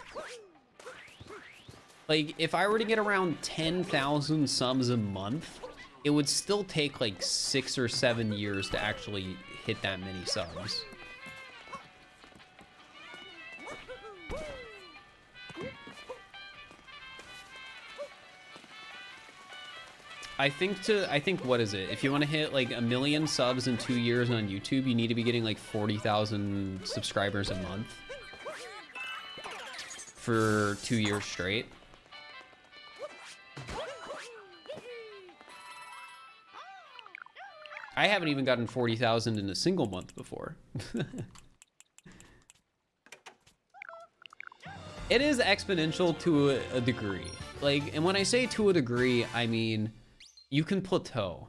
Like, if I were to get around 10,000 subs a month, it would still take like 6 or 7 years to actually hit that many subs. I think what is it? If you want to hit like 1 million subs in 2 years on YouTube, you need to be getting like 40,000 subscribers a month for 2 years straight. I haven't even gotten 40,000 in a single month before. It is exponential to a degree. Like, and when I say to a degree, I mean, you can plateau.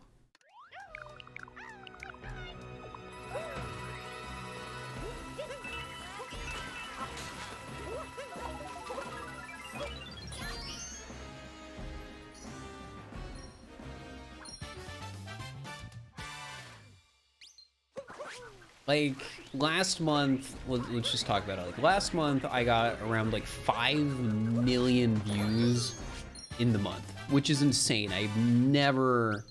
Like, last month, let's just talk about it. Like, last month, I got around, like, 5 million views in the month, which is insane. I've never,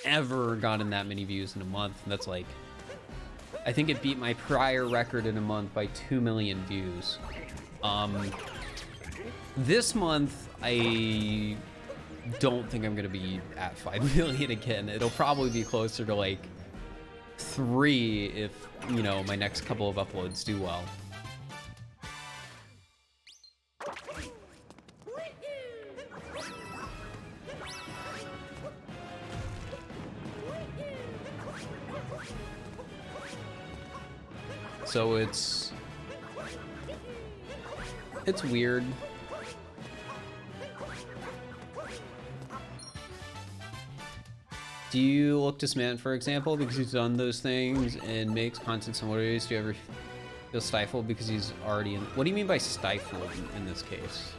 ever gotten that many views in a month. And that's, like, I think it beat my prior record in a month by 2 million views. This month, I don't think I'm gonna be at 5 million again. It'll probably be closer to, like, 3 if, you know, my next couple of uploads do well. So it's weird. Do you look to Samant, for example, because he's done those things and makes content similar to yours? Do you ever feel stifled because he's already in? What do you mean by stifled in this case?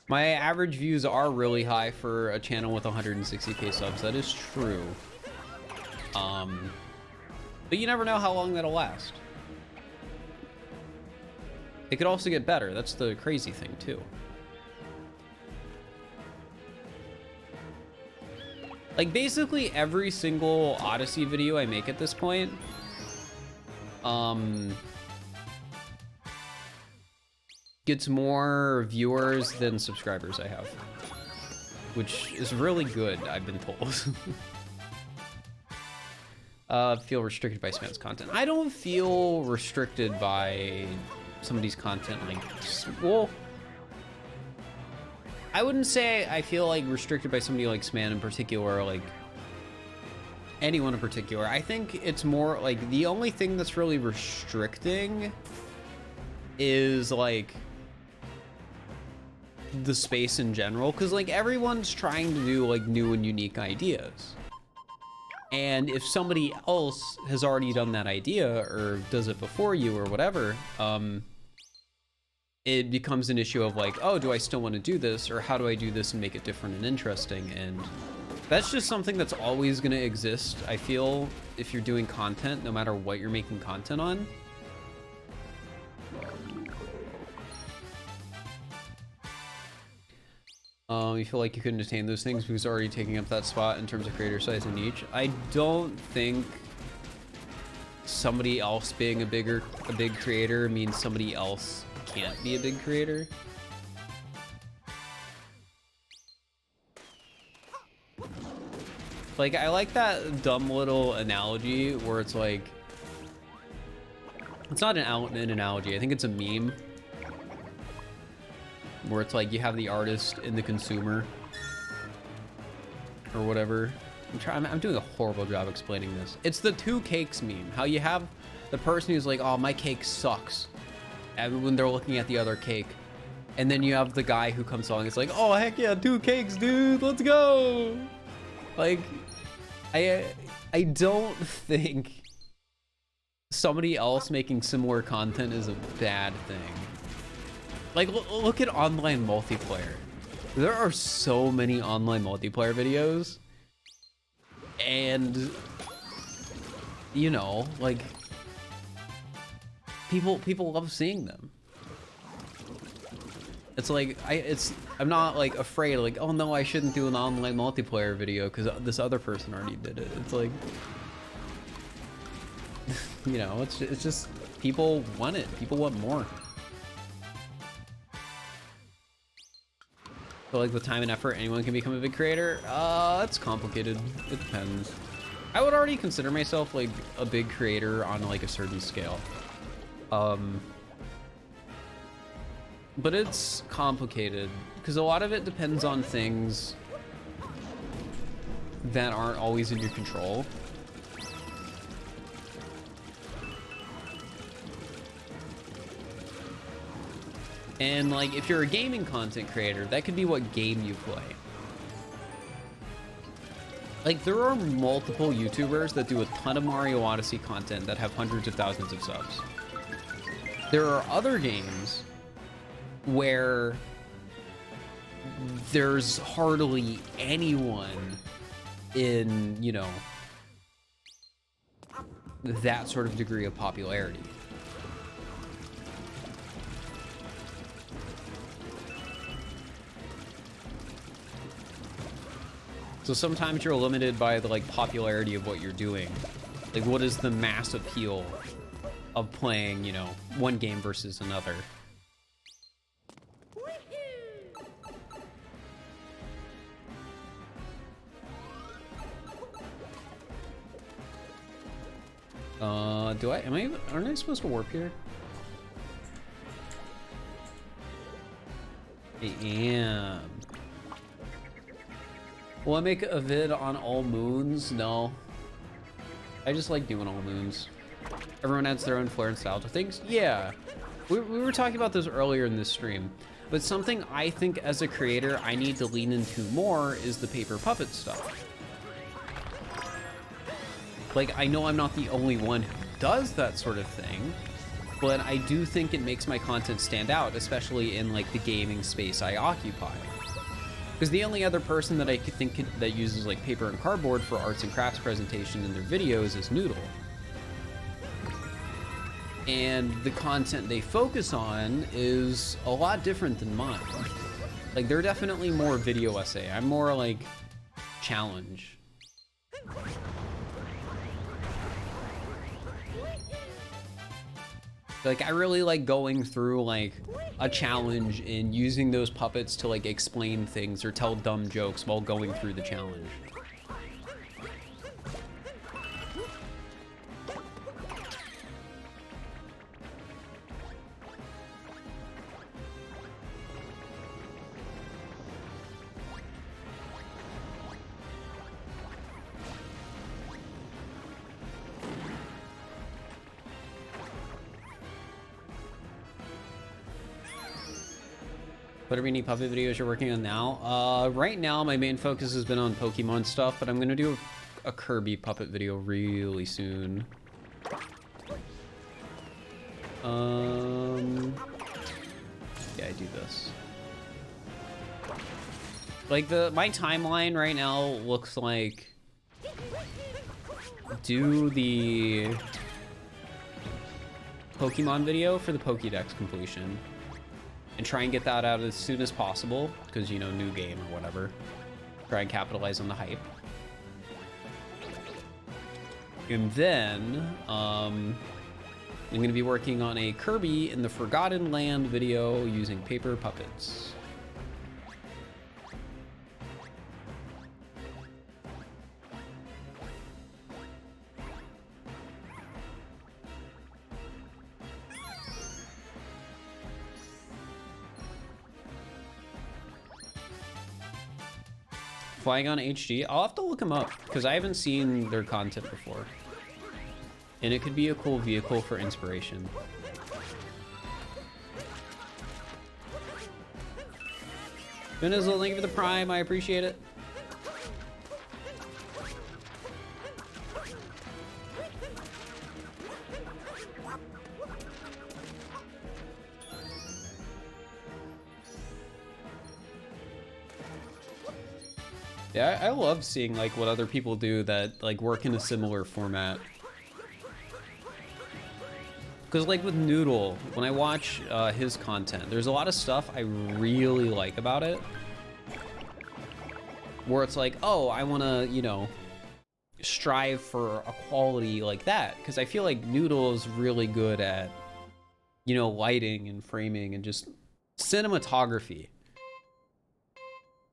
My average views are really high for a channel with 160k subs. That is true. But you never know how long that'll last. It could also get better. That's the crazy thing too. Like, basically every single Odyssey video I make at this point, gets more viewers than subscribers I have, which is really good, I've been told. Feel restricted by Samant's content. I don't feel restricted by somebody's content. Like, well, I wouldn't say I feel like restricted by somebody like Samant in particular, or like anyone in particular. I think it's more like the only thing that's really restricting is like the space in general, because like everyone's trying to do like new and unique ideas, and if somebody else has already done that idea or does it before you or whatever, it becomes an issue of like, oh, do I still want to do this, or how do I do this and make it different and interesting? And that's just something that's always going to exist, I feel, if you're doing content, no matter what you're making content on. You feel like you couldn't attain those things because already taking up that spot in terms of creator size and niche. I don't think somebody else being a big creator means somebody else can't be a big creator. Like, I like that dumb little analogy where it's like, it's not an analogy, I think it's a meme, where it's like you have the artist and the consumer, or whatever. I'm doing a horrible job explaining this. It's the 2 cakes meme. How you have the person who's like, oh, my cake sucks, and when they're looking at the other cake, and then you have the guy who comes along, it's like, oh, heck yeah, 2 cakes, dude, let's go. Like, I don't think somebody else making similar content is a bad thing. Like, look at online multiplayer. There are so many online multiplayer videos, and you know, like, people love seeing them. It's like, I'm not like afraid, like, oh no, I shouldn't do an online multiplayer video because this other person already did it. It's like, you know, it's just people want it. People want more. So like, with time and effort, anyone can become a big creator. It's complicated. It depends. I would already consider myself like a big creator on like a certain scale. But it's complicated because a lot of it depends on things that aren't always in your control. And like, if you're a gaming content creator, that could be what game you play. Like, there are multiple YouTubers that do a ton of Mario Odyssey content that have hundreds of thousands of subs. There are other games where there's hardly anyone in, you know, that sort of degree of popularity. So sometimes you're limited by the like popularity of what you're doing. Like, what is the mass appeal of playing, you know, one game versus another? Aren't I supposed to warp here? I am. Will I make a vid on all moons? No. I just like doing all moons. Everyone adds their own flair and style to things. Yeah. We were talking about this earlier in this stream, but something I think as a creator I need to lean into more is the paper puppet stuff. Like, I know I'm not the only one who does that sort of thing, but I do think it makes my content stand out, especially in like the gaming space I occupy. Because the only other person that I could think that uses like paper and cardboard for arts and crafts presentation in their videos is Noodle. And the content they focus on is a lot different than mine. Like, they're definitely more video essay. I'm more like challenge. Like, I really like going through like a challenge and using those puppets to like explain things or tell dumb jokes while going through the challenge. What are any puppet videos you're working on now? Right now, my main focus has been on Pokemon stuff, but I'm gonna do a Kirby puppet video really soon. Yeah, I do this. Like, my timeline right now looks like do the Pokemon video for the Pokedex completion. And try and get that out as soon as possible, because, you know, new game or whatever. Try and capitalize on the hype. And then, I'm going to be working on a Kirby in the Forgotten Land video using paper puppets. Flying on HD? I'll have to look them up because I haven't seen their content before. And it could be a cool vehicle for inspiration. Vinizel, thank you for the Prime. I appreciate it. Yeah, I love seeing like what other people do that like work in a similar format. Because like with Noodle, when I watch his content, there's a lot of stuff I really like about it. Where it's like, oh, I want to, you know, strive for a quality like that. Because I feel like Noodle is really good at, you know, lighting and framing and just cinematography.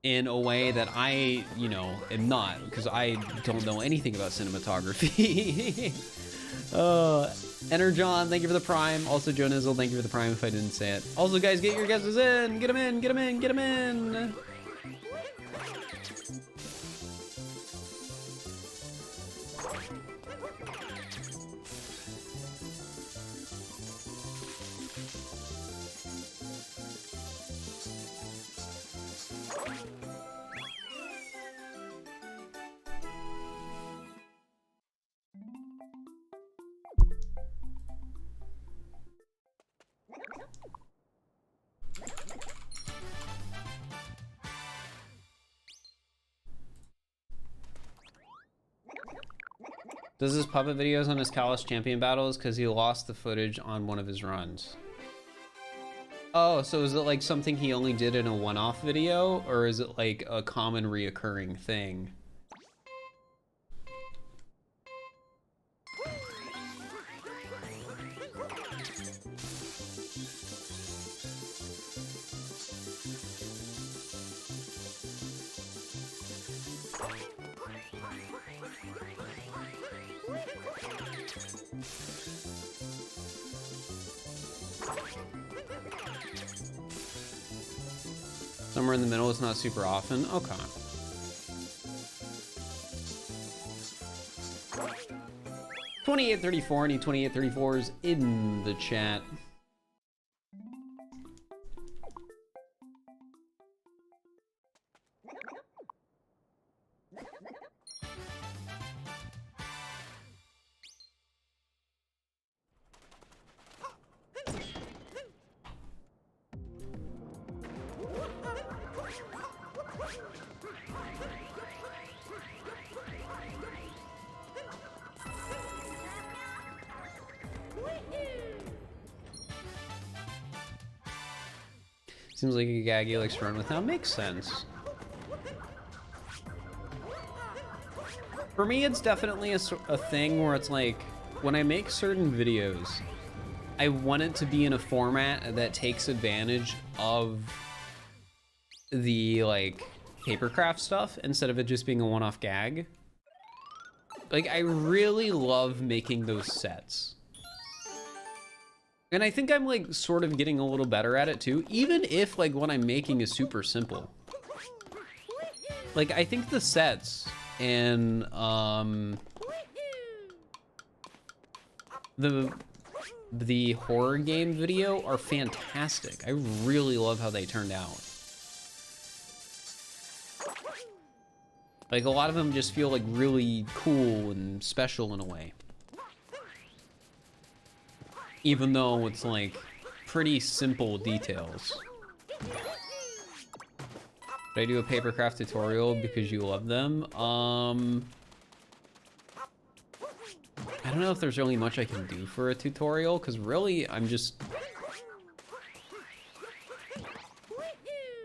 In a way that I, you know, am not, because I don't know anything about cinematography. Energon, thank you for the Prime. Also, Joe Nizzle, thank you for the Prime if I didn't say it. Also, guys, get your guesses in. Get them in, get them in, get them in. Does his puppet videos on his Callus champion battles because he lost the footage on one of his runs? Oh, so is it like something he only did in a one-off video, or is it like a common reoccurring thing? Somewhere in the middle is not super often. Okay. $28.34, any 28.34s in the chat. Seems like a gag he likes to run with now. Makes sense. For me, it's definitely a thing where it's like, when I make certain videos, I want it to be in a format that takes advantage of the, like, papercraft stuff instead of it just being a one-off gag. Like, I really love making those sets. And I think I'm like sort of getting a little better at it too, even if like what I'm making is super simple. Like I think the sets and the horror game video are fantastic. I really love how they turned out. Like a lot of them just feel like really cool and special in a way. Even though it's like pretty simple details. Did I do a papercraft tutorial because you love them? I don't know if there's really much I can do for a tutorial, because really I'm just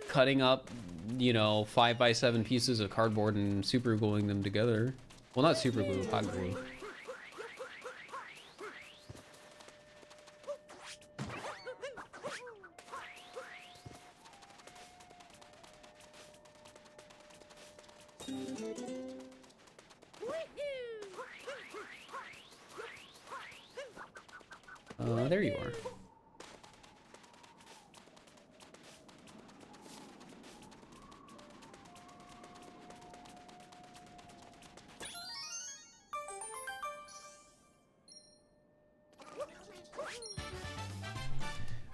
cutting up, you know, 5x7 pieces of cardboard and super gluing them together. Well, not super glue, hot glue. There you are.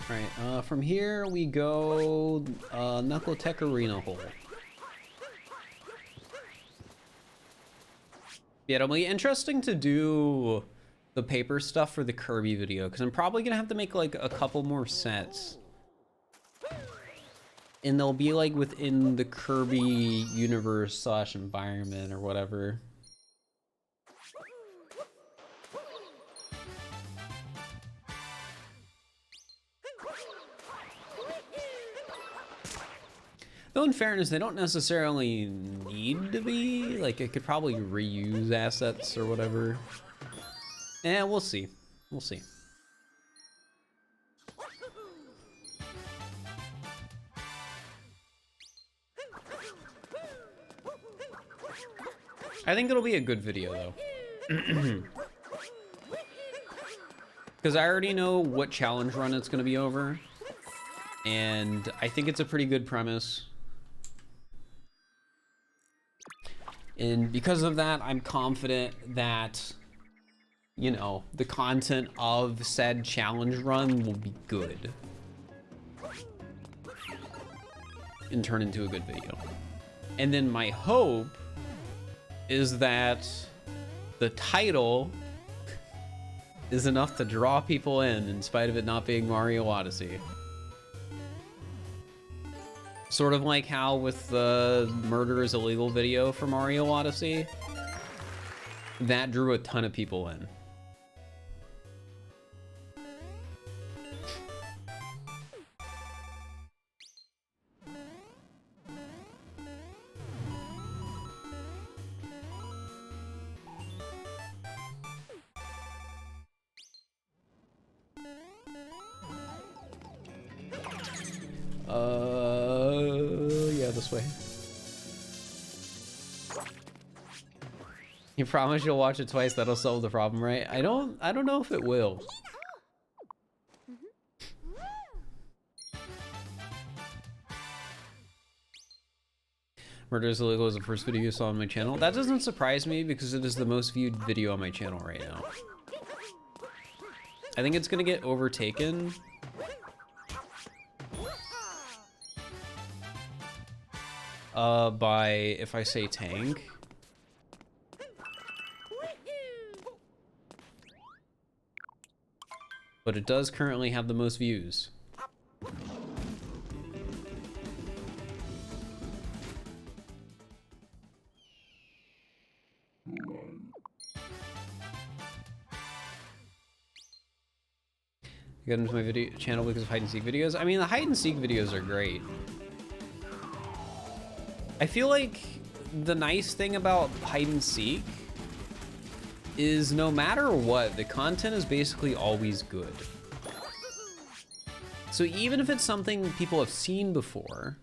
Alright, from here we go Knuckle Tech Arena hole. Yeah, it'll be interesting to do the paper stuff for the Kirby video, because I'm probably gonna have to make like a couple more sets. And they'll be like within the Kirby universe / environment or whatever. Though in fairness, they don't necessarily need to be. Like, it could probably reuse assets or whatever. Eh, we'll see. We'll see. I think it'll be a good video, though. Because I already know what challenge run it's going to be over. And I think it's a pretty good premise. And because of that, I'm confident that, you know, the content of said challenge run will be good. And turn into a good video. And then my hope is that the title is enough to draw people in spite of it not being Mario Odyssey. Sort of like how with the Murder is Illegal video for Mario Odyssey, that drew a ton of people in. Yeah, this way. You promise you'll watch it twice, that'll solve the problem, right? I don't know if it will. Murder is Illegal is the first video you saw on my channel. That doesn't surprise me because it is the most viewed video on my channel right now. I think it's gonna get overtaken by If I Say Tank. But it does currently have the most views. I got into my video channel because of hide and seek videos. I mean, the hide and seek videos are great. I feel like the nice thing about hide and seek is no matter what, the content is basically always good. So even if it's something people have seen before,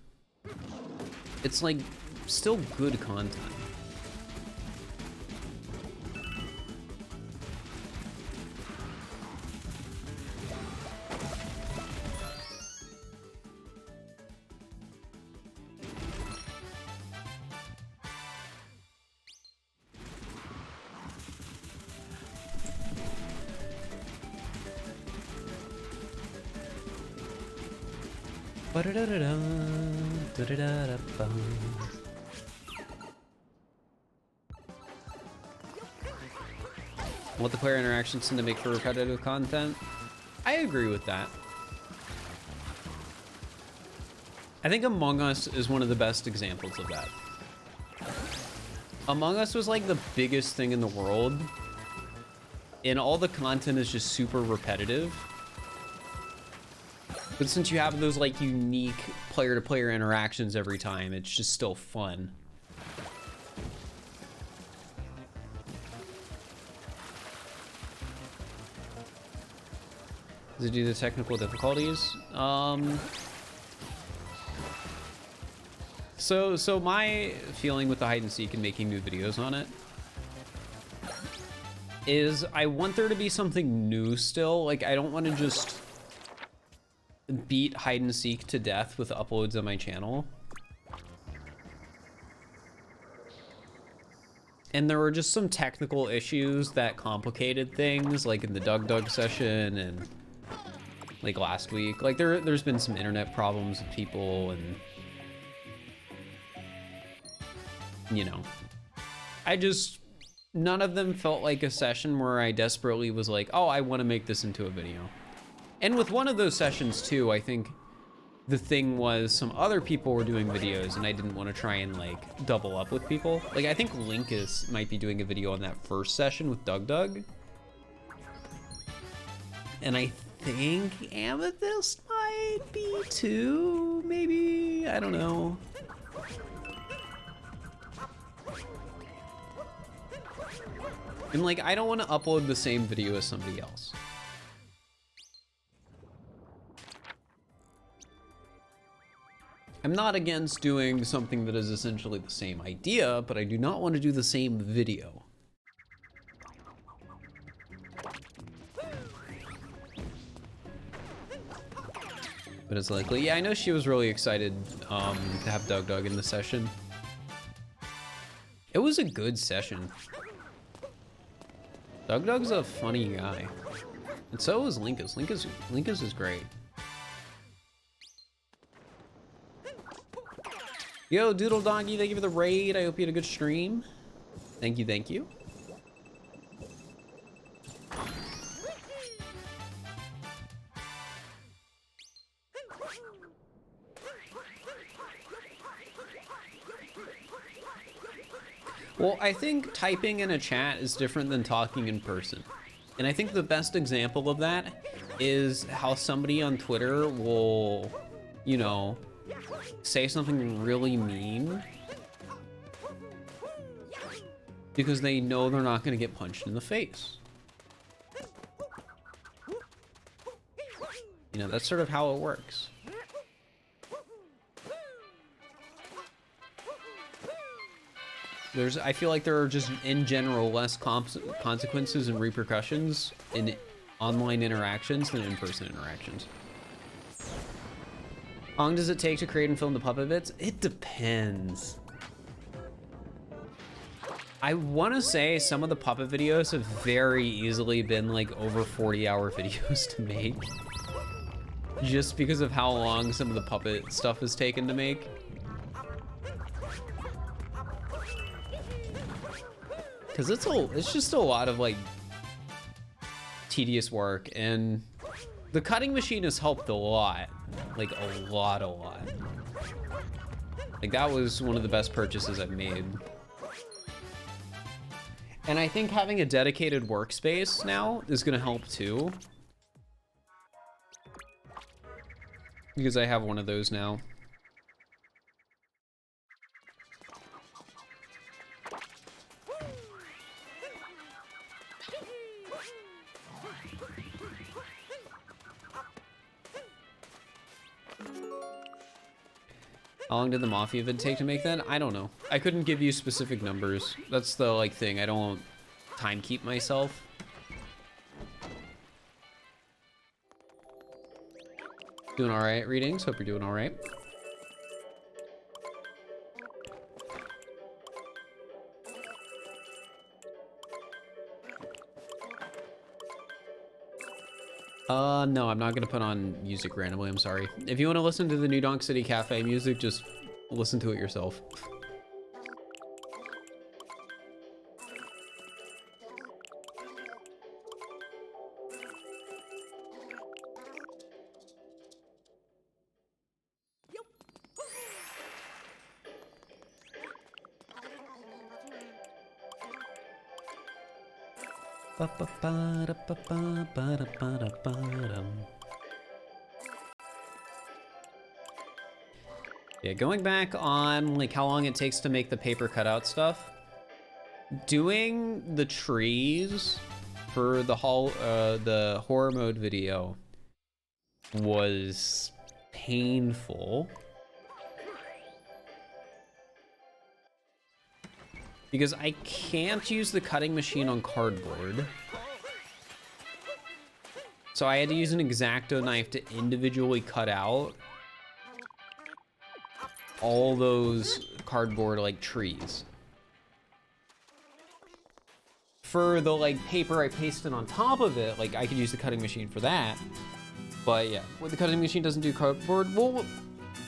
it's like still good content. Want the player interactions to make for repetitive content? I agree with that. I think Among Us is one of the best examples of that. Among Us was like the biggest thing in the world, and all the content is just super repetitive. But since you have those like unique player-to-player interactions every time, it's just still fun. Does it do the technical difficulties? So my feeling with the hide and seek and making new videos on it is I want there to be something new still. Like, I don't want to just beat hide and seek to death with uploads on my channel. And there were just some technical issues that complicated things, like in the Doug session, and like last week. Like there's been some internet problems with people, and you know, none of them felt like a session where I desperately was like, oh, I want to make this into a video. And with one of those sessions too, I think the thing was some other people were doing videos and I didn't want to try and like double up with people. Like I think Linkus might be doing a video on that first session with Doug. And I think Amethyst might be too, maybe, I don't know. And like, I don't want to upload the same video as somebody else. I'm not against doing something that is essentially the same idea, but I do not want to do the same video. But it's likely, yeah, I know she was really excited to have Doug in the session. It was a good session. Doug's a funny guy. And so is Linkus. Linkus is great. Yo, Doodle Doggy, thank you for the raid. I hope you had a good stream. Thank you, thank you. Well, I think typing in a chat is different than talking in person. And I think the best example of that is how somebody on Twitter will, you know, say something really mean because they know they're not going to get punched in the face. You know, that's sort of how it works. I feel like there are just, in general, less consequences and repercussions in online interactions than in-person interactions. How long does it take to create and film the puppet bits? It depends. I want to say some of the puppet videos have very easily been like over 40-hour videos to make. Just because of how long some of the puppet stuff has taken to make. Because it's just a lot of like tedious work, and the cutting machine has helped a lot. Like a lot. Like that was one of the best purchases I've made. And I think having a dedicated workspace now is gonna help too. Because I have one of those now. How long did the Mafia vid take to make that? I don't know. I couldn't give you specific numbers. That's the like thing. I don't time keep myself. Doing all right, readings. Hope you're doing all right. No, I'm not gonna put on music randomly, I'm sorry. If you want to listen to the New Donk City Cafe music, just listen to it yourself. Yeah, going back on like how long it takes to make the paper cutout stuff, doing the trees for the horror mode video was painful because I can't use the cutting machine on cardboard. So I had to use an X-Acto knife to individually cut out all those cardboard like trees. For the like paper I pasted on top of it, like I could use the cutting machine for that. But yeah, what the cutting machine doesn't do cardboard. Well,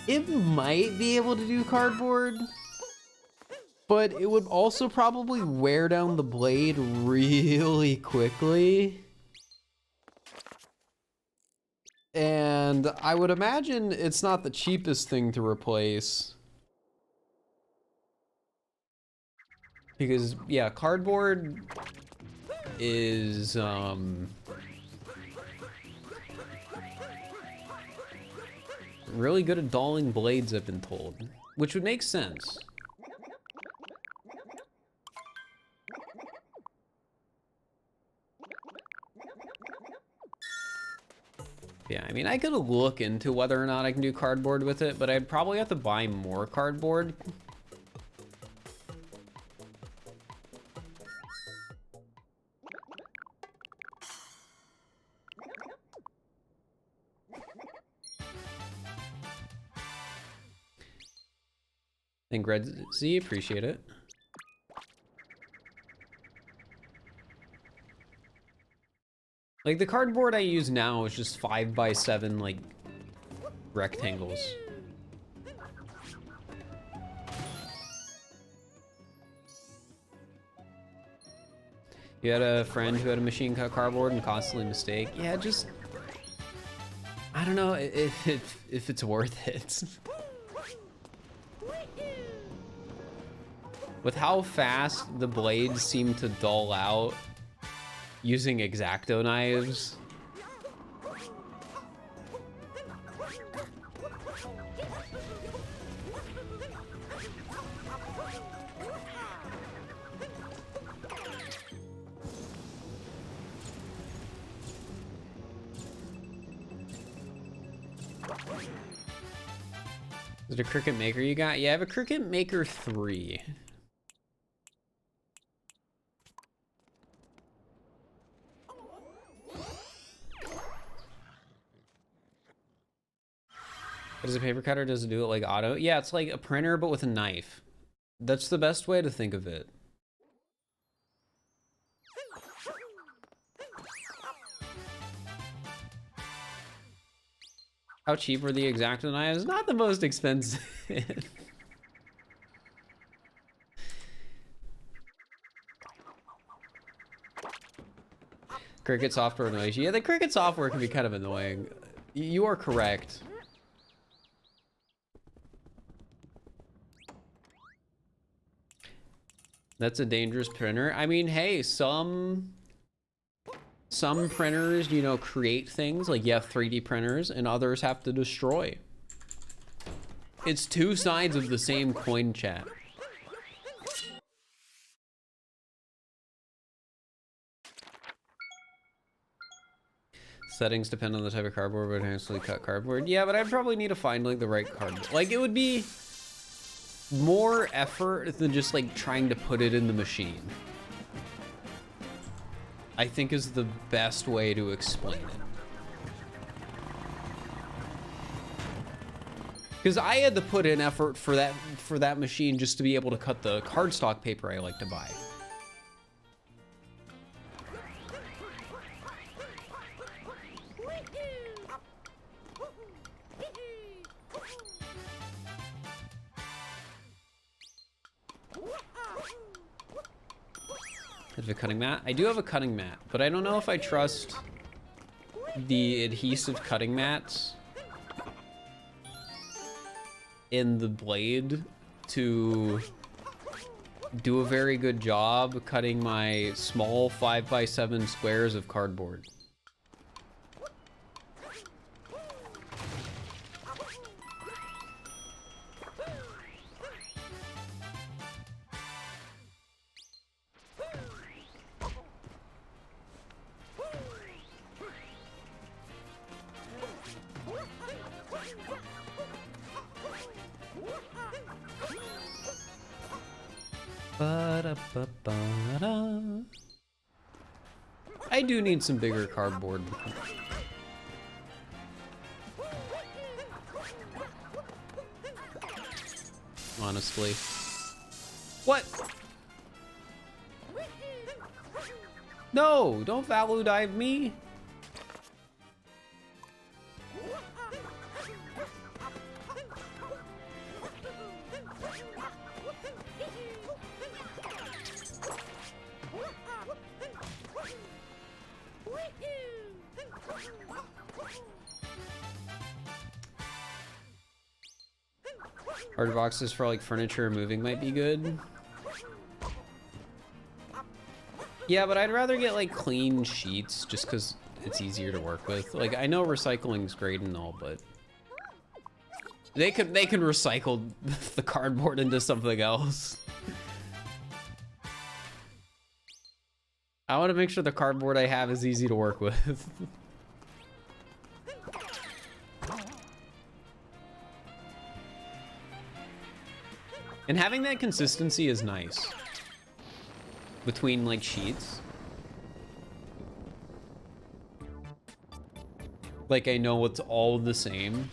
it might be able to do cardboard, but it would also probably wear down the blade really quickly. And I would imagine it's not the cheapest thing to replace. Because, yeah, cardboard is, really good at dulling blades, I've been told, which would make sense. Yeah, I mean, I could look into whether or not I can do cardboard with it, but I'd probably have to buy more cardboard. Thank Red Z, appreciate it. Like, the cardboard I use now is just 5x7, like, rectangles. You had a friend who had a machine cut cardboard and constantly mistake? Yeah, just... I don't know if it's worth it. With how fast the blades seem to dull out using X-Acto knives. Is it a Cricut Maker you got? Yeah, I have a Cricut Maker 3. Does a paper cutter, does it do it like auto? Yeah, it's like a printer, but with a knife. That's the best way to think of it. How cheap were the X-Acto knives? Not the most expensive. Cricut software annoys you. Yeah, the Cricut software can be kind of annoying. You are correct. That's a dangerous printer. I mean, hey, some printers, you know, create things, like you have 3D printers, and others have to destroy. It's two sides of the same coin, chat. Settings depend on the type of cardboard, but actually cut cardboard. Yeah, but I'd probably need to find like the right cardboard. Like, it would be more effort than just like trying to put it in the machine, I think, is the best way to explain it. Because I had to put in effort for that machine just to be able to cut the cardstock paper I like to buy. Have a cutting mat? I do have a cutting mat, but I don't know if I trust the adhesive cutting mats in the blade to do a very good job cutting my small 5x7 squares of cardboard. I do need some bigger cardboard. Honestly. What? No, don't value dive me. Hard boxes for like furniture and moving might be good. Yeah, but I'd rather get like clean sheets just because it's easier to work with. Like, I know recycling's great and all, but they can recycle the cardboard into something else. I want to make sure the cardboard I have is easy to work with. And having that consistency is nice between like sheets. Like, I know it's all the same.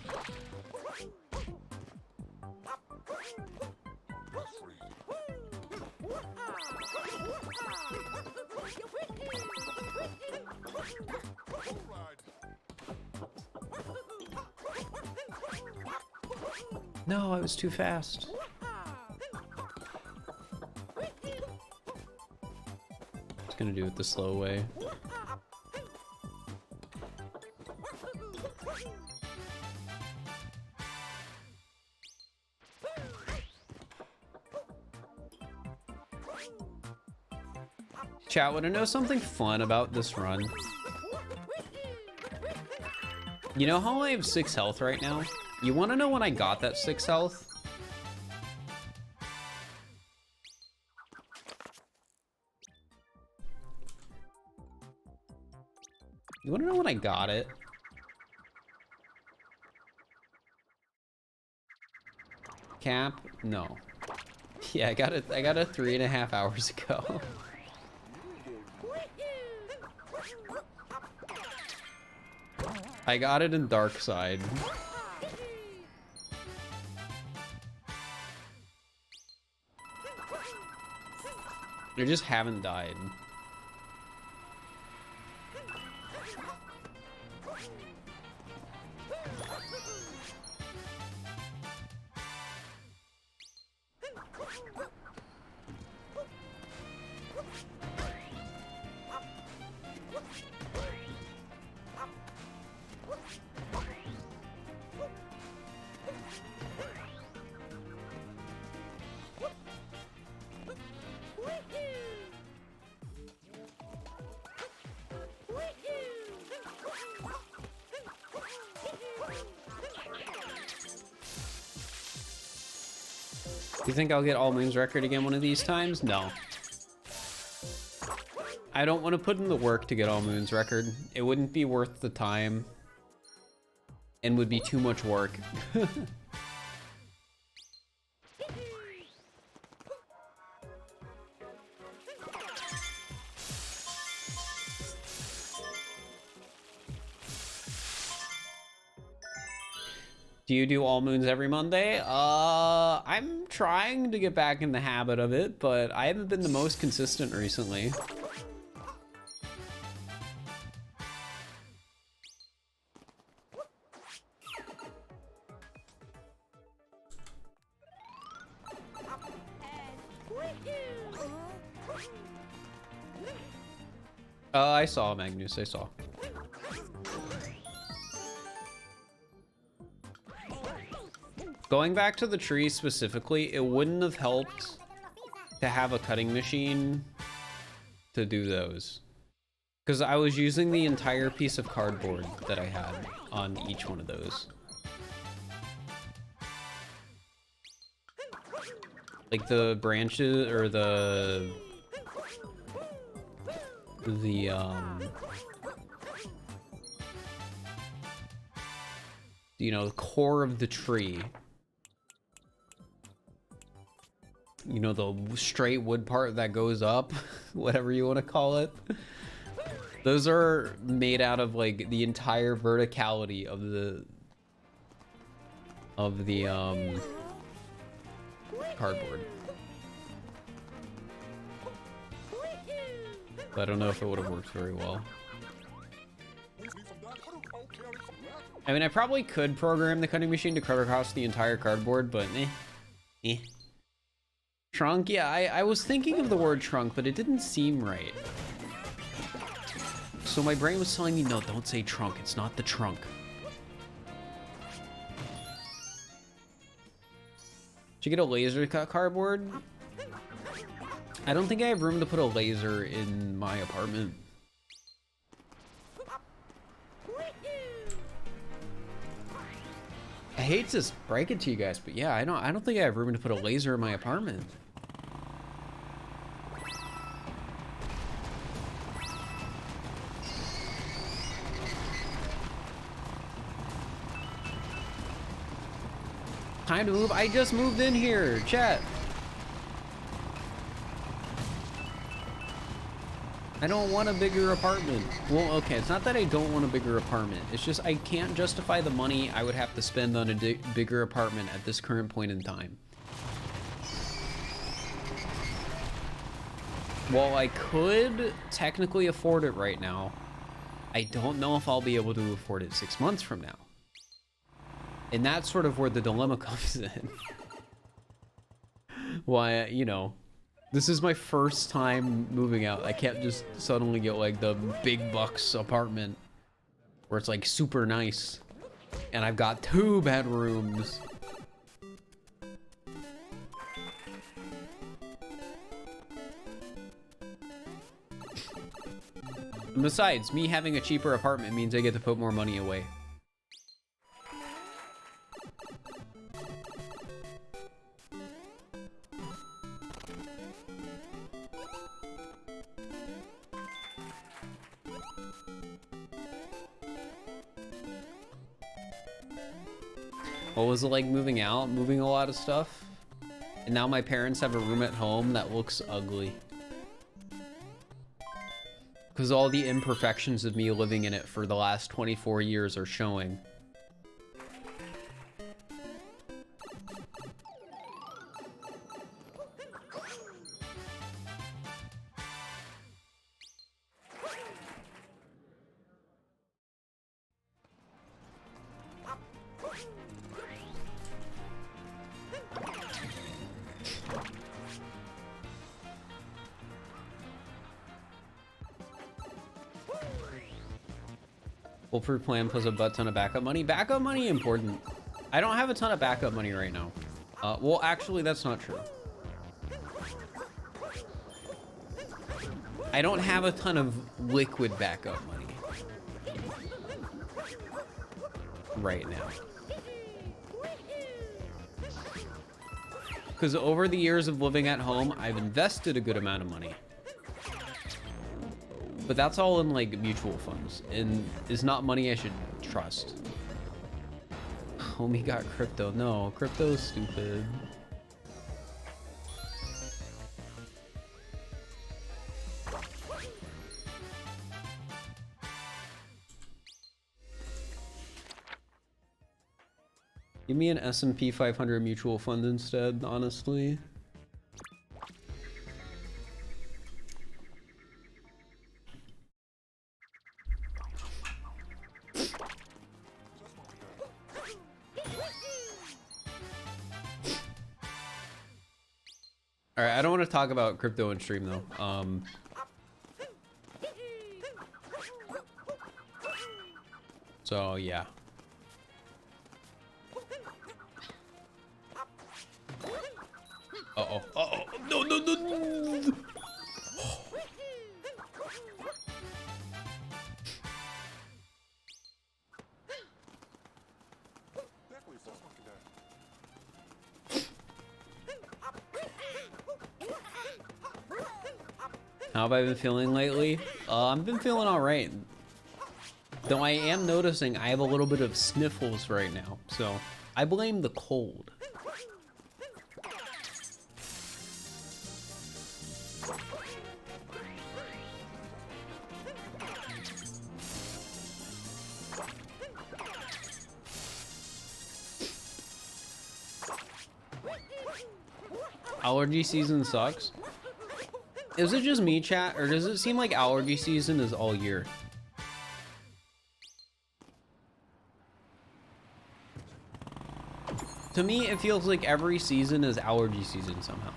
No, I was too fast. Just gonna do it the slow way. Chat, wanna know something fun about this run? You know how I have 6 health right now? You wanna know when I got that 6 health? You wanna know when I got it? Cap? No. Yeah, I got it 3.5 hours ago. I got it in Dark Side. I just haven't died. You think I'll get all moons record again one of these times? No. I don't want to put in the work to get all moons record. It wouldn't be worth the time and would be too much work. Do you do all moons every Monday? I'm trying to get back in the habit of it, but I haven't been the most consistent recently. I saw Magnus, I saw. Going back to the tree specifically, it wouldn't have helped to have a cutting machine to do those. Because I was using the entire piece of cardboard that I had on each one of those. Like the branches, or you know, the core of the tree. You know, the straight wood part that goes up, whatever you want to call it. Those are made out of like the entire verticality of the cardboard. But I don't know if it would have worked very well. I mean, I probably could program the cutting machine to cut across the entire cardboard, but eh. Trunk? Yeah, I was thinking of the word trunk, but it didn't seem right. So my brain was telling me, no, don't say trunk. It's not the trunk. Should get a laser cut cardboard. I don't think I have room to put a laser in my apartment. I hate to break it to you guys, but yeah, I don't think I have room to put a laser in my apartment. Time to move. I just moved in here, chat. I don't want a bigger apartment. Well, okay, it's not that I don't want a bigger apartment. It's just I can't justify the money I would have to spend on a bigger apartment at this current point in time. While I could technically afford it right now, I don't know if I'll be able to afford it 6 months from now. And that's sort of where the dilemma comes in. Why, you know, this is my first time moving out. I can't just suddenly get like the big bucks apartment where it's like super nice. And I've got 2 bedrooms. And besides, me having a cheaper apartment means I get to put more money away. What was it like moving out, moving a lot of stuff? And now my parents have a room at home that looks ugly. Because all the imperfections of me living in it for the last 24 years are showing. Foolproof plan plus a butt ton of backup money. Backup money important. I don't have a ton of backup money right now. Well, actually, that's not true. I don't have a ton of liquid backup money right now. Because over the years of living at home, I've invested a good amount of money. But that's all in like mutual funds and is not money I should trust. Homie got crypto. No, crypto's stupid. Give me an S&P 500 mutual fund instead, honestly. All right, I don't want to talk about crypto in stream though. So yeah. Uh-oh. Uh-oh. No, no, no, no. How have I been feeling lately? I've been feeling all right. Though I am noticing I have a little bit of sniffles right now, so I blame the cold. Allergy season sucks. Is it just me, chat, or does it seem like allergy season is all year? To me, it feels like every season is allergy season somehow.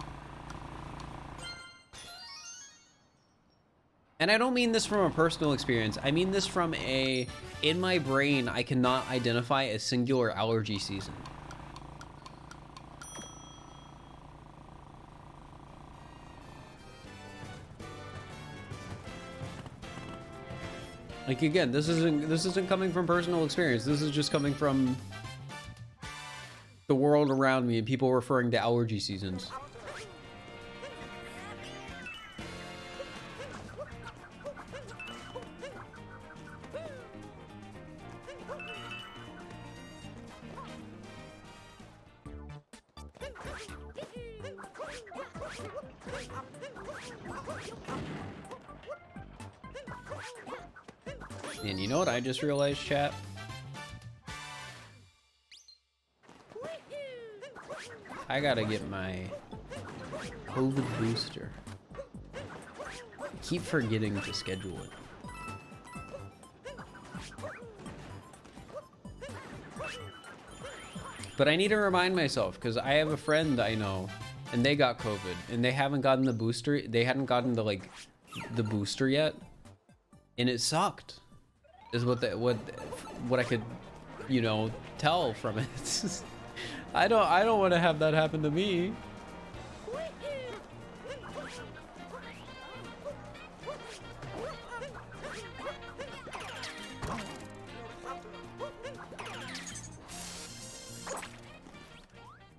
And I don't mean this from a personal experience. I mean this from a, in my brain, I cannot identify a singular allergy season. Like, again, this isn't coming from personal experience. This is just coming from the world around me and people referring to allergy seasons. And you know what I just realized, chat? I gotta get my COVID booster. I keep forgetting to schedule it. But I need to remind myself, because I have a friend I know, and they got COVID, and they haven't gotten the booster. They hadn't gotten the booster yet, and it sucked. Is what I could, you know, tell from it. I don't want to have that happen to me.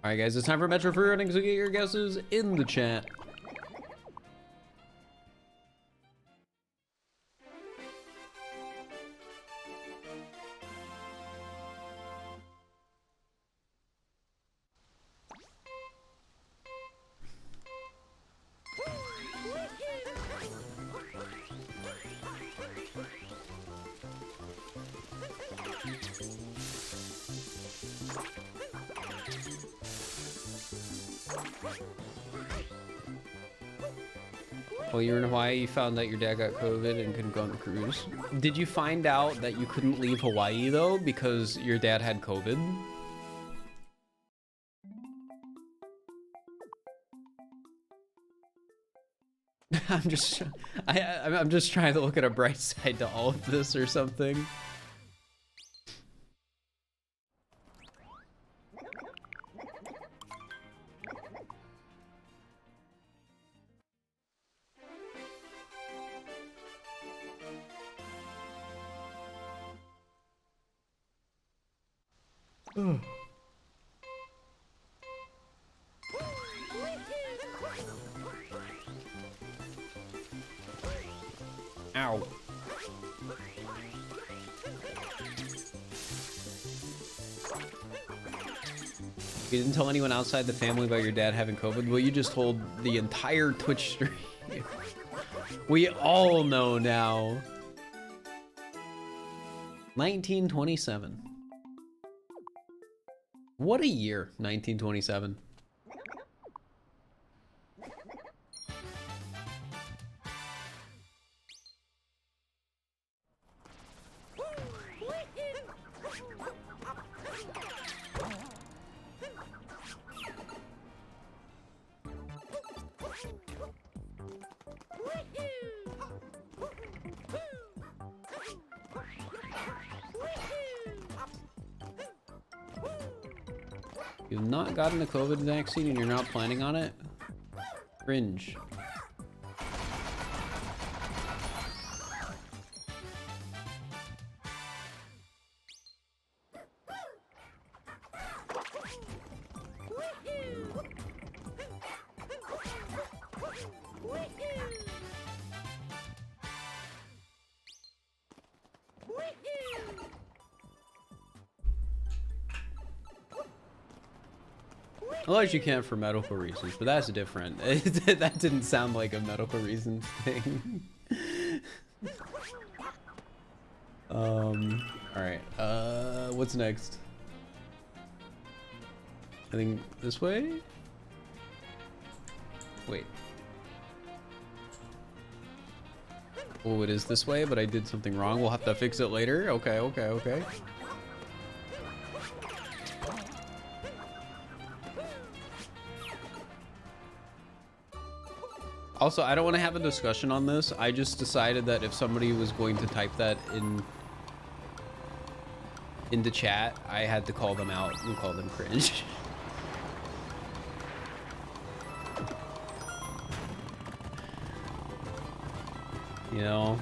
All right, guys, it's time for Metro Free Running, so get your guesses in the chat. While you were in Hawaii, you found that your dad got COVID and couldn't go on the cruise. Did you find out that you couldn't leave Hawaii though because your dad had COVID? I'm just trying to look at a bright side to all of this or something. Ow. You didn't tell anyone outside the family about your dad having COVID? Well, you just told the entire Twitch stream. We all know now. 1927. What a year, 1927. You've not gotten the COVID vaccine and you're not planning on it? Cringe. Unless you can't for medical reasons, but that's different. That didn't sound like a medical reasons thing. Alright, what's next? I think this way? Wait. Oh, it is this way, but I did something wrong. We'll have to fix it later. Okay, okay, okay. Also, I don't want to have a discussion on this. I just decided that if somebody was going to type that into chat, I had to call them out and call them cringe. You know?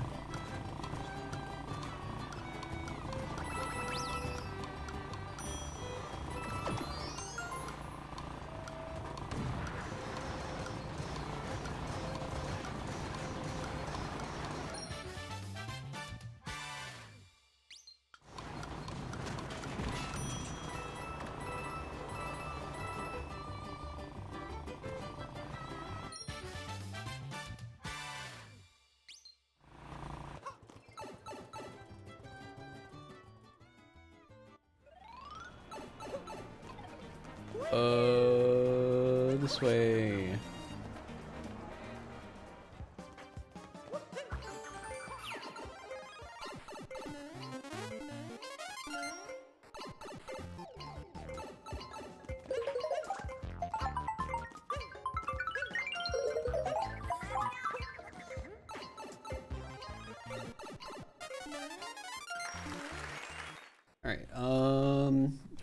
This way.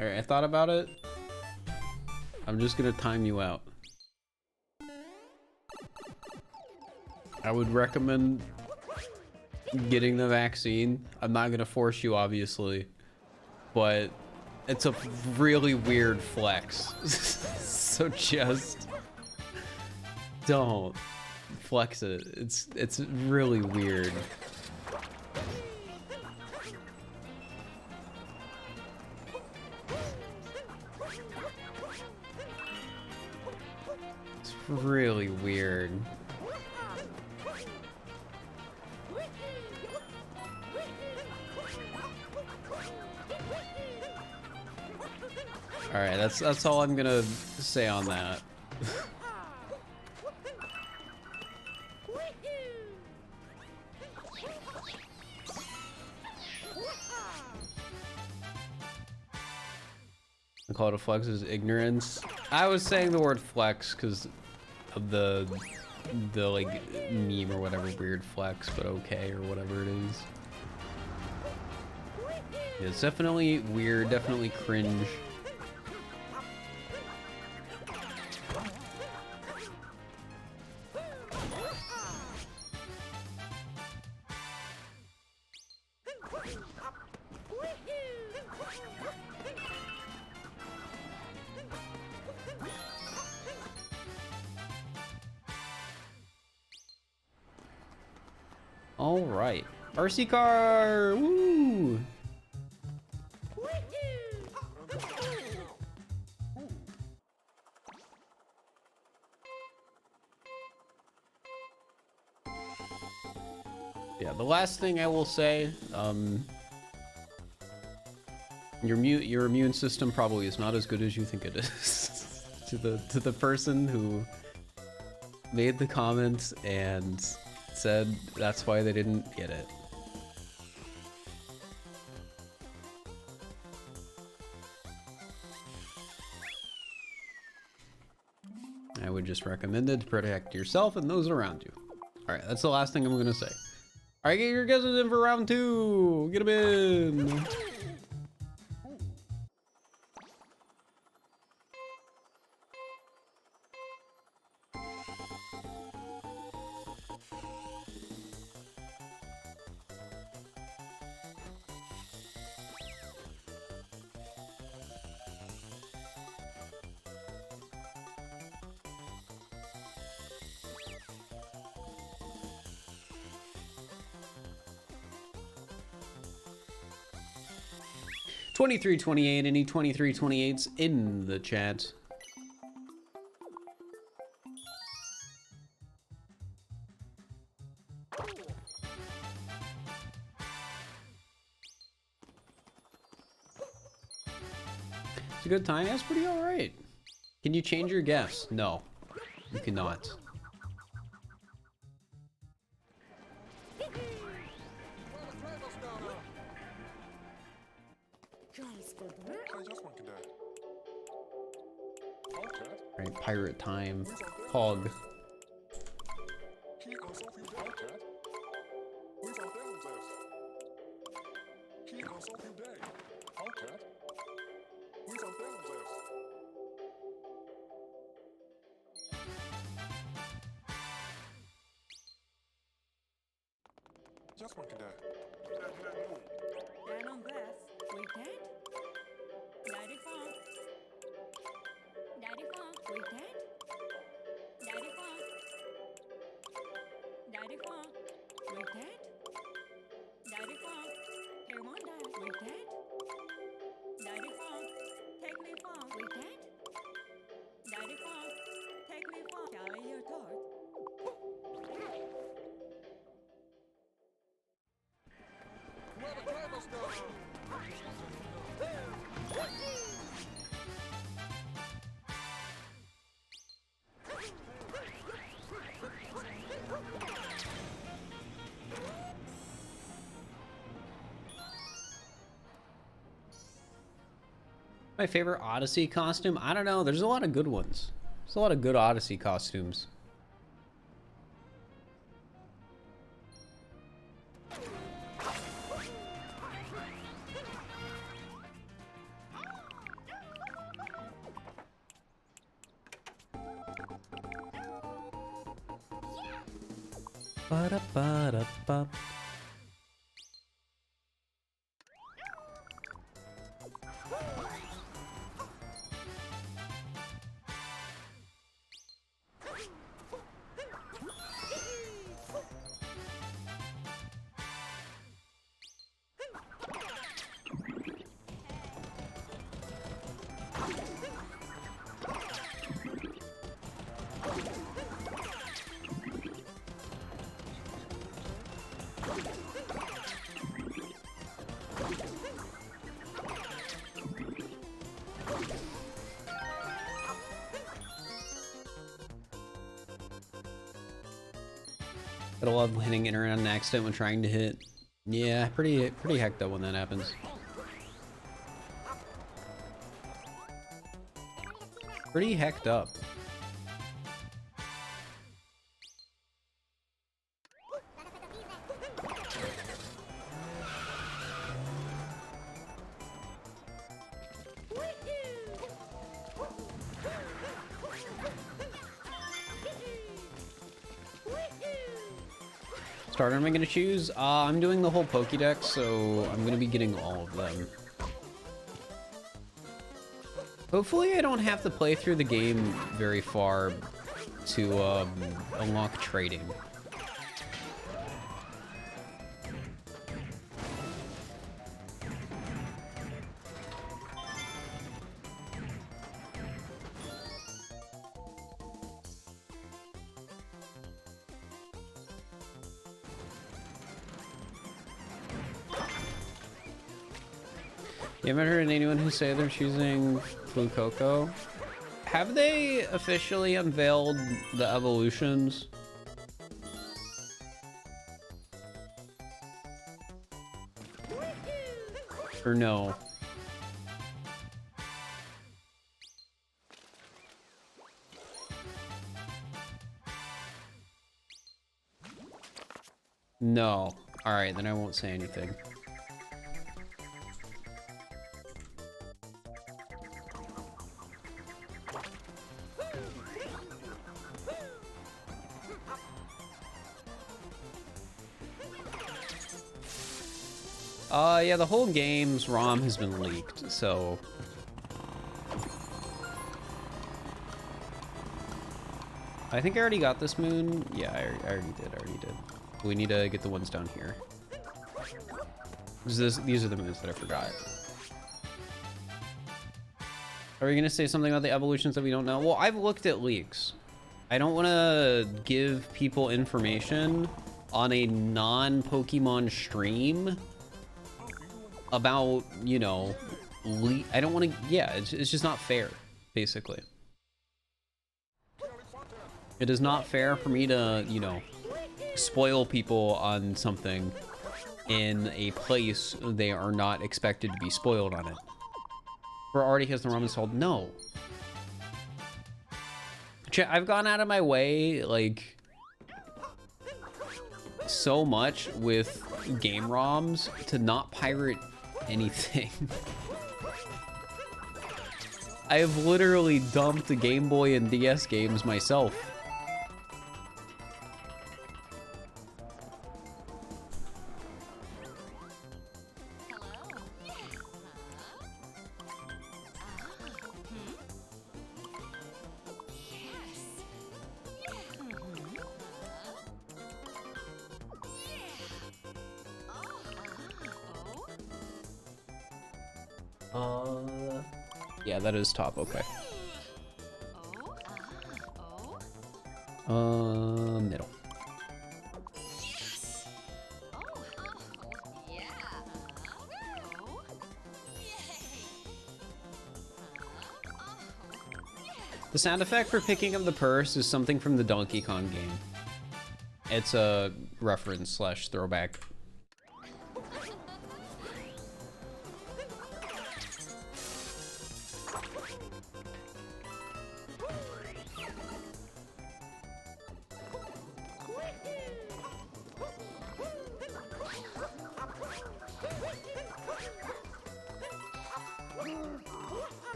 Alright, I thought about it. I'm just gonna time you out. I would recommend getting the vaccine. I'm not gonna force you, obviously, but it's a really weird flex. So just don't flex it. It's really weird. Really weird. All right, that's all I'm gonna say on that. I call it a flex is ignorance. I was saying the word flex because of the like meme or whatever, weird flex, but okay, or whatever it is. Yeah, it's definitely weird, definitely cringe. All right, RC car, woo! Yeah, the last thing I will say, your immune system probably is not as good as you think it is. to the person who made the comments and said that's why they didn't get it. I would just recommend it to protect yourself and those around you. All right, that's the last thing I'm gonna say. All right, get your guesses in for round 2. Get them in. $23.28. Any 23.28s in the chat? It's a good time. That's pretty all right. Can you change your guess? No, you cannot. Right, pirate time. Hog. My favorite Odyssey costume? I don't know. There's a lot of good ones. There's a lot of good Odyssey costumes. Ba-da-ba-da-ba. Gotta love hitting internet on an accident when trying to hit. Yeah, pretty hecked up when that happens. Pretty hecked up. Starter am I gonna choose? I'm doing the whole Pokedex, so I'm gonna be getting all of them. Hopefully I don't have to play through the game very far to unlock trading. You haven't heard anyone who say they're choosing Fuecoco? Have they officially unveiled the evolutions? Or no? No. Alright, then I won't say anything. Yeah, the whole game's ROM has been leaked, so... I think I already got this moon. Yeah, I already did. We need to get the ones down here. These are the moons that I forgot. Are we gonna say something about the evolutions that we don't know? Well, I've looked at leaks. I don't want to give people information on a non-Pokemon stream about, you know, I don't want to, yeah, it's just not fair, basically. It is not fair for me to, you know, spoil people on something in a place they are not expected to be spoiled on it. Or already has the ROM installed? No. I've gone out of my way, like, so much with game ROMs to not pirate anything. I have literally dumped the Game Boy and DS games myself. Yeah, that is top, okay. Middle. The sound effect for picking up the purse is something from the Donkey Kong game. It's a reference slash throwback.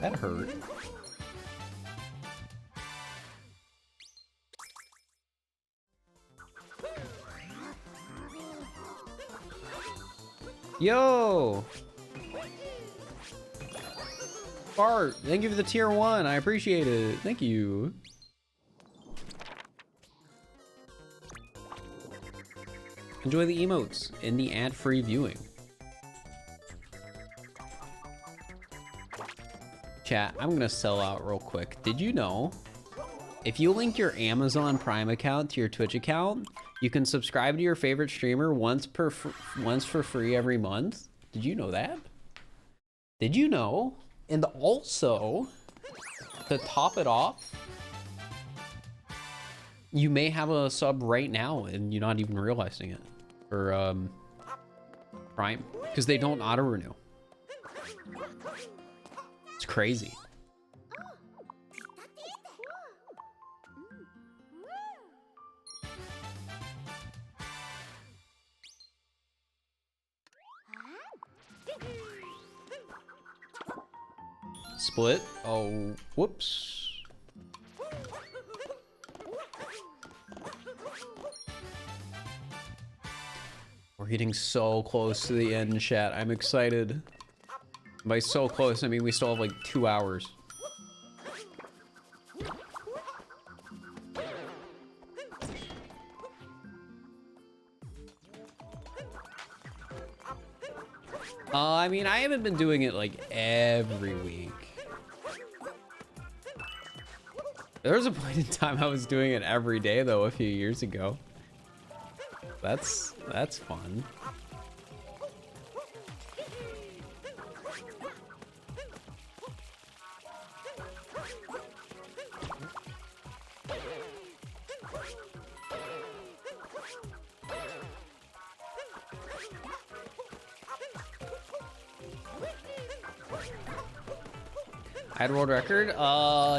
That hurt. Yo! Bart, thank you for the tier 1. I appreciate it. Thank you. Enjoy the emotes in the ad-free viewing. Chat, I'm gonna sell out real quick. Did you know if you link your Amazon Prime account to your Twitch account, you can subscribe to your favorite streamer once for free every month? Did you know that? Did you know? And also, to top it off, you may have a sub right now and you're not even realizing it for Prime, because they don't auto renew. It's crazy. Split. Oh, whoops. We're getting so close to the end, chat. I'm excited. By so close, I mean we still have like 2 hours. I mean, I haven't been doing it like every week. There was a point in time I was doing it every day though a few years ago. That's fun. I had a world record?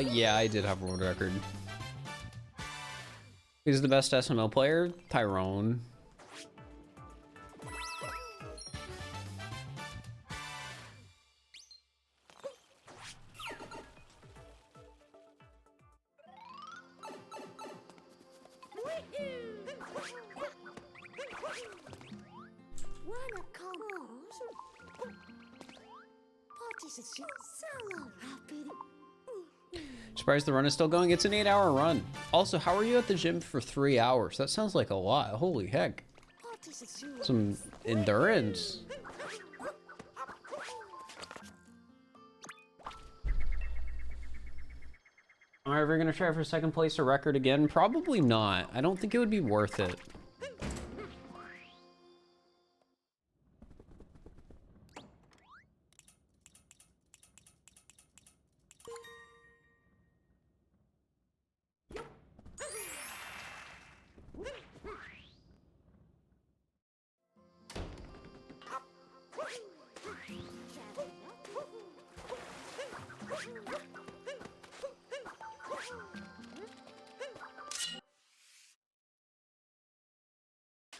Yeah, I did have a world record. Who's the best SML player? Tyrone. Surprised the run is still going. It's an 8-hour run. Also, how are you at the gym for 3 hours? That sounds like a lot. Holy heck. Some endurance. Am I ever gonna try for second place or record again? Probably not. I don't think it would be worth it.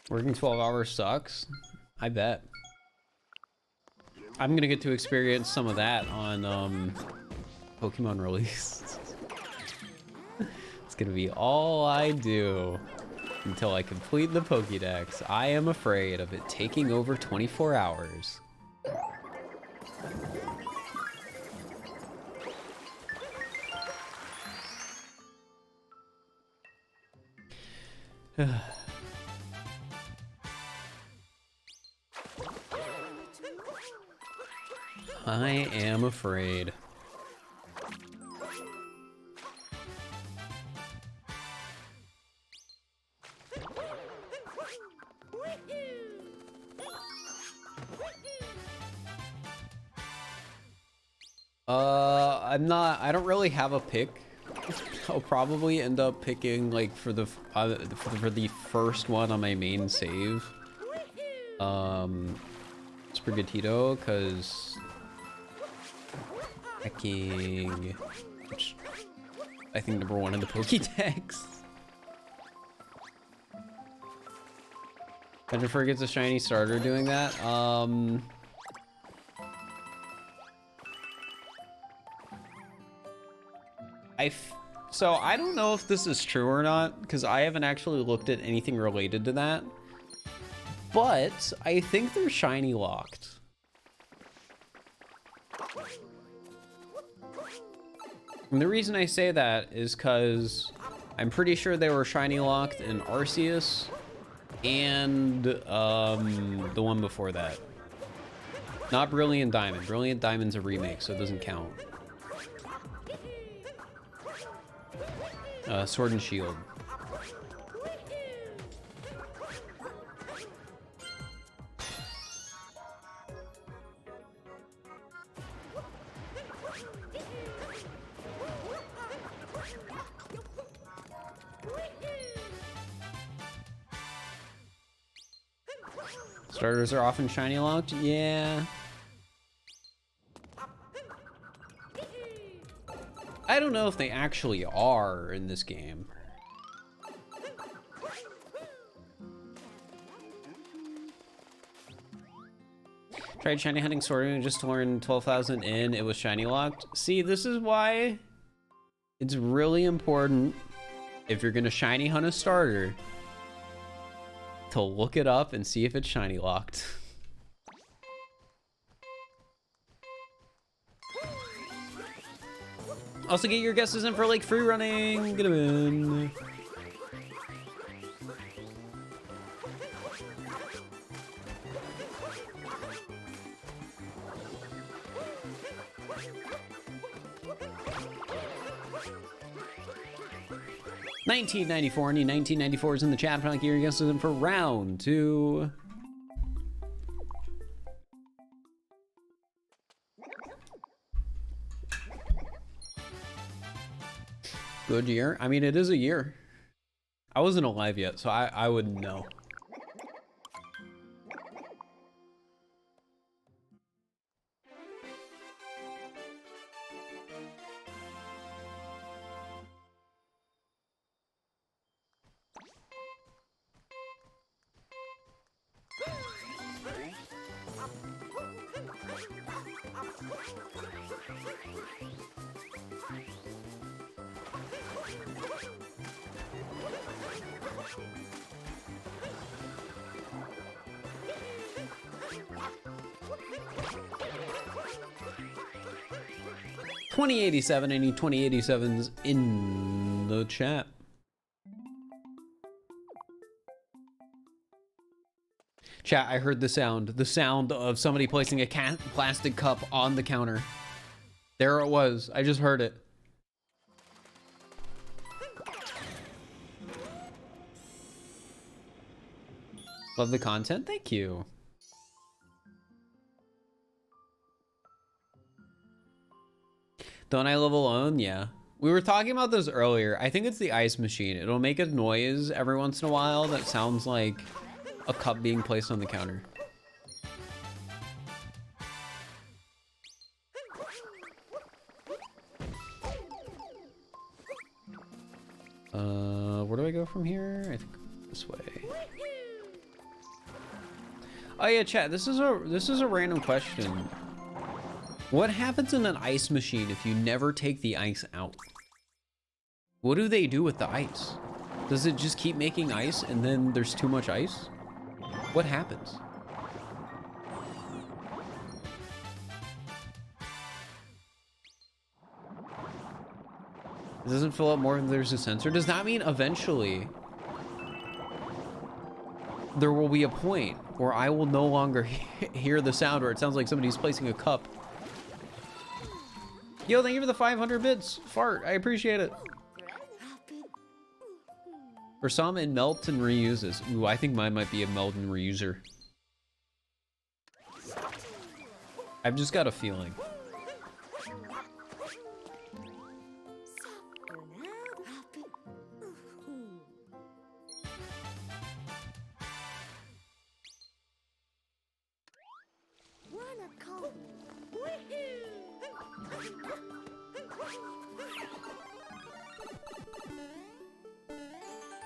Working 12 hours sucks. I bet. I'm gonna get to experience some of that on Pokemon release. It's gonna be all I do until I complete the Pokedex. I am afraid of it taking over 24 hours. I am afraid. I don't really have a pick. I'll probably end up picking like for the first one on my main save. Sprigatito, because hacking, which I think #1 in the Pokedex. Jennifer gets a shiny starter doing that. So I don't know if this is true or not, because I haven't actually looked at anything related to that. But I think they're shiny locked. And the reason I say that is because I'm pretty sure they were shiny locked in Arceus and the one before that. Not Brilliant Diamond. Brilliant Diamond's a remake, so it doesn't count. Sword and Shield. Starters are often shiny locked? Yeah. I don't know if they actually are in this game. Tried shiny hunting sorting just to learn 12,000 in, it was shiny locked. See, this is why it's really important if you're gonna shiny hunt a starter to look it up and see if it's shiny locked. Also get your guesses in for like free running. Get them in. $19.94. Any 1994s in the chat. Get your guesses in for round 2. Good year. I mean, it is a year. I wasn't alive yet, so I wouldn't know. $20.87. Any 2087s in the chat? Chat, I heard the sound. The sound of somebody placing a plastic cup on the counter. There it was. I just heard it. Love the content. Thank you. Don't I live alone? Yeah. We were talking about this earlier. I think it's the ice machine. It'll make a noise every once in a while that sounds like a cup being placed on the counter. Where do I go from here? I think this way. Oh yeah, chat. This is a random question. What happens in an ice machine if you never take the ice out? What do they do with the ice? Does it just keep making ice and then there's too much ice? What happens? It doesn't fill up more than there's a sensor. Does that mean eventually there will be a point where I will no longer hear the sound where it sounds like somebody's placing a cup? Yo, thank you for the 500 bits. Fart, I appreciate it. For some, it melts and reuses. Ooh, I think mine might be a melt and reuser. I've just got a feeling.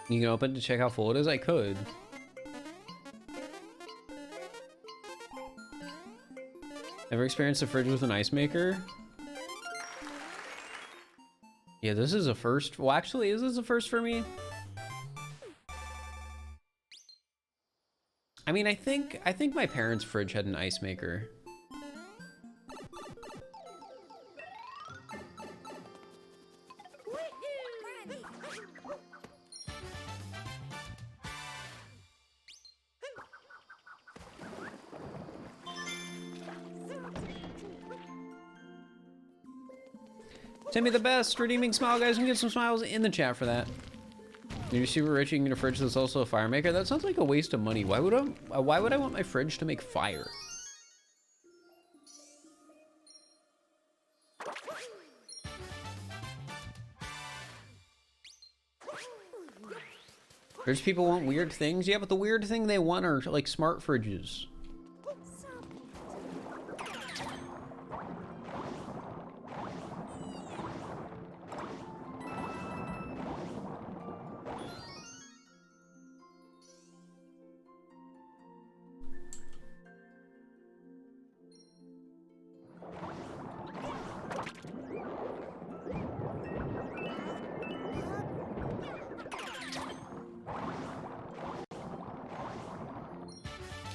You can open to check how full it is? I could. Ever experienced a fridge with an ice maker? Yeah, this is a first. Well, actually, is this a first for me? I mean, I think my parents' fridge had an ice maker. Send me the best redeeming smile, guys, and get some smiles in the chat for that. You're super rich, you can get a fridge that's also a fire maker. That sounds like a waste of money. Why would I want my fridge to make fire? There's people want weird things. Yeah, but the weird thing they want are like smart fridges.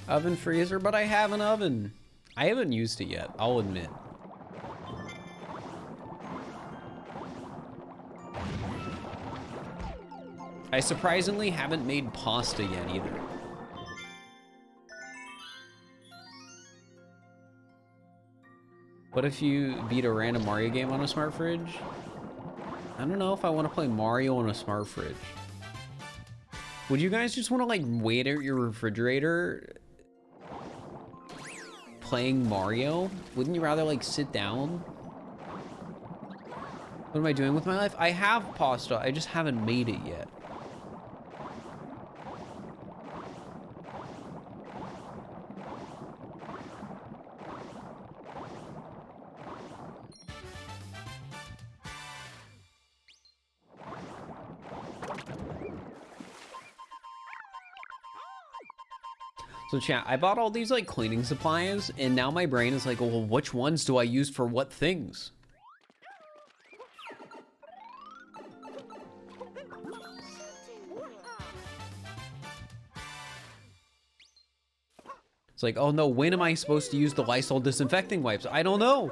Oven freezer, but I have an oven. I haven't used it yet, I'll admit. I surprisingly haven't made pasta yet either. What if you beat a random Mario game on a smart fridge? I don't know if I want to play Mario on a smart fridge. Would you guys just want to like wait at your refrigerator playing Mario? Wouldn't you rather like sit down? What am I doing with my life? I have pasta, I just haven't made it yet. So chat, I bought all these like cleaning supplies and now my brain is like, well, which ones do I use for what things? It's like, oh no, when am I supposed to use the Lysol disinfecting wipes? I don't know.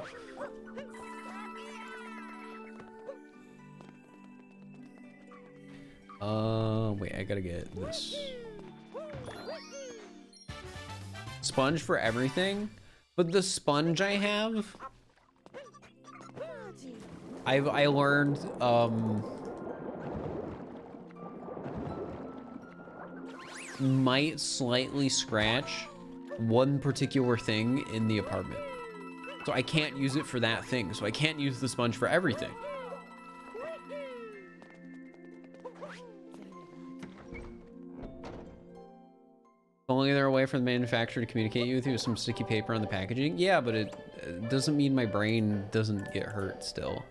Wait, I gotta get this. Sponge for everything, but the sponge I have, I learned might slightly scratch one particular thing in the apartment, so I can't use it for that thing, so I can't use the sponge for everything. Only they're away from the manufacturer to communicate with you with some sticky paper on the packaging. Yeah, but it doesn't mean my brain doesn't get hurt still.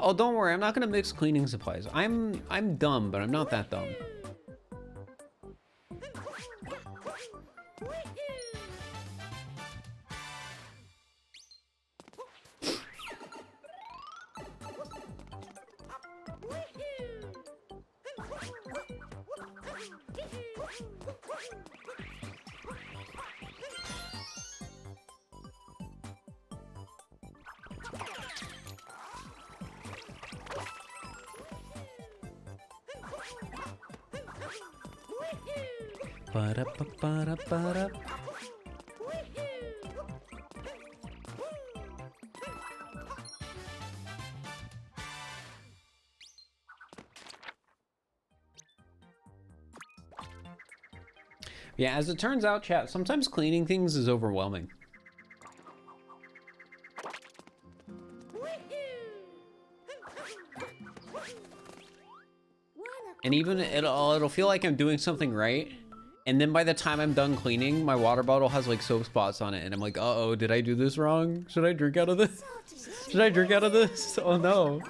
Oh, don't worry, I'm not gonna mix cleaning supplies. I'm dumb, but I'm not that dumb. Ba-da-ba-ba-da-ba-da. Yeah, as it turns out, chat, sometimes cleaning things is overwhelming. And even it'll feel like I'm doing something right. And then by the time I'm done cleaning, my water bottle has like soap spots on it. And I'm like, uh-oh, did I do this wrong? Should I drink out of this? Should I drink out of this? Oh no.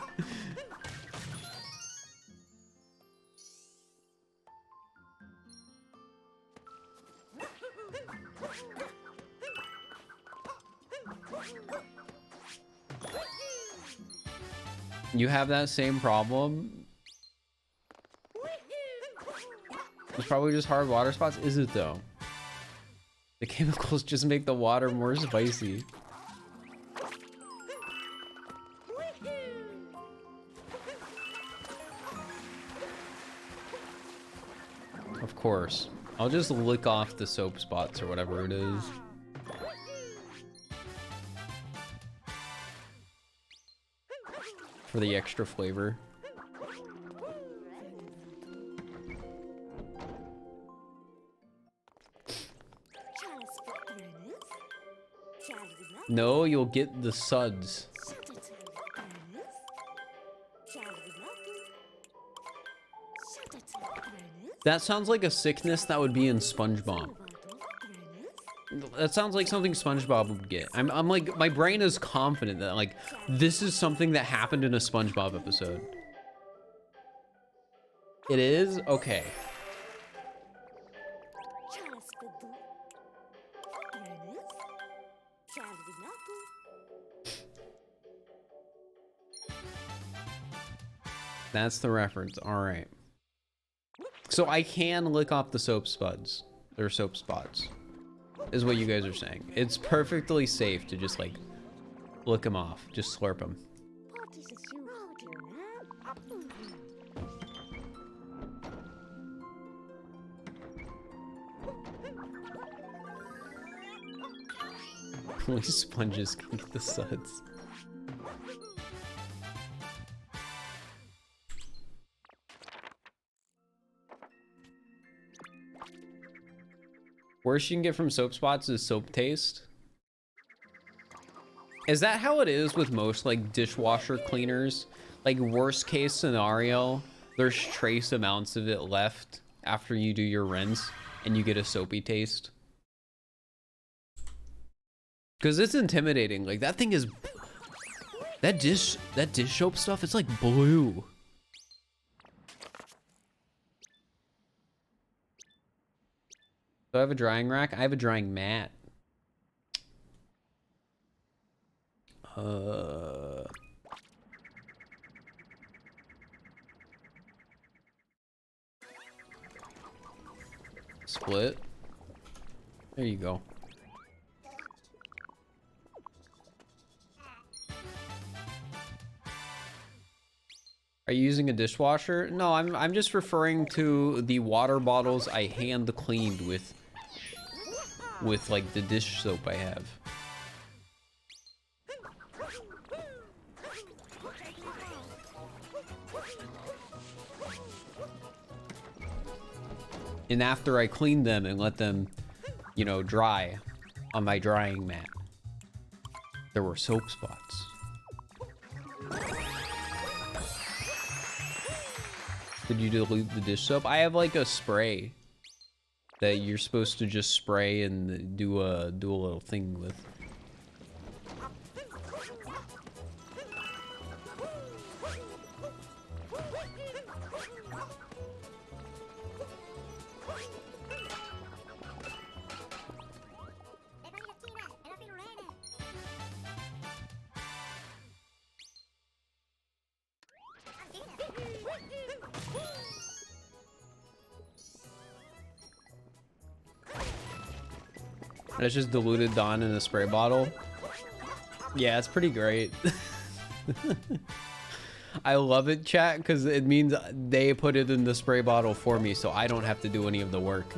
You have that same problem? It's probably just hard water spots. Is it though? The chemicals just make the water more spicy. Of course. I'll just lick off the soap spots or whatever it is. For the extra flavor. No, you'll get the suds. That sounds like a sickness that would be in SpongeBob. That sounds like something SpongeBob would get. I'm like, my brain is confident that like, this is something that happened in a SpongeBob episode. It is? Okay. That's the reference. All right. So I can lick off the soap spuds. Or soap spots. Is what you guys are saying. It's perfectly safe to just like lick them off. Just slurp them. Only sponges can get the suds. Worst you can get from soap spots is soap taste. Is that how it is with most like dishwasher cleaners? Like worst case scenario, there's trace amounts of it left after you do your rinse and you get a soapy taste. Because it's intimidating. Like that thing is, that dish soap stuff, it's like blue. Do I have a drying rack? I have a drying mat. Split. There you go. Are you using a dishwasher? No, I'm just referring to the water bottles I hand cleaned with like the dish soap I have. And after I cleaned them and let them, you know, dry on my drying mat, there were soap spots. Did you dilute the dish soap? I have like a spray that you're supposed to just spray and do a little thing with. And it's just diluted Dawn in a spray bottle. Yeah, it's pretty great. I love it, chat, because it means they put it in the spray bottle for me, so I don't have to do any of the work.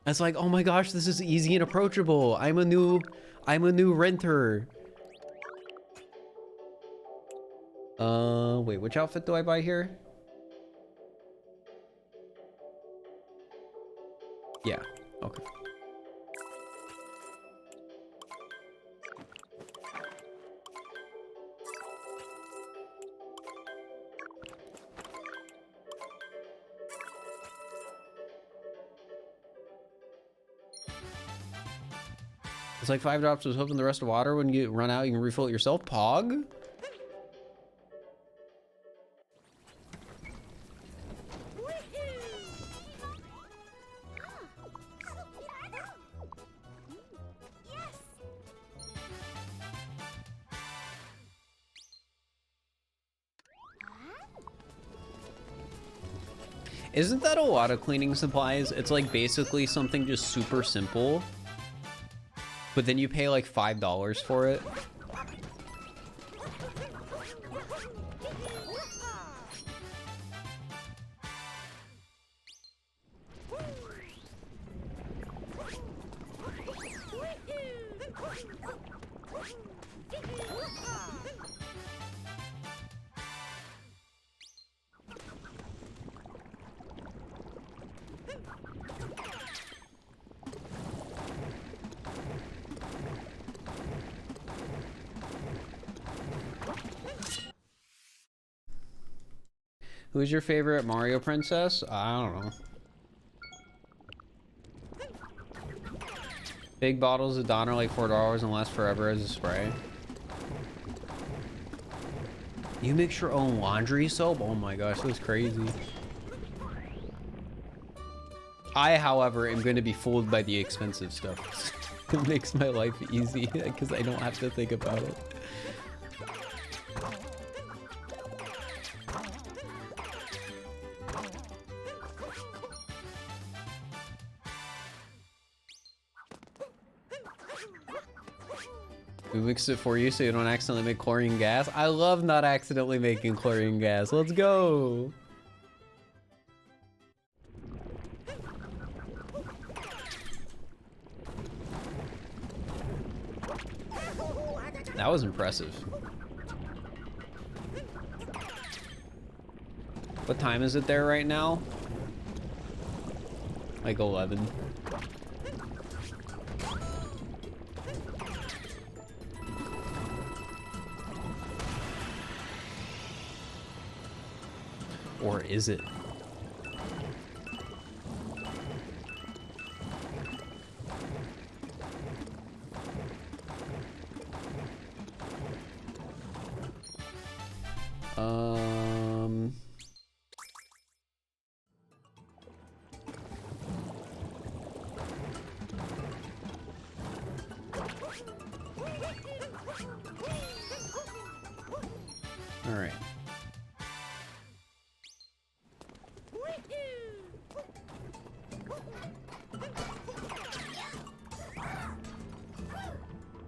It's like, oh my gosh, this is easy and approachable. I'm a new renter. Wait, which outfit do I buy here? Yeah, okay. It's like 5 drops of soap in the rest of water. When you run out, you can refill it yourself. Pog? Isn't that a lot of cleaning supplies? It's like basically something just super simple, but then you pay like $5 for it. Who's your favorite Mario princess? I don't know. Big bottles of Dawn are like $4 and last forever as a spray. You mix your own laundry soap? Oh my gosh, that's crazy. I, however, am going to be fooled by the expensive stuff. It makes my life easy because I don't have to think about it. We mixed it for you so you don't accidentally make chlorine gas. I love not accidentally making chlorine gas. Let's go. That was impressive. What time is it there right now? Like 11. Or is it? All right.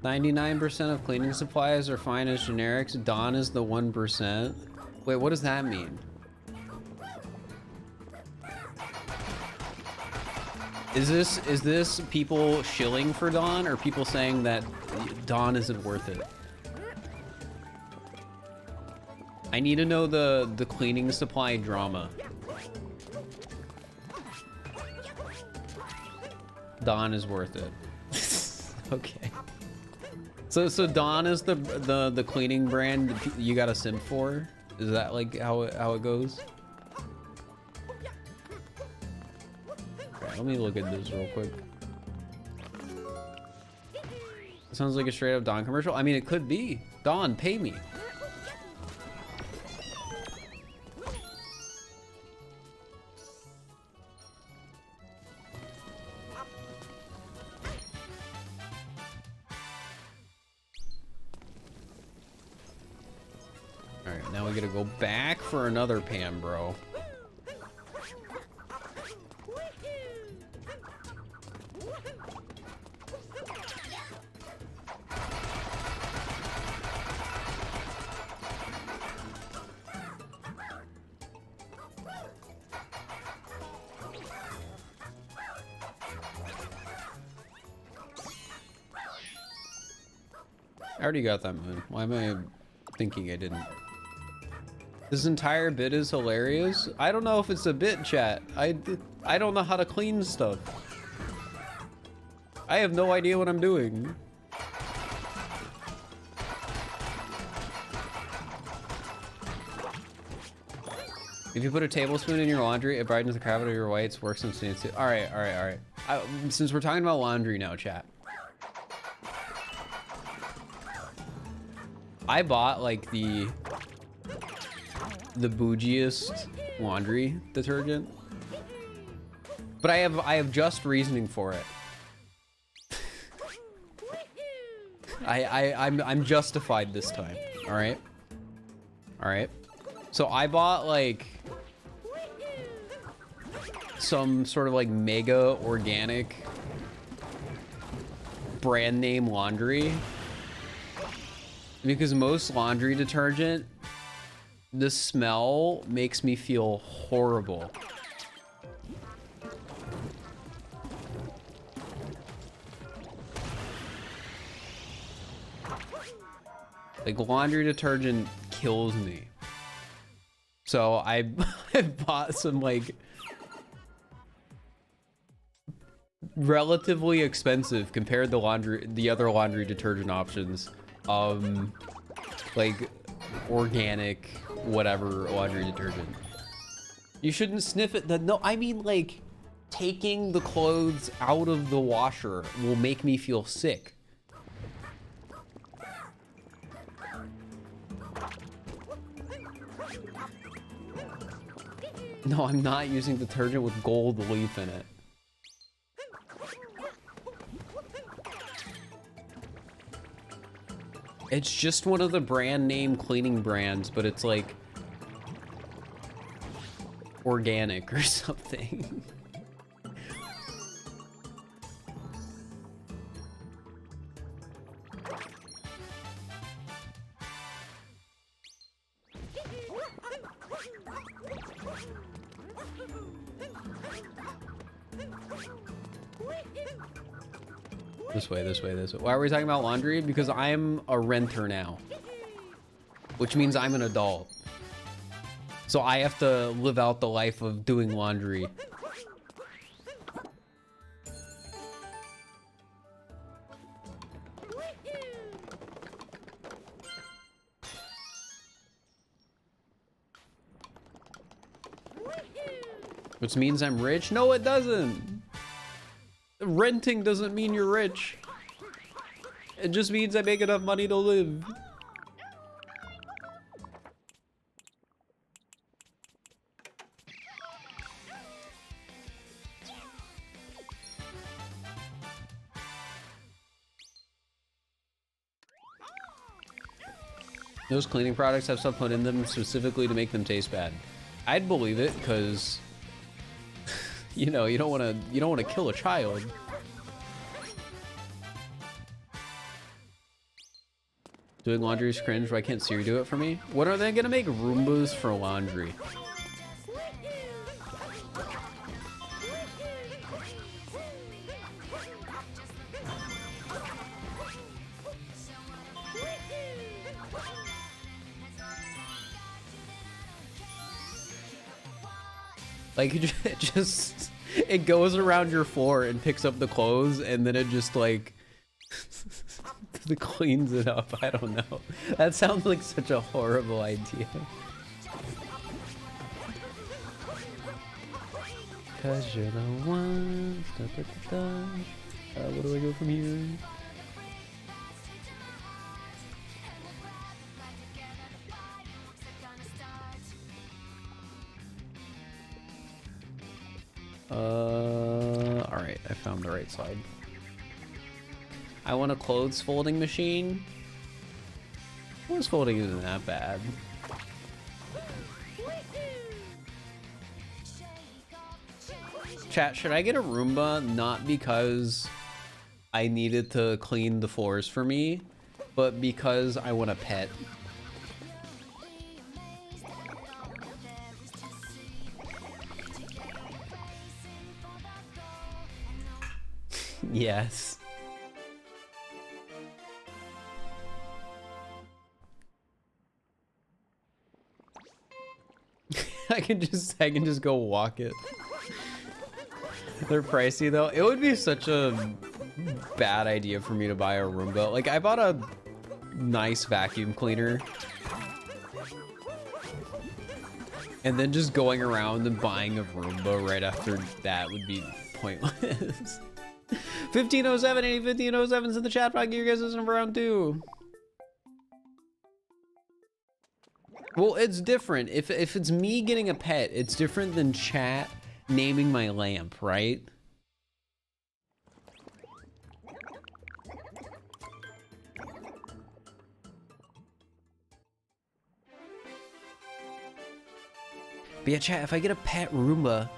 "99% of cleaning supplies are fine as generics. Dawn is the 1%. Wait, what does that mean? Is this people shilling for Dawn or people saying that Dawn isn't worth it? I need to know the cleaning supply drama. Dawn is worth it. Okay. So Dawn is the cleaning brand that you got a simp for? Is that like how it goes? Okay, let me look at this real quick. It sounds like a straight up Dawn commercial. I mean, it could be. Dawn, pay me. Now we gotta go back for another Pam, bro. I already got that moon. Why am I thinking I didn't? This entire bit is hilarious. I don't know if it's a bit, chat. I don't know how to clean stuff. I have no idea what I'm doing. If you put a tablespoon in your laundry, it brightens the crap out of your whites. Works instantaneously. All right. Since we're talking about laundry now, chat. I bought like the bougiest laundry detergent, but I have just reasoning for it. I'm justified this time. All right. So I bought like some sort of like mega organic brand name laundry, because most laundry detergent, the smell makes me feel horrible. Like laundry detergent kills me. So I bought some like relatively expensive compared to the other laundry detergent options, like organic whatever laundry detergent. You shouldn't sniff it. No, I mean like taking the clothes out of the washer will make me feel sick. No, I'm not using detergent with gold leaf in it. It's just one of the brand name cleaning brands, but it's like organic or something. This way, this way, this way. Why are we talking about laundry? Because I'm a renter now, which means I'm an adult. So I have to live out the life of doing laundry. Which means I'm rich? No, it doesn't. Renting doesn't mean you're rich. It just means I make enough money to live. Those cleaning products have stuff put in them specifically to make them taste bad. I'd believe it, because you know, you don't want to kill a child. Doing laundry is cringe. Why can't Siri do it for me? What are they gonna make Roombas for laundry? Like it goes around your floor and picks up the clothes, and then it just like cleans it up. I don't know. That sounds like such a horrible idea. Cause you're the one. Da, da, da, da. Where do I go from here? Alright, I found the right side. I want a clothes folding machine. Clothes folding isn't that bad. Chat, should I get a Roomba? Not because I needed to clean the floors for me, but because I want a pet. Yes. I can just go walk it. They're pricey though. It would be such a bad idea for me to buy a Roomba. Like I bought a nice vacuum cleaner, and then just going around and buying a Roomba right after that would be pointless. 1507, any 1507s in the chat. I'll give you guys this number round 2. Well, it's different. If it's me getting a pet, it's different than chat naming my lamp, right? But yeah, chat, if I get a pet Roomba,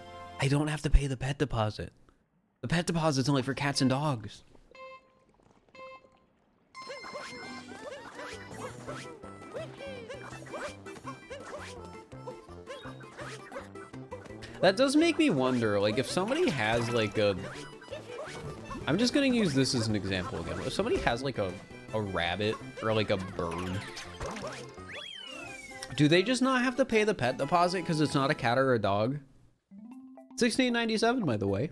I don't have to pay the pet deposit. The pet deposit's only for cats and dogs. That does make me wonder, like, if somebody has, like, a... I'm just gonna use this as an example again. If somebody has, like, a rabbit or, like, a bird, do they just not have to pay the pet deposit because it's not a cat or a dog? $16.97, by the way.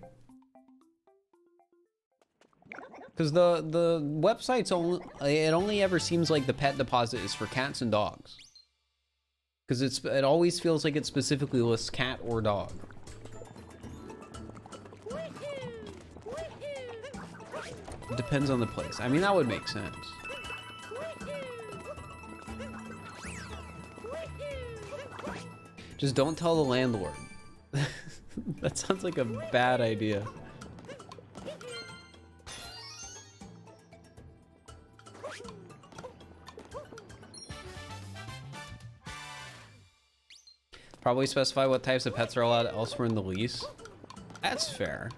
Because the website's only... It only ever seems like the pet deposit is for cats and dogs. Because it always feels like it specifically lists cat or dog. It depends on the place. I mean, that would make sense. Just don't tell the landlord. That sounds like a bad idea. Probably specify what types of pets are allowed elsewhere in the lease. That's fair.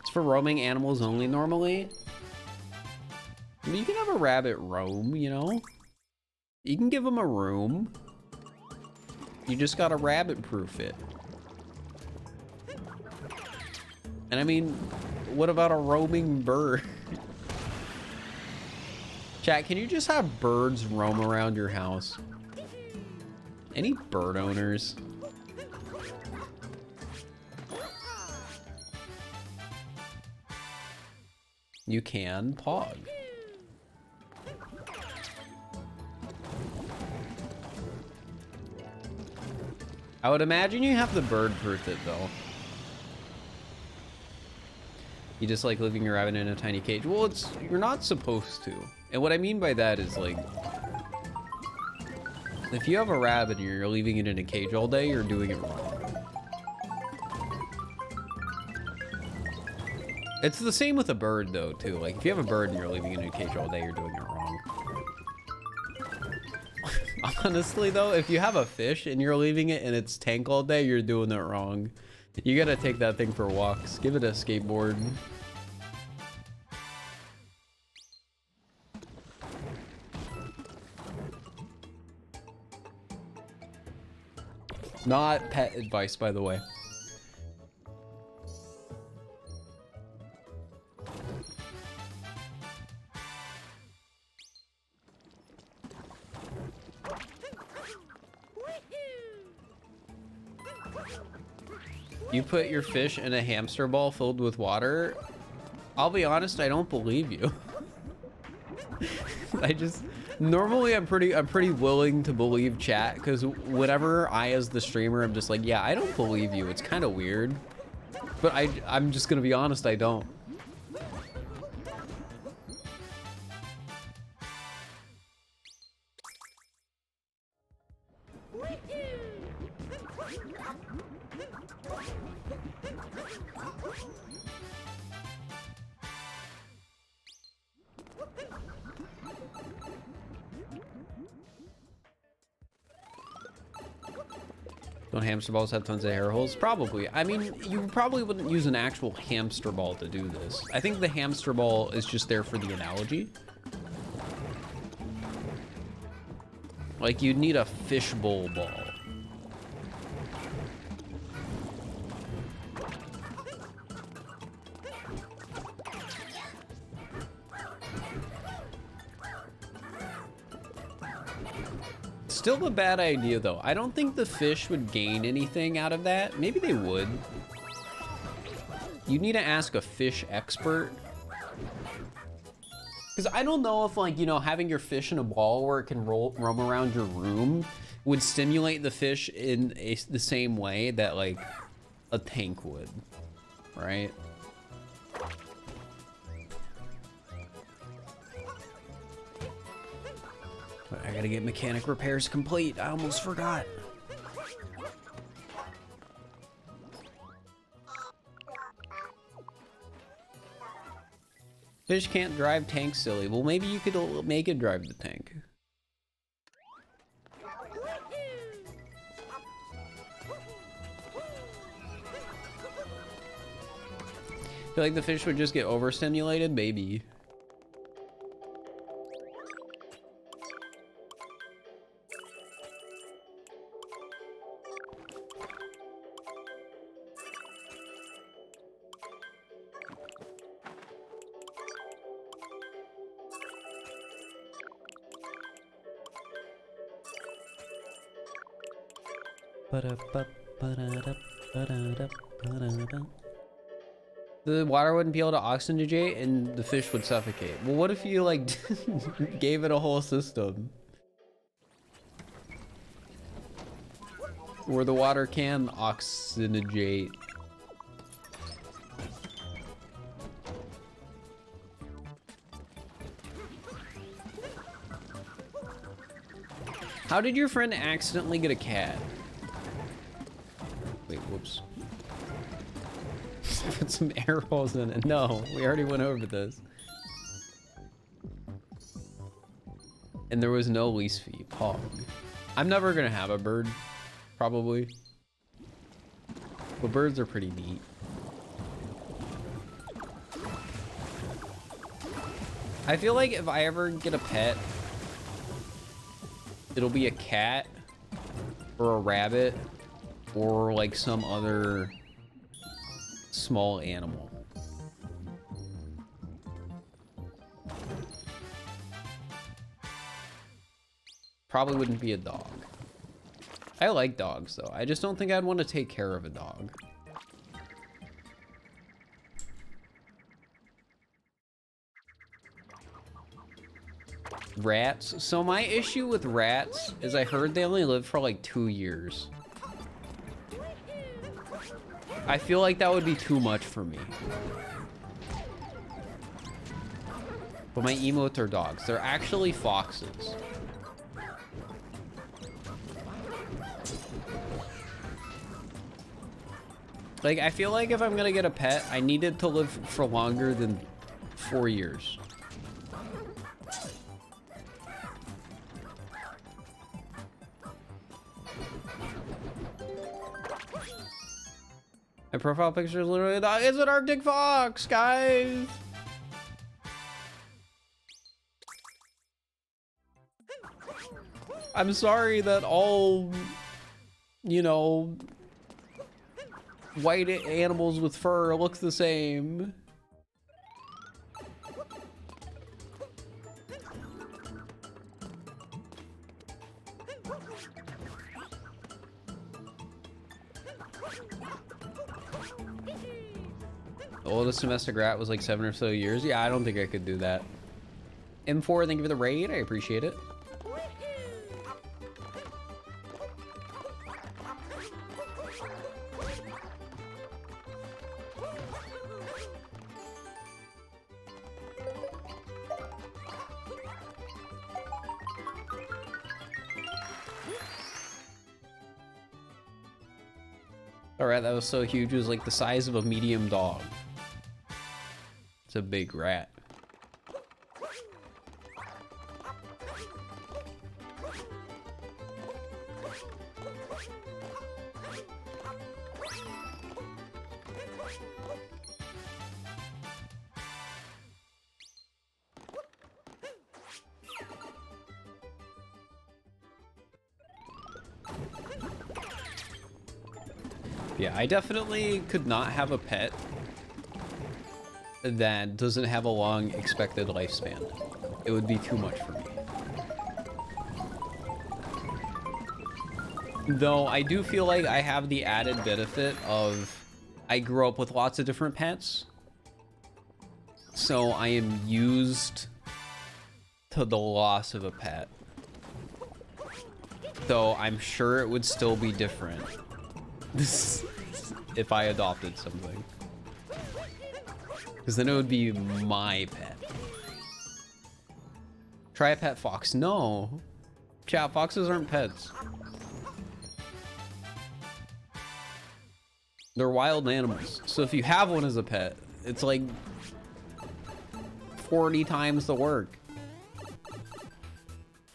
It's for roaming animals only normally. I mean, you can have a rabbit roam, you know? You can give them a room. You just gotta rabbit-proof it. And I mean, what about a roaming bird? Chat, can you just have birds roam around your house? Any bird owners? You can pog. I would imagine you have to bird proof it though. You just like living your rabbit in a tiny cage. Well, you're not supposed to. And what I mean by that is like, if you have a rabbit and you're leaving it in a cage all day, you're doing it wrong. It's the same with a bird though too. Like if you have a bird and you're leaving it in a cage all day, you're doing it wrong. Honestly though, if you have a fish and you're leaving it in its tank all day, you're doing it wrong. You gotta take that thing for walks. Give it a skateboard. Not pet advice, by the way. You put your fish in a hamster ball filled with water? I'll be honest, I don't believe you. Normally I'm pretty willing to believe chat, because whenever I as the streamer I'm just like, yeah, I don't believe you. It's kind of weird. But I'm just gonna be honest, I don't. Don't hamster balls have tons of hair holes? Probably. I mean, you probably wouldn't use an actual hamster ball to do this. I think the hamster ball is just there for the analogy. Like, you'd need a fishbowl ball. Still a bad idea though. I don't think the fish would gain anything out of that. Maybe they would. You need to ask a fish expert. Because I don't know if, like, you know, having your fish in a ball where it can roam around your room would stimulate the fish in the same way that, like, a tank would, right? But I gotta get mechanic repairs complete. I almost forgot. Fish can't drive tanks, silly. Well, maybe you could make it drive the tank. I feel like the fish would just get overstimulated, maybe. The water wouldn't be able to oxygenate and the fish would suffocate. Well, what if you like gave it a whole system where the water can oxygenate? How did your friend accidentally get a cat? Wait, whoops. Put some air holes in it. No, we already went over this. And there was no lease fee. Pog. I'm never gonna have a bird, probably. But birds are pretty neat. I feel like if I ever get a pet, it'll be a cat or a rabbit or like some other small animal. Probably wouldn't be a dog. I like dogs though. I just don't think I'd want to take care of a dog. Rats. So my issue with rats is I heard they only live for like 2 years. I feel like that would be too much for me. But my emotes are dogs. They're actually foxes. Like, I feel like if I'm gonna get a pet, I need it to live for longer than 4 years. My profile picture is literally a dog. It's an Arctic fox, guys. I'm sorry that all, you know, white animals with fur look the same. The oldest domestic rat was like 7 or so years. Yeah, I don't think I could do that. M4, thank you for the raid. I appreciate it. All right, that was so huge. It was like the size of a medium dog. It's a big rat. Yeah, I definitely could not have a pet that doesn't have a long expected lifespan. It would be too much for me. Though I do feel like I have the added benefit of I grew up with lots of different pets. So I am used to the loss of a pet. So I'm sure it would still be different if I adopted something. Because then it would be my pet. Try a pet fox. No. Chat, foxes aren't pets. They're wild animals. So if you have one as a pet, it's like 40 times the work.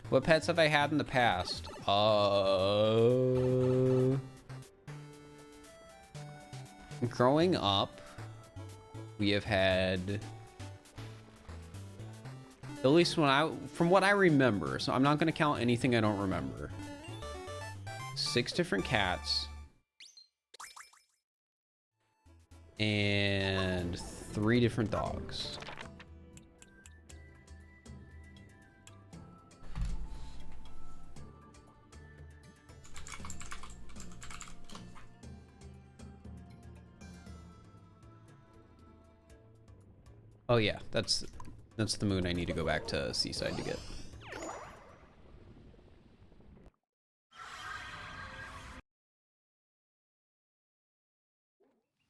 What pets have I had in the past? Growing up, we have had, at least from what I remember, so I'm not going to count anything I don't remember, 6 different cats and 3 different dogs. Oh yeah, that's the moon I need to go back to Seaside to get.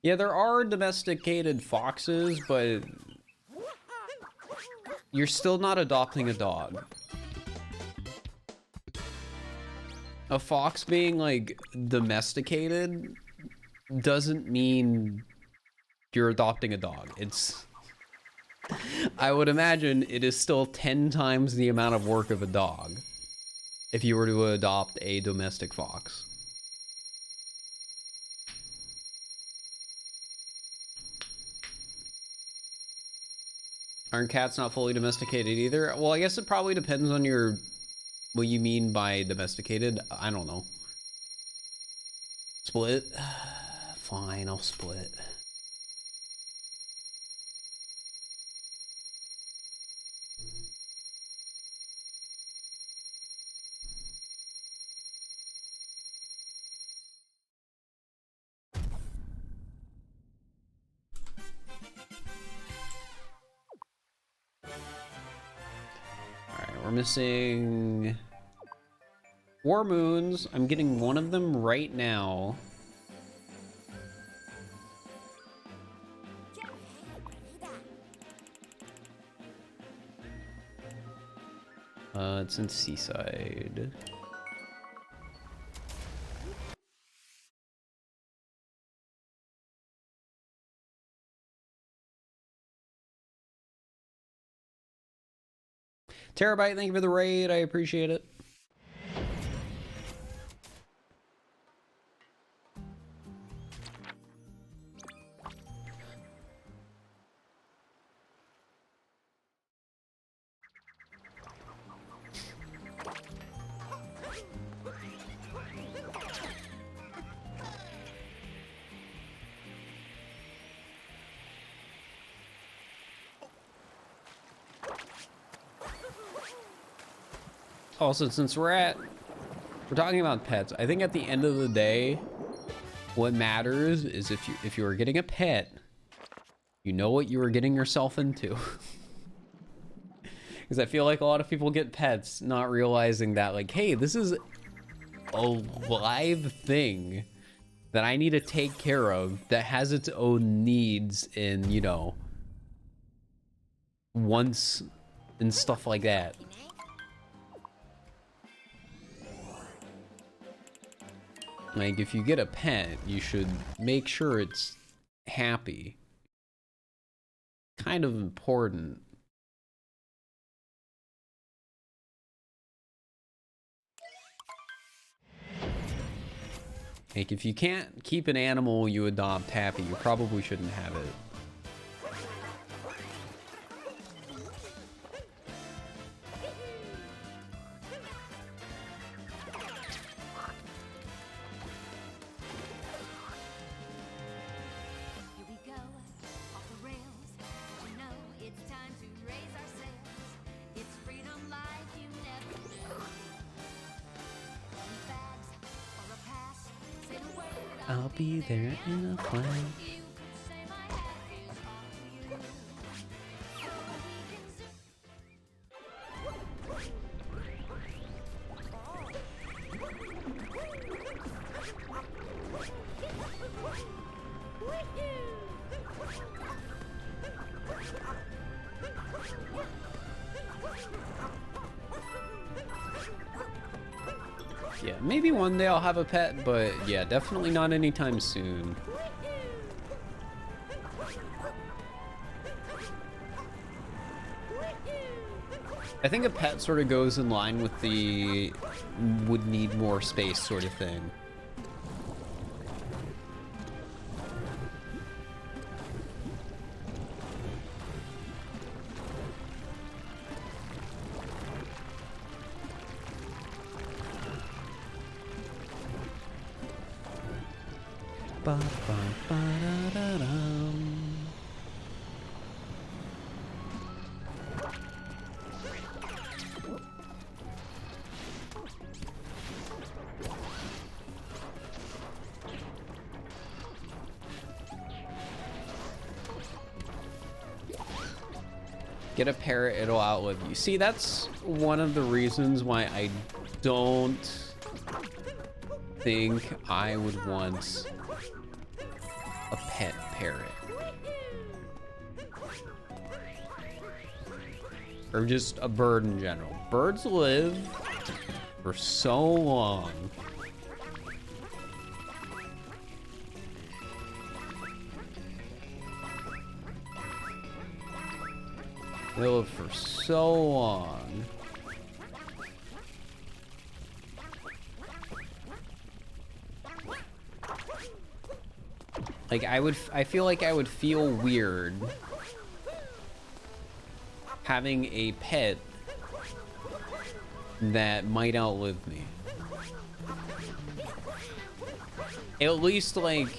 Yeah, there are domesticated foxes, but you're still not adopting a dog. A fox being like domesticated doesn't mean you're adopting a dog. It's, I would imagine it is still 10 times the amount of work of a dog if you were to adopt a domestic fox. Aren't cats not fully domesticated either? Well, I guess it probably depends on what you mean by domesticated. I don't know. Split? Fine, I'll split. We're missing 4 moons. I'm getting one of them right now. It's in Seaside. Terabyte, thank you for the raid. I appreciate it. Also, since we're talking about pets, I think at the end of the day, what matters is if you are getting a pet, you know what you are getting yourself into. Because I feel like a lot of people get pets not realizing that, like, hey, this is a live thing that I need to take care of that has its own needs and, you know, wants and stuff like that. Like, if you get a pet, you should make sure it's happy. Kind of important. Like, if you can't keep an animal you adopt happy, you probably shouldn't have it. I'll be there in a flash. maybe one day I'll have a pet, but yeah, definitely not anytime soon. I think a pet sort of goes in line with the would need more space sort of thing. Ba, ba, ba, da, da, da. Get a parrot, it'll outlive you. See, that's one of the reasons why I don't think I would want a pet parrot. Or just a bird in general. Birds live for so long. They live for so long. Like I feel like I would feel weird having a pet that might outlive me. At least like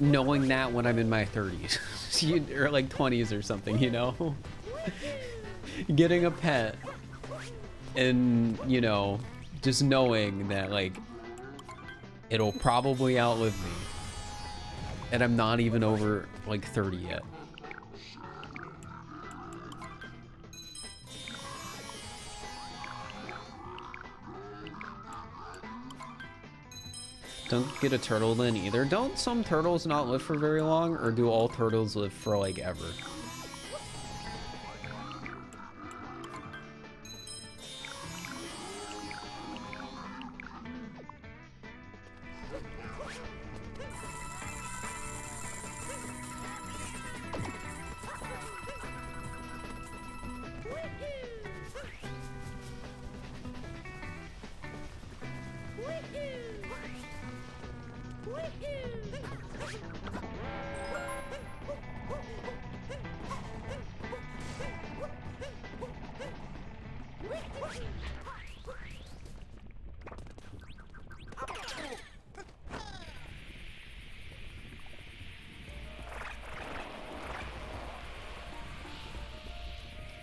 knowing that when I'm in my 30s or like 20s or something, you know? Getting a pet and, you know, just knowing that like it'll probably outlive me and I'm not even over like 30 yet. Don't get a turtle then either. Don't some turtles not live for very long, or do all turtles live for like ever?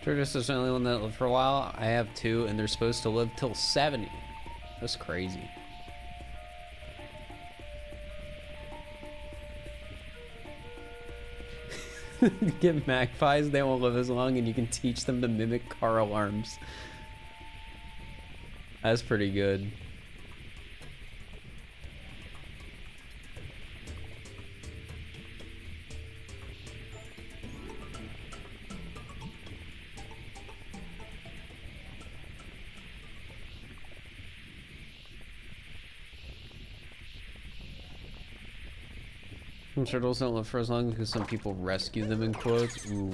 Turtles is the only one that lived for a while. I have two, and they're supposed to live till 70. That's crazy. Get magpies, they won't live as long, and you can teach them to mimic car alarms. That's pretty good. Some turtles don't live for as long because some people rescue them in quotes. Ooh.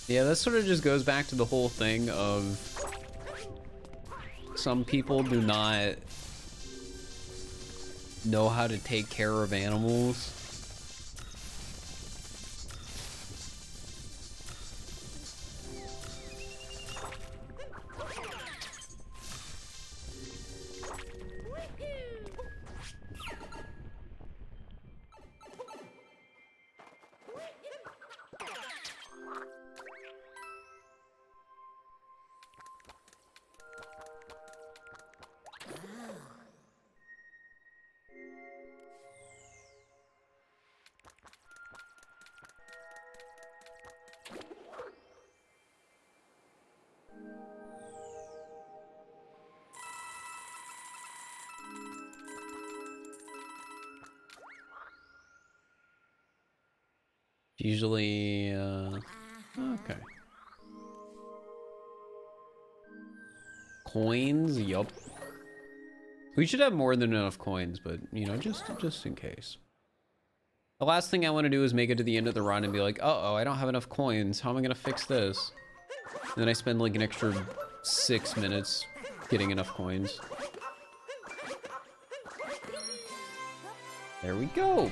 Yeah, that sort of just goes back to the whole thing of some people do not know how to take care of animals. Usually, okay. coins. Yup. We should have more than enough coins, but you know, just in case. The last thing I want to do is make it to the end of the run and be like, uh-oh, I don't have enough coins. How am I gonna fix this? And then I spend like an extra 6 minutes getting enough coins. There we go.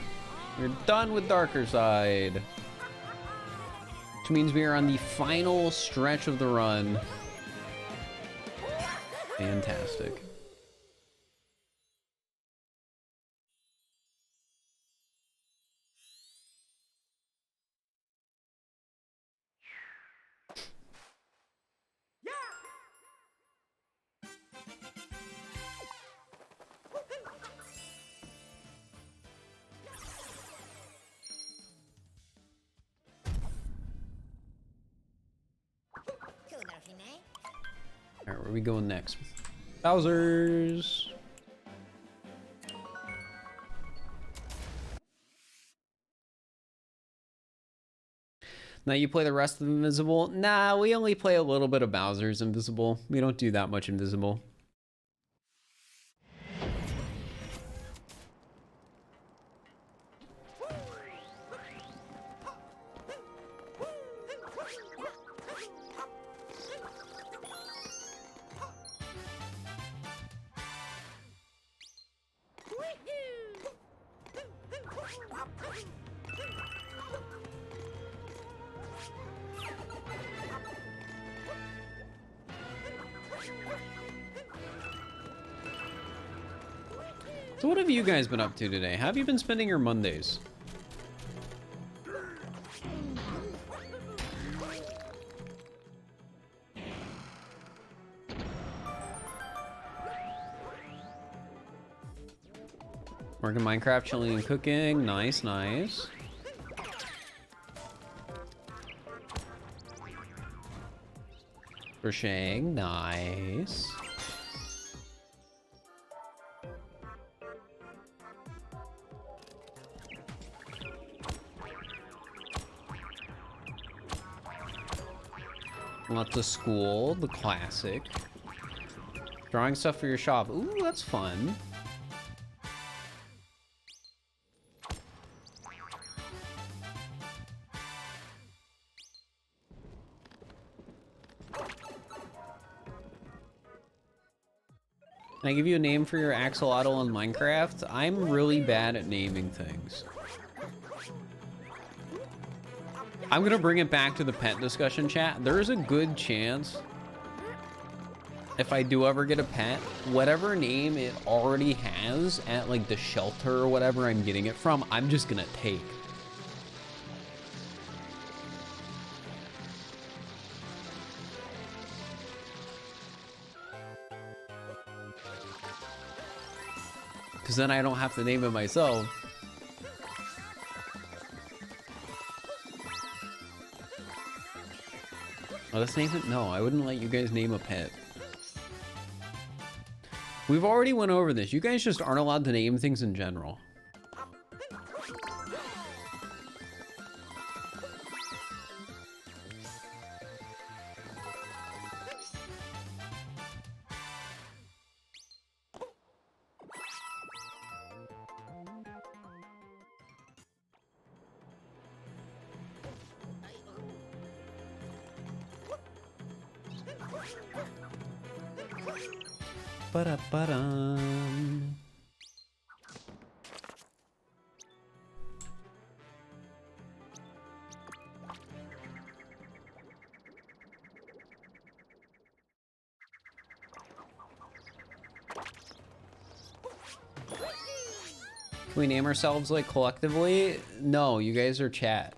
We're done with Darker Side. Which means we are on the final stretch of the run. Fantastic. Alright, where are we going next? Bowser's. Now you play the rest of Invisible? Nah, we only play a little bit of Bowser's Invisible. We don't do that much Invisible. So what have you guys been up to today? How have you been spending your Mondays? Working Minecraft, chilling and cooking. Nice, nice. Crocheting, nice. Lots of school, the classic. Drawing stuff for your shop. Ooh, that's fun. Can I give you a name for your axolotl in Minecraft? I'm really bad at naming things. I'm gonna bring it back to the pet discussion chat. There is a good chance if I do ever get a pet, whatever name it already has at like the shelter or whatever I'm getting it from, I'm just gonna take. Because then I don't have to name it myself. Oh, let's name it? No, I wouldn't let you guys name a pet. We've already went over this. You guys just aren't allowed to name things in general. Ba-da-ba-dum. Can we name ourselves like collectively? No, you guys are chat.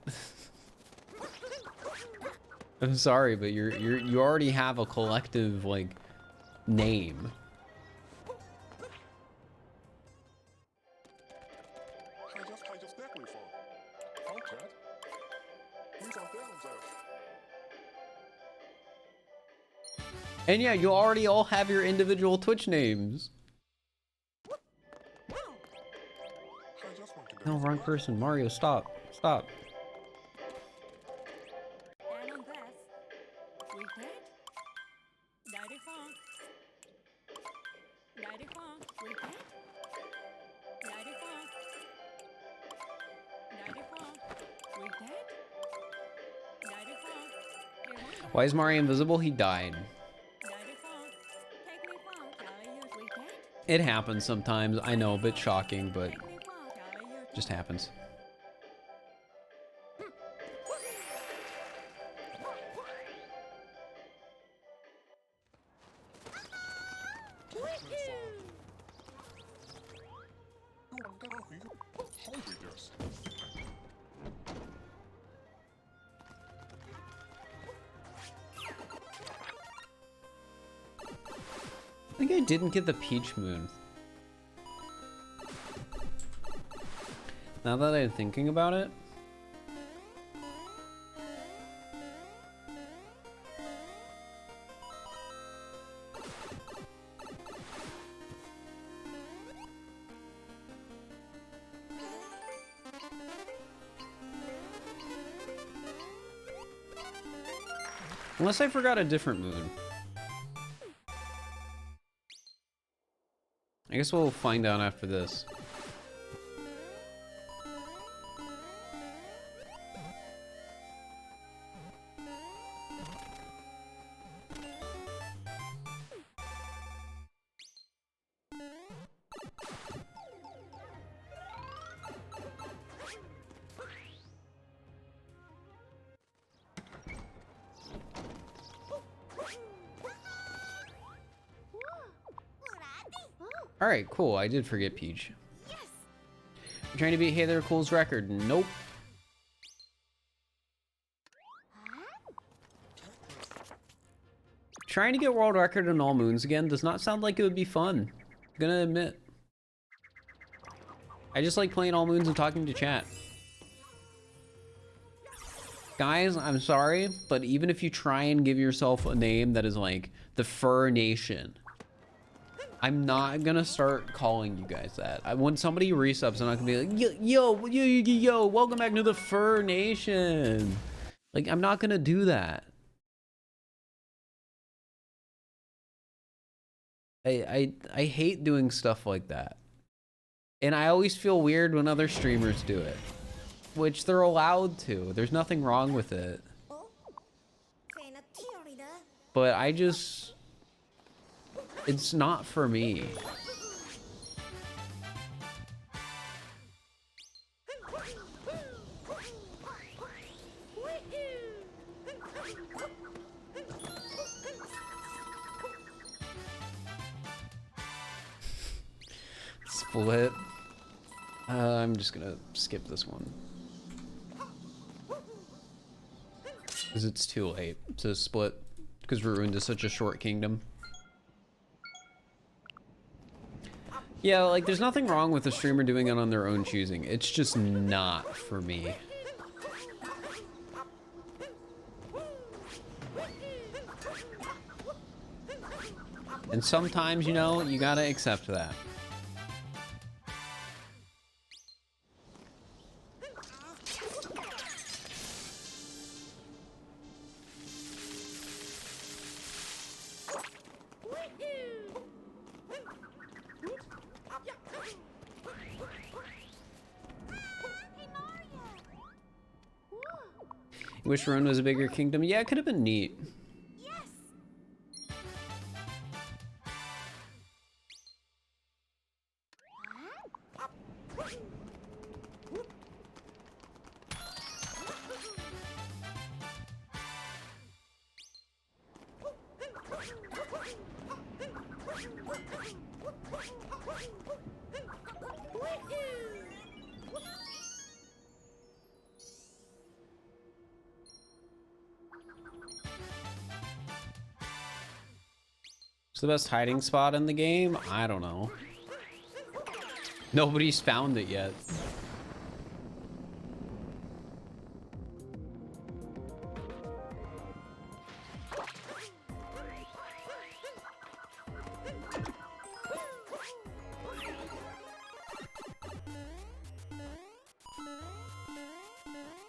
I'm sorry, but you already have a collective like name. And yeah, you already all have your individual Twitch names. No, wrong person. Mario, stop. Stop. Why is Mario invisible? He died. It happens sometimes. I know, a bit shocking, but just happens. I think I didn't get the Peach Moon. Now that I'm thinking about it. Unless I forgot a different moon. I guess we'll find out after this. Alright, cool. I did forget Peach. Yes. I'm trying to beat Hey There Cool's record. Nope. Trying to get world record in all moons again does not sound like it would be fun. I'm gonna admit. I just like playing all moons and talking to chat. Guys, I'm sorry, but even if you try and give yourself a name that is like the Fir Nation, I'm not gonna start calling you guys that. When somebody resubs, I'm not gonna be like, yo, welcome back to the Fir Nation. Like, I'm not gonna do that. I hate doing stuff like that. And I always feel weird when other streamers do it. Which they're allowed to. There's nothing wrong with it. But I just... it's not for me. Split. I'm just gonna skip this one. Because it's too late to split. Because Ruined is such a short kingdom. Yeah, like, there's nothing wrong with a streamer doing it on their own choosing. It's just not for me. And sometimes, you know, you gotta accept that. Wish Ruin was a bigger kingdom. Yeah, it could have been neat. Yes. It's the best hiding spot in the game? I don't know. Nobody's found it yet.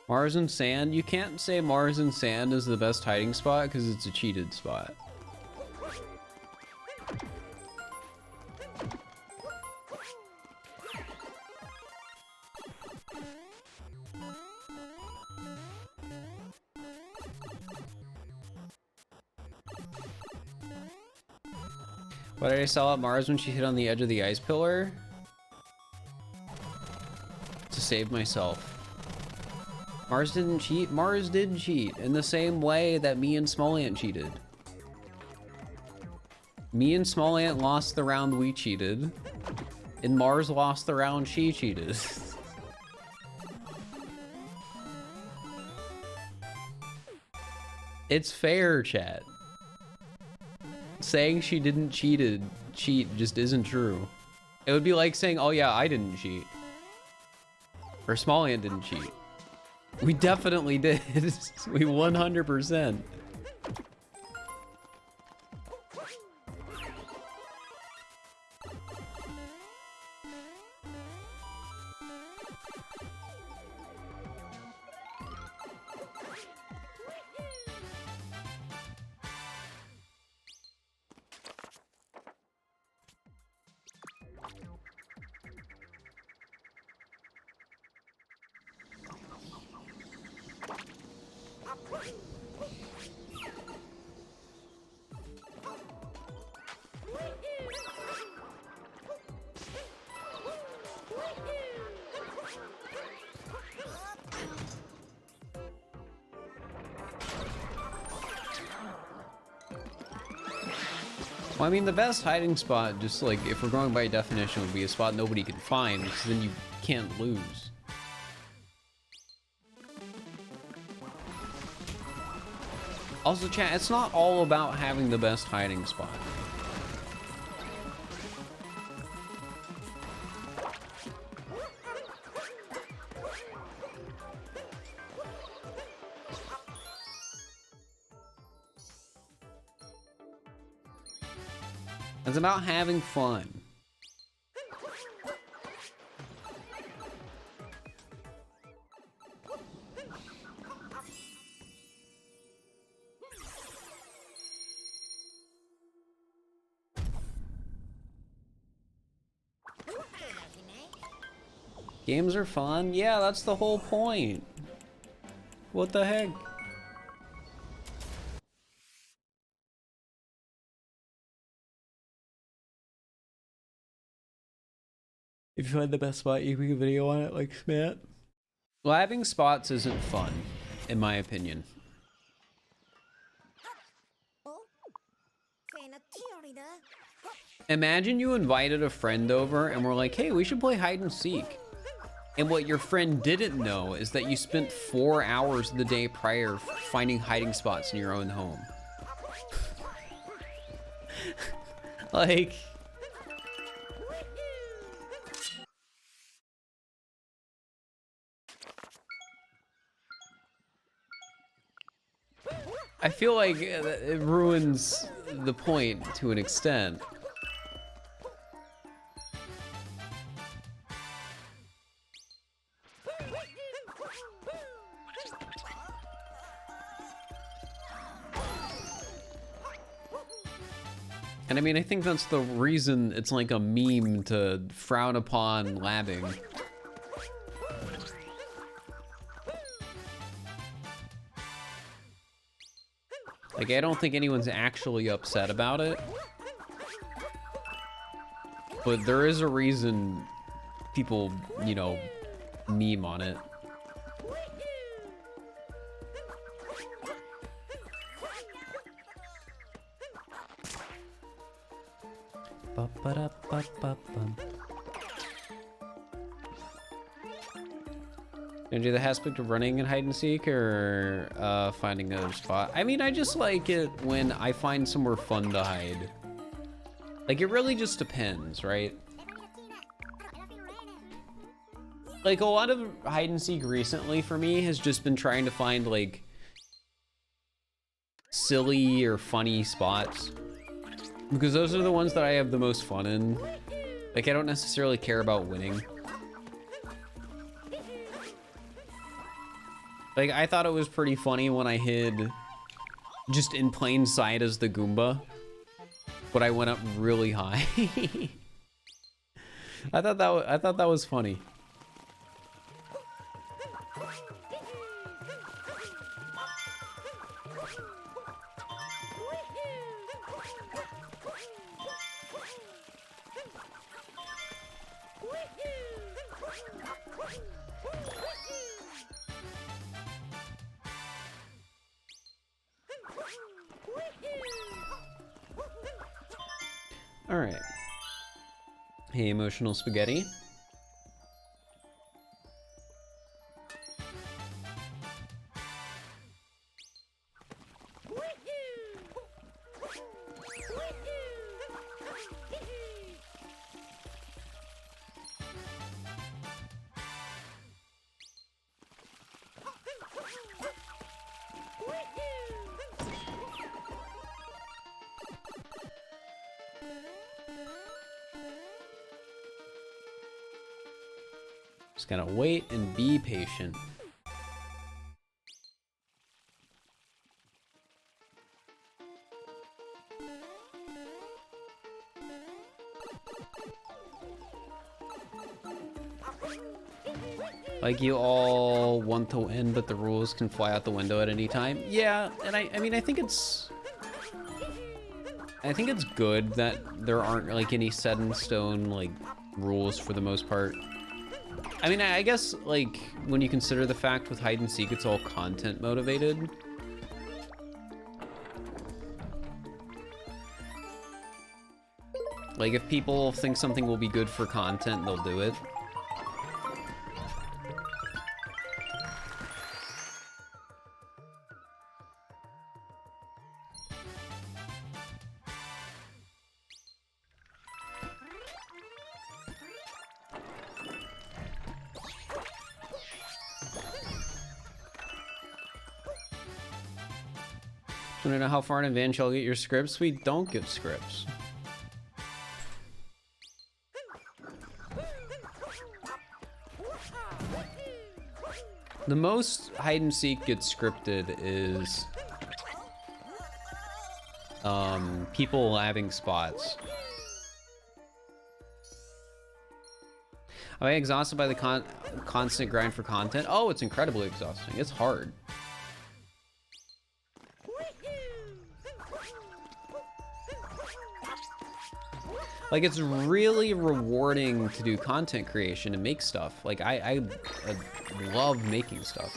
Mars and Sand? You can't say Mars and Sand is the best hiding spot because it's a cheated spot. Why did I sell out Mars when she hit on the edge of the ice pillar? To save myself. Mars didn't cheat. Mars did cheat in the same way that me and Small Ant cheated. Me and Small Ant lost the round we cheated, and Mars lost the round she cheated. It's fair, chat. Saying she didn't cheat just isn't true. It would be like saying, oh yeah, I didn't cheat. Or Small Ant didn't cheat. We definitely did. We 100%. Well, I mean, the best hiding spot, just like, if we're going by definition, would be a spot nobody can find, because then you can't lose. Also, chat, it's not all about having the best hiding spot. It's about having fun. Games are fun? Yeah, that's the whole point. What the heck? If you find the best spot, you can make a video on it like Matt. Well, having spots isn't fun, in my opinion. Imagine you invited a friend over and we're like, hey, we should play hide and seek. And what your friend didn't know is that you spent 4 hours the day prior finding hiding spots in your own home. Like... I feel like it ruins the point to an extent. And I mean, I think that's the reason it's like a meme to frown upon labbing. Like, I don't think anyone's actually upset about it. But there is a reason people, you know, meme on it. Gonna do the aspect of running and hide and seek, or finding a spot? I mean, I just like it when I find somewhere fun to hide. Like, it really just depends, right? Like, a lot of hide and seek recently for me has just been trying to find, like, silly or funny spots. Because those are the ones that I have the most fun in. Like, I don't necessarily care about winning. Like, I thought it was pretty funny when I hid just in plain sight as the Goomba, but I went up really high. I thought that was funny. All right. Hey, emotional spaghetti. Just gotta wait and be patient. Like, you all want to win, but the rules can fly out the window at any time. Yeah, and I mean, I think it's good that there aren't like any set in stone like rules for the most part. I mean, I guess like when you consider the fact with hide and seek, it's all content motivated. Like, if people think something will be good for content, they'll do it. I don't know how far in advance y'all get your scripts. We don't get scripts. The most hide and seek gets scripted is people having spots. Am I exhausted by the constant grind for content? Oh, it's incredibly exhausting. It's hard. Like, it's really rewarding to do content creation and make stuff. Like, I love making stuff.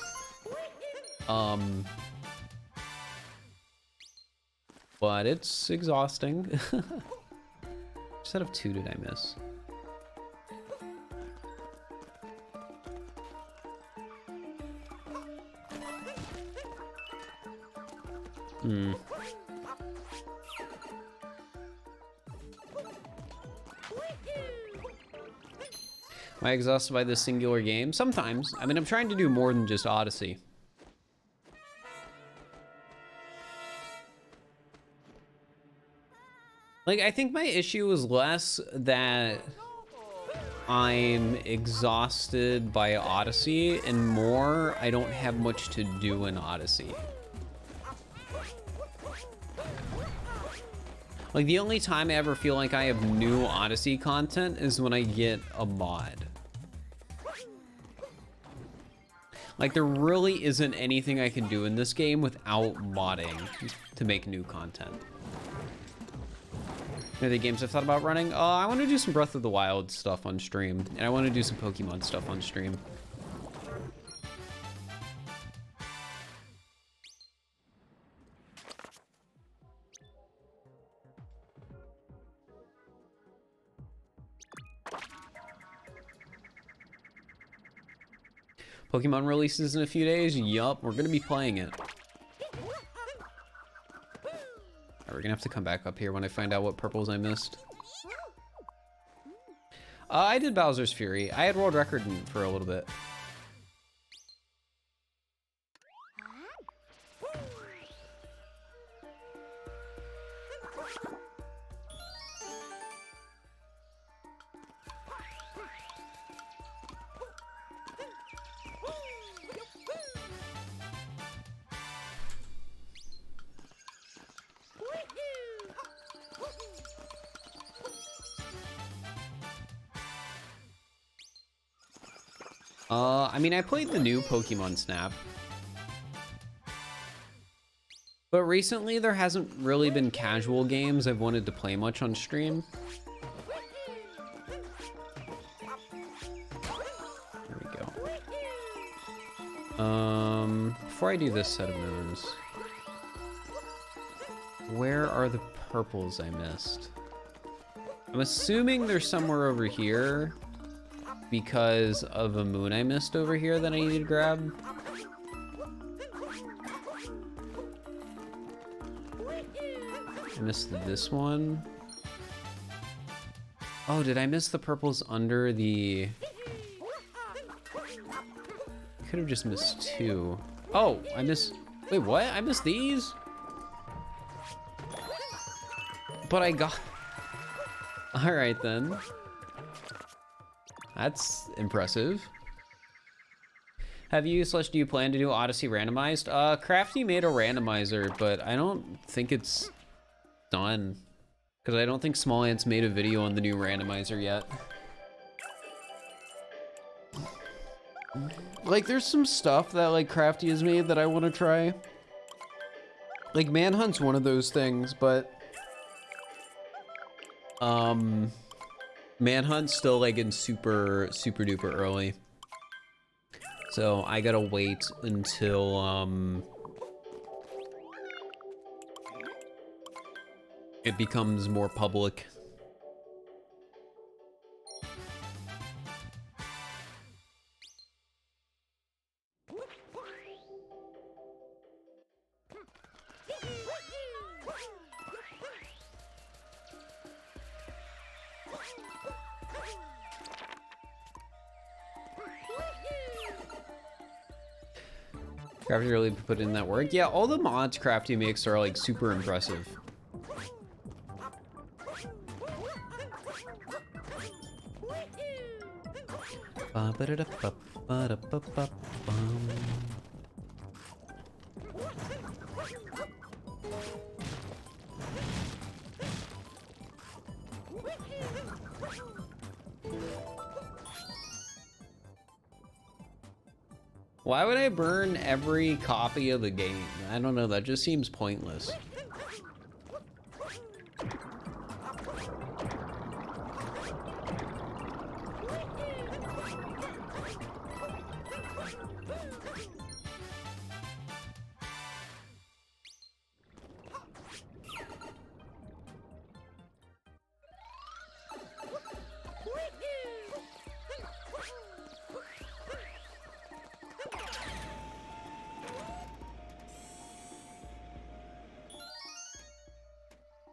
But it's exhausting. Which set of 2 did I miss? Am I exhausted by this singular game? Sometimes. I mean, I'm trying to do more than just Odyssey. Like, I think my issue is less that I'm exhausted by Odyssey and more I don't have much to do in Odyssey. Like, the only time I ever feel like I have new Odyssey content is when I get a mod. Like, there really isn't anything I can do in this game without modding to make new content. Are the games I've thought about running? I want to do some Breath of the Wild stuff on stream, and I want to do some Pokemon stuff on stream. Pokemon releases in a few days? Yup, we're gonna be playing it. We're gonna have to come back up here when I find out what purples I missed. I did Bowser's Fury. I had world record for a little bit. I mean, I played the new Pokemon Snap. But recently, there hasn't really been casual games I've wanted to play much on stream. There we go. Before I do this set of moons, where are the purples I missed? I'm assuming they're somewhere over here because of a moon I missed over here that I need to grab. I missed this one. Oh, did I miss the purples under the... Could have just missed two. Oh, I missed... Wait, what? I missed these? But I got... All right, then. That's impressive. Have you / do you plan to do Odyssey randomized? Crafty made a randomizer, but I don't think it's done. Because I don't think Small Ants made a video on the new randomizer yet. Like, there's some stuff that, like, Crafty has made that I want to try. Like, Manhunt's one of those things, but... Manhunt's still, like, in super duper early. So, I gotta wait until, it becomes more public. Crafty really put in that work. Yeah, all the mods Crafty makes are like super impressive. Why would I burn every copy of the game? I don't know, that just seems pointless.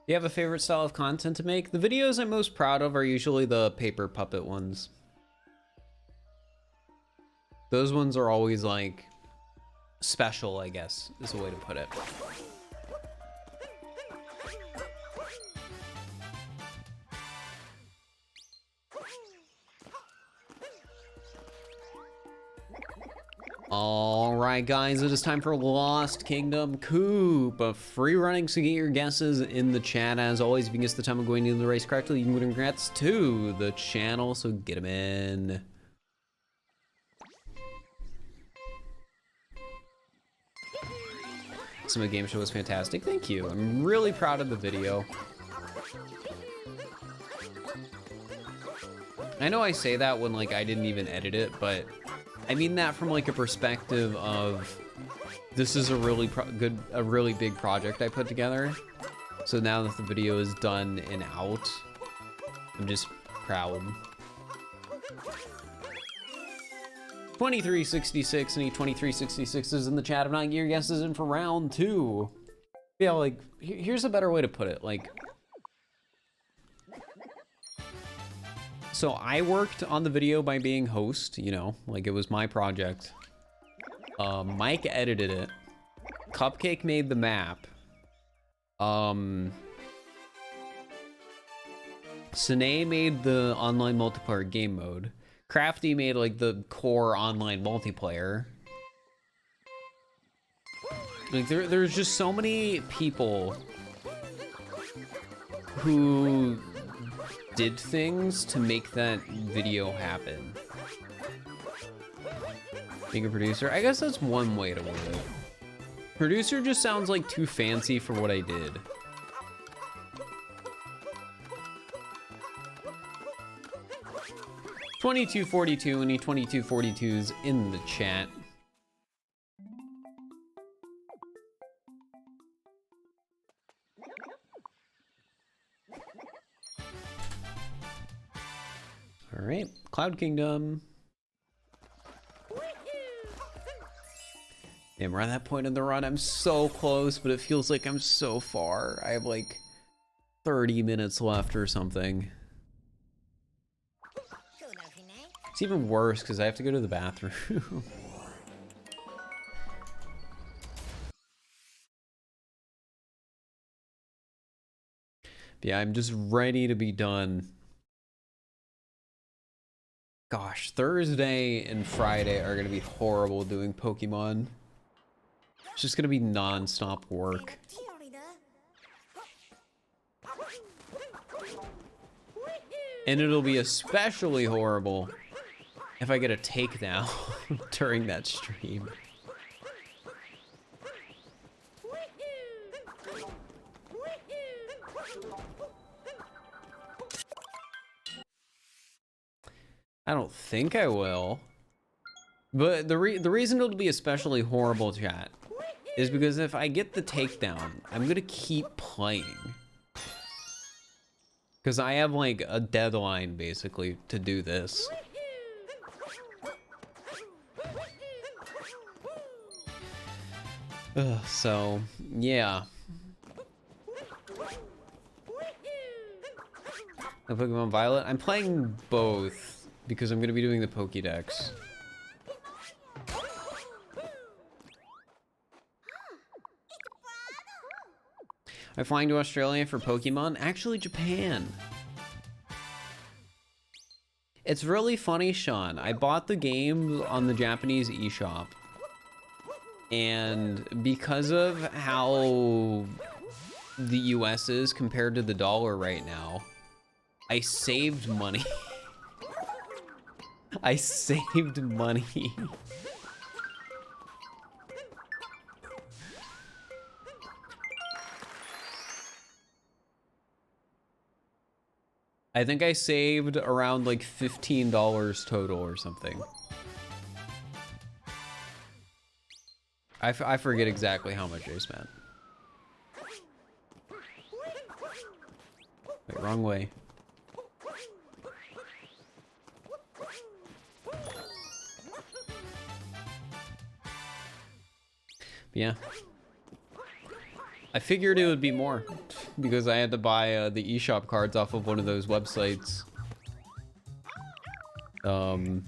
Do you have a favorite style of content to make? The videos I'm most proud of are usually the paper puppet ones. Those ones are always like special, I guess, is a way to put it. Alright guys, it is time for Lost Kingdom Coop. A free running, so get your guesses in the chat. As always, if you guess the time of going into the race correctly, you can win congrats to the channel, so get them in. Some game show was fantastic. Thank you. I'm really proud of the video. I know I say that when like I didn't even edit it, but I mean that from like a perspective of this is a really big project I put together. So now that the video is done and out, I'm just proud. 2366, any 2366s in the chat. If not, get your guesses in for round 2. Yeah, like here's a better way to put it. Like, so I worked on the video by being host, you know, like it was my project. Mike edited it. Cupcake made the map. Sine made the online multiplayer game mode. Crafty made like the core online multiplayer. Like there's just so many people who did things to make that video happen. Being a producer, I guess that's one way to word it. Producer just sounds like too fancy for what I did. $22.42, any 22.42s in the chat. All right, Cloud Kingdom. Damn, we're at that point in the run. I'm so close, but it feels like I'm so far. I have like 30 minutes left or something. It's even worse because I have to go to the bathroom. Yeah, I'm just ready to be done. Gosh, Thursday and Friday are gonna be horrible doing Pokemon. It's just gonna be non-stop work. And it'll be especially horrible if I get a takedown during that stream. I don't think I will. But the reason it'll be especially horrible, chat, is because if I get the takedown, I'm gonna keep playing. Because I have like a deadline basically to do this. So, yeah. The Pokemon Violet? I'm playing both because I'm going to be doing the Pokedex. I'm flying to Australia for Pokemon. Actually, Japan. It's really funny, Sean. I bought the game on the Japanese eShop. And because of how the US is compared to the dollar right now, I saved money. I saved money. I think I saved around like $15 total or something. I forget exactly how much I spent. Wait, wrong way. But yeah. I figured it would be more because I had to buy the eShop cards off of one of those websites. That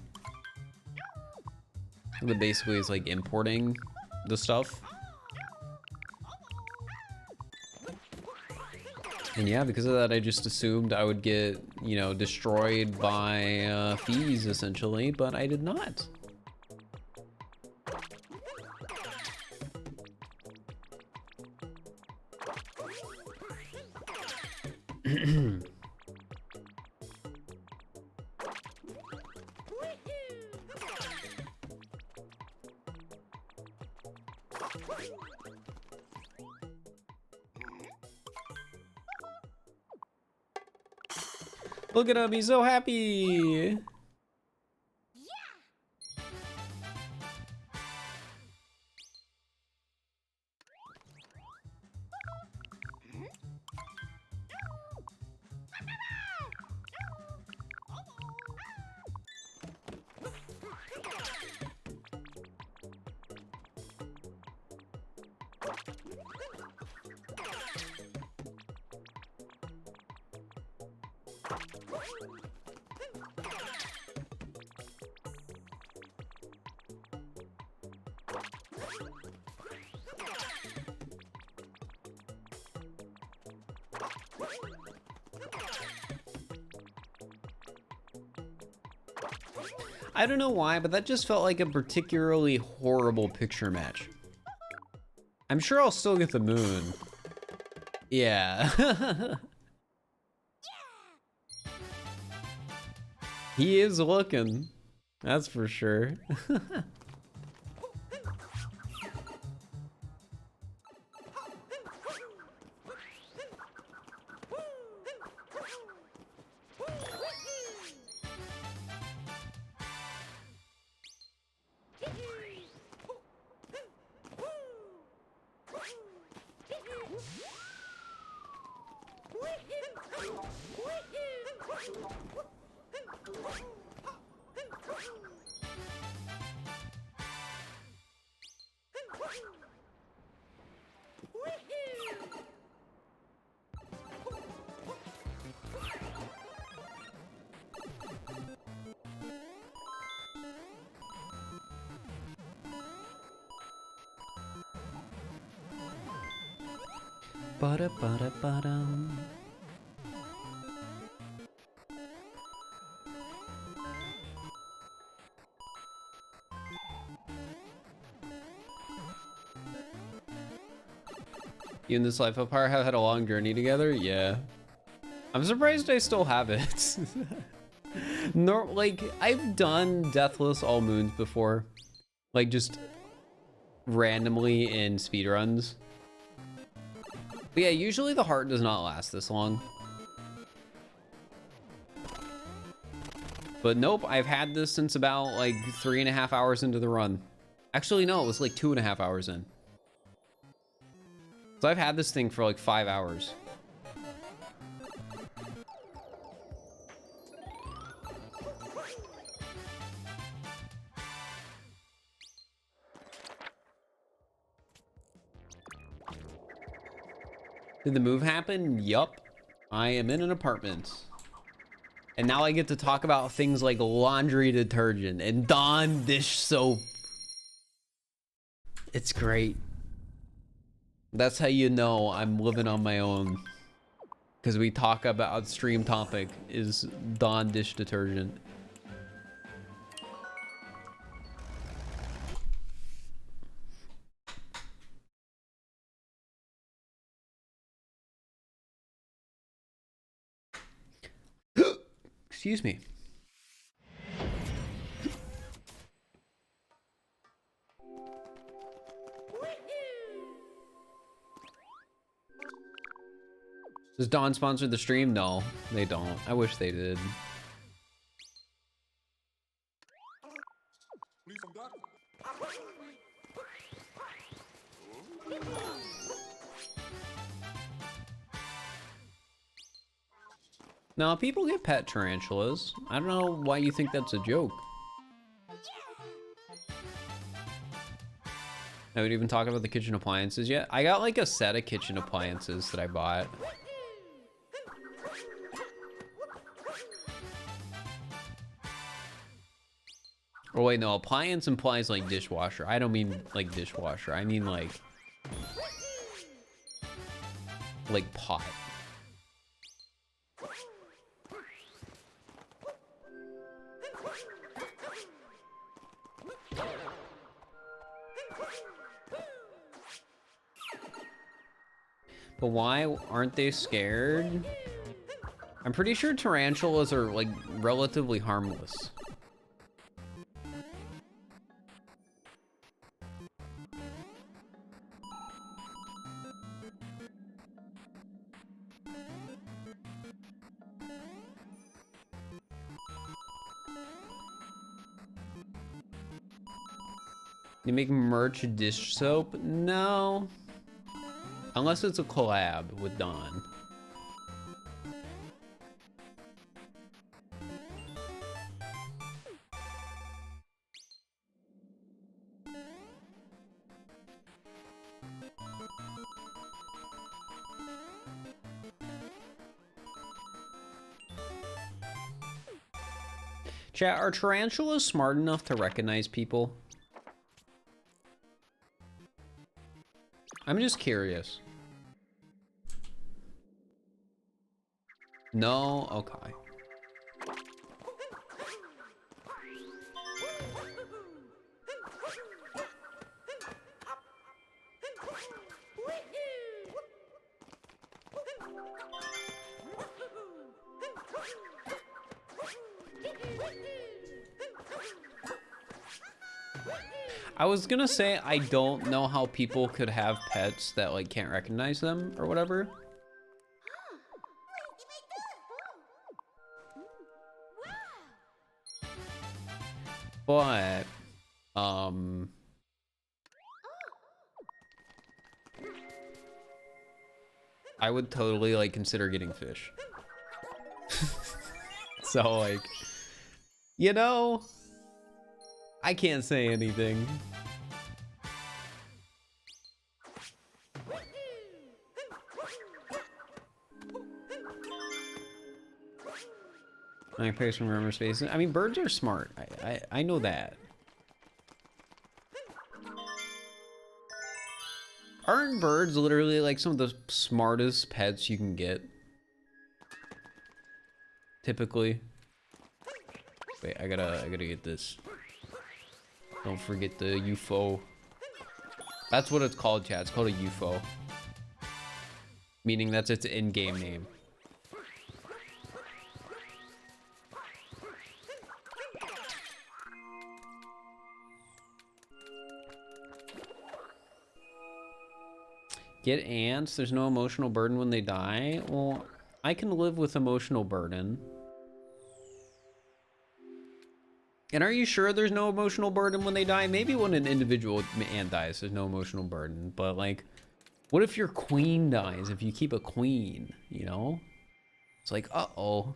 basically is like importing the stuff. And yeah, because of that, I just assumed I would get, you know, destroyed by fees essentially, but I did not. Look at him, he's so happy. I don't know why, but that just felt like a particularly horrible picture match. I'm sure I'll still get the moon. Yeah. He is looking. That's for sure. Ba-da-ba-da-ba-dum. You and this life apart have had a long journey together? Yeah. I'm surprised I still have it. No, like, I've done Deathless All Moons before. Like, just randomly in speedruns. But yeah, usually the heart does not last this long. But nope, I've had this since about like 3.5 hours into the run. Actually, no, it was like 2.5 hours in. So I've had this thing for like 5 hours. Did the move happen? Yup. I am in an apartment. And now I get to talk about things like laundry detergent and Dawn dish soap. It's great. That's how you know I'm living on my own. Because we talk about stream topic is Dawn dish detergent. Excuse me. Does Dawn sponsor the stream? No, they don't. I wish they did. Now, people get pet tarantulas. I don't know why you think that's a joke. I would even talk about the kitchen appliances yet. I got like a set of kitchen appliances that I bought. Oh wait, no, appliance implies like dishwasher. I don't mean like dishwasher. I mean like pot. But why aren't they scared? I'm pretty sure tarantulas are like relatively harmless. You make merch dish soap? No. Unless it's a collab with Dawn. Chat, are tarantulas smart enough to recognize people? I'm just curious. No? Okay. I was gonna say, I don't know how people could have pets that like can't recognize them or whatever. But, I would totally like consider getting fish. So like, you know, I can't say anything. I pay some rumor space. I mean, birds are smart. I know that. Aren't birds literally like some of the smartest pets you can get? Typically. Wait, I gotta get this. Don't forget the UFO. That's what it's called, chat. It's called a UFO. Meaning that's its in-game name. Get ants. There's no emotional burden when they die. Well, I can live with emotional burden. And are you sure there's no emotional burden when they die? Maybe when an individual ant dies, there's no emotional burden. But like, what if your queen dies? If you keep a queen, you know? It's like, uh-oh.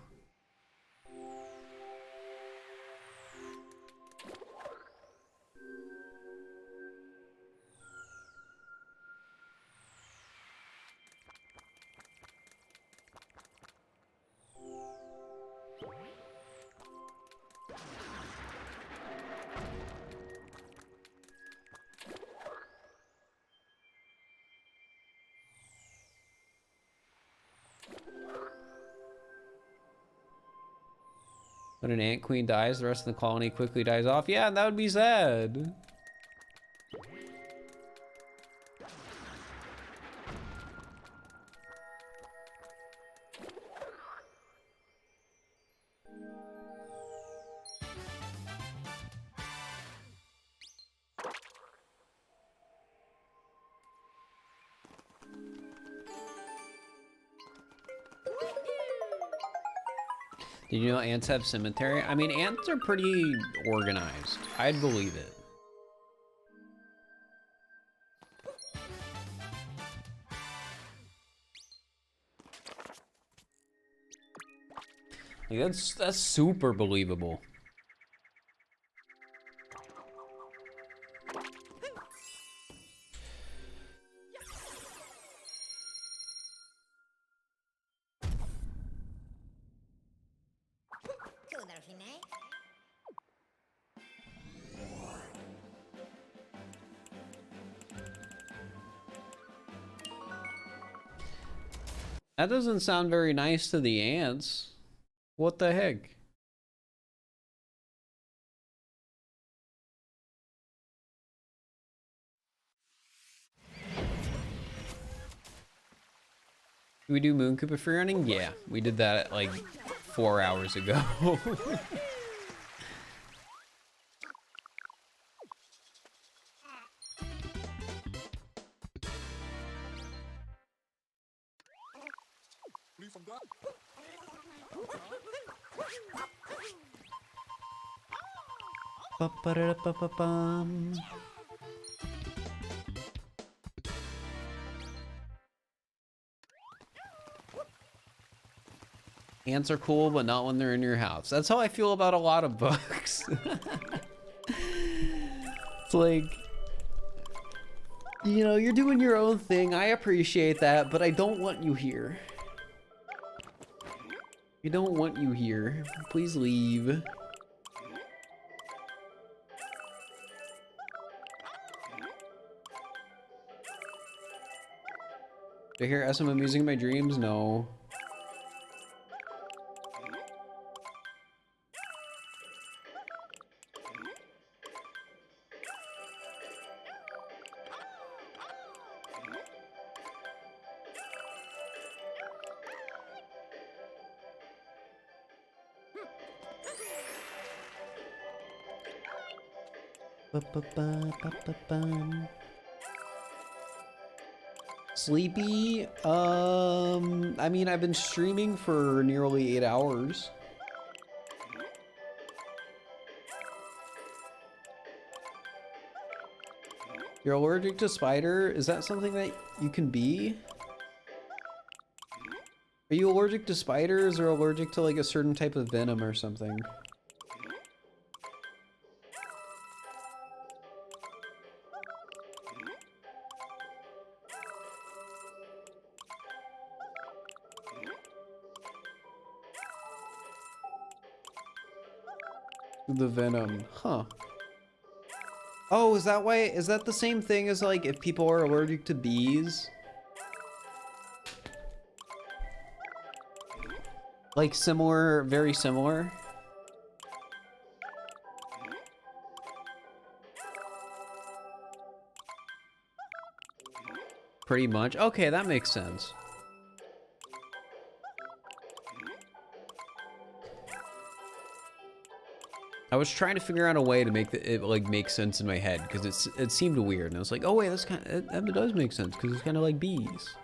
When an ant queen dies, the rest of the colony quickly dies off. Yeah, that would be sad. Did you know ants have cemetery? I mean, ants are pretty organized. I'd believe it. Like, that's super believable. That doesn't sound very nice to the ants. What the heck? Do we do Moon Koopa free running? Yeah, we did that like 4 hours ago. Ba-ba-da-ba-ba-bum. Ants are cool, but not when they're in your house. That's how I feel about a lot of books. It's like, you know, you're doing your own thing. I appreciate that, but I don't want you here. I don't want you here. Please leave. Do I hear SM music in my dreams? No. Ba-ba-ba-ba-ba-bum. Sleepy? I mean, I've been streaming for nearly 8 hours. You're allergic to spider? Is that something that you can be? Are you allergic to spiders or allergic to like a certain type of venom or something? The venom, huh? Oh, is that why? Is that the same thing as like if people are allergic to bees? Like similar, very similar. Pretty much. Okay, that makes sense. I was trying to figure out a way to make it like make sense in my head because it seemed weird, and I was like, oh wait, that's kind of it does make sense because it's kind of like bees.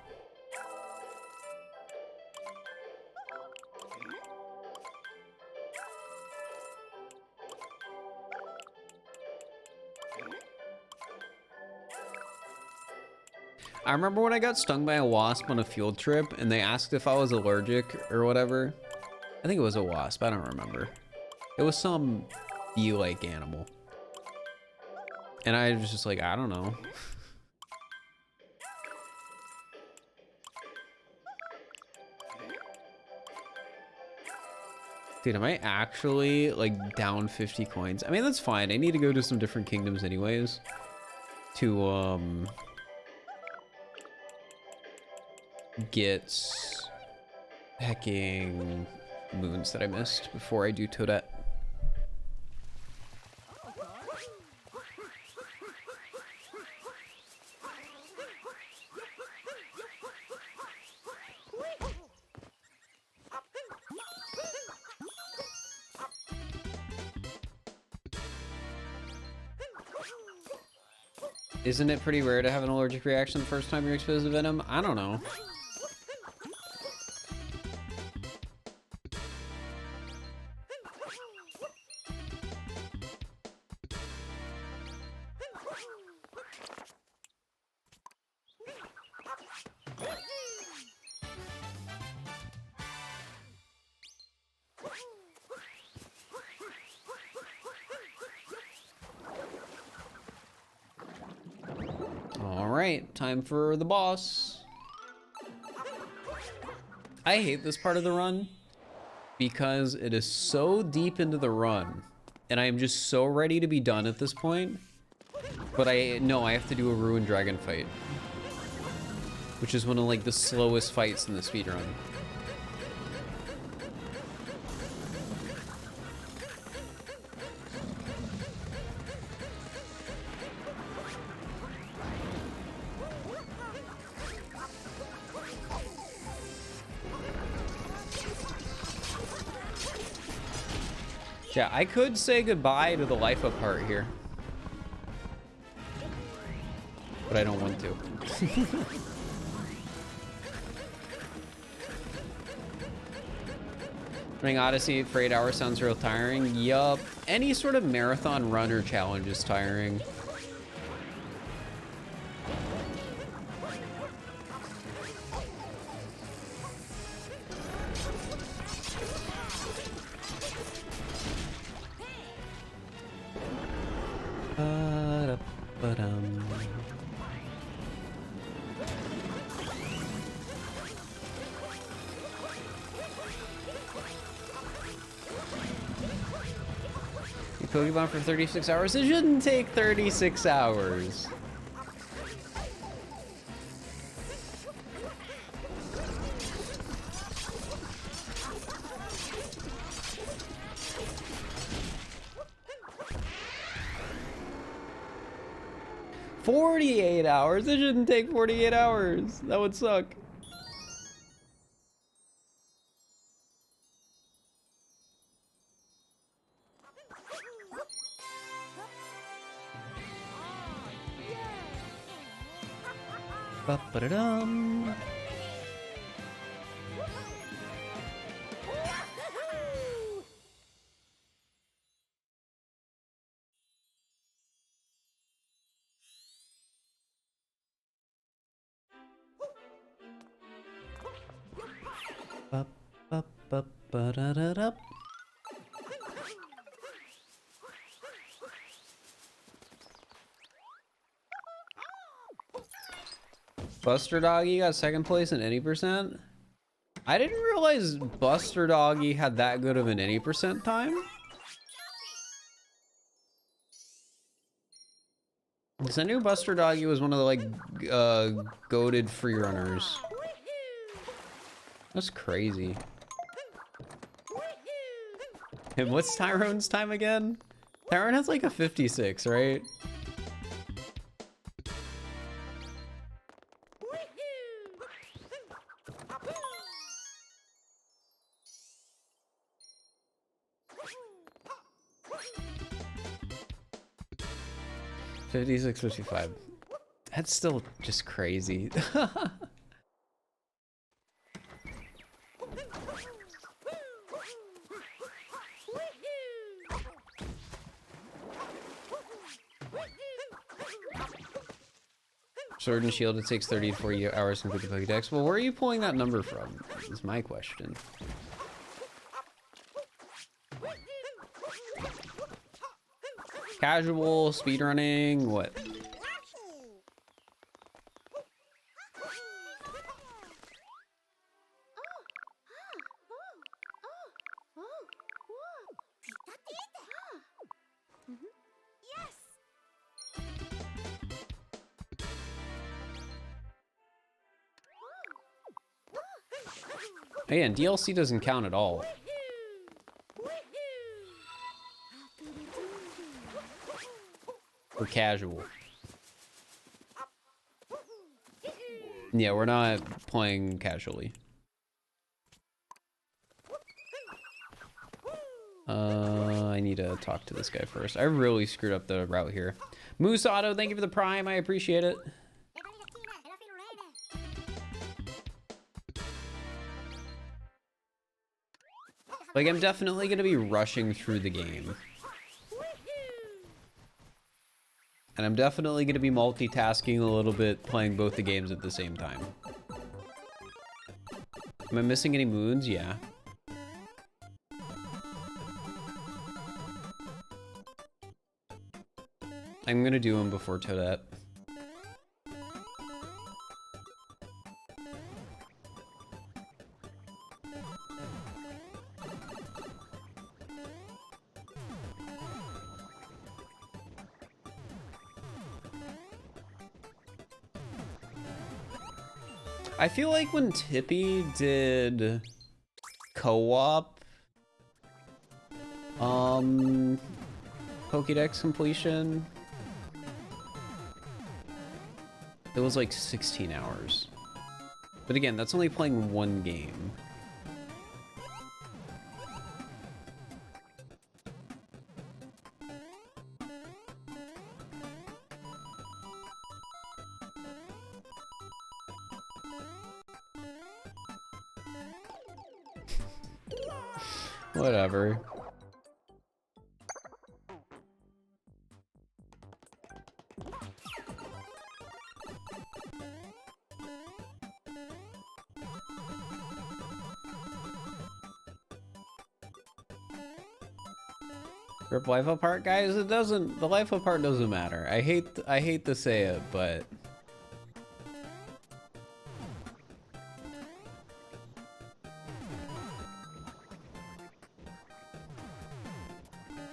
I remember when I got stung by a wasp on a field trip, and they asked if I was allergic or whatever. I think it was a wasp. I don't remember. It was some bee-like animal. And I was just like, I don't know. Dude, am I actually like down 50 coins? I mean, that's fine. I need to go to some different kingdoms anyways to get hecking moons that I missed before I do Toadette. Isn't it pretty rare to have an allergic reaction the first time you're exposed to venom? I don't know. Time for the boss. I hate this part of the run because it is so deep into the run and I am just so ready to be done at this point, but I know I have to do a ruined dragon fight, which is one of like the slowest fights in the speedrun. Yeah, I could say goodbye to the life up part here, but I don't want to. Running Odyssey for 8 hours sounds real tiring. Yup. Any sort of marathon run or challenge is tiring. Pokemon for 36 hours? It shouldn't take 36 hours. $48 hours? It shouldn't take 48 hours. That would suck. Ba-ba-da-dum. Ba-ba-ba-ba-da-da-da. Buster Doggy got second place in any percent? I didn't realize Buster Doggy had that good of an any percent time. Because I knew Buster Doggy was one of the, like, goated free runners. That's crazy. And what's Tyrone's time again? Tyrone has like a 56, right? $56, $55. That's still just crazy. Sword and Shield, it takes 30 to 40 hours to complete the Pokedex. Well, where are you pulling that number from? Is my question. Casual, speedrunning, what? Hey, and DLC doesn't count at all. We're casual. Yeah, we're not playing casually. I need to talk to this guy first. I really screwed up the route here. Moose Auto, thank you for the prime. I appreciate it. Like, I'm definitely going to be rushing through the game. And I'm definitely going to be multitasking a little bit, playing both the games at the same time. Am I missing any moons? Yeah. I'm going to do them before Toadette. I feel like when Tippy did co-op Pokedex completion, it was like 16 hours. But again, that's only playing one game. Whatever. Rip life apart, guys. It doesn't. The life apart doesn't matter. I hate to say it, but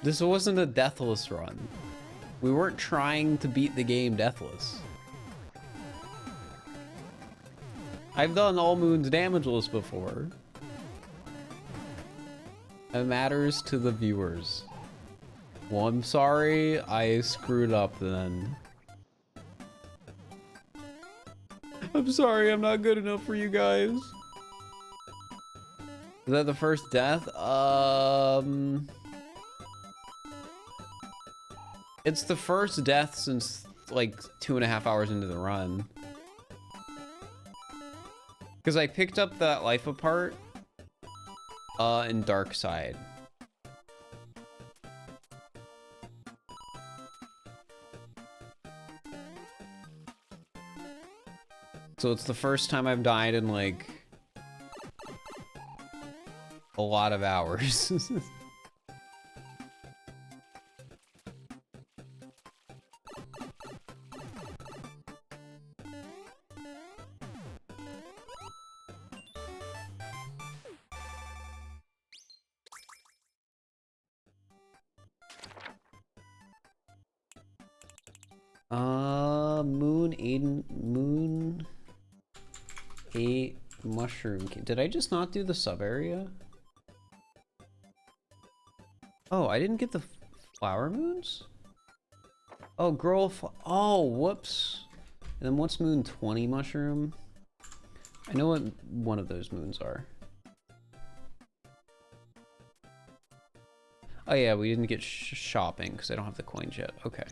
this wasn't a deathless run. We weren't trying to beat the game deathless. I've done all moons damageless before. It matters to the viewers. Well, I'm sorry, I screwed up then. I'm sorry, I'm not good enough for you guys. Is that the first death? It's the first death since like 2.5 hours into the run. Because I picked up that life apart in Dark Side. So it's the first time I've died in like a lot of hours. Moon 8 mushroom. Did I just not do the sub area? Oh, I didn't get the flower moons? Oh, oh, whoops. And then what's moon 20 mushroom? I know what one of those moons are. Oh yeah, we didn't get shopping because I don't have the coins yet. Okay.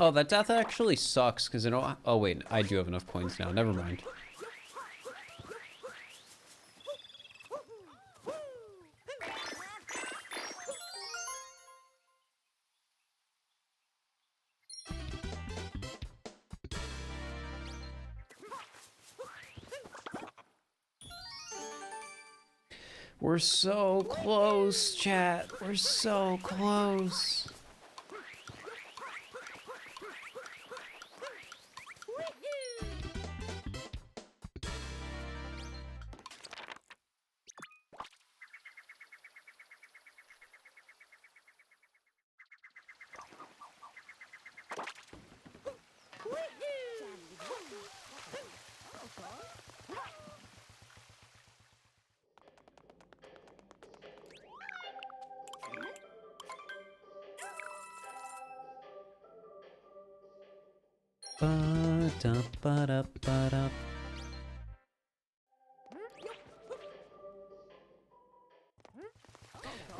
Oh, that death actually sucks because I don't. Oh wait, I do have enough coins now. Never mind. We're so close, chat. We're so close.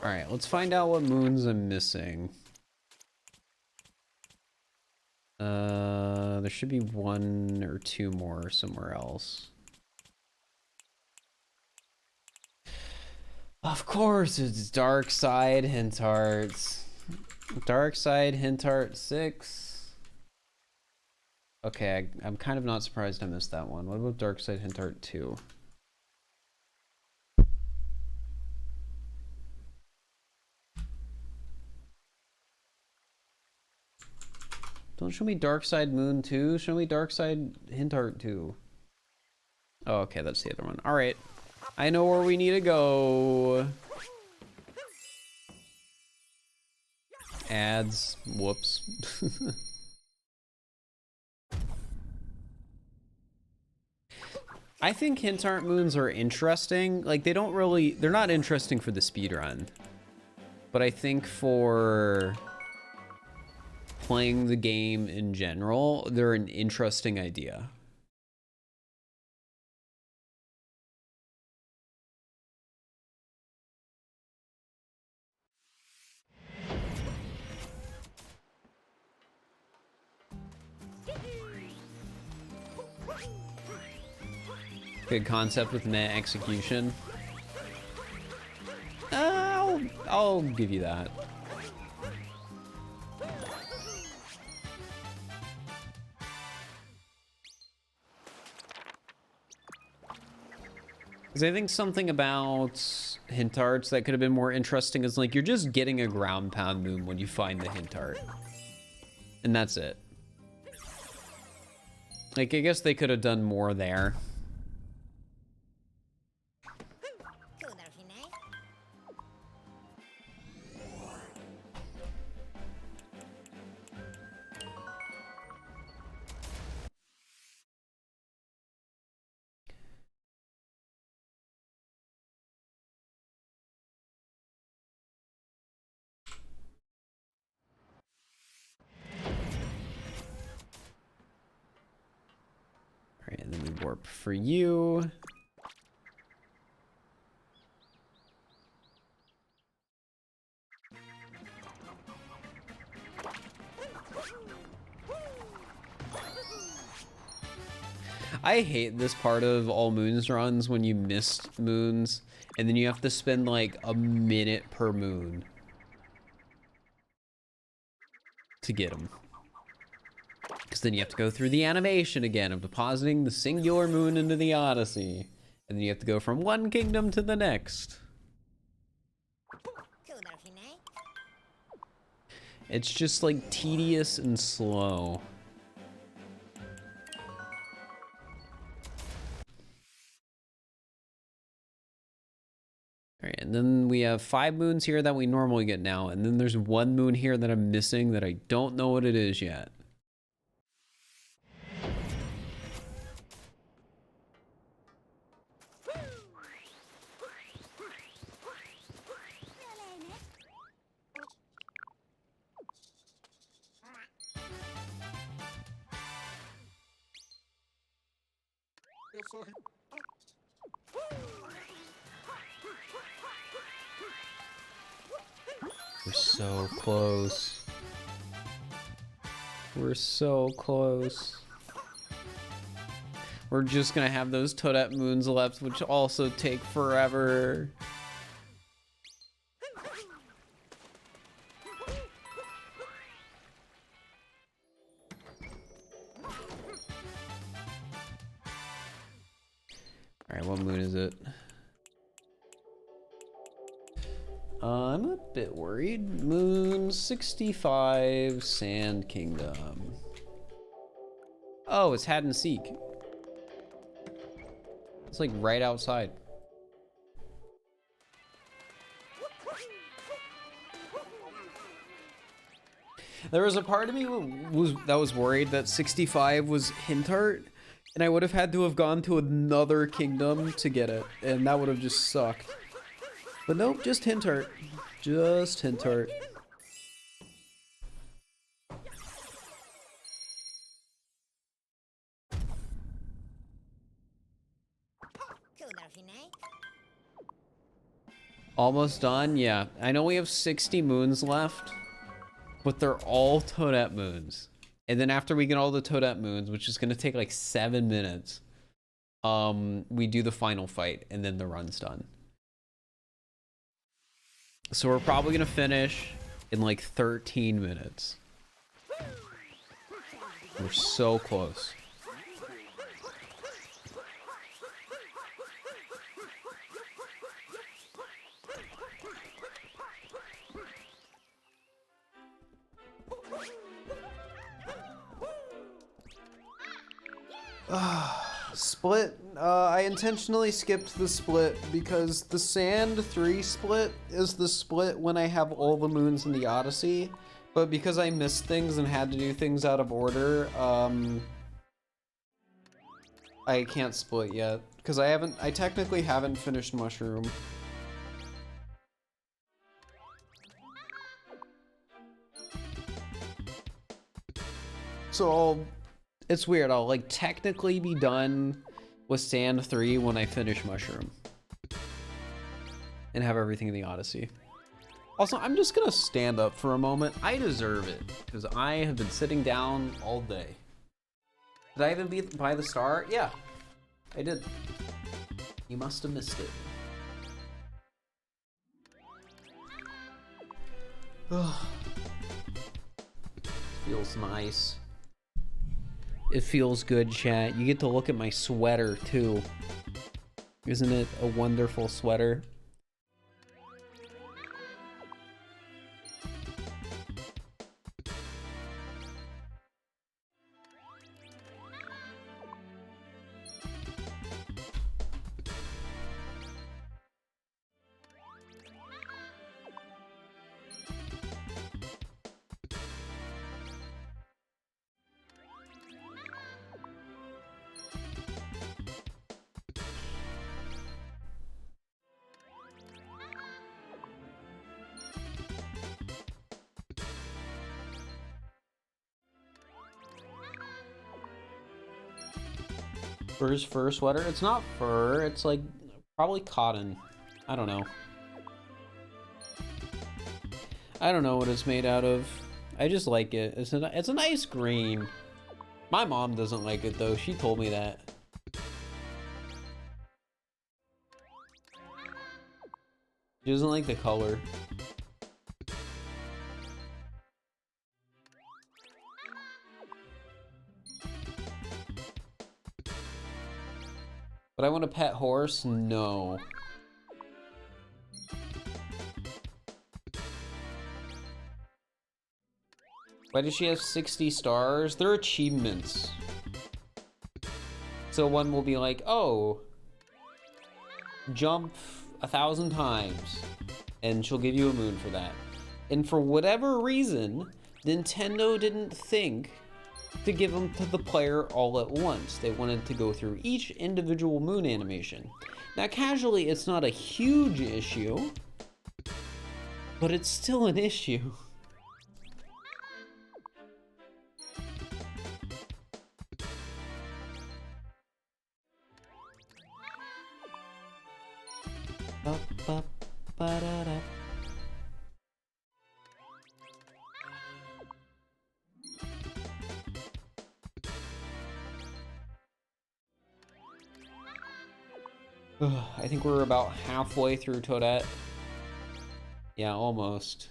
All right, let's find out what moons I'm missing. There should be 1 or 2 more somewhere else. Of course, it's Dark Side Hint Hearts. Dark Side Hint Heart 6. Okay, I'm kind of not surprised I missed that one. What about Dark Side Hint Heart 2? Don't show me Dark Side Moon 2. Show me Dark Side Hint Heart 2. Oh, okay, that's the other one. All right. I know where we need to go. Ads. Whoops. I think Hint Heart Moons are interesting. Like, they're not interesting for the speedrun. But I think for playing the game in general, they're an interesting idea. Good concept with meh execution. I'll give you that. Because I think something about hint arts that could have been more interesting is like you're just getting a ground pound moon when you find the hint art. And that's it. Like, I guess they could have done more there. And then we warp for you. I hate this part of all moons runs when you missed moons and then you have to spend like a minute per moon to get them. Because then you have to go through the animation again of depositing the singular moon into the Odyssey. And then you have to go from one kingdom to the next. It's just like tedious and slow. All right, and then we have 5 moons here that we normally get now, and then there's 1 moon here that I'm missing that I don't know what it is yet. We're so close. We're so close. We're just gonna have those Toadette moons left, which also take forever. Alright, what moon is it? I'm a bit worried. Moon 65, Sand Kingdom. Oh, it's Hide and Seek. It's like right outside. There was a part of me that was worried that 65 was hint art, and I would have had to have gone to another kingdom to get it, and that would have just sucked. But nope, just hint art. Just hint art. Almost done? Yeah. I know we have 60 moons left, but they're all Toadette moons. And then after we get all the Toadette moons, which is going to take like 7 minutes, we do the final fight, and then the run's done. So we're probably gonna finish in like 13 minutes. We're so close. Split. I intentionally skipped the split because the Sand 3 split is the split when I have all the moons in the Odyssey, but because I missed things and had to do things out of order, I can't split yet because I technically haven't finished Mushroom. So it's weird, I'll like technically be done with Sand 3 when I finish Mushroom and have everything in the Odyssey. Also, I'm just gonna stand up for a moment. I deserve it because I have been sitting down all day. Did I even buy the star? Yeah, I did. You must have missed it. Feels nice. It feels good, chat. You get to look at my sweater, too. Isn't it a wonderful sweater? Fir's fur sweater? It's not fur, it's like probably cotton. I don't know. I don't know what it's made out of. I just like it. It's a nice green. My mom doesn't like it though. She told me that. She doesn't like the color. But I want a pet horse? No. Why does she have 60 stars? They're achievements. So one will be like, oh, jump 1,000 times, and she'll give you a moon for that. And for whatever reason, Nintendo didn't think to give them to the player all at once. They wanted to go through each individual moon animation. Now, casually, it's not a huge issue, but it's still an issue. Ba-da-da. I think we're about halfway through Toadette. Yeah, almost.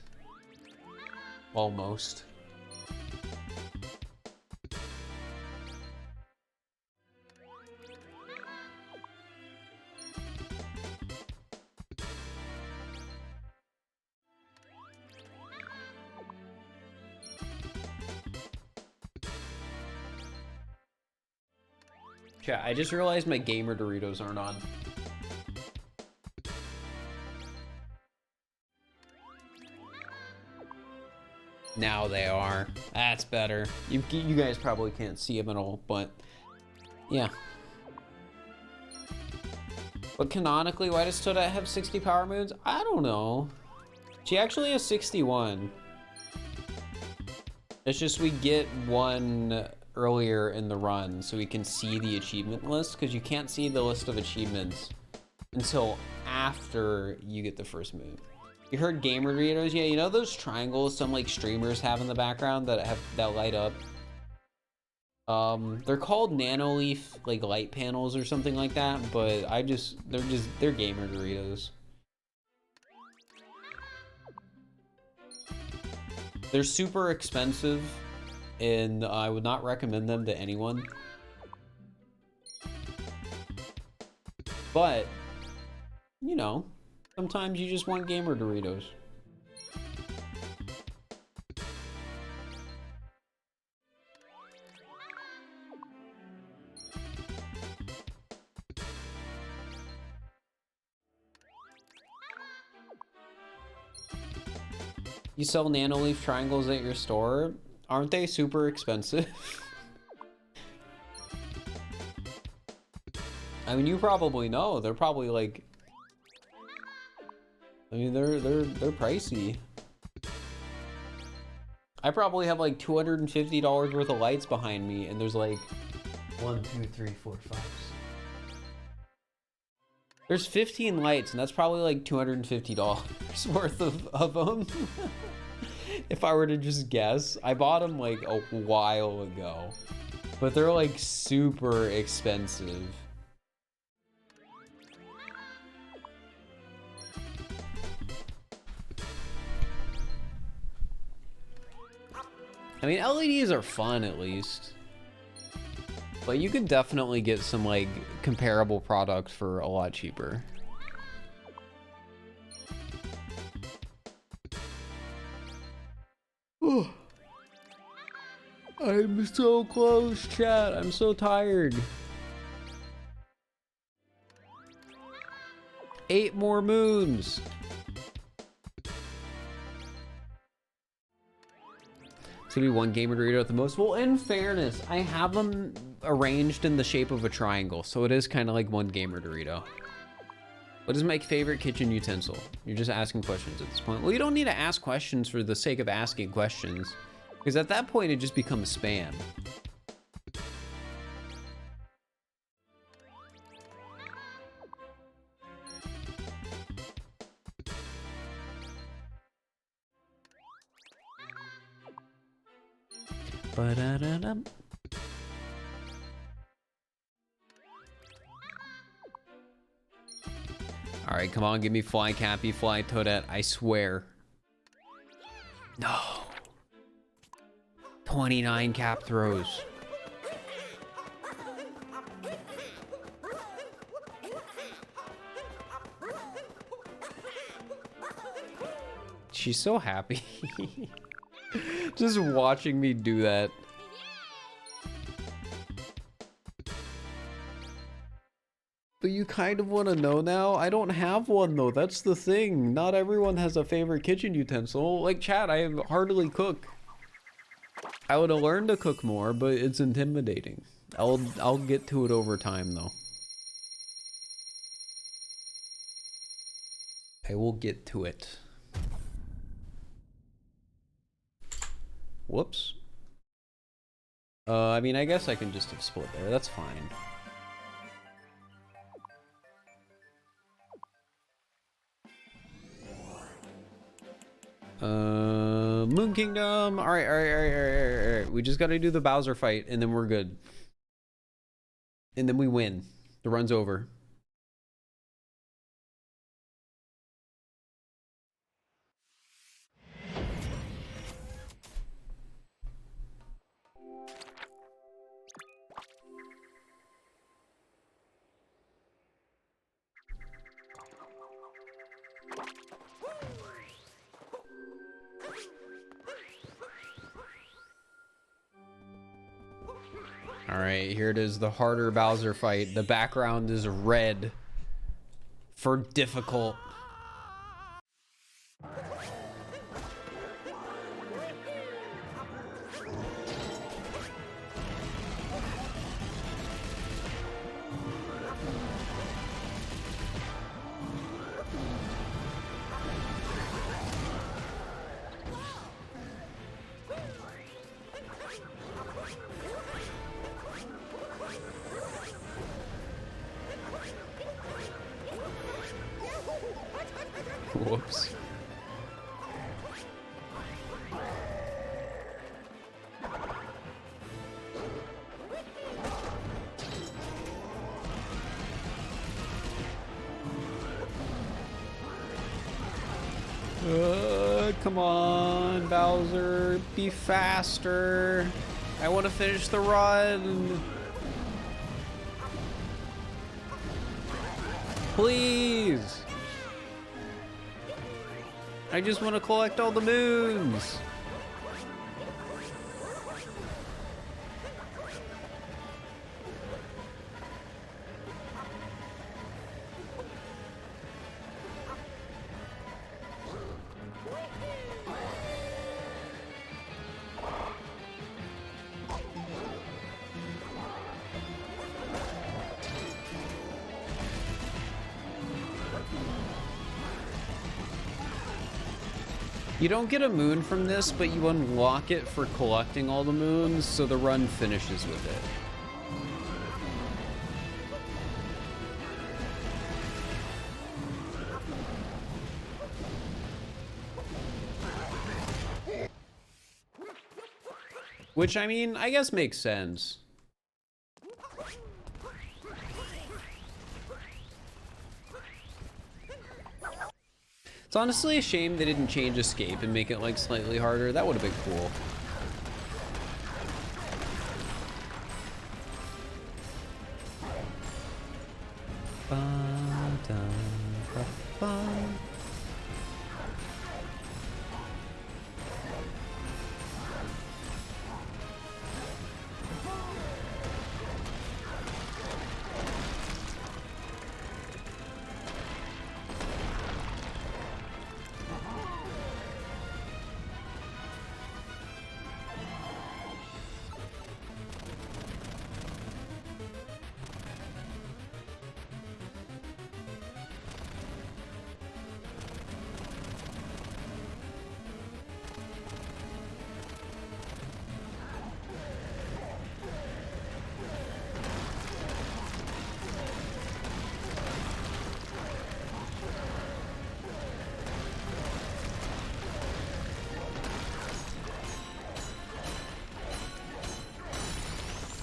Almost. Chat, I just realized my gamer Doritos aren't on. Now they are. That's better. You guys probably can't see them at all, but yeah. But canonically, why does Toadette have 60 power moons? I don't know. She actually has 61. It's just we get one earlier in the run so we can see the achievement list, because you can't see the list of achievements until after you get the first moon. You heard gamer Doritos? Yeah, you know those triangles some like streamers have in the background that light up? They're called nanoleaf like light panels or something like that, but they're gamer Doritos. They're super expensive, and I would not recommend them to anyone. But, you know, sometimes you just want gamer Doritos. You sell nanoleaf triangles at your store? Aren't they super expensive? I mean, you probably know. They're probably like, I mean, they're pricey. I probably have like $250 worth of lights behind me, and there's like 1, 2, 3, 4, 5. There's 15 lights, and that's probably like $250 worth of them. If I were to just guess. I bought them like a while ago, but they're like super expensive. I mean, LEDs are fun at least, but you could definitely get some like comparable product for a lot cheaper. Oh, I'm so close, chat. I'm so tired. 8 more moons. It's gonna be one gamer Dorito at the most. Well, in fairness, I have them arranged in the shape of a triangle, so it is kind of like one gamer Dorito. What is my favorite kitchen utensil? You're just asking questions at this point. Well, you don't need to ask questions for the sake of asking questions, because at that point it just becomes spam. Ba-da-da-dum. All right, come on, give me fly Cappy, fly Toadette, I swear. No. 29 cap throws. She's so happy. Just watching me do that. But you kind of want to know now? I don't have one though, that's the thing. Not everyone has a favorite kitchen utensil. Like chat, I hardly cook. I would have learned to cook more, but it's intimidating. I'll get to it over time though. I will get to it. Whoops. I mean, I guess I can just have split there. That's fine. Moon Kingdom. All right. We just got to do the Bowser fight, and then we're good. And then we win. The run's over. All right, here it is, the harder Bowser fight. The background is red for difficult. Whoops. Come on, Bowser, be faster. I want to finish the run. Please. I just want to collect all the moons. You don't get a moon from this, but you unlock it for collecting all the moons, so the run finishes with it. Which, I mean, I guess makes sense. It's honestly a shame they didn't change escape and make it like slightly harder. That would have been cool.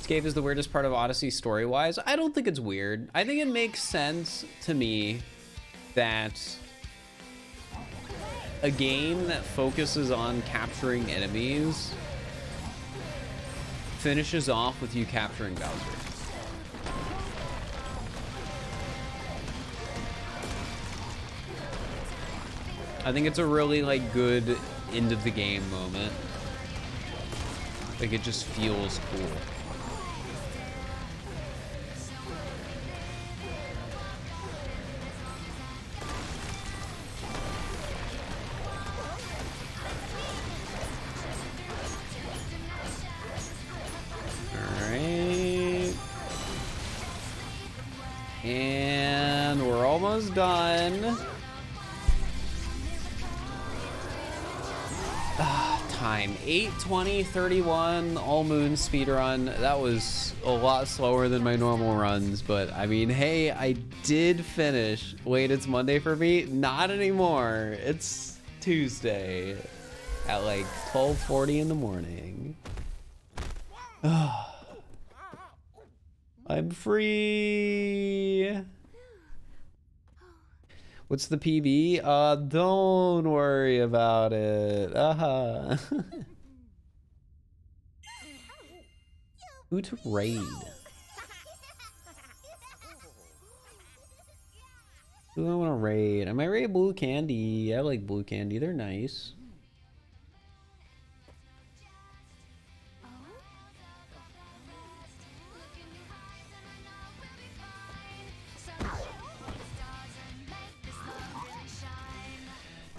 Escape is the weirdest part of Odyssey story-wise. I don't think it's weird. I think it makes sense to me that a game that focuses on capturing enemies finishes off with you capturing Bowser. I think it's a really like good end of the game moment. Like it just feels cool. almost done. Time 8:20:31 all moons speedrun. That was a lot slower than my normal runs, but I mean, hey, I did finish. Wait, it's Monday for me? Not anymore. It's Tuesday at like 12:40 in the morning. I'm free. What's the PB? Don't worry about it. Who to raid? Who do I want to raid? I might raid Blue Candy. I like Blue Candy. They're nice.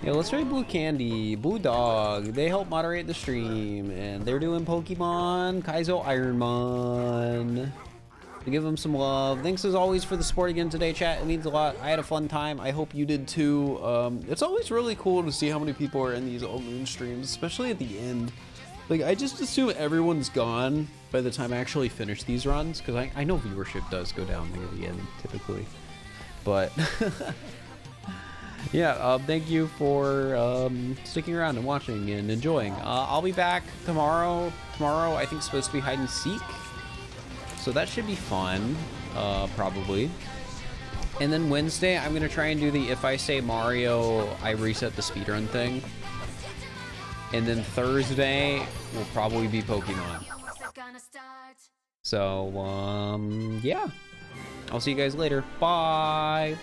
Yeah, let's try Blue Candy, Blue Dog. They help moderate the stream, and they're doing Pokemon Kaizo Ironmon. To give them some love. Thanks as always for the support again today, chat. It means a lot. I had a fun time. I hope you did too. It's always really cool to see how many people are in these all moon streams, especially at the end. Like, I just assume everyone's gone by the time I actually finish these runs, because I know viewership does go down near the end, typically. But... yeah, thank you for sticking around and watching and enjoying. I'll be back tomorrow. Tomorrow, I think, is supposed to be hide and seek, so that should be fun, probably. And then Wednesday, I'm gonna try and do the if I say Mario, I reset the speedrun thing. And then Thursday will probably be Pokemon. So, yeah. I'll see you guys later. Bye.